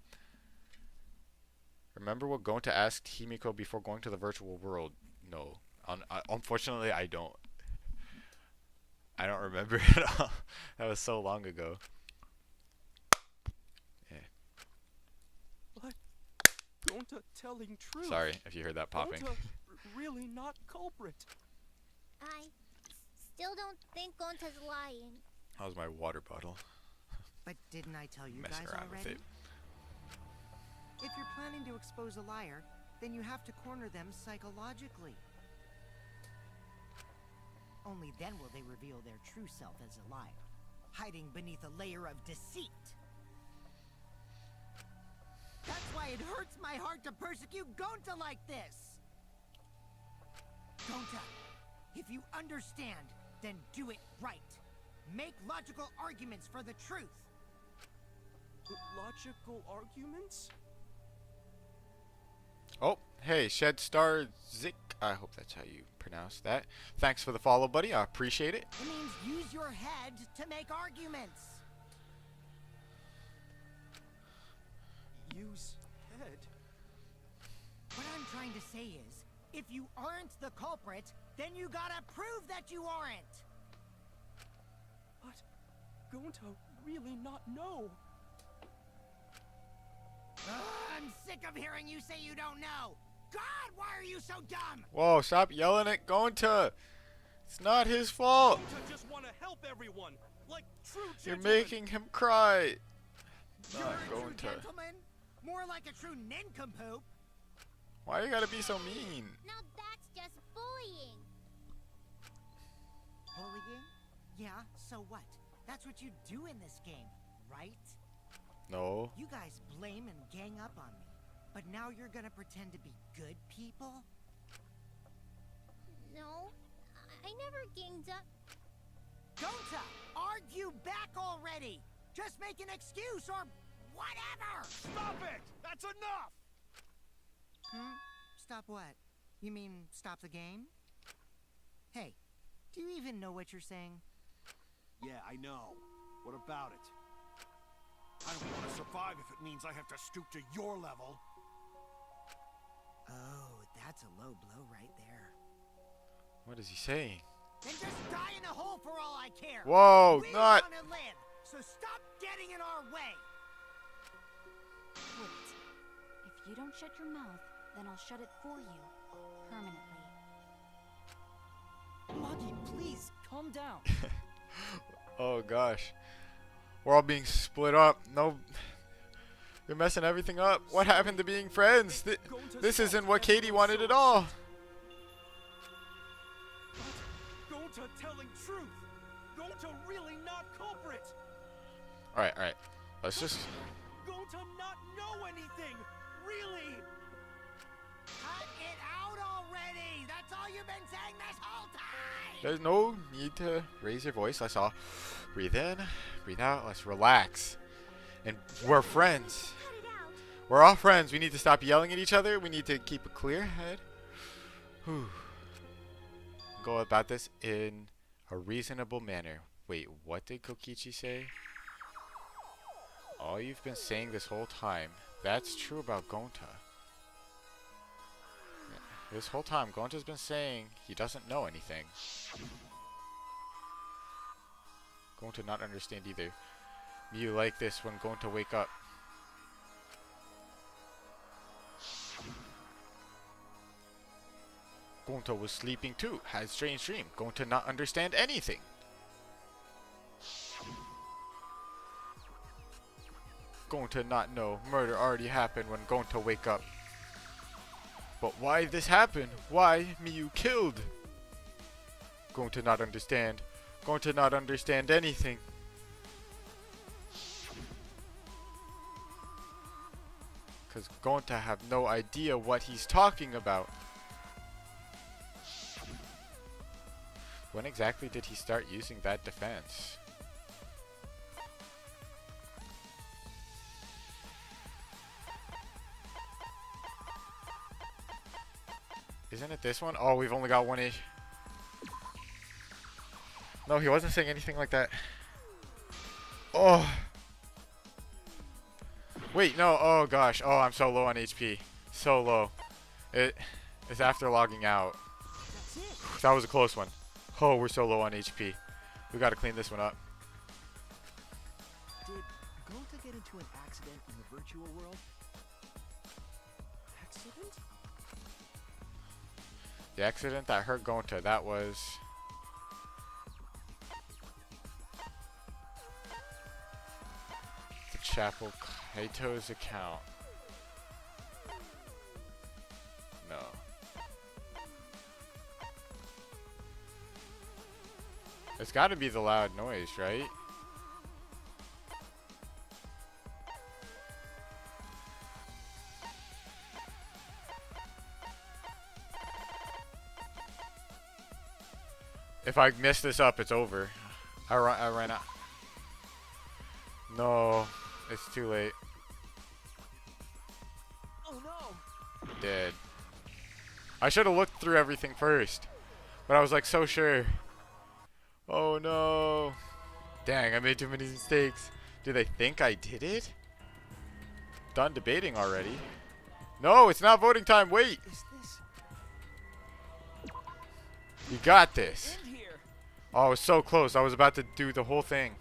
Speaker 5: Remember what Gonta asked Himiko before going to the virtual world? No. Unfortunately, I don't. I don't remember at all. That was so long ago.
Speaker 13: But Gonta telling truth.
Speaker 5: Sorry if you heard that popping.
Speaker 13: Gonta really not culprit.
Speaker 14: I still don't think Gonta's lying.
Speaker 5: That was my water bottle.
Speaker 11: But didn't I tell you
Speaker 5: Messing
Speaker 11: guys
Speaker 5: around with
Speaker 11: already?
Speaker 5: it.
Speaker 11: If you're planning to expose a liar, then you have to corner them psychologically. Only then will they reveal their true self as a liar, hiding beneath a layer of deceit. That's why it hurts my heart to persecute Gonta like this! Gonta, if you understand, then do it right. Make logical arguments for the truth.
Speaker 13: Logical arguments?
Speaker 5: Oh, hey, Shed Star Zik. I hope that's how you pronounce that. Thanks for the follow, buddy. I appreciate it.
Speaker 11: It means use your head to make arguments.
Speaker 13: Use head?
Speaker 11: What I'm trying to say is, if you aren't the culprit, then you gotta prove that you aren't.
Speaker 13: But going to really not know.
Speaker 11: I'm sick of hearing you say you don't know. God, why are you so dumb?
Speaker 5: Whoa, stop yelling at Gonta. It's not his fault.
Speaker 13: Gonta just want to help everyone, like true
Speaker 5: You're
Speaker 13: gentlemen.
Speaker 5: making him cry.
Speaker 11: You're
Speaker 5: Not
Speaker 11: a true
Speaker 5: Gonta.
Speaker 11: gentleman? More like a true nincompoop.
Speaker 5: Why you gotta be so mean?
Speaker 14: Now that's just bullying.
Speaker 11: Bullying? Yeah, so what? That's what you do in this game, right?
Speaker 5: No.
Speaker 11: You guys blame and gang up on me, but now you're gonna pretend to be good people?
Speaker 14: No, I never ganged up.
Speaker 11: Gonta, argue back already! Just make an excuse or whatever!
Speaker 10: Stop it! That's enough!
Speaker 11: Stop what? You mean stop the game? Hey, do you even know what you're saying?
Speaker 10: Yeah, I know. What about it? I don't want to survive if it means I have to stoop to your level.
Speaker 11: Oh, that's a low blow right there.
Speaker 5: What is he saying?
Speaker 11: Then just die in a hole for all I care!
Speaker 5: Whoa,
Speaker 11: we
Speaker 5: not...
Speaker 11: wanna live, so stop getting in our way!
Speaker 9: Wait. If you don't shut your mouth, then I'll shut it for you. Permanently.
Speaker 7: Magi, please, calm down.
Speaker 5: Oh gosh. We're all being split up. No, you're messing everything up. What happened to being friends? This isn't what Katie wanted at all.
Speaker 13: Gonta telling truth. Gonta really not culprit.
Speaker 5: Alright. Let's just...
Speaker 13: Gonta not know anything. Really.
Speaker 11: Cut it out already! That's all you've been saying this whole time!
Speaker 5: There's no need to raise your voice. Let's all breathe in, breathe out. Let's relax. And we're friends. We're all friends. We need to stop yelling at each other. We need to keep a clear head. Whew. Go about this in a reasonable manner. Wait, what did Kokichi say? All you've been saying this whole time. That's true about Gonta. This whole time, Gonta's been saying he doesn't know anything. Gonta not understand either. You like this when Gonta wake up. Gonta was sleeping too. Had strange dream. Gonta not understand anything. Gonta not know. Murder already happened when Gonta wake up. But why this happened? Why Miyu killed? Gonta not understand. Gonta not understand anything. Cause Gonta have no idea what he's talking about. When exactly did he start using that defense? Isn't it this one? Oh, we've only got one ish. No, he wasn't saying anything like that. Oh. Wait, no. Oh, gosh. Oh, I'm so low on HP. So low. It's after logging out. That was a close one. Oh, we're so low on HP. We gotta clean this one up.
Speaker 8: Did Gonta get into an accident in the virtual world?
Speaker 13: Accident?
Speaker 5: The accident that hurt Gonta, that was... the Chapel Kaito's account. No. It's gotta be the loud noise, right? If I mess this up, it's over.
Speaker 1: I ran out. No, it's too late.
Speaker 8: Oh no!
Speaker 1: Dead. I should have looked through everything first, but I was like so sure. Oh no. Dang, I made too many mistakes. Do they think I did it? Done debating already. No, it's not voting time. Wait.
Speaker 8: Is this
Speaker 1: You got this.
Speaker 8: in here?
Speaker 1: Oh, I was so close. I was about to do the whole thing.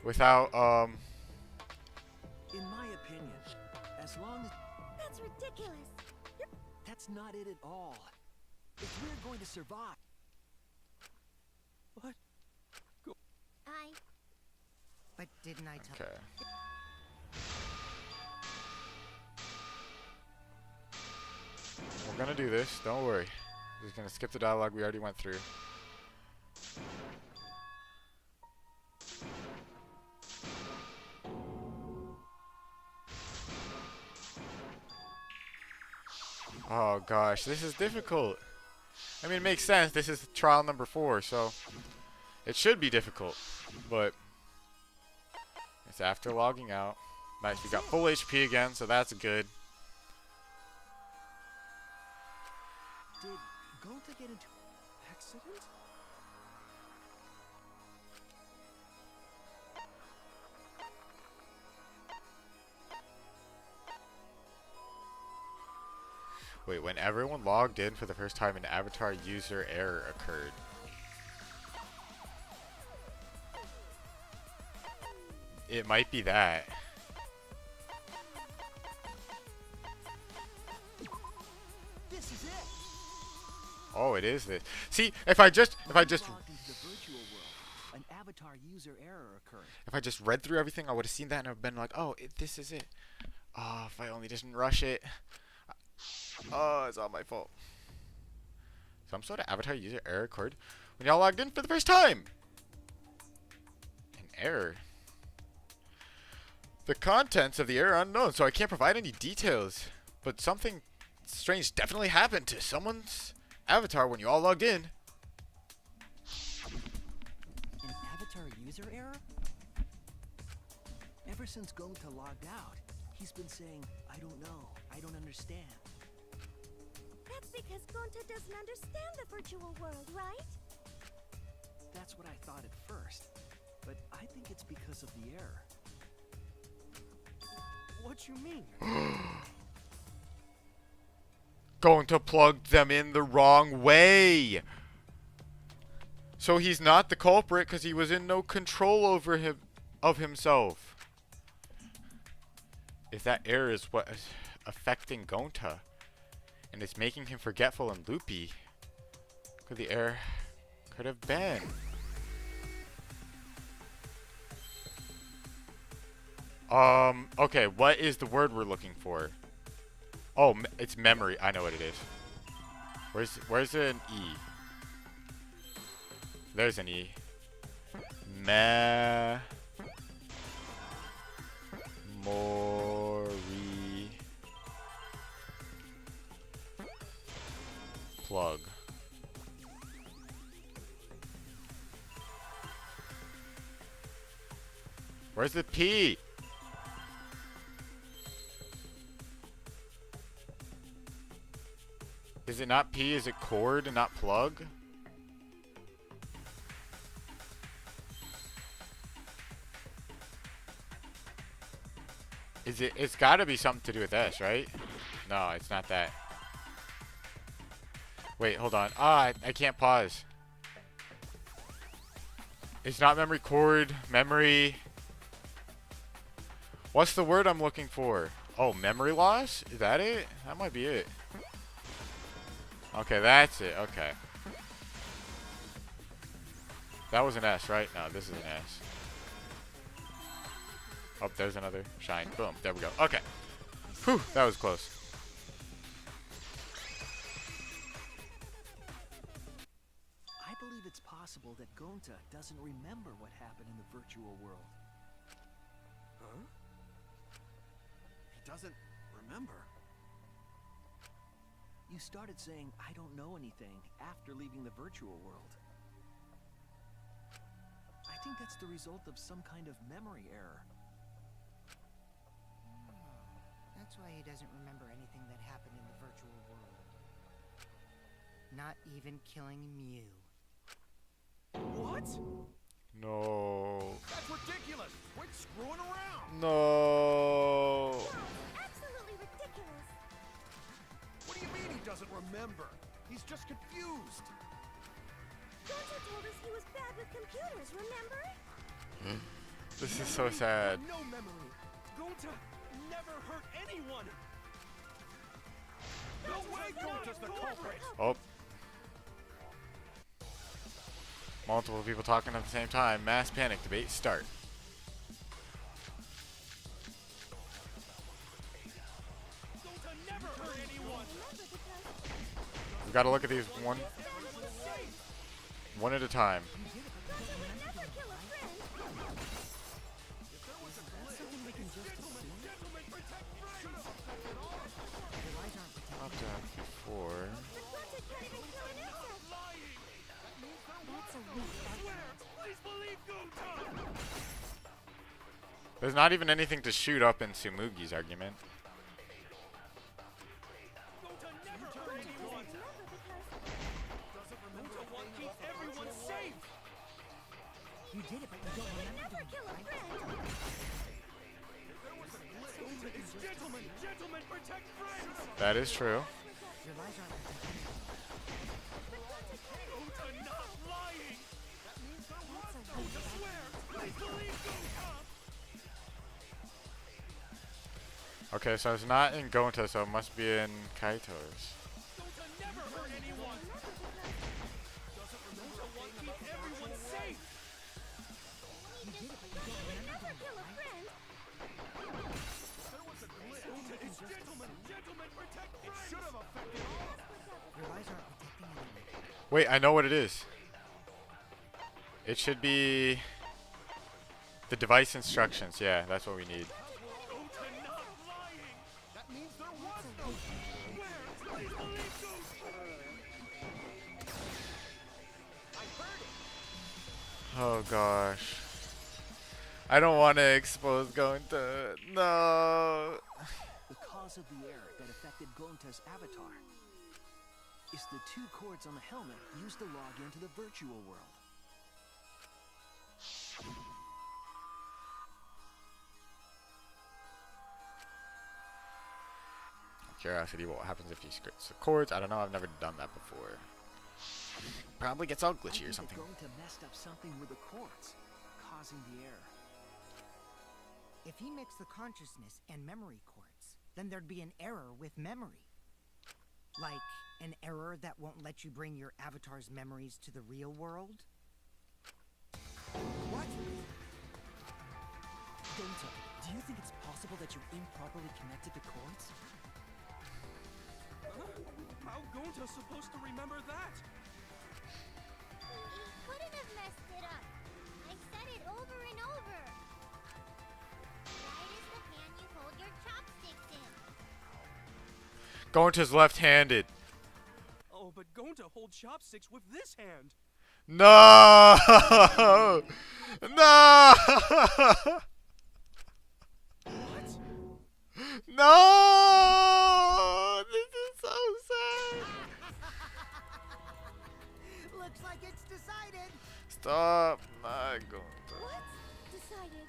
Speaker 1: Without,
Speaker 8: In my opinion, as long as
Speaker 3: That's ridiculous.
Speaker 8: that's not it at all. If we're going to survive,
Speaker 13: What?
Speaker 11: But didn't I tell
Speaker 1: Okay. We're gonna do this. Don't worry. Just gonna skip the dialogue we already went through. Oh gosh, this is difficult. I mean, it makes sense. This is trial number 4, so it should be difficult. But it's after logging out. Nice, we got full HP again, so that's good.
Speaker 8: did Gonta get into
Speaker 13: Accident?
Speaker 1: Wait, when everyone logged in for the first time, an avatar user error occurred. It might be that.
Speaker 8: This is it.
Speaker 1: Oh, it is this. See, if I just
Speaker 8: Logged into the virtual world. An avatar user error occurred.
Speaker 1: if I just read through everything, I would have seen that and I've been like, oh, this is it. Oh, if I only didn't rush it. Oh, it's all my fault. Some sort of avatar user error occurred when y'all logged in for the first time. An error. The contents of the error are unknown, so I can't provide any details. But something strange definitely happened to someone's avatar when you all logged in.
Speaker 7: An avatar user error?
Speaker 8: Ever since Gonta logged out, he's been saying, I don't know, I don't understand.
Speaker 3: That's because Gonta doesn't understand the virtual world, right?
Speaker 8: That's what I thought at first, but I think it's because of the error.
Speaker 13: What you mean?
Speaker 1: Going to plug them in the wrong way. So he's not the culprit because he was in no control over him of himself. If that error is what is affecting Gonta and it's making him forgetful and loopy, could the error could have been? Okay, what is the word we're looking for? Oh, it's memory. I know what it is. Where's an E? There's an E. Memory plug. Where's the P? Is it not P? Is it cord and not plug? Is it? It's got to be something to do with S, right? No, it's not that. Wait, hold on. Ah, I can't pause. It's not memory cord, memory. What's the word I'm looking for? Oh, memory loss? Is that it? That might be it. Okay, that's it. Okay. That was an S, right? No, this is an S. Oh, there's another shine. Boom. There we go. Okay. Whew, that was close.
Speaker 8: I believe it's possible that Gonta doesn't remember what happened in the virtual world.
Speaker 13: Huh?
Speaker 10: He doesn't remember.
Speaker 8: You started saying, I don't know anything, after leaving the virtual world. think that's the result of some kind of memory error.
Speaker 11: That's why he doesn't remember anything that happened in the virtual world. Not even killing Mew.
Speaker 10: What?
Speaker 5: No.
Speaker 10: That's ridiculous! Quit screwing around!
Speaker 5: No.
Speaker 3: Absolutely ridiculous.
Speaker 10: What do you mean he doesn't remember? He's just confused.
Speaker 3: Gonta told us he was bad with computers, remember?
Speaker 5: This is so sad.
Speaker 13: No memory. Gonta never hurt anyone.
Speaker 10: No way Gonta's the culprit!
Speaker 5: Oh. Multiple people talking at the same time. Mass panic debate start.
Speaker 13: Gonta never hurt anyone.
Speaker 5: We gotta look at these one at a time. Not that before. There's not even anything to shoot up in Tsumugi's argument.
Speaker 11: You did it, but you don't remember doing it, right?
Speaker 13: Gentlemen, protect friends.
Speaker 5: That is true.
Speaker 11: Your lies aren't protecting you.
Speaker 13: Gonta not lying. Gonta swear. Please believe Gonta.
Speaker 5: Okay, so it's not in Gonta, so it must be in Kaito's.
Speaker 13: Gonta never hurt anyone. Doesn't remember want to keep everyone safe.
Speaker 11: You did it, but you don't remember doing it, right?
Speaker 13: Gentlemen, protect
Speaker 10: It
Speaker 13: friends.
Speaker 10: should have affected all of us.
Speaker 11: Your lies aren't protecting anyone.
Speaker 5: Wait, I know what it is. It should be the device instructions. Yeah, that's what we need.
Speaker 13: Gonta not lying.
Speaker 10: That means there was no...
Speaker 13: Where? Please believe Gonta.
Speaker 10: I heard it!
Speaker 5: Oh gosh. I don't want to expose Gonta. No.
Speaker 8: The cause of the error that affected Gonta's avatar is the 2 cords on the helmet used to log into the virtual world.
Speaker 5: Curiosity, what happens if you scratch the cords? I don't know, I've never done that before. Probably gets all glitchy or something.
Speaker 8: Gonta messed up something with the cords, causing the error.
Speaker 11: If he mixed the consciousness and memory cords, then there'd be an error with memory. Like an error that won't let you bring your avatar's memories to the real world? What?
Speaker 7: Gonta, do you think it's possible that you improperly connected the cords?
Speaker 13: How Gonta supposed to remember that?
Speaker 14: He couldn't have messed it up. I said it over and over. Right is the pan you hold your chopsticks in.
Speaker 5: Gonta's left-handed.
Speaker 13: Oh, but Gonta holds chopsticks with this hand.
Speaker 5: No! No!
Speaker 13: What?
Speaker 5: No! This is so sad.
Speaker 11: Looks like it's decided.
Speaker 5: Stop. Not Gonta.
Speaker 3: What? Decided.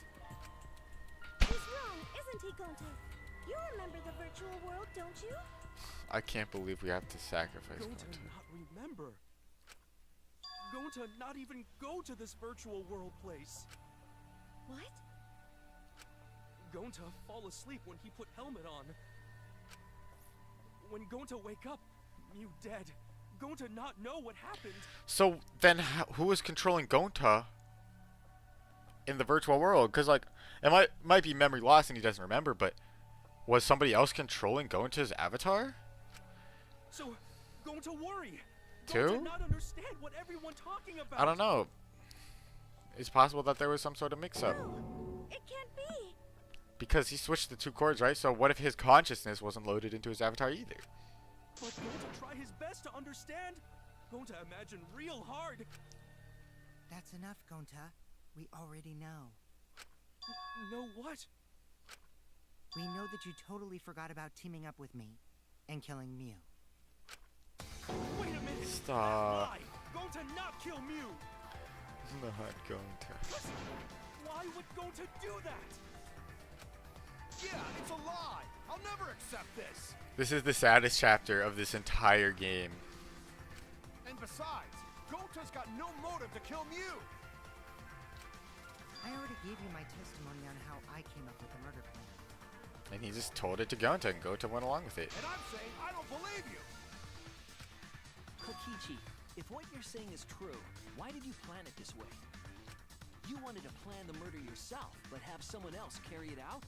Speaker 3: He's wrong, isn't he, Gonta? You remember the virtual world, don't you?
Speaker 5: I can't believe we have to sacrifice
Speaker 13: Gonta
Speaker 5: Gonta.
Speaker 13: not remember. Gonta not even go to this virtual world place.
Speaker 3: What?
Speaker 13: Gonta fall asleep when he put helmet on. When Gonta wake up, Mew dead. Gonta not know what happened.
Speaker 5: So then, who is controlling Gonta in the virtual world? Because like, it might be memory loss and he doesn't remember, but was somebody else controlling Gonta's avatar?
Speaker 13: So, Gonta worry.
Speaker 5: Too?
Speaker 13: Gonta not understand what everyone talking about.
Speaker 5: I don't know. It's possible that there was some sort of mix-up.
Speaker 3: No, it can't be.
Speaker 5: Because he switched the 2 cords, right? So what if his consciousness wasn't loaded into his avatar either?
Speaker 13: But Gonta try his best to understand. Gonta imagine real hard.
Speaker 11: That's enough, Gonta. We already know.
Speaker 13: Know what?
Speaker 11: We know that you totally forgot about teaming up with me and killing Mew.
Speaker 13: Wait a minute!
Speaker 5: Stop.
Speaker 13: Why? Gonta not kill Mew!
Speaker 5: Not going to.
Speaker 13: Why would Gonta do that?
Speaker 10: Yeah, it's a lie. I'll never accept this.
Speaker 5: This is the saddest chapter of this entire game.
Speaker 10: And besides, Gonta's got no motive to kill Mew.
Speaker 11: I already gave you my testimony on how I came up with the murder plan.
Speaker 5: And he just told it to Gonta, and Gonta went along with it.
Speaker 10: And I'm saying I don't believe you.
Speaker 8: Kokichi, if what you're saying is true, why did you plan it this way? You wanted to plan the murder yourself, but have someone else carry it out?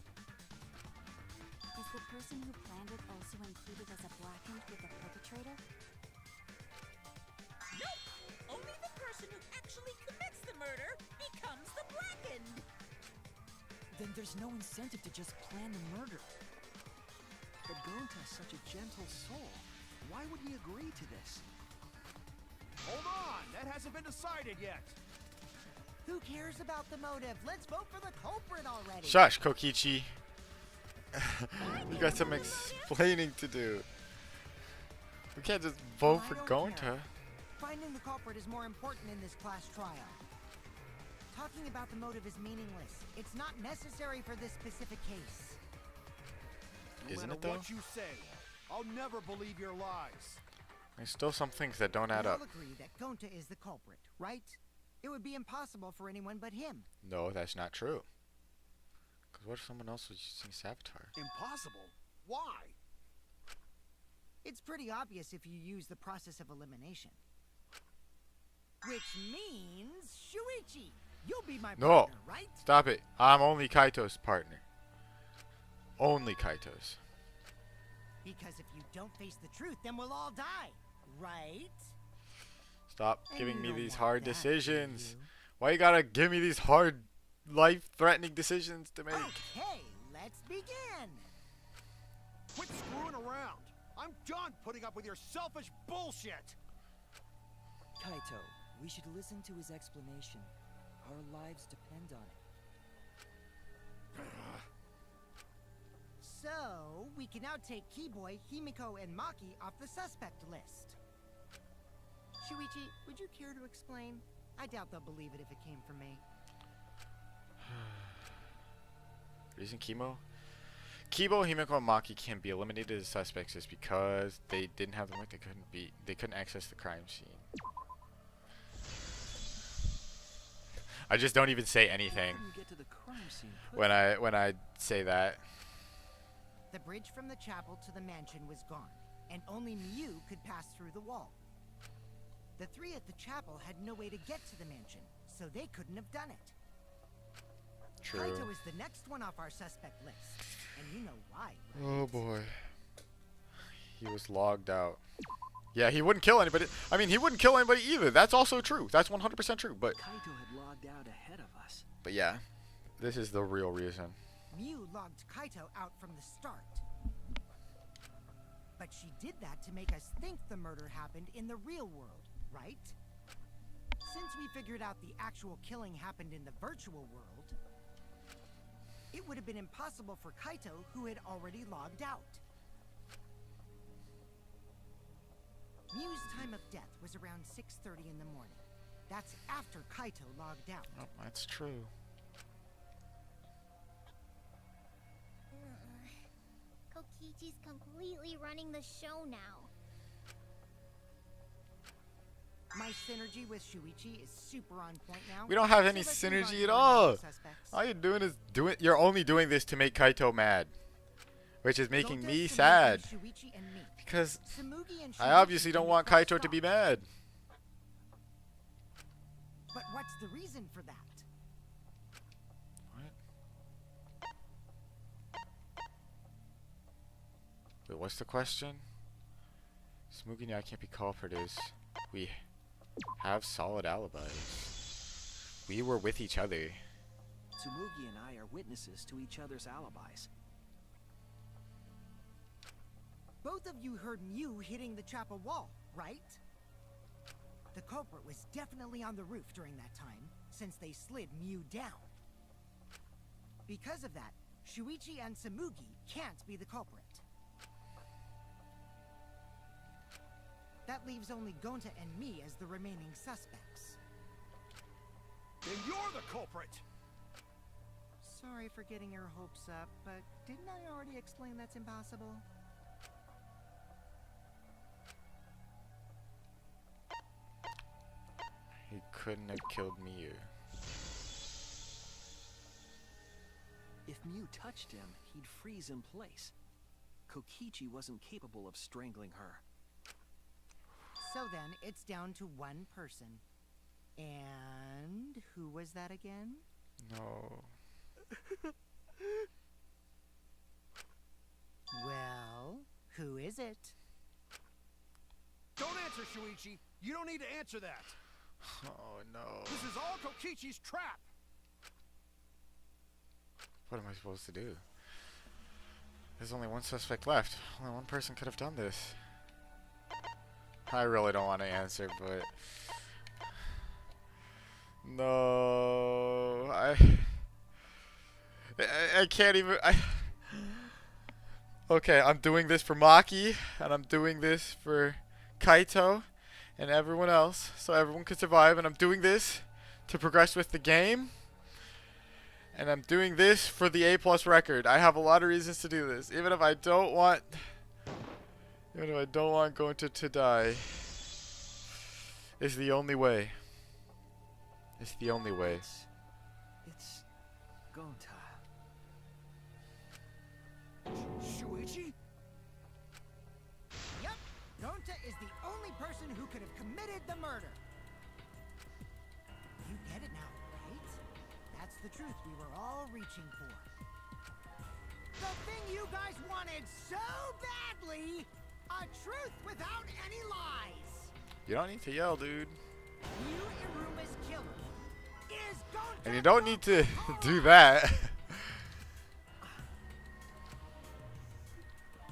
Speaker 9: Is the person who planned it also included as a blackened with the perpetrator?
Speaker 4: Nope! Only the person who actually commits the murder becomes the blackened!
Speaker 7: Then there's no incentive to just plan the murder.
Speaker 8: But Gonta's such a gentle soul. Why would he agree to this?
Speaker 10: Hold on, that hasn't been decided yet.
Speaker 11: Who cares about the motive? Let's vote for the culprit already.
Speaker 5: Shush, Kokichi. You got some explaining to do. We can't just vote for Gonta.
Speaker 11: Finding the culprit is more important in this class trial. Talking about the motive is meaningless. It's not necessary for this specific case.
Speaker 5: Isn't
Speaker 10: No
Speaker 5: it
Speaker 10: matter
Speaker 5: though?
Speaker 10: what you say, I'll never believe your lies.
Speaker 5: There's still some things that don't add
Speaker 11: We
Speaker 5: up.
Speaker 11: all agree that Gonta is the culprit, right? It would be impossible for anyone but him.
Speaker 5: No, that's not true. Because what if someone else was using Saboteur?
Speaker 10: Impossible? Why?
Speaker 11: It's pretty obvious if you use the process of elimination. Which means Shuichi, you'll be my
Speaker 5: No!
Speaker 11: partner, right?
Speaker 5: Stop it. I'm only Kaito's partner. Only Kaito's.
Speaker 11: Because if you don't face the truth, then we'll all die, right?
Speaker 5: Stop
Speaker 11: And
Speaker 5: giving
Speaker 11: you
Speaker 5: me
Speaker 11: don't
Speaker 5: these
Speaker 11: want
Speaker 5: hard
Speaker 11: that, do
Speaker 5: decisions.
Speaker 11: you?
Speaker 5: Why you gotta give me these hard, life-threatening decisions to make?
Speaker 11: Okay, let's begin.
Speaker 10: Quit screwing around. I'm done putting up with your selfish bullshit.
Speaker 7: Kaito, we should listen to his explanation. Our lives depend on it.
Speaker 11: So, we can now take Keyboy, Himiko, and Maki off the suspect list. Shuichi, would you care to explain? I doubt they'll believe it if it came from me.
Speaker 5: Reason Kibo, Himiko, and Maki can be eliminated as suspects is because they didn't have the link. They couldn't access the crime scene. I just don't even say anything
Speaker 8: Get to the crime scene
Speaker 5: when I say that.
Speaker 11: The bridge from the chapel to the mansion was gone, and only Mew could pass through the wall. The three at the chapel had no way to get to the mansion, so they couldn't have done it.
Speaker 5: True.
Speaker 11: Kaito is the next one off our suspect list, and you know why, right?
Speaker 5: Oh boy. He was logged out. Yeah, he wouldn't kill anybody. I mean, he wouldn't kill anybody either. That's also true. That's 100% true. But
Speaker 8: Kaito had logged out ahead of us.
Speaker 5: But yeah, this is the real reason.
Speaker 11: Mew logged Kaito out from the start. But she did that to make us think the murder happened in the real world, right? Since we figured out the actual killing happened in the virtual world, it would have been impossible for Kaito, who had already logged out. Mew's time of death was around 6:30 in the morning. That's after Kaito logged out.
Speaker 5: Oh, that's true.
Speaker 14: Kokichi's completely running the show now.
Speaker 11: My synergy with Shuichi is super on point now.
Speaker 5: We don't have any
Speaker 11: So let's move on
Speaker 5: synergy
Speaker 11: to
Speaker 5: at
Speaker 11: our
Speaker 5: all.
Speaker 11: other suspects.
Speaker 5: All you're doing is you're only doing this to make Kaito mad, which is making
Speaker 11: Gonta,
Speaker 5: me
Speaker 11: Tsumugi,
Speaker 5: sad
Speaker 11: Shuichi, and me.
Speaker 5: because
Speaker 11: Tsumugi and
Speaker 5: I
Speaker 11: Shuichi
Speaker 5: obviously don't
Speaker 11: can
Speaker 5: want
Speaker 11: be first
Speaker 5: Kaito to be
Speaker 11: off.
Speaker 5: mad.
Speaker 11: But what's the reason for that?
Speaker 5: Wait, what's the question? Smoogie and I can't be culprits. We have solid alibis. We were with each other.
Speaker 8: Tsumugi and I are witnesses to each other's alibis.
Speaker 11: Both of you heard Mew hitting the chapel wall, right? The culprit was definitely on the roof during that time, since they slid Mew down. Because of that, Shuichi and Tsumugi can't be the culprit. That leaves only Gonta and me as the remaining suspects.
Speaker 10: Then you're the culprit!
Speaker 11: Sorry for getting your hopes up, but didn't I already explain that's impossible?
Speaker 5: He couldn't have killed Miyu.
Speaker 8: If Mew touched him, he'd freeze in place. Kokichi wasn't capable of strangling her.
Speaker 11: So then, it's down to one person. And who was that again?
Speaker 5: No.
Speaker 11: Well, who is it?
Speaker 10: Don't answer, Shuichi! You don't need to answer that!
Speaker 5: Oh no.
Speaker 10: This is all Kokichi's trap!
Speaker 5: What am I supposed to do? There's only one suspect left. Only one person could have done this. I really don't want to answer, but... No... I can't even... Okay, I'm doing this for Maki, and I'm doing this for Kaito, and everyone else, so everyone can survive, and I'm doing this to progress with the game. And I'm doing this for the A+ record. I have a lot of reasons to do this. Even if I don't want Gonta to die. It's the only way. It's the only way.
Speaker 8: It's Gonta.
Speaker 10: Shuichi?
Speaker 11: Yep, Gonta is the only person who could have committed the murder. You get it now, right? That's the truth we were all reaching for. The thing you guys wanted so badly! A truth without any lies!
Speaker 5: You don't need to yell, dude.
Speaker 11: You Iruma's killer is Gonta.
Speaker 5: And you don't need to do that.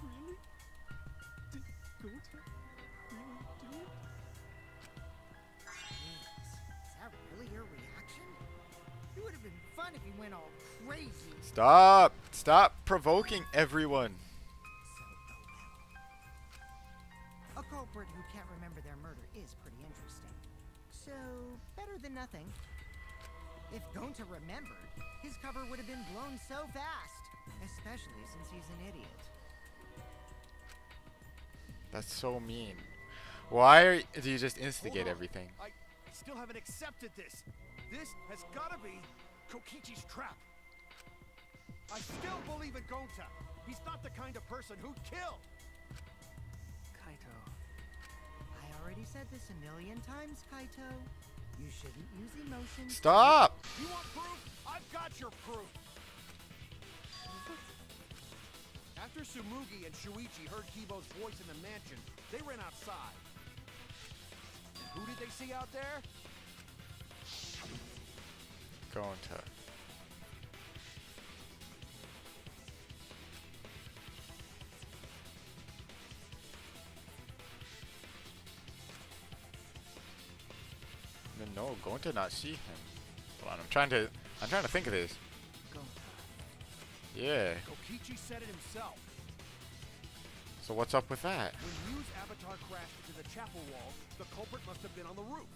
Speaker 13: Really? Did Gonta really do it?
Speaker 11: Is that really your reaction? It would have been fun if he went all crazy.
Speaker 5: Stop! Stop provoking everyone.
Speaker 11: A culprit who can't remember their murder is pretty interesting. So, better than nothing. If Gonta remembered, his cover would have been blown so fast. Especially since he's an idiot.
Speaker 5: That's so mean. Why do you just instigate everything?
Speaker 10: I still haven't accepted this. This has gotta be Kokichi's trap. I still believe in Gonta. He's not the kind of person who'd kill.
Speaker 8: Kaito.
Speaker 11: I already said this a million times, Kaito. You shouldn't use emotions.
Speaker 5: Stop!
Speaker 10: You want proof? I've got your proof. After Tsumugi and Shuichi heard Kibo's voice in the mansion, they ran outside. And who did they see out there?
Speaker 5: Gonta. No, Gonta not see him. Hold on, I'm trying to think of this.
Speaker 8: Gonta.
Speaker 5: Yeah.
Speaker 10: Kokichi said it himself.
Speaker 5: So what's up with that?
Speaker 10: When Mew's avatar crashed into the chapel wall, the culprit must have been on the roof.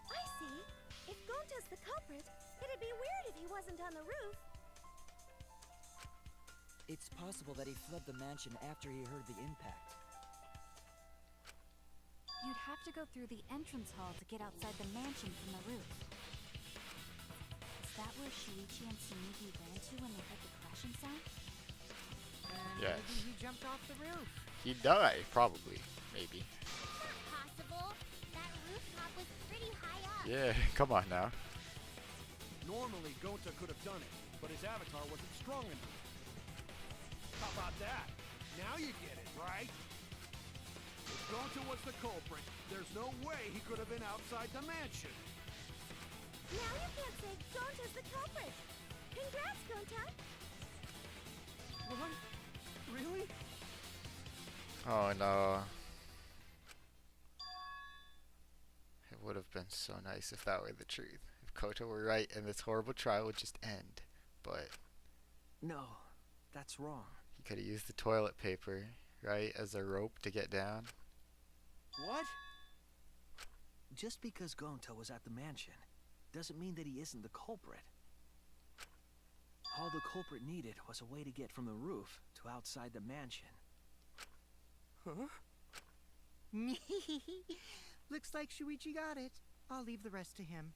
Speaker 3: I see. If Gonta's the culprit, it'd be weird if he wasn't on the roof.
Speaker 7: It's possible that he fled the mansion after he heard the impact.
Speaker 9: You'd have to go through the entrance hall to get outside the mansion from the roof. Is that where Shuichi and Tsumugi ran to when they heard the crashing sound?
Speaker 5: Yes.
Speaker 11: Maybe he jumped off the roof.
Speaker 5: He died, probably. Maybe.
Speaker 14: Not possible. That rooftop was pretty high up.
Speaker 5: Yeah, come on now.
Speaker 10: Normally, Gonta could have done it, but his avatar wasn't strong enough. How about that? Now you get it, right? If Gonta was the culprit, there's no way he could have been outside the mansion.
Speaker 3: Now you can't say Gonta's the culprit. Congrats, Gonta.
Speaker 13: What? Really?
Speaker 5: Oh no. would have been so nice if that were the truth. If Koto were right and this horrible trial would just end. But
Speaker 8: No, that's wrong.
Speaker 5: he could have used the toilet paper, right, as a rope to get down.
Speaker 10: What?
Speaker 8: Just because Gonta was at the mansion doesn't mean that he isn't the culprit. All the culprit needed was a way to get from the roof to outside the mansion.
Speaker 10: Huh?
Speaker 11: Looks like Shuichi got it. I'll leave the rest to him.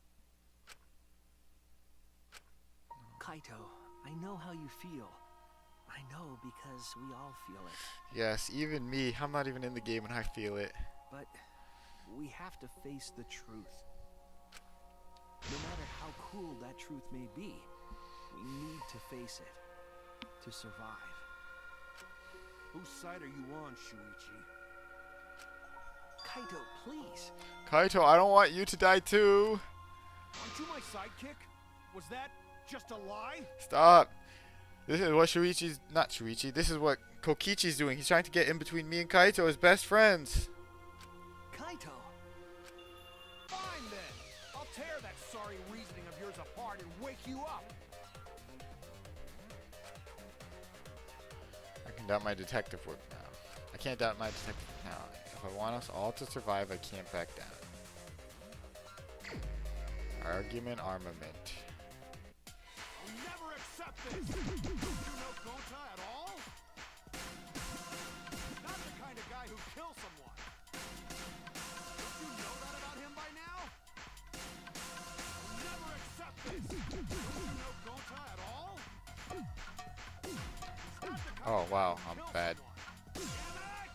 Speaker 8: Kaito, I know how you feel. I know because we all feel it.
Speaker 5: Yes, even me. I'm not even in the game and I feel it.
Speaker 8: But we have to face the truth. No matter how cruel that truth may be, we need to face it to survive.
Speaker 10: Whose side are you on, Shuichi?
Speaker 8: Kaito, please.
Speaker 5: Kaito, I don't want you to die too.
Speaker 10: Aren't you my sidekick? Was that just a lie?
Speaker 5: Stop. This is what Shuichi's... Not Shuichi. This is what Kokichi's doing. He's trying to get in between me and Kaito as best friends.
Speaker 8: Kaito!
Speaker 10: Fine then. I'll tear that sorry reasoning of yours apart and wake you up.
Speaker 5: I can doubt my detective work now. I can't doubt my detective now. If I want us all to survive, I can't back down. Argument armament.
Speaker 10: I'll never accept this. Don't you know Gonta at all? Not the kind of guy who kills someone. Don't you know that about him by now? I'll never accept this. Don't you know Gonta at all? He's not the kind
Speaker 5: Oh
Speaker 10: of guy
Speaker 5: wow,
Speaker 10: who
Speaker 5: I'm
Speaker 10: kills
Speaker 5: bad.
Speaker 10: someone. Damn it!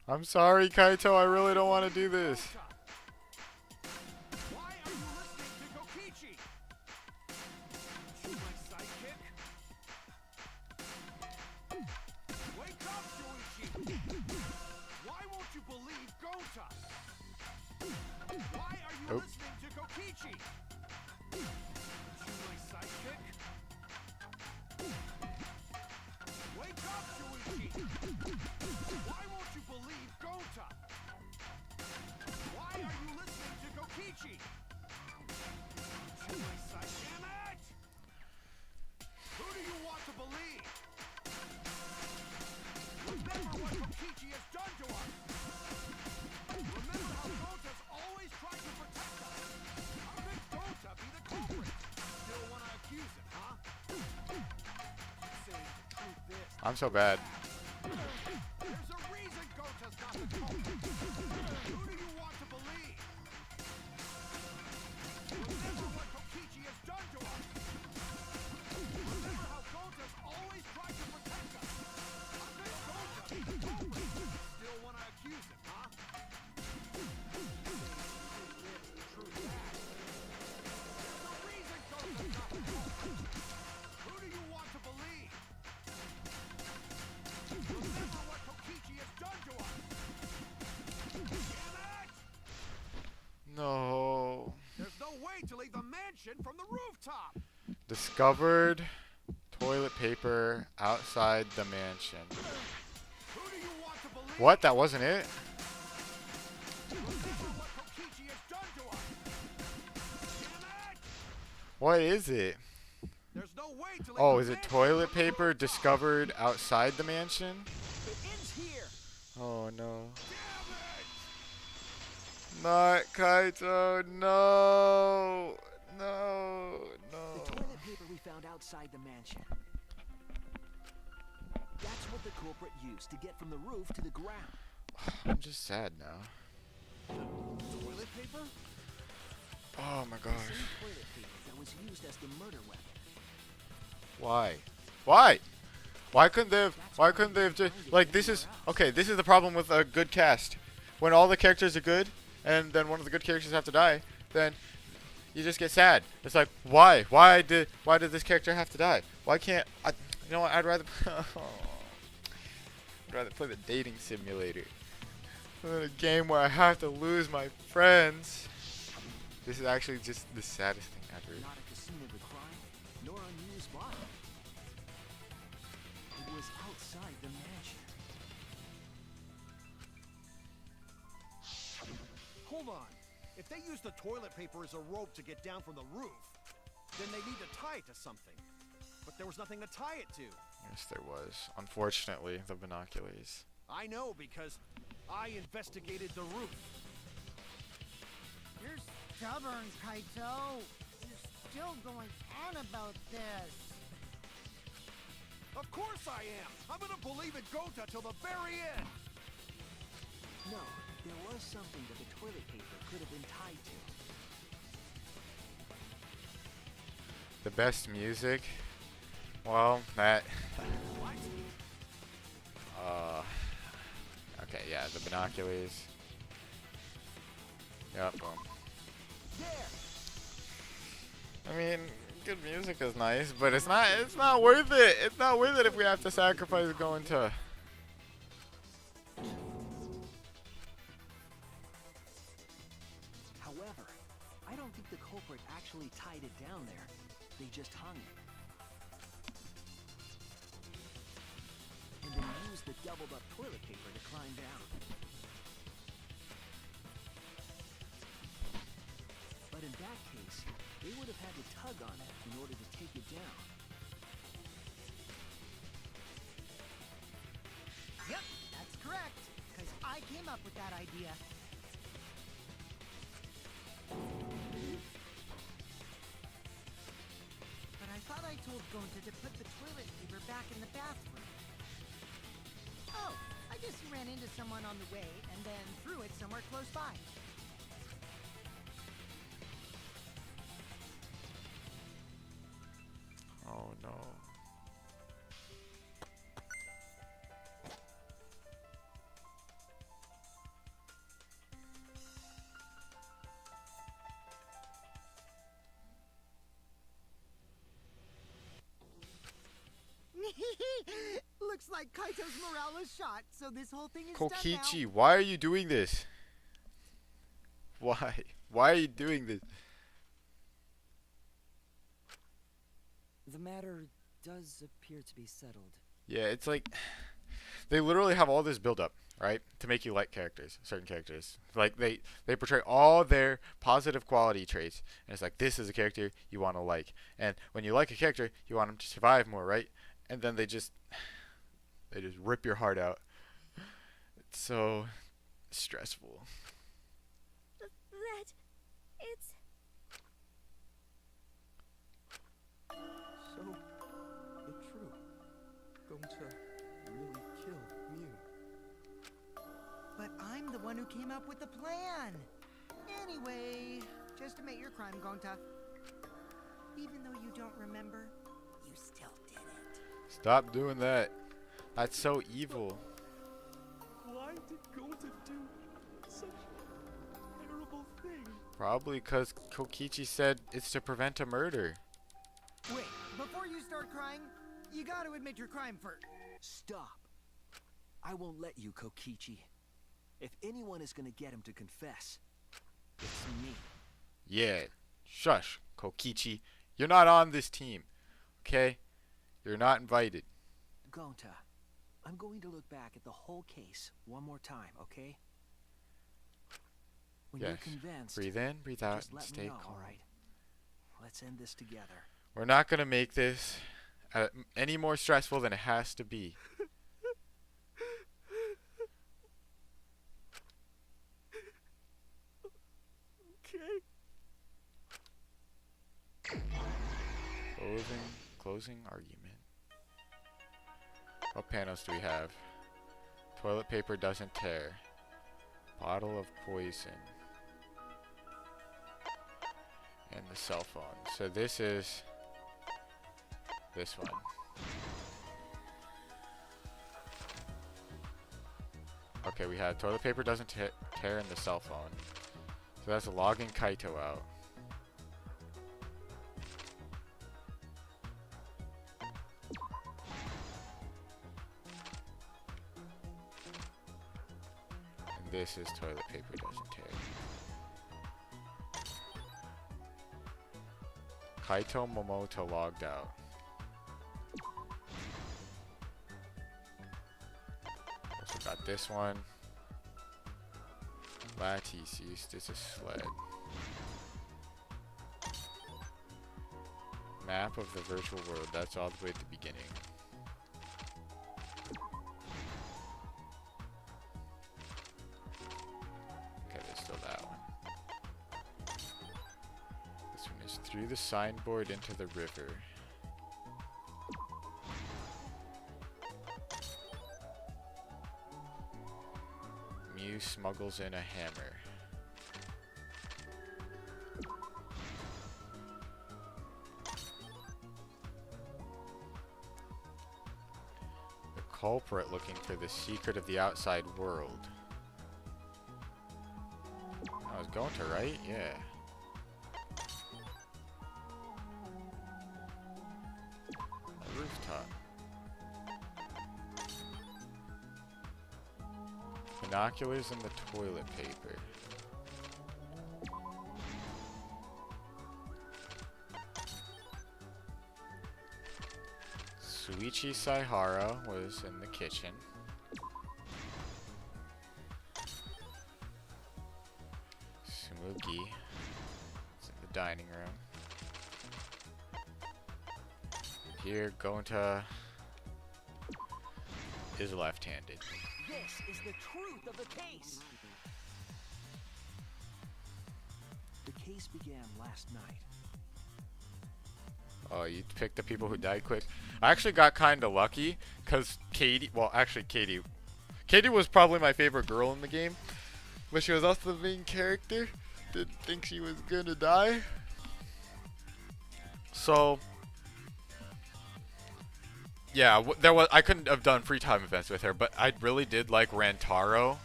Speaker 5: I'm sorry, Kaito. I really don't want to do this.
Speaker 10: Why are you listening to Kokichi? You my sidekick? Wake up, Shuichi! Why won't you believe Gonta? Why are you
Speaker 5: Nope.
Speaker 10: listening to Kokichi? You my sidekick? Wake up, Shuichi! Why won't you believe Gonta? Why are you listening to Kokichi? You my side, damn it! Who do you want to believe? Remember what Kokichi has done to us! Remember how Gonta's always tried to protect us! How could Gonta be the culprit? Still wanna accuse him, huh? Say the truth is,
Speaker 5: I'm so bad.
Speaker 10: there's a reason Gonta's not the culprit! Who do you want to believe? Remember what Kokichi has done to us! Remember how Gonta's always tried to protect us! How could Gonta be the culprit? Still wanna accuse him, huh? True that. There's a reason Gonta's not the culprit! Who do you want to believe? Remember what Kokichi has done to us! Damn it!
Speaker 5: No.
Speaker 10: There's no way to leave the mansion from the rooftop!
Speaker 5: Discovered toilet paper outside the mansion.
Speaker 10: Who do you want to believe?
Speaker 5: What? That wasn't it?
Speaker 10: Remember what Kokichi has done to us! Damn it!
Speaker 5: What is it?
Speaker 10: There's no way to leave
Speaker 5: Oh,
Speaker 10: the
Speaker 5: is it
Speaker 10: mansion
Speaker 5: toilet
Speaker 10: from the
Speaker 5: paper
Speaker 10: rooftop.
Speaker 5: discovered outside the mansion?
Speaker 10: It ends here!
Speaker 5: Oh no.
Speaker 10: Damn it!
Speaker 5: Not Kaito. No. No.
Speaker 8: The
Speaker 5: No.
Speaker 8: toilet paper we found outside the mansion. That's what the culprit used to get from the roof to the ground.
Speaker 5: I'm just sad now.
Speaker 10: Toilet paper?
Speaker 5: Oh my
Speaker 8: The
Speaker 5: gosh.
Speaker 8: same toilet paper that was used as the murder weapon.
Speaker 5: Why? Why? Why couldn't they have just like this is okay, this is the problem with a good cast. When all the characters are good and then one of the good characters have to die, then you just get sad. It's like why? Why did this character have to die? Why can't I, you know what, I'd rather play the dating simulator than a game where I have to lose my friends. This is actually just the saddest thing ever.
Speaker 8: Not at the scene of the crime, nor on Yu's body. It was outside the mansion.
Speaker 10: Hold on.
Speaker 2: If they use the toilet paper as a rope to get down from the roof, then they need to tie it to something. But there was nothing to tie it to.
Speaker 5: Yes, there was. Unfortunately, the binoculars.
Speaker 2: I know because I investigated the roof.
Speaker 11: You're stubborn, Kaito. You're still going on about this.
Speaker 2: Of course I am. I'm gonna believe in Gota till the very end.
Speaker 8: No, there was something that the toilet paper could have been tied to.
Speaker 5: The best music? Well, that... okay, yeah, the binoculars. Yep, boom. I mean, good music is nice, but it's not worth it. It's not worth it if we have to sacrifice going to...
Speaker 8: However, I don't think the culprit actually tied it down there. They just hung it. And then used the doubled up toilet paper to climb down. But in that case, they would have had to tug on it in order to take it down.
Speaker 11: Yep, that's correct. Because I came up with that idea. But I thought I told Gonta to put the toilet paper back in the bathroom. Oh, I just ran into someone on the way and then threw it somewhere close by.
Speaker 5: Oh no.
Speaker 11: Looks like Kaito's morale is shot, so this whole thing is done
Speaker 5: Kokichi,
Speaker 11: now.
Speaker 5: why are you doing this? Why? Why are you doing this?
Speaker 7: The matter does appear to be settled.
Speaker 5: Yeah, it's like they literally have all this build up, right? To make you like characters, certain characters. Like they portray all their positive quality traits, and it's like this is a character you want to like. And when you like a character, you want them to survive more, right? And then they just rip your heart out. It's so stressful.
Speaker 3: That it's
Speaker 13: So, the truth. Going to really kill Mew.
Speaker 11: But I'm the one who came up with the plan. Anyway, just admit your crime, Gonta. Even though you don't remember, you still did it.
Speaker 5: Stop doing that. That's so evil.
Speaker 13: Why did Gota do such a terrible thing?
Speaker 5: Probably because Kokichi said it's to prevent a murder.
Speaker 11: Wait, before you start crying, you gotta admit your crime first.
Speaker 8: Stop. I won't let you, Kokichi. If anyone is gonna get him to confess, it's me.
Speaker 5: Yeah, shush, Kokichi. You're not on this team, okay? You're not invited.
Speaker 8: Gonta, I'm going to look back at the whole case one more time, okay? When
Speaker 5: Yes.
Speaker 8: you're convinced,
Speaker 5: Breathe in, breathe out,
Speaker 8: just
Speaker 5: and
Speaker 8: let
Speaker 5: stay
Speaker 8: me know,
Speaker 5: calm.
Speaker 8: alright? Let's end this together.
Speaker 5: We're not going to make this any more stressful than it has to be.
Speaker 13: Okay.
Speaker 5: Closing argument. What panels do we have? Toilet paper doesn't tear. Bottle of poison. And the cell phone. So this is this one. Okay, we have toilet paper doesn't tear in the cell phone. So that's logging Kaito out. And this is toilet paper doesn't tear. Kaito Momoto logged out. Also got this one. Lattice used as a sled. Map of the virtual world. That's all the way at the beginning. Okay, there's still that one. This one is through the signboard into the river. Mew smuggles in a hammer. The culprit looking for the secret of the outside world. I was going to, right? Yeah. A rooftop. Binoculars and the toilet paper. Suichi Saihara was in the kitchen. Sumugi is in the dining room. Here, Gonta is left-handed.
Speaker 8: This is the truth of the case. The case began last night.
Speaker 5: Oh, you picked the people who died quick. I actually got kind of lucky, because Katie, well, actually Katie was probably my favorite girl in the game, but she was also the main character. Didn't think she was gonna die. So, yeah, I couldn't have done free time events with her, but I really did like Rantaro.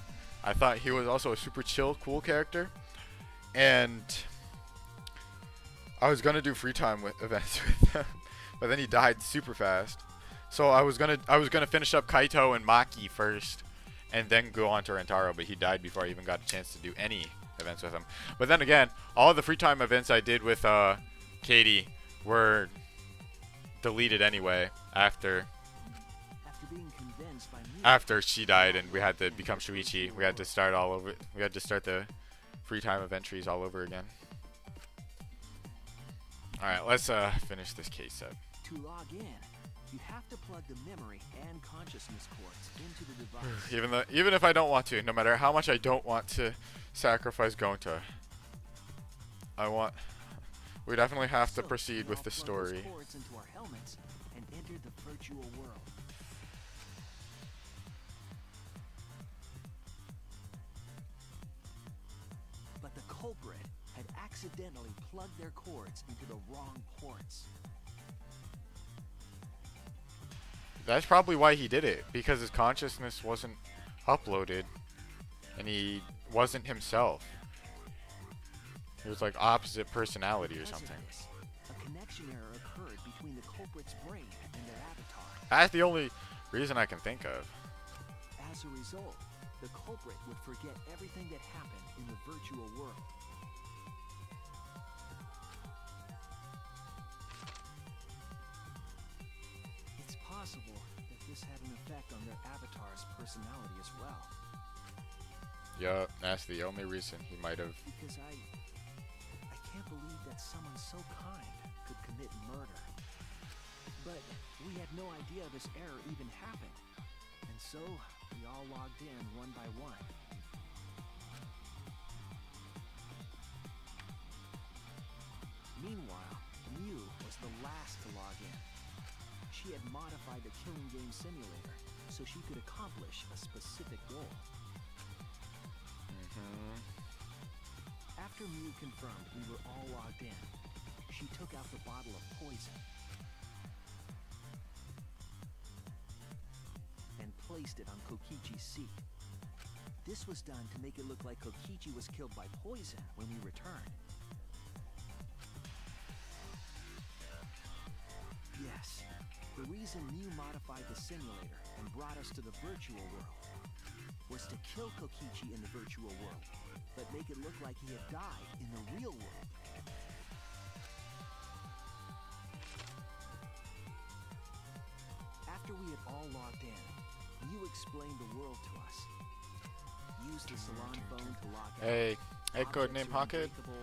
Speaker 5: I thought he was also a super chill, cool character, and I was gonna do free time events with him, but then he died super fast. So I was gonna finish up Kaito and Maki first, and then go on to Rantaro, but he died before I even got a chance to do any events with him. But then again, all the free time events I did with Katie were deleted anyway after she died, and we had to become Shuichi. We had to start all over. We had to start the free time event trees all over again. All right, let's finish this case up.
Speaker 8: To log in, you have to plug the memory and consciousness cords into the device.
Speaker 5: Even if I don't want to, no matter how much I don't want to sacrifice Gonta, we definitely have to proceed with the story.
Speaker 8: Cords into our helmets and enter the virtual world. But the culprit had accidentally plugged their cords into the wrong ports.
Speaker 5: That's probably why he did it, because his consciousness wasn't uploaded, and he wasn't himself. He was like opposite personality or something.
Speaker 8: A connection error occurred between the culprit's brain and their avatar.
Speaker 5: That's the only reason I can think of.
Speaker 8: As a result, the culprit would forget everything that happened in the virtual world. It's possible that this had an effect on their avatar's personality as well.
Speaker 5: Yeah, that's the only reason he might have.
Speaker 8: Because I can't believe that someone so kind could commit murder. But we had no idea this error even happened. And so, we all logged in one by one. Meanwhile, Mew was the last to log in. She had modified the killing game simulator so she could accomplish a specific goal. After Mew confirmed we were all logged in, she took out the bottle of poison and placed it on Kokichi's seat. This was done to make it look like Kokichi was killed by poison when we returned. Yes, the reason Mew modified the simulator and brought us to the virtual world was to kill Kokichi in the virtual world, but make it look like he had died in the real world. After we had all logged in, Mew explained the world to us. use the salon phone to lock out.
Speaker 5: Hey,
Speaker 8: Objects
Speaker 5: codename
Speaker 8: are
Speaker 5: Hawkhead.
Speaker 8: unbreakable,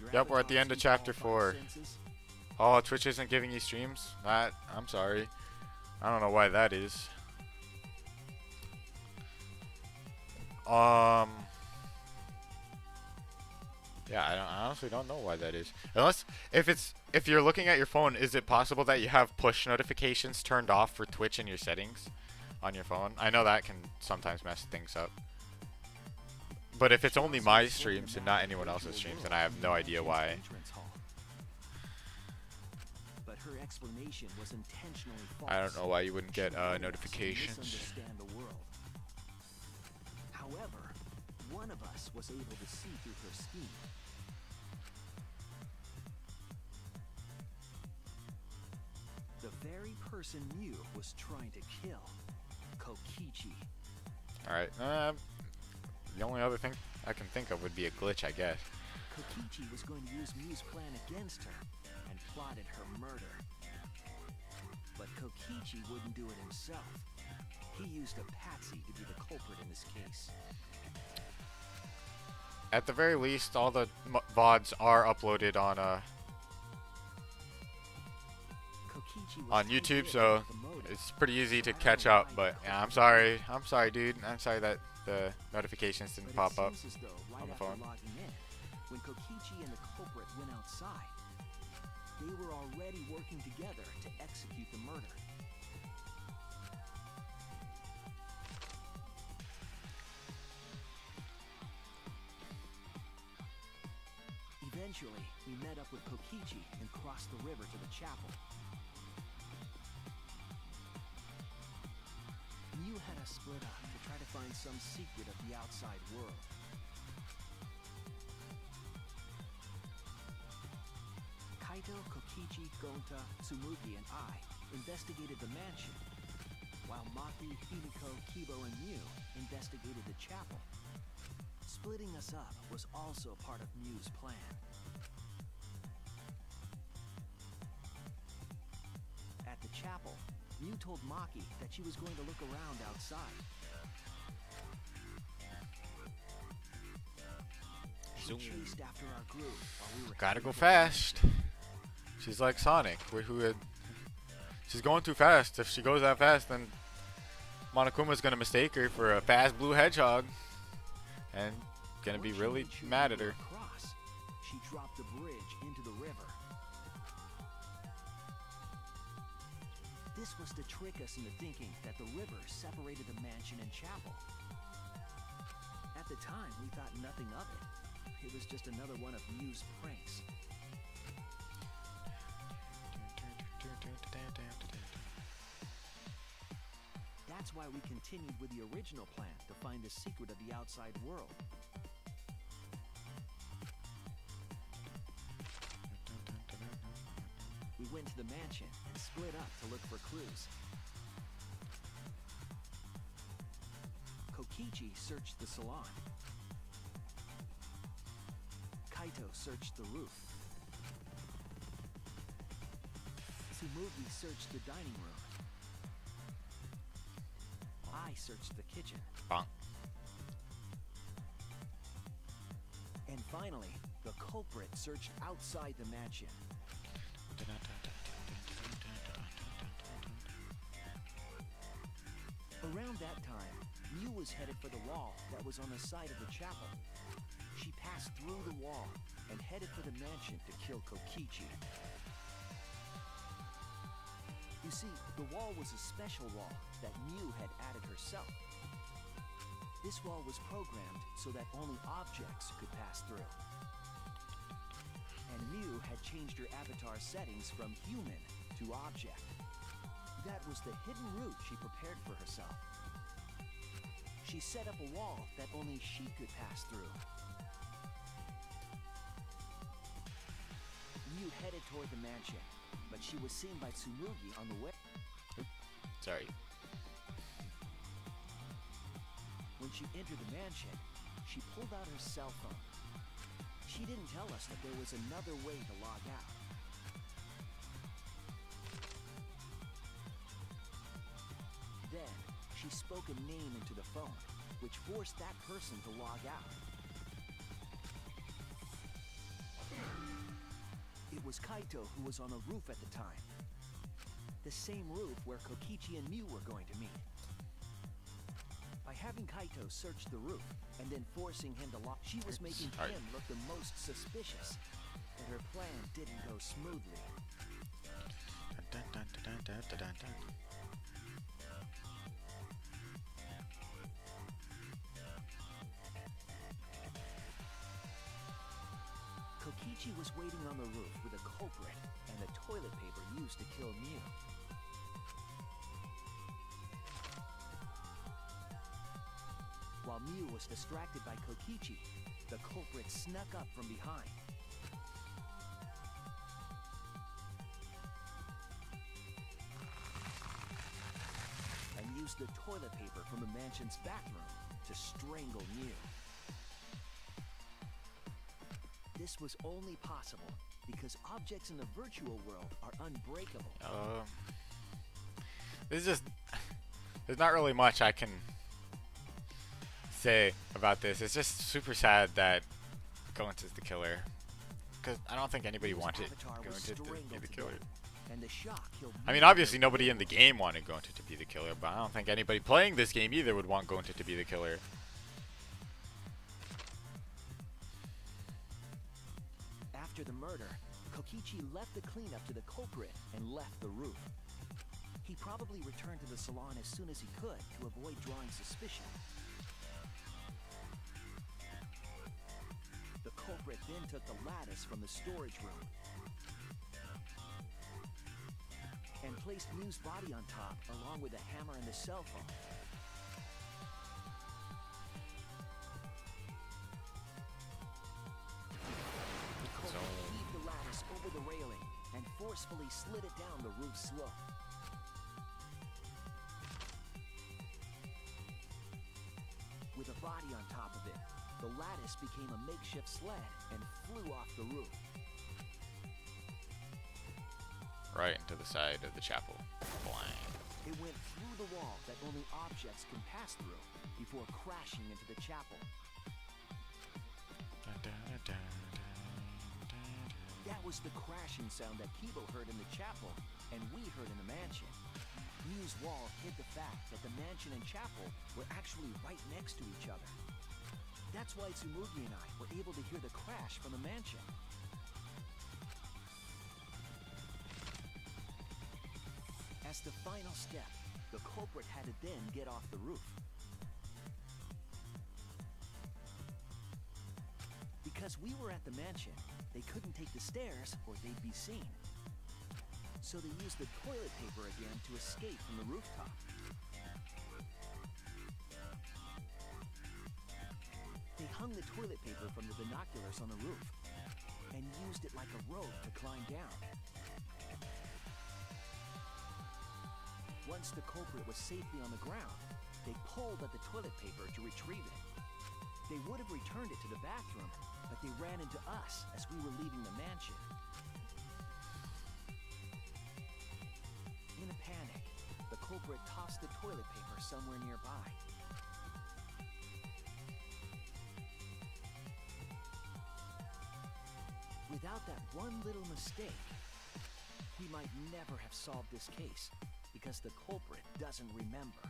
Speaker 8: your
Speaker 5: Yep, we're at the
Speaker 8: avatar
Speaker 5: end of
Speaker 8: sees all
Speaker 5: chapter
Speaker 8: 5
Speaker 5: 4.
Speaker 8: senses.
Speaker 5: Oh, Twitch isn't giving you streams? I'm sorry. I don't know why that is. Yeah, I honestly don't know why that is. Unless, if you're looking at your phone, is it possible that you have push notifications turned off for Twitch in your settings on your phone? I know that can sometimes mess things up. But if it's only my streams and not anyone else's streams, then I have no idea why.
Speaker 8: But her explanation was intentionally false.
Speaker 5: I don't know why you wouldn't get
Speaker 8: She wanted us to
Speaker 5: notifications.
Speaker 8: misunderstand the world. However, one of us was able to see through her scheme. The very person Mew was trying to kill, Kokichi.
Speaker 5: Alright, the only other thing I can think of would be a glitch, I guess.
Speaker 8: Kokichi was going to use Mew's plan against her and plotted her murder. But Kokichi wouldn't do it himself. He used a patsy to be the culprit in this case.
Speaker 5: At the very least, all the VODs are uploaded on
Speaker 8: Kokichi was
Speaker 5: on YouTube, so it's pretty easy to catch up. But yeah, I'm sorry, dude. I'm sorry that the notifications didn't pop up
Speaker 8: Seems as though right
Speaker 5: on the
Speaker 8: after
Speaker 5: phone.
Speaker 8: logging in, when Kokichi and the culprit went outside, they were already working together to execute the murder. Eventually, we met up with Kokichi and crossed the river to the chapel. Mew had us split up to try to find some secret of the outside world. Kaito, Kokichi, Gonta, Tsumugi, and I investigated the mansion, while Maki, Himiko, Kibo, and Mew investigated the chapel. Splitting us up was also part of Mew's plan. At the chapel, Mew told Maki that she was going to look around outside. She chased after our group while we were
Speaker 5: Gotta
Speaker 8: heading
Speaker 5: go
Speaker 8: to the
Speaker 5: fast. She's like Sonic, she's going too fast. If she goes that fast, then Monokuma's gonna mistake her for a fast blue hedgehog, and gonna be really mad at her.
Speaker 8: Across, she dropped the bridge into the river. This was to trick us into thinking that the river separated the mansion and chapel. At the time, we thought nothing of it. It was just another one of Mew's pranks. That's why we continued with the original plan to find the secret of the outside world. We went to the mansion and split up to look for clues. Kokichi searched the salon. Kaito searched the roof. Tsumugi searched the dining room. I searched the kitchen.
Speaker 5: Bonk.
Speaker 8: And finally, the culprit searched outside the mansion. Around that time, Mew was headed for the wall that was on the side of the chapel. She passed through the wall and headed for the mansion to kill Kokichi. You see, the wall was a special wall that Mew had added herself. This wall was programmed so that only objects could pass through. And Mew had changed her avatar settings from human to object. That was the hidden route she prepared for herself. She set up a wall that only she could pass through. Mew headed toward the mansion, but she was seen by Tsumugi on the way.
Speaker 5: Sorry.
Speaker 8: When she entered the mansion, she pulled out her cell phone. She didn't tell us that there was another way to log out. Then, she spoke a name into the phone, which forced that person to log out. It was Kaito who was on the roof at the time. The same roof where Kokichi and Mew were going to meet. By having Kaito search the roof and then forcing him to lock, she was making him look the most suspicious. But her plan didn't go smoothly.
Speaker 5: Dun, dun, dun, dun, dun, dun, dun.
Speaker 8: Kokichi was waiting on the roof with a culprit and the toilet paper used to kill Mew. While Mew was distracted by Kokichi, the culprit snuck up from behind. And used the toilet paper from the mansion's bathroom to strangle Mew. This was only possible because objects in the virtual world are unbreakable.
Speaker 5: There's not really much I can say about this. It's just super sad that Goen's is the killer, because I don't think anybody wanted Goen to be the killer.
Speaker 8: And the shock killed
Speaker 5: I mean, obviously nobody in the game wanted Goen to be the killer, but I don't think anybody playing this game either would want Goen to be the killer.
Speaker 8: After the murder, Kokichi left the cleanup to the culprit and left the roof. He probably returned to the salon as soon as he could to avoid drawing suspicion. The culprit then took the lattice from the storage room and placed Mew's body on top along with the hammer and the cell phone. The culprit heaved the lattice over the railing and forcefully slid it down the roof slope. With a body on top of it, the lattice became a makeshift sled and flew off the roof.
Speaker 5: Right into the side of the chapel. Blang.
Speaker 8: It went through the wall that only objects can pass through before crashing into the chapel.
Speaker 5: Dun, dun, dun, dun, dun.
Speaker 8: That was the crashing sound that Kibo heard in the chapel and we heard in the mansion. Mew's wall hid the fact that the mansion and chapel were actually right next to each other. That's why Tsumugi and I were able to hear the crash from the mansion. As the final step, the culprit had to then get off the roof. Because we were at the mansion, they couldn't take the stairs or they'd be seen. So they used the toilet paper again to escape from the rooftop. They hung the toilet paper from the binoculars on the roof and used it like a rope to climb down. Once the culprit was safely on the ground, they pulled at the toilet paper to retrieve it. They would have returned it to the bathroom, but they ran into us as we were leaving the mansion. In a panic, the culprit tossed the toilet paper somewhere nearby. Without that one little mistake, we might never have solved this case because the culprit doesn't remember.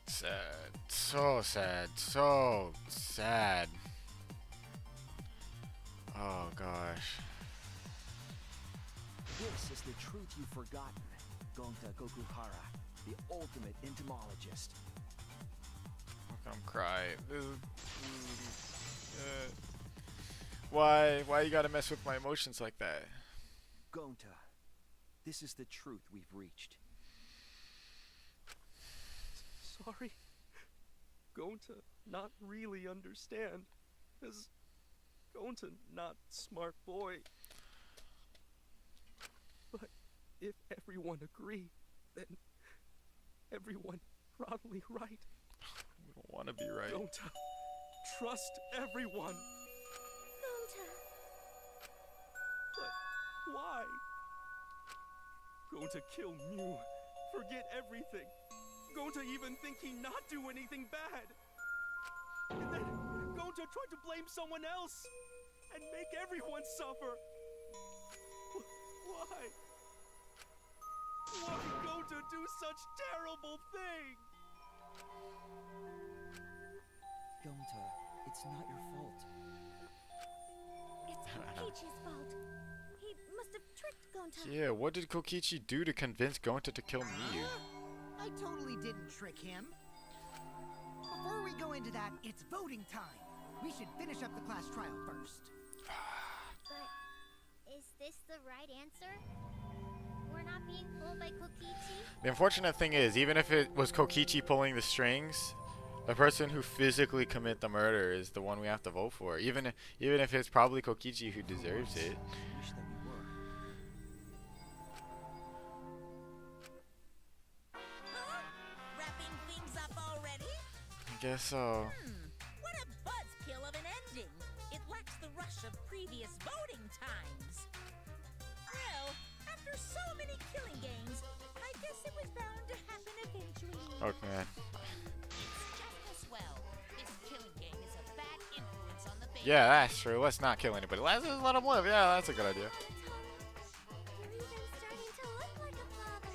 Speaker 5: Sad. So sad. So sad. Oh gosh.
Speaker 8: This is the truth you've forgotten, Gonta Gokuhara, the ultimate entomologist.
Speaker 5: I'm crying. Why you gotta mess with my emotions like that?
Speaker 8: Gonta, this is the truth we've reached.
Speaker 13: Sorry. Going to not really understand. Cause going to not smart boy. But if everyone agree, then everyone probably right.
Speaker 5: We don't want to be right.
Speaker 13: Going to trust everyone.
Speaker 3: Gonta.
Speaker 13: But why? Going to kill Mew. Forget everything. Gonta even think he not do anything bad. And then Gonta tried to blame someone else and make everyone suffer. Why? Why did Gonta do such terrible thing?
Speaker 7: Gonta, it's not your fault.
Speaker 3: It's Kokichi's fault. He must have tricked Gonta.
Speaker 5: Yeah, what did Kokichi do to convince Gonta to kill Miyu?
Speaker 11: I totally didn't trick him. Before we go into that, it's voting time. We should finish up the class trial first.
Speaker 14: But is this the right answer? We're not being fooled by Kokichi?
Speaker 5: The unfortunate thing is, even if it was Kokichi pulling the strings, the person who physically commit the murder is the one we have to vote for. Even if it's probably Kokichi who deserves it.
Speaker 8: Wish that we were.
Speaker 4: Wrapping things up already?
Speaker 5: I guess so.
Speaker 4: What a buzzkill of an ending. It lacks the rush of previous voting times. Well, after so many killing games, I guess it was bound to happen eventually.
Speaker 5: Okay, man.
Speaker 12: It's just as well. This killing game is a bad influence on the baby.
Speaker 5: Yeah, that's true. Let's not kill anybody. Let's just let him live. Yeah, that's a good idea.
Speaker 3: You're even starting to look like a father.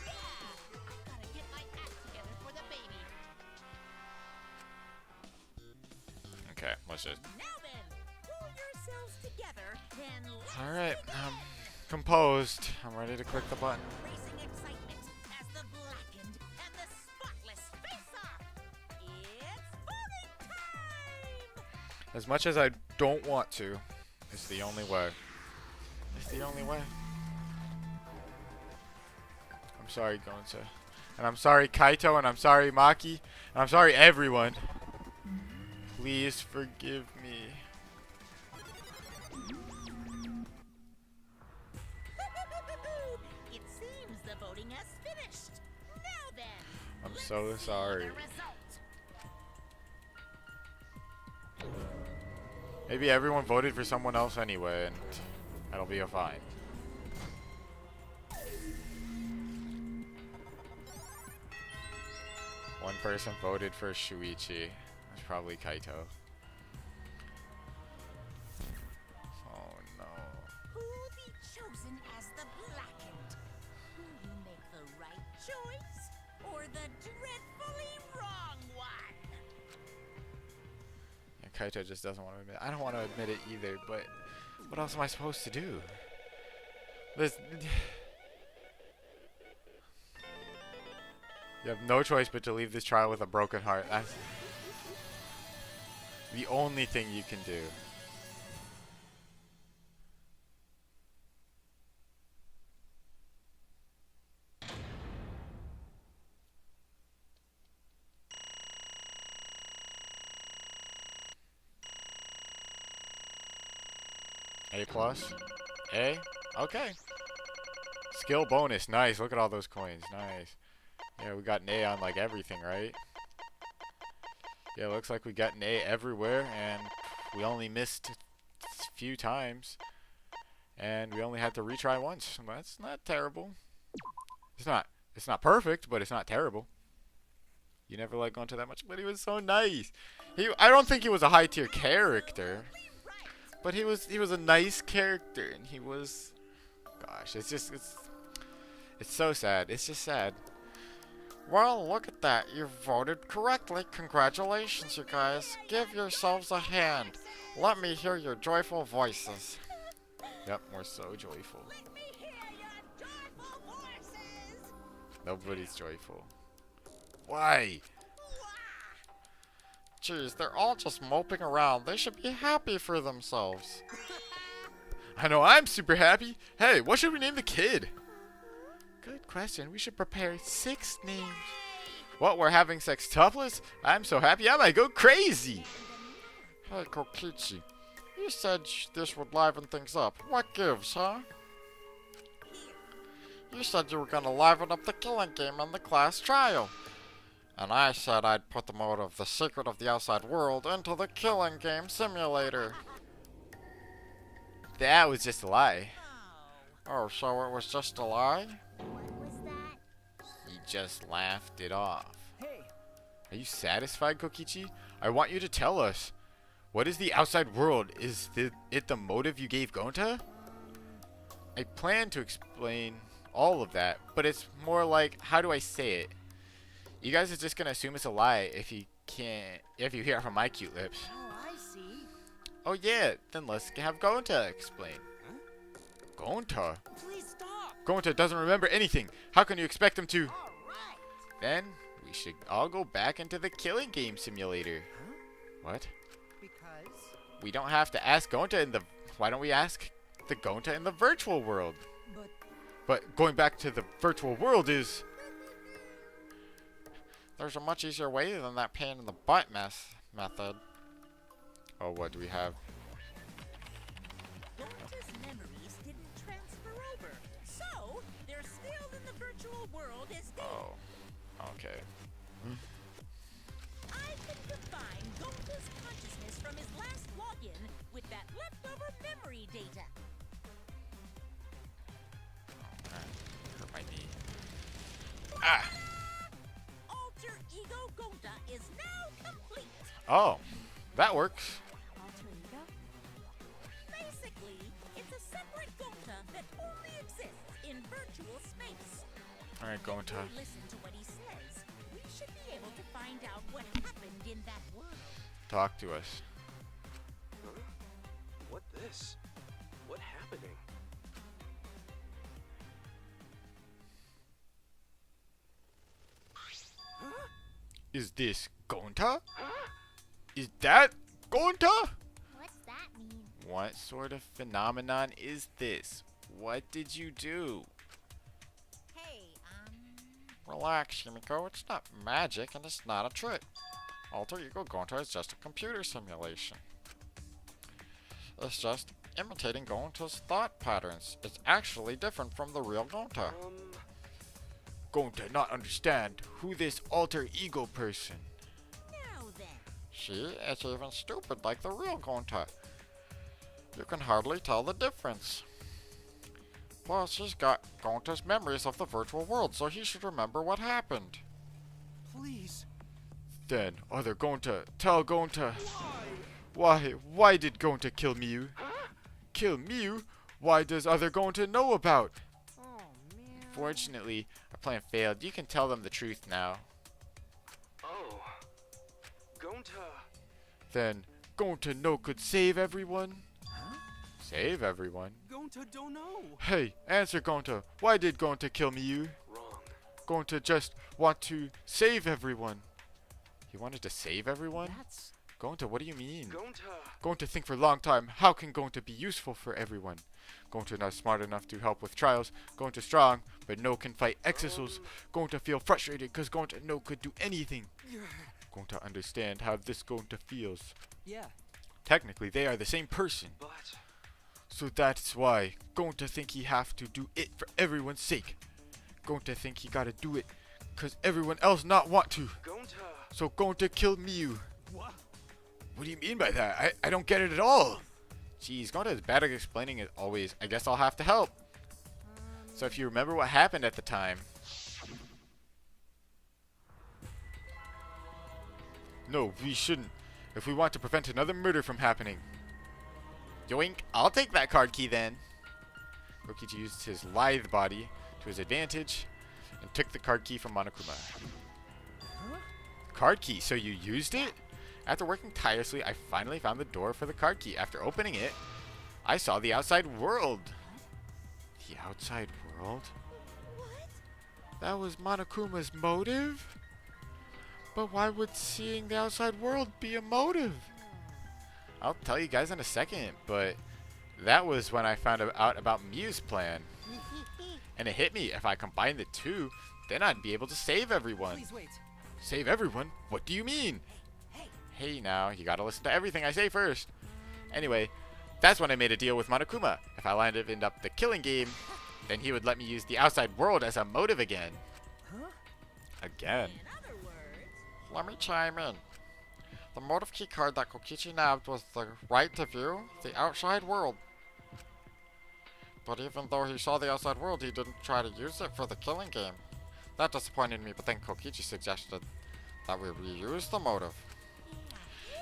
Speaker 12: Yeah! I gotta get my act together for the baby.
Speaker 5: Okay, let's just.
Speaker 4: Now then, pull yourselves together and let's
Speaker 5: Alright,
Speaker 4: go.
Speaker 5: composed. I'm ready to click the button.
Speaker 4: Racing excitement as the blackened and the spotless face off. It's voting time!
Speaker 5: As much as I don't want to, it's the only way. It's the only way. I'm sorry, Gonta. And I'm sorry, Kaito, and I'm sorry, Maki. And I'm sorry, everyone. Please forgive me.
Speaker 4: It seems the voting has finished. Now then,
Speaker 5: I'm
Speaker 4: let's
Speaker 5: so
Speaker 4: see
Speaker 5: sorry.
Speaker 4: the result.
Speaker 5: Maybe everyone voted for someone else anyway, and that'll be a fine. One person voted for Shuichi. That's probably Kaito. Oh no.
Speaker 4: Who be chosen as the blackened? Will you make the right choice or the dreadfully wrong one?
Speaker 5: Yeah, Kaito just doesn't want to admit. I don't want to admit it either, but what else am I supposed to do? This. You have no choice but to leave this trial with a broken heart. That's the only thing you can do. A plus? A? Okay. Skill bonus. Nice. Look at all those coins. Nice. Yeah, we got an A on like everything, right? Yeah, looks like we got an A everywhere, and we only missed a few times. And we only had to retry once. That's not terrible. It's not perfect, but it's not terrible. You never liked Gonta that much, but he was so nice. I don't think he was a high tier character, but he was a nice character, and he was. Gosh, it's so sad. It's just sad. Well, look at that. You voted correctly. Congratulations, you guys. Give yourselves a hand. Let me hear your joyful voices. Yep, we're so joyful.
Speaker 4: Let me hear your joyful voices.
Speaker 5: Nobody's joyful. Why? Jeez, they're all just moping around. They should be happy for themselves. I know I'm super happy. Hey, what should we name the kid? Good question. We should prepare 6 names. What, we're having sextuplets? I'm so happy I might go crazy. Hey, Kokichi. You said this would liven things up. What gives, huh? You said you were gonna liven up the killing game in the class trial. And I said I'd put the mode of the secret of the outside world into the killing game simulator. That was just a lie. Oh, so it was just a lie? just laughed it off.
Speaker 13: Hey,
Speaker 5: Are you satisfied, Kokichi? I want you to tell us. What is the outside world? Is it the motive you gave Gonta? I plan to explain all of that, but it's more like, how do I say it? You guys are just gonna assume it's a lie if you hear it from my cute lips.
Speaker 11: Oh, I see.
Speaker 5: Oh yeah, then let's have Gonta explain. Gonta?
Speaker 4: Please stop.
Speaker 5: Gonta doesn't remember anything. How can you expect him to?
Speaker 11: All right.
Speaker 5: Then we should all go back into the killing game simulator. What?
Speaker 11: Because
Speaker 5: We don't have to ask Gonta in the... Why don't we ask the Gonta in the virtual world? But going back to the virtual world is... There's a much easier way than that pain in the butt method. Oh, what do we have?
Speaker 4: Gonta's memories didn't transfer over, so they're still in the virtual world as they.
Speaker 5: Oh, okay.
Speaker 4: I can combine Gonta's consciousness from his last login with that leftover memory data.
Speaker 5: Hurt my knee. Ah!
Speaker 4: Alter Ego Gonta is now complete.
Speaker 5: Oh, that works.
Speaker 9: Alter ego?
Speaker 4: Basically, it's a separate Gonta that only exists in virtual space.
Speaker 5: Alright, Gonta.
Speaker 4: If we listen to what he says, we should be able to find out what happened in that world.
Speaker 5: Talk to us.
Speaker 13: huh? What this? What happening? Huh?
Speaker 5: Is this Gonta? Is that Gonta?
Speaker 14: What's that mean?
Speaker 5: What sort of phenomenon is this? What did you do?
Speaker 4: Hey,
Speaker 5: Relax, Yumiko. It's not magic and it's not a trick. Alter Ego Gonta is just a computer simulation. It's just imitating Gonta's thought patterns. It's actually different from the real Gonta. Gonta not understand who this alter ego person.
Speaker 4: now then.
Speaker 5: She is even stupid like the real Gonta. You can hardly tell the difference. Plus, he's got Gonta's memories of the virtual world, so he should remember what happened.
Speaker 13: Please.
Speaker 5: Then, other Gonta, tell Gonta. Why did Gonta kill Miu? Kill Miu? Why does other Gonta know about?
Speaker 11: Oh man.
Speaker 5: Fortunately, our plan failed. You can tell them the truth now.
Speaker 13: Oh. Gonta.
Speaker 5: Then, Gonta no could save everyone? Save everyone?
Speaker 13: Gonta don't know.
Speaker 5: Hey, answer Gonta. Why did Gonta kill Miu?
Speaker 13: Wrong.
Speaker 5: Gonta just want to save everyone. He wanted to save everyone?
Speaker 4: That's
Speaker 5: Gonta, what do you mean?
Speaker 13: Gonta.
Speaker 5: Gonta think for a long time, how can Gonta be useful for everyone? Gonta not smart enough to help with trials. Gonta strong, but no can fight exisals. Gonta feel frustrated because Gonta no could do anything. Gonta understand how this Gonta feels.
Speaker 7: Yeah.
Speaker 5: Technically, they are the same person.
Speaker 13: But
Speaker 5: So that's why Gonta think he have to do it for everyone's sake. Gonta think he gotta do it cause everyone else not want to.
Speaker 13: Gonta.
Speaker 5: So Gonta killed Miu.
Speaker 13: What?
Speaker 5: What do you mean by that? I don't get it at all. Jeez, Gonta is bad at explaining it always. I guess I'll have to help. So if you remember what happened at the time. No, we shouldn't. If we want to prevent another murder from happening. Yoink, I'll take that card key then. Kokichi used his lithe body to his advantage and took the card key from Monokuma. Card key, so you used it? After working tirelessly, I finally found the door for the card key. After opening it, I saw the outside world. The outside world?
Speaker 3: What?
Speaker 5: That was Monokuma's motive? But why would seeing the outside world be a motive? I'll tell you guys in a second, but that was when I found out about Miu's plan. And it hit me, if I combined the two, then I'd be able to save everyone.
Speaker 7: Please wait.
Speaker 5: Save everyone? What do you mean? Hey now, you gotta listen to everything I say first. Anyway, that's when I made a deal with Monokuma. If I landed up the killing game, then he would let me use the outside world as a motive again. Again.
Speaker 4: In other words,
Speaker 5: Let me chime in. The motive key card that Kokichi nabbed was the right to view the outside world. But even though he saw the outside world, he didn't try to use it for the killing game. That disappointed me, but then Kokichi suggested that we reuse the motive.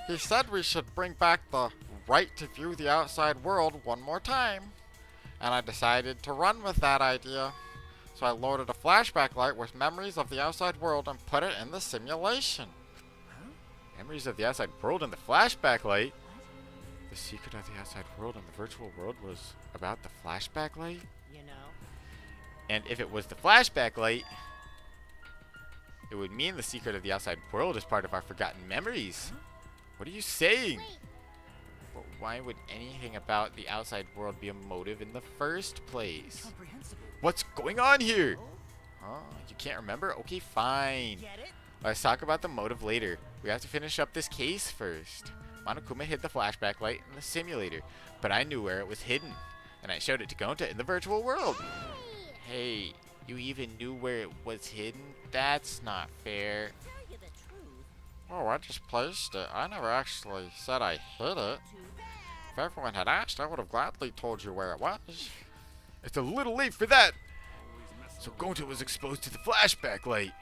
Speaker 5: He said we should bring back the right to view the outside world one more time. And I decided to run with that idea. So I loaded a flashback light with memories of the outside world and put it in the simulation.
Speaker 11: Huh?
Speaker 5: Memories of the outside world in the flashback light? The secret of the outside world in the virtual world was about the flashback light?
Speaker 11: You know?
Speaker 5: And if it was the flashback light, it would mean the secret of the outside world is part of our forgotten memories. What are you saying?
Speaker 14: Wait,
Speaker 5: But why would anything about the outside world be a motive in the first place?
Speaker 7: Incomprehensible.
Speaker 5: What's going on here? Oh, you can't remember? Okay, fine.
Speaker 11: Get it?
Speaker 5: Let's talk about the motive later. We have to finish up this case first. Monokuma hid the flashback light in the simulator, but I knew where it was hidden, and I showed it to Gonta in the virtual world. Hey, you even knew where it was hidden? That's not fair.
Speaker 4: Tell you the truth.
Speaker 5: Oh, I just placed it. I never actually said I hid it.
Speaker 4: Too bad.
Speaker 5: If everyone had asked, I would have gladly told you where it was. It's a little late for that. So Gonta was exposed to the flashback light.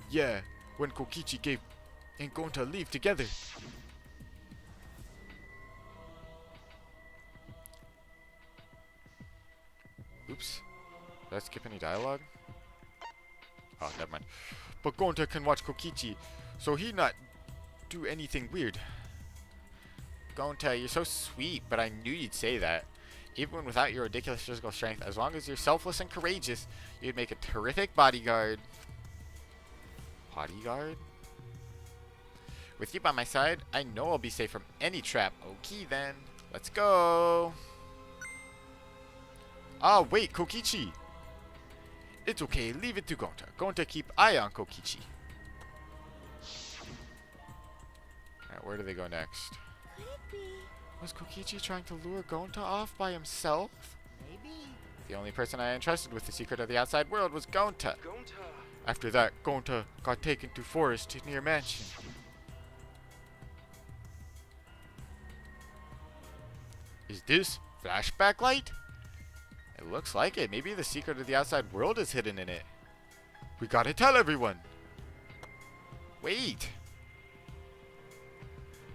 Speaker 5: Yeah, when Kokichi gave and Gonta leave together. Oops. Did I skip any dialogue? Oh, never mind. But Gonta can watch Kokichi, so he not do anything weird. Gonta, you're so sweet, but I knew you'd say that. Even without your ridiculous physical strength, as long as you're selfless and courageous, you'd make a terrific bodyguard. Bodyguard? With you by my side, I know I'll be safe from any trap. Okay then, let's go. Ah, wait, Kokichi. It's okay, leave it to Gonta. Gonta keep eye on Kokichi. Alright, where do they go next?
Speaker 3: Could it be?
Speaker 5: Was Kokichi trying to lure Gonta off by himself?
Speaker 11: Maybe.
Speaker 5: The only person I entrusted with the secret of the outside world was Gonta.
Speaker 13: Gonta.
Speaker 5: After that, Gonta got taken to forest near mansion. Is this flashback light? It looks like it. Maybe the secret of the outside world is hidden in it. We gotta tell everyone. Wait.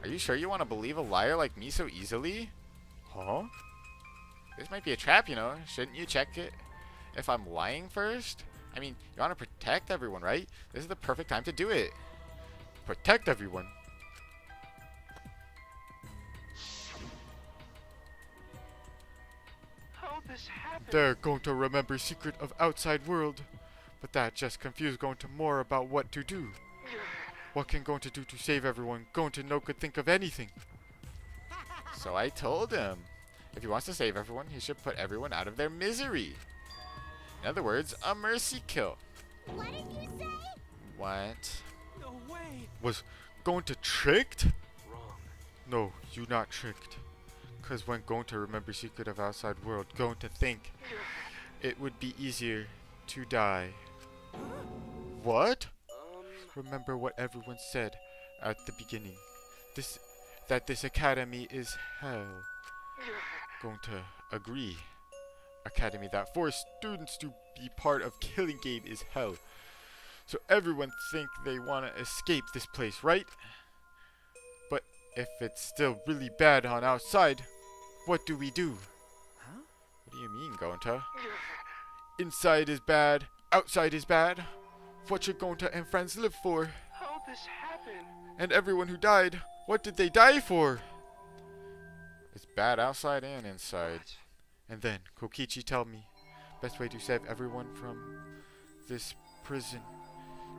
Speaker 5: Are you sure you want to believe a liar like me so easily? Huh? This might be a trap, you know. Shouldn't you check it if I'm lying first? I mean, you want to protect everyone, right? This is the perfect time to do it. Protect everyone.
Speaker 13: How'd this happen?
Speaker 5: They're going to remember secret of outside world. But that just confused Gonta more about what to do. What can Gonta do to save everyone? Gonta no could think of anything. So I told him, if he wants to save everyone, he should put everyone out of their misery. In other words, a mercy kill.
Speaker 14: what did you say?
Speaker 5: What?
Speaker 13: No way.
Speaker 5: Was Gonta tricked?
Speaker 13: Wrong.
Speaker 5: No, you not tricked. Cause when Gonta remember secret of outside world, Gonta think it would be easier to die. What? Remember what everyone said at the beginning. That this academy is hell. Gonta agree. Academy that forced students to be part of killing game is hell. So everyone think they want to escape this place, right? But if it's still really bad on outside, what do we do?
Speaker 11: Huh?
Speaker 5: What do you mean, Gonta? Inside is bad, outside is bad. What should Gonta and friends live for?
Speaker 13: How'd this happen?
Speaker 5: And everyone who died, what did they die for? It's bad outside and inside.
Speaker 13: What?
Speaker 5: And then Kokichi tell me, best way to save everyone from this prison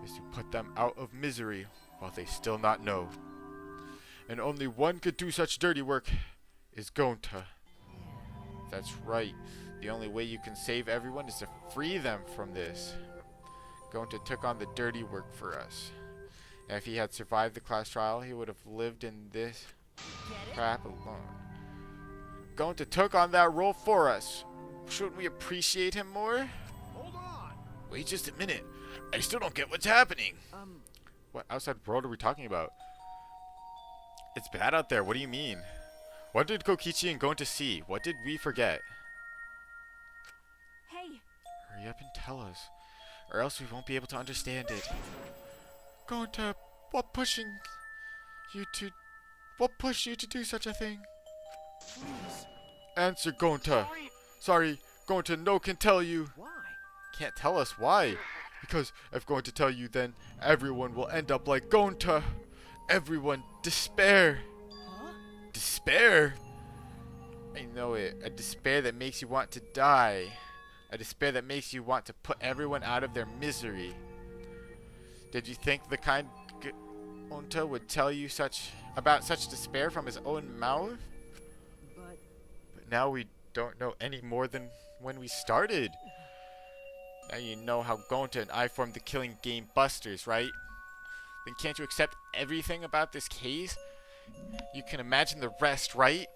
Speaker 5: is to put them out of misery while they still not know. And only one could do such dirty work is Gonta. That's right. The only way you can save everyone is to free them from this. Gonta took on the dirty work for us. And if he had survived the class trial, he would have lived in this crap alone. Gonta took on that role for us. Shouldn't we appreciate him more?
Speaker 2: Hold on.
Speaker 5: Wait just a minute. I still don't get what's happening. What outside world are we talking about? It's bad out there. What do you mean? What did Kokichi and Gonta see? What did we forget?
Speaker 9: Hey,
Speaker 5: Hurry up and tell us. or else we won't be able to understand it. Gonta, what pushed you to do such a thing?
Speaker 10: Please.
Speaker 5: Answer, Gonta. Sorry, Gonta, no can tell you.
Speaker 8: Why?
Speaker 5: Can't tell us why. Because if going to tell you, then everyone will end up like Gonta. Everyone, despair.
Speaker 4: Huh?
Speaker 5: Despair? I know it. A despair that makes you want to die. A despair that makes you want to put everyone out of their misery. Did you think the kind Gonta would tell you about such despair from his own mouth?
Speaker 8: But
Speaker 5: But now we don't know any more than when we started. Now you know how Gonta and I formed the killing game Busters, right? Then can't you accept everything about this case? You can imagine the rest, right?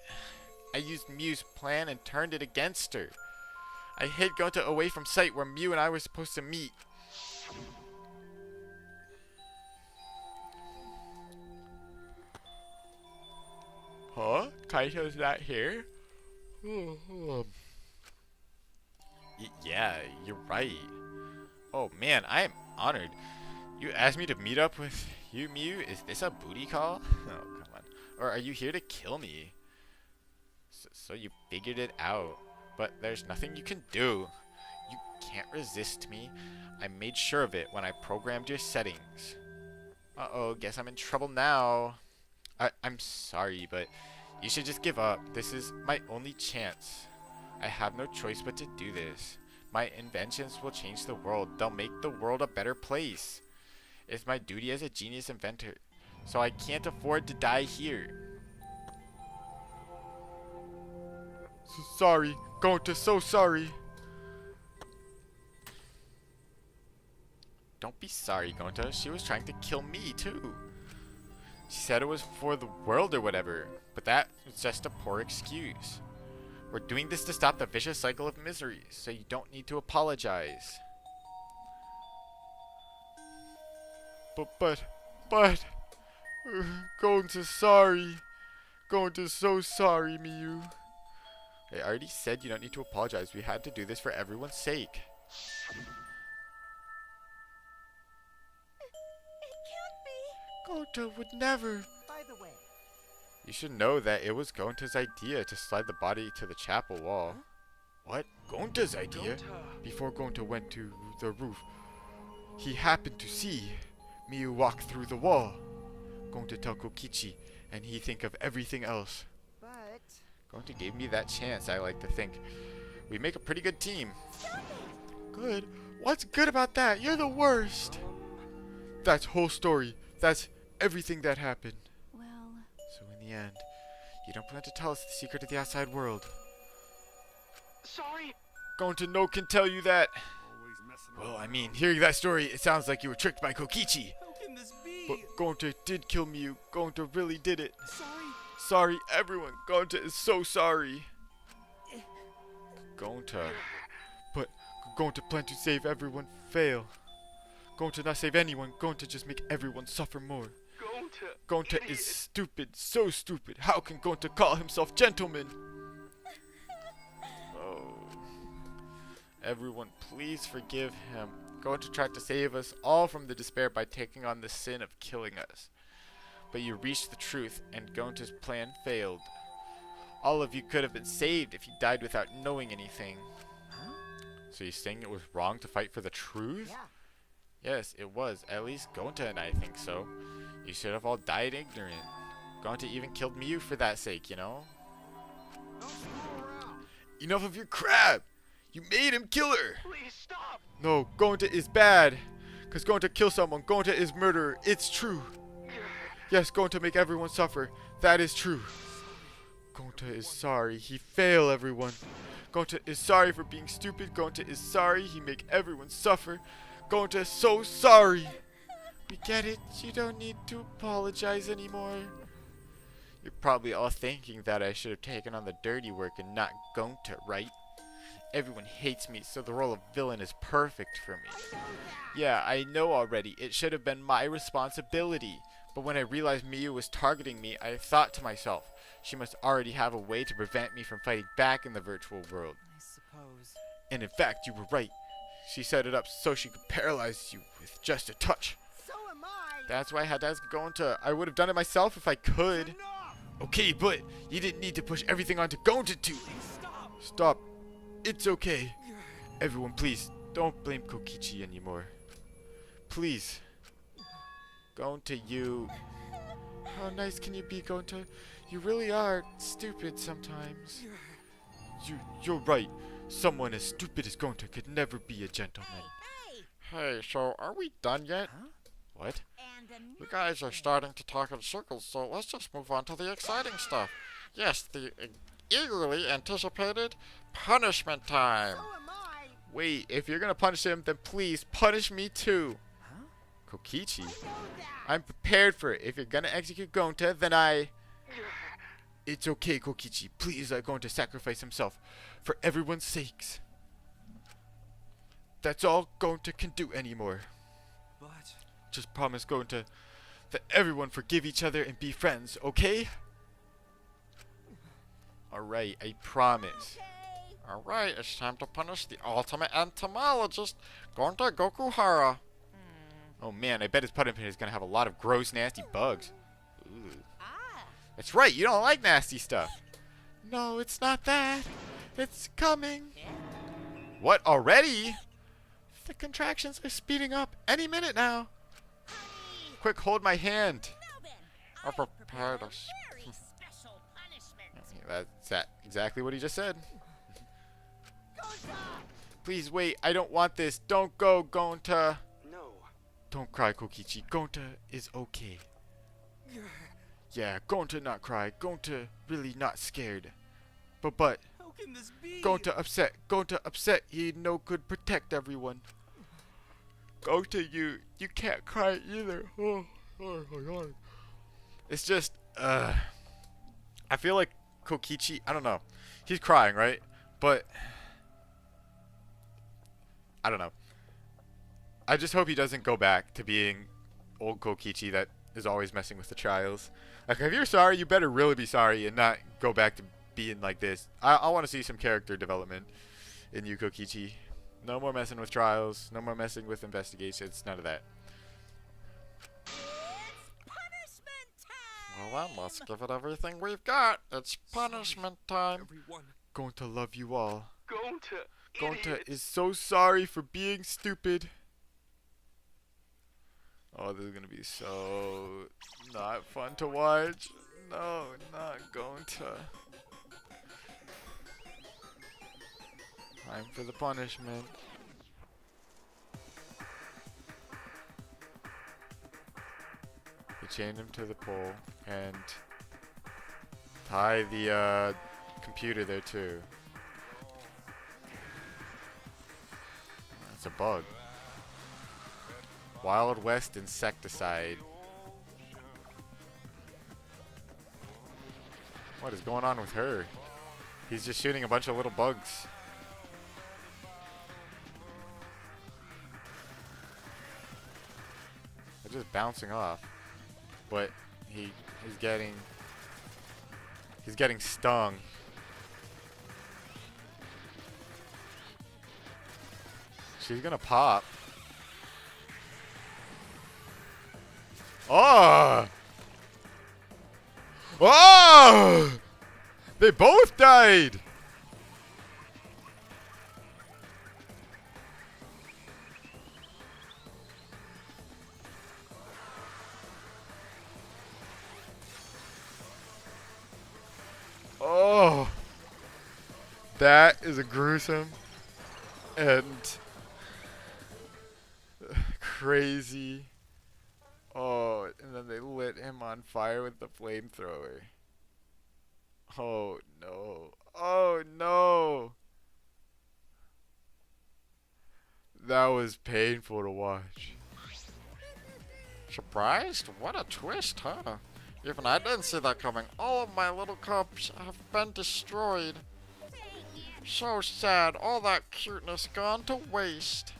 Speaker 5: I used Mew's plan and turned it against her. I hid Gonta away from sight where Mew and I were supposed to meet. Huh? Kaito's not here? Yeah, you're right. Oh man, I am honored. You asked me to meet up with you, Mew? Is this a booty call? Oh, come on. Or are you here to kill me? So you figured it out. But there's nothing you can do. You can't resist me. I made sure of it when I programmed your settings. Uh-oh, guess I'm in trouble now. I'm sorry, but you should just give up. This is my only chance. I have no choice but to do this. My inventions will change the world. They'll make the world a better place. It's my duty as a genius inventor, so I can't afford to die here. So sorry, Gonta, so sorry. Don't be sorry, Gonta. She was trying to kill me, too. She said it was for the world or whatever, but that was just a poor excuse. We're doing this to stop the vicious cycle of misery, so you don't need to apologize. But, Gonta's sorry. Gonta's so sorry, Mew. I already said you don't need to apologize. We had to do this for everyone's sake.
Speaker 6: It can't be.
Speaker 5: Gonta would never.
Speaker 11: By the way,
Speaker 5: You should know that it was Gonta's idea to slide the body to the chapel wall. What? Gonta's idea? Before Gonta went to the roof, he happened to see Mew walk through the wall. Gonta tell Kokichi, and he think of everything else.
Speaker 11: but
Speaker 5: Gonta gave me that chance, I like to think. We make a pretty good team. Good? What's good about that? You're the worst. That's whole story. That's everything that happened.
Speaker 9: Well,
Speaker 5: So in the end, you don't plan to tell us the secret of the outside world.
Speaker 13: Sorry.
Speaker 5: Gonta no can tell you that.
Speaker 10: Always messing
Speaker 5: Well,
Speaker 10: around.
Speaker 5: I mean, hearing that story, it sounds like you were tricked by Kokichi.
Speaker 10: How can this be?
Speaker 5: But Gonta did kill Mew. Gonta really did it.
Speaker 10: Sorry.
Speaker 5: Sorry, everyone. Gonta is so sorry. Gonta. But Gonta plan to save everyone fail. Gonta not save anyone. Gonta just make everyone suffer more. Gonta is stupid. So stupid. How can Gonta call himself gentleman? Oh. Everyone, please forgive him. Gonta tried to save us all from the despair by taking on the sin of killing us. But you reached the truth, and Gonta's plan failed. All of you could have been saved if you died without knowing anything.
Speaker 11: huh?
Speaker 5: So you're saying it was wrong to fight for the truth?
Speaker 11: Yeah.
Speaker 5: Yes, it was. At least Gonta and I think so. You should have all died ignorant. Gonta even killed Mew for that sake, you know?
Speaker 10: Don't screw around.
Speaker 5: Enough of your crap! You made him kill her!
Speaker 13: Please stop.
Speaker 5: No, Gonta is bad. Cause Gonta kill someone. Gonta is murderer. It's true. Yes, Gonta make everyone suffer. That is true. Gonta is sorry. He fail everyone. Gonta is sorry for being stupid. Gonta is sorry. He make everyone suffer. Gonta is so sorry. We get it. You don't need to apologize anymore. You're probably all thinking that I should have taken on the dirty work and not Gonta, right? Everyone hates me, so the role of villain is perfect for me. Yeah, I know already. It should have been my responsibility. But when I realized Miyu was targeting me, I thought to myself, she must already have a way to prevent me from fighting back in the virtual world.
Speaker 7: I suppose.
Speaker 5: And in fact, you were right. She set it up so she could paralyze you with just a touch.
Speaker 11: So am I.
Speaker 5: That's why I had to ask Gonta. I would have done it myself if I could.
Speaker 10: Enough!
Speaker 5: Okay, but you didn't need to push everything onto Gonta too. Stop. It's okay. Everyone, please, don't blame Kokichi anymore. Please. Gonta, you... How nice can you be, Gonta? You really are stupid sometimes. You're right. Someone as stupid as Gonta could never be a gentleman.
Speaker 15: Hey, so are we done yet?
Speaker 5: What?
Speaker 15: You guys are starting to talk in circles, so let's just move on to the exciting stuff. Yes, the eagerly anticipated punishment time.
Speaker 11: So am I.
Speaker 5: Wait, if you're gonna punish him, then please punish me too. Kokichi? I'm prepared for it. If you're gonna execute Gonta, then I... It's okay, Kokichi. Please let Gonta sacrifice himself for everyone's sakes. That's all Gonta can do anymore.
Speaker 13: But...
Speaker 5: Just promise, Gonta, that everyone forgive each other and be friends, okay? Alright, I promise.
Speaker 15: Alright, it's time to punish the ultimate entomologist, Gonta Gokuhara.
Speaker 5: Oh man, I bet his punishment is gonna have a lot of gross, nasty bugs. Ooh. That's right, you don't like nasty stuff. No, it's not that. It's coming. What, already? The contractions are speeding up any minute now. Quick, hold my hand.
Speaker 15: I prepared a
Speaker 5: That's exactly what he just said. Please wait, I don't want this. Don't go, Gonta.
Speaker 13: No.
Speaker 5: Don't cry, Kokichi. Gonta is okay. Yeah, Gonta not cry. Gonta really not scared. But,
Speaker 13: How can this be?
Speaker 5: Gonta upset. Gonta upset. He no could protect everyone. Gonta, you can't cry either. Oh my god. It's just, I feel like Kokichi, I don't know. He's crying, right? But, I don't know. I just hope he doesn't go back to being old Kokichi that is always messing with the trials. Like, if you're sorry, you better really be sorry and not go back to being like this. I want to see some character development in you, Kokichi. No more messing with trials. No more messing with investigations. None of that.
Speaker 15: Well then, let's give it everything we've got. It's punishment time.
Speaker 13: Everyone.
Speaker 5: Going to love you all.
Speaker 13: Gonta.
Speaker 5: Gonta is so sorry for being stupid. Oh, this is gonna be so not fun to watch. No, not Gonta. Time for the punishment. We chain him to the pole and tie the computer there too. That's a bug. Wild West insecticide. What is going on with her? He's just shooting a bunch of little bugs. They're just bouncing off. But he's getting stung. She's gonna pop. Oh! Oh! They both died! Oh! That is a gruesome and crazy. Oh, and then they lit him on fire with the flamethrower. Oh no. Oh no. That was painful to watch.
Speaker 15: Surprised? What a twist, huh? Even I didn't see that coming. All of my little cubs have been destroyed. So sad, all that cuteness gone to waste.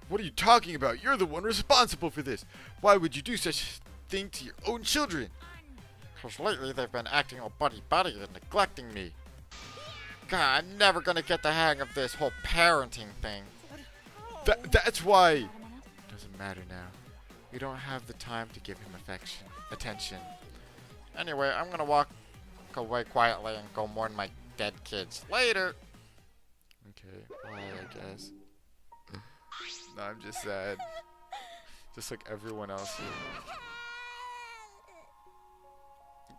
Speaker 5: What are you talking about? You're the one responsible for this. Why would you do such a thing to your own children?
Speaker 15: Cause lately they've been acting all buddy-buddy and neglecting me. God, I'm never gonna get the hang of this whole parenting thing.
Speaker 5: That's why. Doesn't matter now. We don't have the time to give him attention.
Speaker 15: Anyway, I'm gonna walk away quietly and go mourn my dead kids. Later!
Speaker 5: Okay, bye, I guess. No, I'm just sad. Just like everyone else here.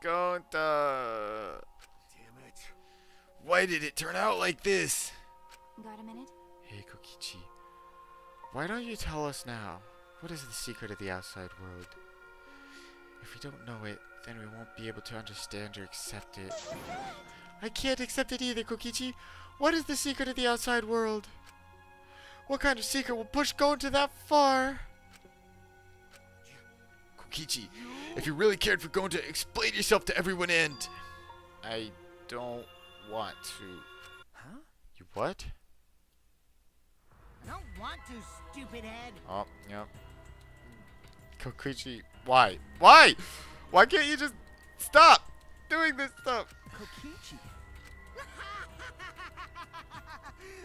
Speaker 5: Gonta!
Speaker 10: Damn it.
Speaker 5: Why did it turn out like this?
Speaker 9: Got a minute?
Speaker 5: Hey, Kokichi. Why don't you tell us now? What is the secret of the outside world? If we don't know it, then we won't be able to understand or accept it. I can't accept it either, Kokichi. What is the secret of the outside world? What kind of secret will push Gonta that far? Kokichi, if you really cared for Gonta, explain yourself to everyone and... I don't want to.
Speaker 11: Huh?
Speaker 5: You what?
Speaker 11: I don't want to, stupid head.
Speaker 5: Oh, yep. Kokichi, why? Why? Why can't you just stop doing this stuff?
Speaker 10: Kokichi.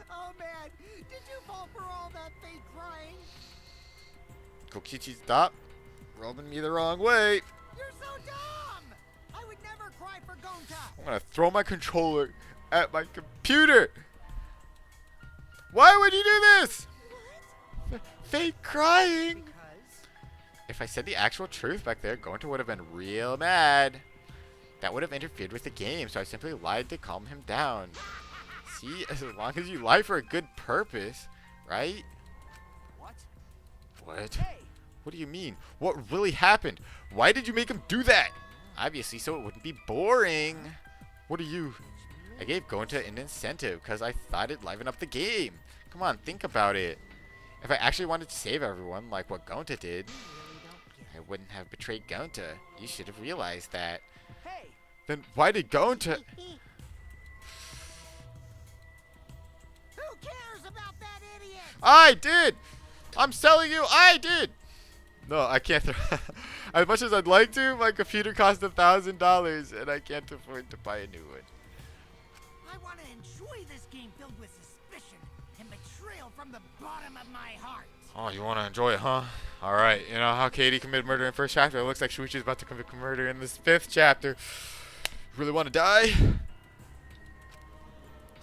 Speaker 11: Oh man, did you fall for all that fake crying?
Speaker 5: Kokichi, stop rubbing me the wrong way.
Speaker 11: You're so dumb! I would never cry for Gonta!
Speaker 5: I'm gonna throw my controller at my computer. Why would you do this? Fake crying.
Speaker 11: Because
Speaker 5: If I said the actual truth back there, Gonta would have been real mad. That would have interfered with the game, so I simply lied to calm him down. See, as long as you lie for a good purpose, right?
Speaker 10: What?
Speaker 5: What?
Speaker 10: Hey!
Speaker 5: What do you mean? What really happened? Why did you make him do that? Obviously, so it wouldn't be boring. What are you? I gave Gonta an incentive because I thought it'd liven up the game. Come on, think about it. If I actually wanted to save everyone, like what Gonta did, I wouldn't have betrayed Gonta. You should have realized that.
Speaker 10: Hey!
Speaker 5: Then why did Gonta...
Speaker 11: who cares about that idiot?
Speaker 5: I did! I'm selling you, I did! No, I can't throw... As much as I'd like to, my computer cost $1,000 and I can't afford to buy a new one.
Speaker 11: I want to enjoy this game filled with suspicion and betrayal from the bottom of my heart.
Speaker 5: Oh, you want to enjoy it, huh? Alright, you know how Katie committed murder in the first chapter? It looks like Shuichi's about to commit murder in this 5th chapter. Really want to die?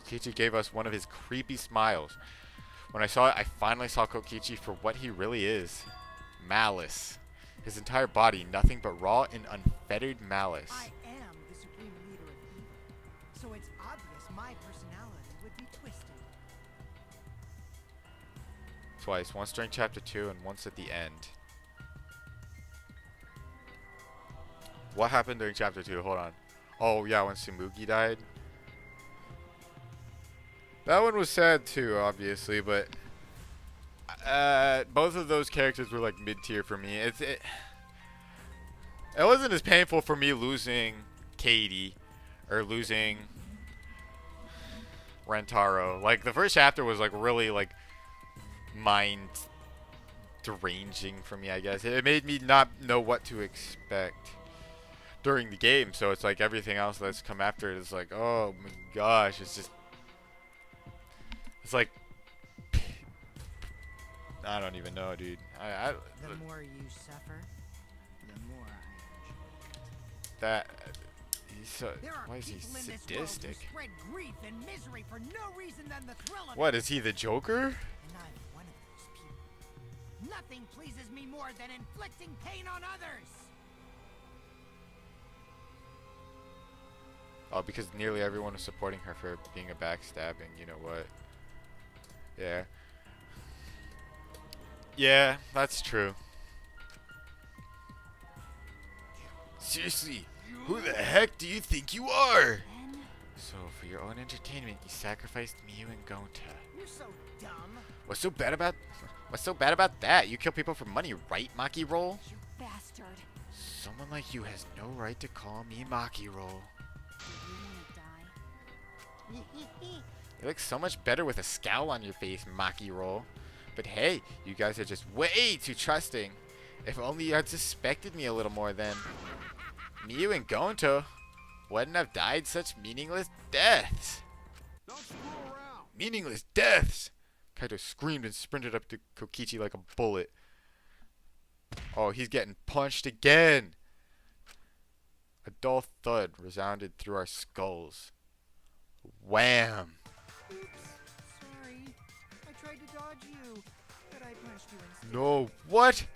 Speaker 5: Kokichi gave us one of his creepy smiles. When I saw it, I finally saw Kokichi for what he really is. Malice. His entire body, nothing but raw and unfettered malice.
Speaker 11: I am the supreme leader of evil, so it's obvious my personality would be twisted.
Speaker 5: Twice, once during chapter 2 and once at the end. What happened during chapter 2? Hold on. Oh yeah, when Tsumugi died. That one was sad too, obviously, but both of those characters were like mid-tier for me. It wasn't as painful for me losing Katie or losing Rentaro. Like the first chapter was like really like mind deranging for me, I guess. It made me not know what to expect during the game, so it's like everything else that's come after it is like, oh my gosh, it's just, it's like, I don't even know, dude.
Speaker 11: The more you suffer, the more I enjoy it.
Speaker 5: That, he's so,
Speaker 11: There are
Speaker 5: why is he
Speaker 11: people in this world who
Speaker 5: sadistic?
Speaker 11: spread grief and misery for no reason than the thrill of
Speaker 5: What,
Speaker 11: it.
Speaker 5: is he the Joker?
Speaker 11: And I'm one of those people. Nothing pleases me more than inflicting pain on others.
Speaker 5: Oh, because nearly everyone was supporting her for being a backstabbing, you know what? Yeah. Yeah, that's true. Seriously, who the heck do you think you are? So, for your own entertainment, you sacrificed Miyu and Gonta.
Speaker 11: You're so dumb.
Speaker 5: What's so bad about that? You kill people for money, right, Maki Roll?
Speaker 9: You bastard.
Speaker 5: Someone like you has no right to call me Maki Roll.
Speaker 9: Do you wanna die?
Speaker 5: You look so much better with a scowl on your face, Maki Roll. But hey, you guys are just way too trusting. If only you had suspected me a little more then. Miyu and Gonta wouldn't have died such meaningless deaths.
Speaker 10: Don't screw around.
Speaker 5: Meaningless deaths? Kaito screamed and sprinted up to Kokichi like a bullet. Oh, he's getting punched again. A dull thud resounded through our skulls. Wham!
Speaker 11: Oops, sorry. I tried to dodge you, but I punched you instead.
Speaker 5: No, what?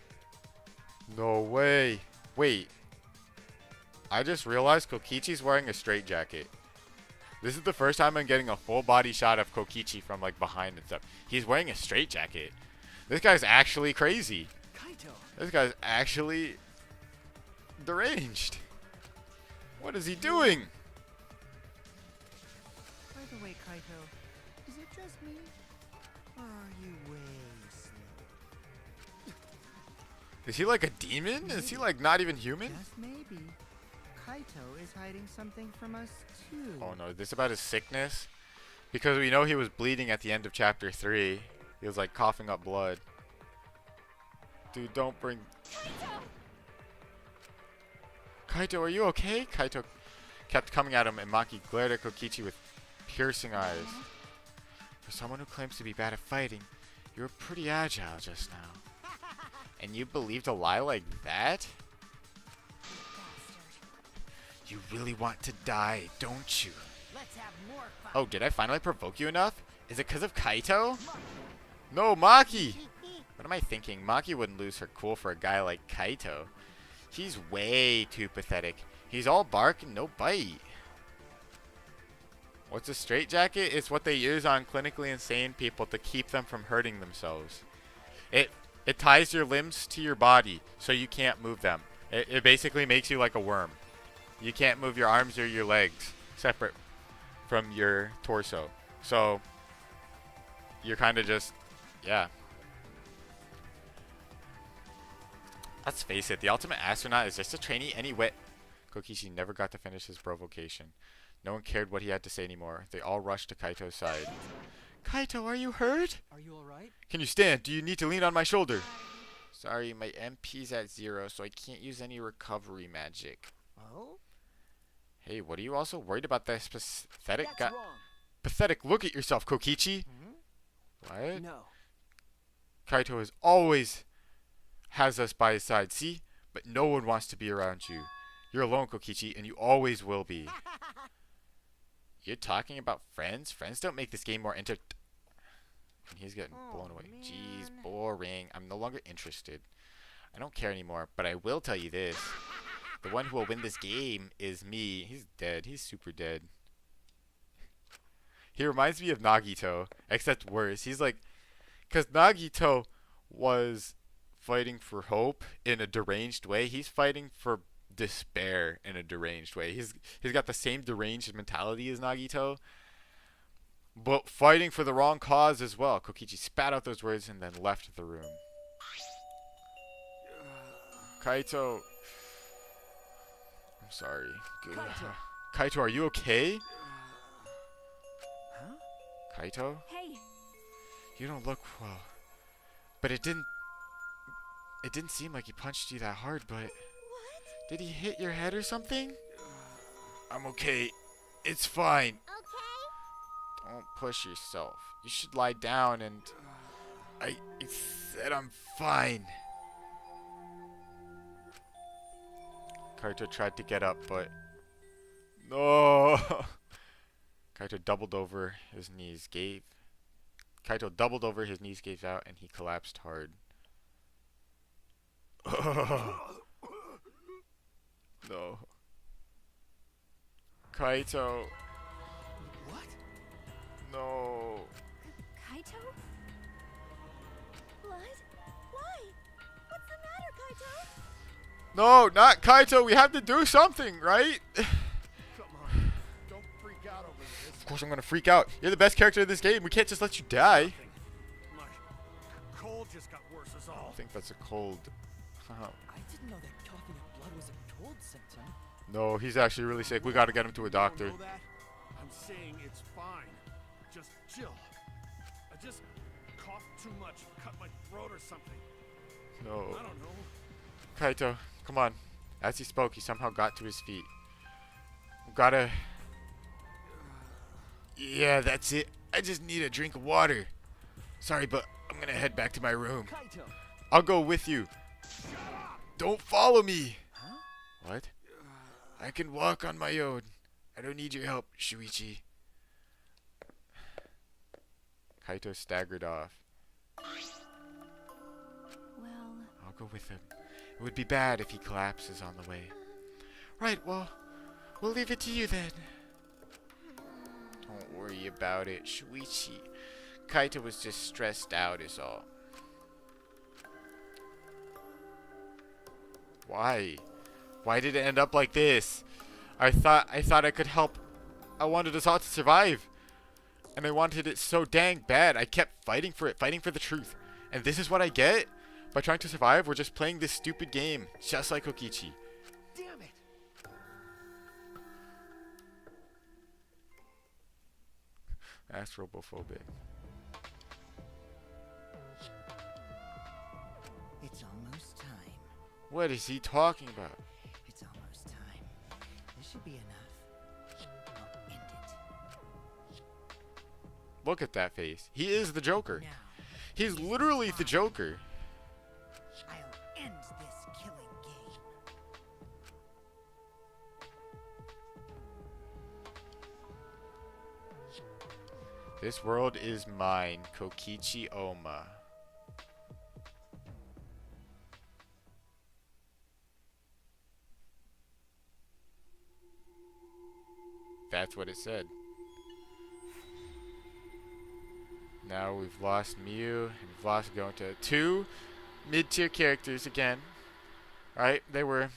Speaker 5: No way. Wait. I just realized Kokichi's wearing a straitjacket. This is the first time I'm getting a full body shot of Kokichi from like behind and stuff. He's wearing a straitjacket. This guy's actually crazy.
Speaker 8: Kaito.
Speaker 5: This guy's actually deranged. What is he doing?
Speaker 11: By the way, Kaito, is it just me? Or are you way slow?
Speaker 5: Is he like a demon? Is he like not even human?
Speaker 11: Just maybe. Kaito is hiding something from us too.
Speaker 5: Oh no, is this about his sickness? Because we know he was bleeding at the end of chapter 3. He was like coughing up blood. Dude, don't bring... Kaito, are you okay? Kaito kept coming at him, and Maki glared at Kokichi with piercing eyes. For someone who claims to be bad at fighting, you were pretty agile just now. And you believed a lie like that? You really want to die, don't you?
Speaker 12: Let's have more fun.
Speaker 5: Oh, did I finally provoke you enough? Is it because of Kaito? No, Maki! What am I thinking? Maki wouldn't lose her cool for a guy like Kaito. He's way too pathetic. He's all bark and no bite. What's a straitjacket? It's what they use on clinically insane people to keep them from hurting themselves. It ties your limbs to your body so you can't move them. It basically makes you like a worm. You can't move your arms or your legs separate from your torso. So you're kind of just, yeah. Let's face it, the ultimate astronaut is just a trainee anyway. Kokichi never got to finish his provocation. No one cared what he had to say anymore. They all rushed to Kaito's side. Kaito, are you hurt?
Speaker 13: Are you alright?
Speaker 5: Can you stand? Do you need to lean on my shoulder? Sorry, my MP's at 0, so I can't use any recovery magic.
Speaker 11: Oh?
Speaker 5: Hey, what are you also worried about this pathetic guy?
Speaker 8: That's wrong.
Speaker 5: Pathetic, look at yourself, Kokichi. What?
Speaker 8: No.
Speaker 5: Kaito has always has us by his side, see? But no one wants to be around you. You're alone, Kokichi, and you always will be. You're talking about friends? Friends don't make this game more And he's getting blown away.
Speaker 11: Man.
Speaker 5: Jeez, boring. I'm no longer interested. I don't care anymore, but I will tell you this. The one who will win this game is me. He's dead. He's super dead. He reminds me of Nagito, except worse. He's like... Because Nagito was fighting for hope in a deranged way. He's fighting for despair in a deranged way. He's got the same deranged mentality as Nagito, but fighting for the wrong cause as well. Kokichi spat out those words and then left the room. Kaito. I'm sorry. Kaito, are you okay?
Speaker 8: Huh?
Speaker 5: Kaito?
Speaker 9: Hey,
Speaker 5: You don't look well. But it didn't seem like he punched you that hard, but... Did he hit your head or something? I'm okay. It's fine.
Speaker 14: Okay?
Speaker 5: Don't push yourself. You should lie down and... I said I'm fine. Kaito tried to get up, but... No! Kaito doubled over his knees, gave out, and he collapsed hard. No. Kaito.
Speaker 8: What?
Speaker 5: No.
Speaker 9: Kaito?
Speaker 3: Blood? Why? What's the matter, Kaito?
Speaker 5: No, not Kaito. We have to do something, right?
Speaker 10: Come on. Don't freak out over this.
Speaker 5: Of course I'm gonna freak out. You're the best character in this game. We can't just let you die.
Speaker 10: My cold just got worse is
Speaker 5: I
Speaker 10: all.
Speaker 5: don't think that's a cold.
Speaker 7: I didn't know that coughing up blood was a cold symptom.
Speaker 5: No, he's actually really sick. We gotta get him to a doctor.
Speaker 10: You don't know that? I'm saying it's fine. Just chill. I just coughed too much, cut my throat or something.
Speaker 5: No.
Speaker 10: I don't know.
Speaker 5: Kaito, come on. As he spoke, he somehow got to his feet. We gotta... Yeah, that's it. I just need a drink of water. Sorry, but I'm gonna head back to my room.
Speaker 8: Kaito!
Speaker 5: I'll go with you. Don't follow me.
Speaker 11: Huh?
Speaker 5: What? I can walk on my own. I don't need your help, Shuichi. Kaito staggered off.
Speaker 9: Well,
Speaker 5: I'll go with him. It would be bad if he collapses on the way. Right, well, we'll leave it to you then. Don't worry about it, Shuichi. Kaito was just stressed out is all. Why? Why did it end up like this? I thought I could help. I wanted us all to survive. And I wanted it so dang bad. I kept fighting for it, fighting for the truth. And this is what I get? By trying to survive, we're just playing this stupid game. Just like Kokichi.
Speaker 8: Damn it!
Speaker 5: Astrophobic.
Speaker 11: It's almost time.
Speaker 5: What is he talking about?
Speaker 11: It's almost time. This should be enough. I'll end it.
Speaker 5: Look at that face. He is the Joker.
Speaker 11: Now,
Speaker 5: He's literally the Joker.
Speaker 11: I'll end this killing game.
Speaker 5: This world is mine, Kokichi Oma. That's what it said. Now we've lost Miu, and we've lost Gonta. Two mid-tier characters again. Right? They weren't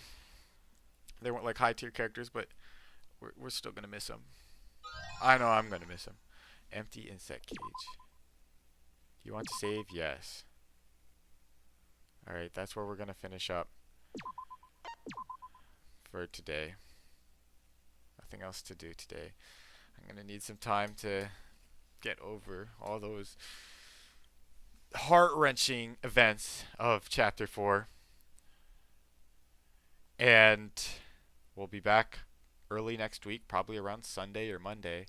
Speaker 5: like high-tier characters, but we're still gonna miss them. I know I'm gonna miss them. Empty insect cage. Do you want to save? Yes. Alright, that's where we're gonna finish up for today. Nothing else to do today. I'm gonna need some time to get over all those heart-wrenching events of Chapter 4. And we'll be back early next week, probably around Sunday or Monday,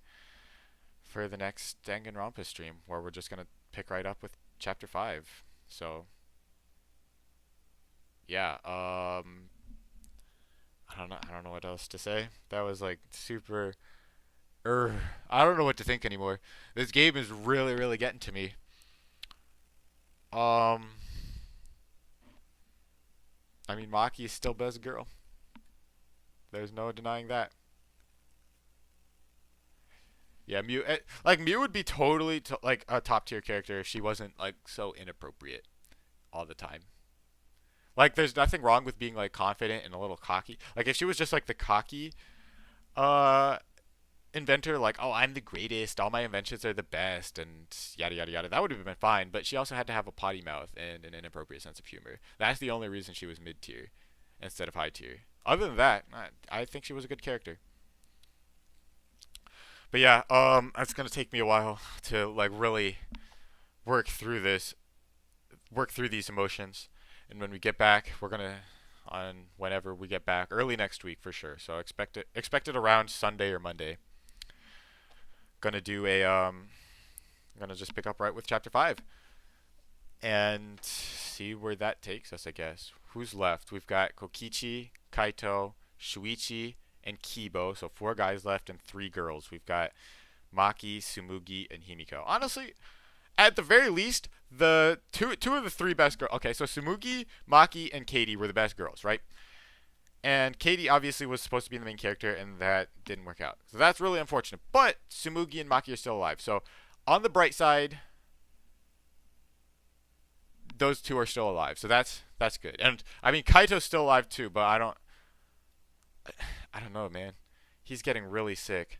Speaker 5: for the next Danganronpa stream, where we're just gonna pick right up with Chapter 5. So, yeah, I don't know what else to say. That was like super. I don't know what to think anymore. This game is really, really getting to me. I mean, Maki is still best girl. There's no denying that. Yeah, Mew. Like Mew would be totally like a top tier character if she wasn't like so inappropriate all the time. Like, there's nothing wrong with being like confident and a little cocky. Like, if she was just like the cocky, inventor, like, oh, I'm the greatest, all my inventions are the best, and yada yada yada, that would have been fine. But she also had to have a potty mouth and an inappropriate sense of humor. That's the only reason she was mid tier instead of high tier. Other than that, I think she was a good character. But yeah, it's gonna take me a while to like really work through these emotions. And when we get back, we're gonna, on whenever we get back, early next week for sure. So expect it around Sunday or Monday. Gonna do gonna just pick up right with Chapter 5. And see where that takes us, I guess. Who's left? We've got Kokichi, Kaito, Shuichi, and Kibo. So 4 guys left and 3 girls. We've got Maki, Tsumugi, and Himiko. Honestly, at the very least, the two of the 3 best girls. Okay, so Tsumugi, Maki, and Katie were the best girls, right? And Katie obviously was supposed to be the main character, and that didn't work out. So that's really unfortunate. But Tsumugi and Maki are still alive. So on the bright side, those 2 are still alive. So that's good. And I mean, Kaito's still alive too, but I don't know, man. He's getting really sick.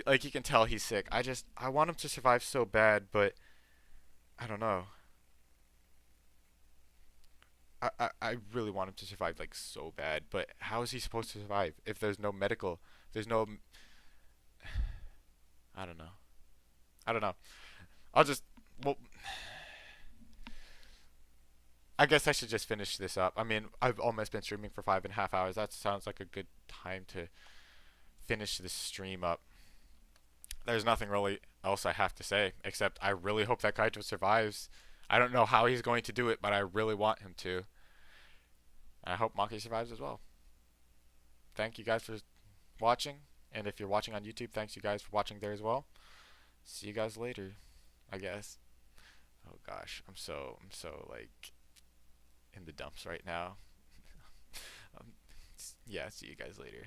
Speaker 5: Like, you can tell he's sick. I want him to survive so bad, but I don't know. I really want him to survive, like, so bad, but how is he supposed to survive if there's no medical, there's no, I don't know. I guess I should just finish this up. I mean, I've almost been streaming for 5.5 hours. That sounds like a good time to finish this stream up.
Speaker 1: there's nothing really else I have to say, except I really hope that Kaito survives. I don't know how he's going to do it, but I really want him to. I hope Maki survives as well. Thank you guys for watching, and if you're watching on YouTube, thanks you guys for watching there as well. See you guys later, I guess. Oh gosh, I'm so like in the dumps right now. Yeah, see you guys later.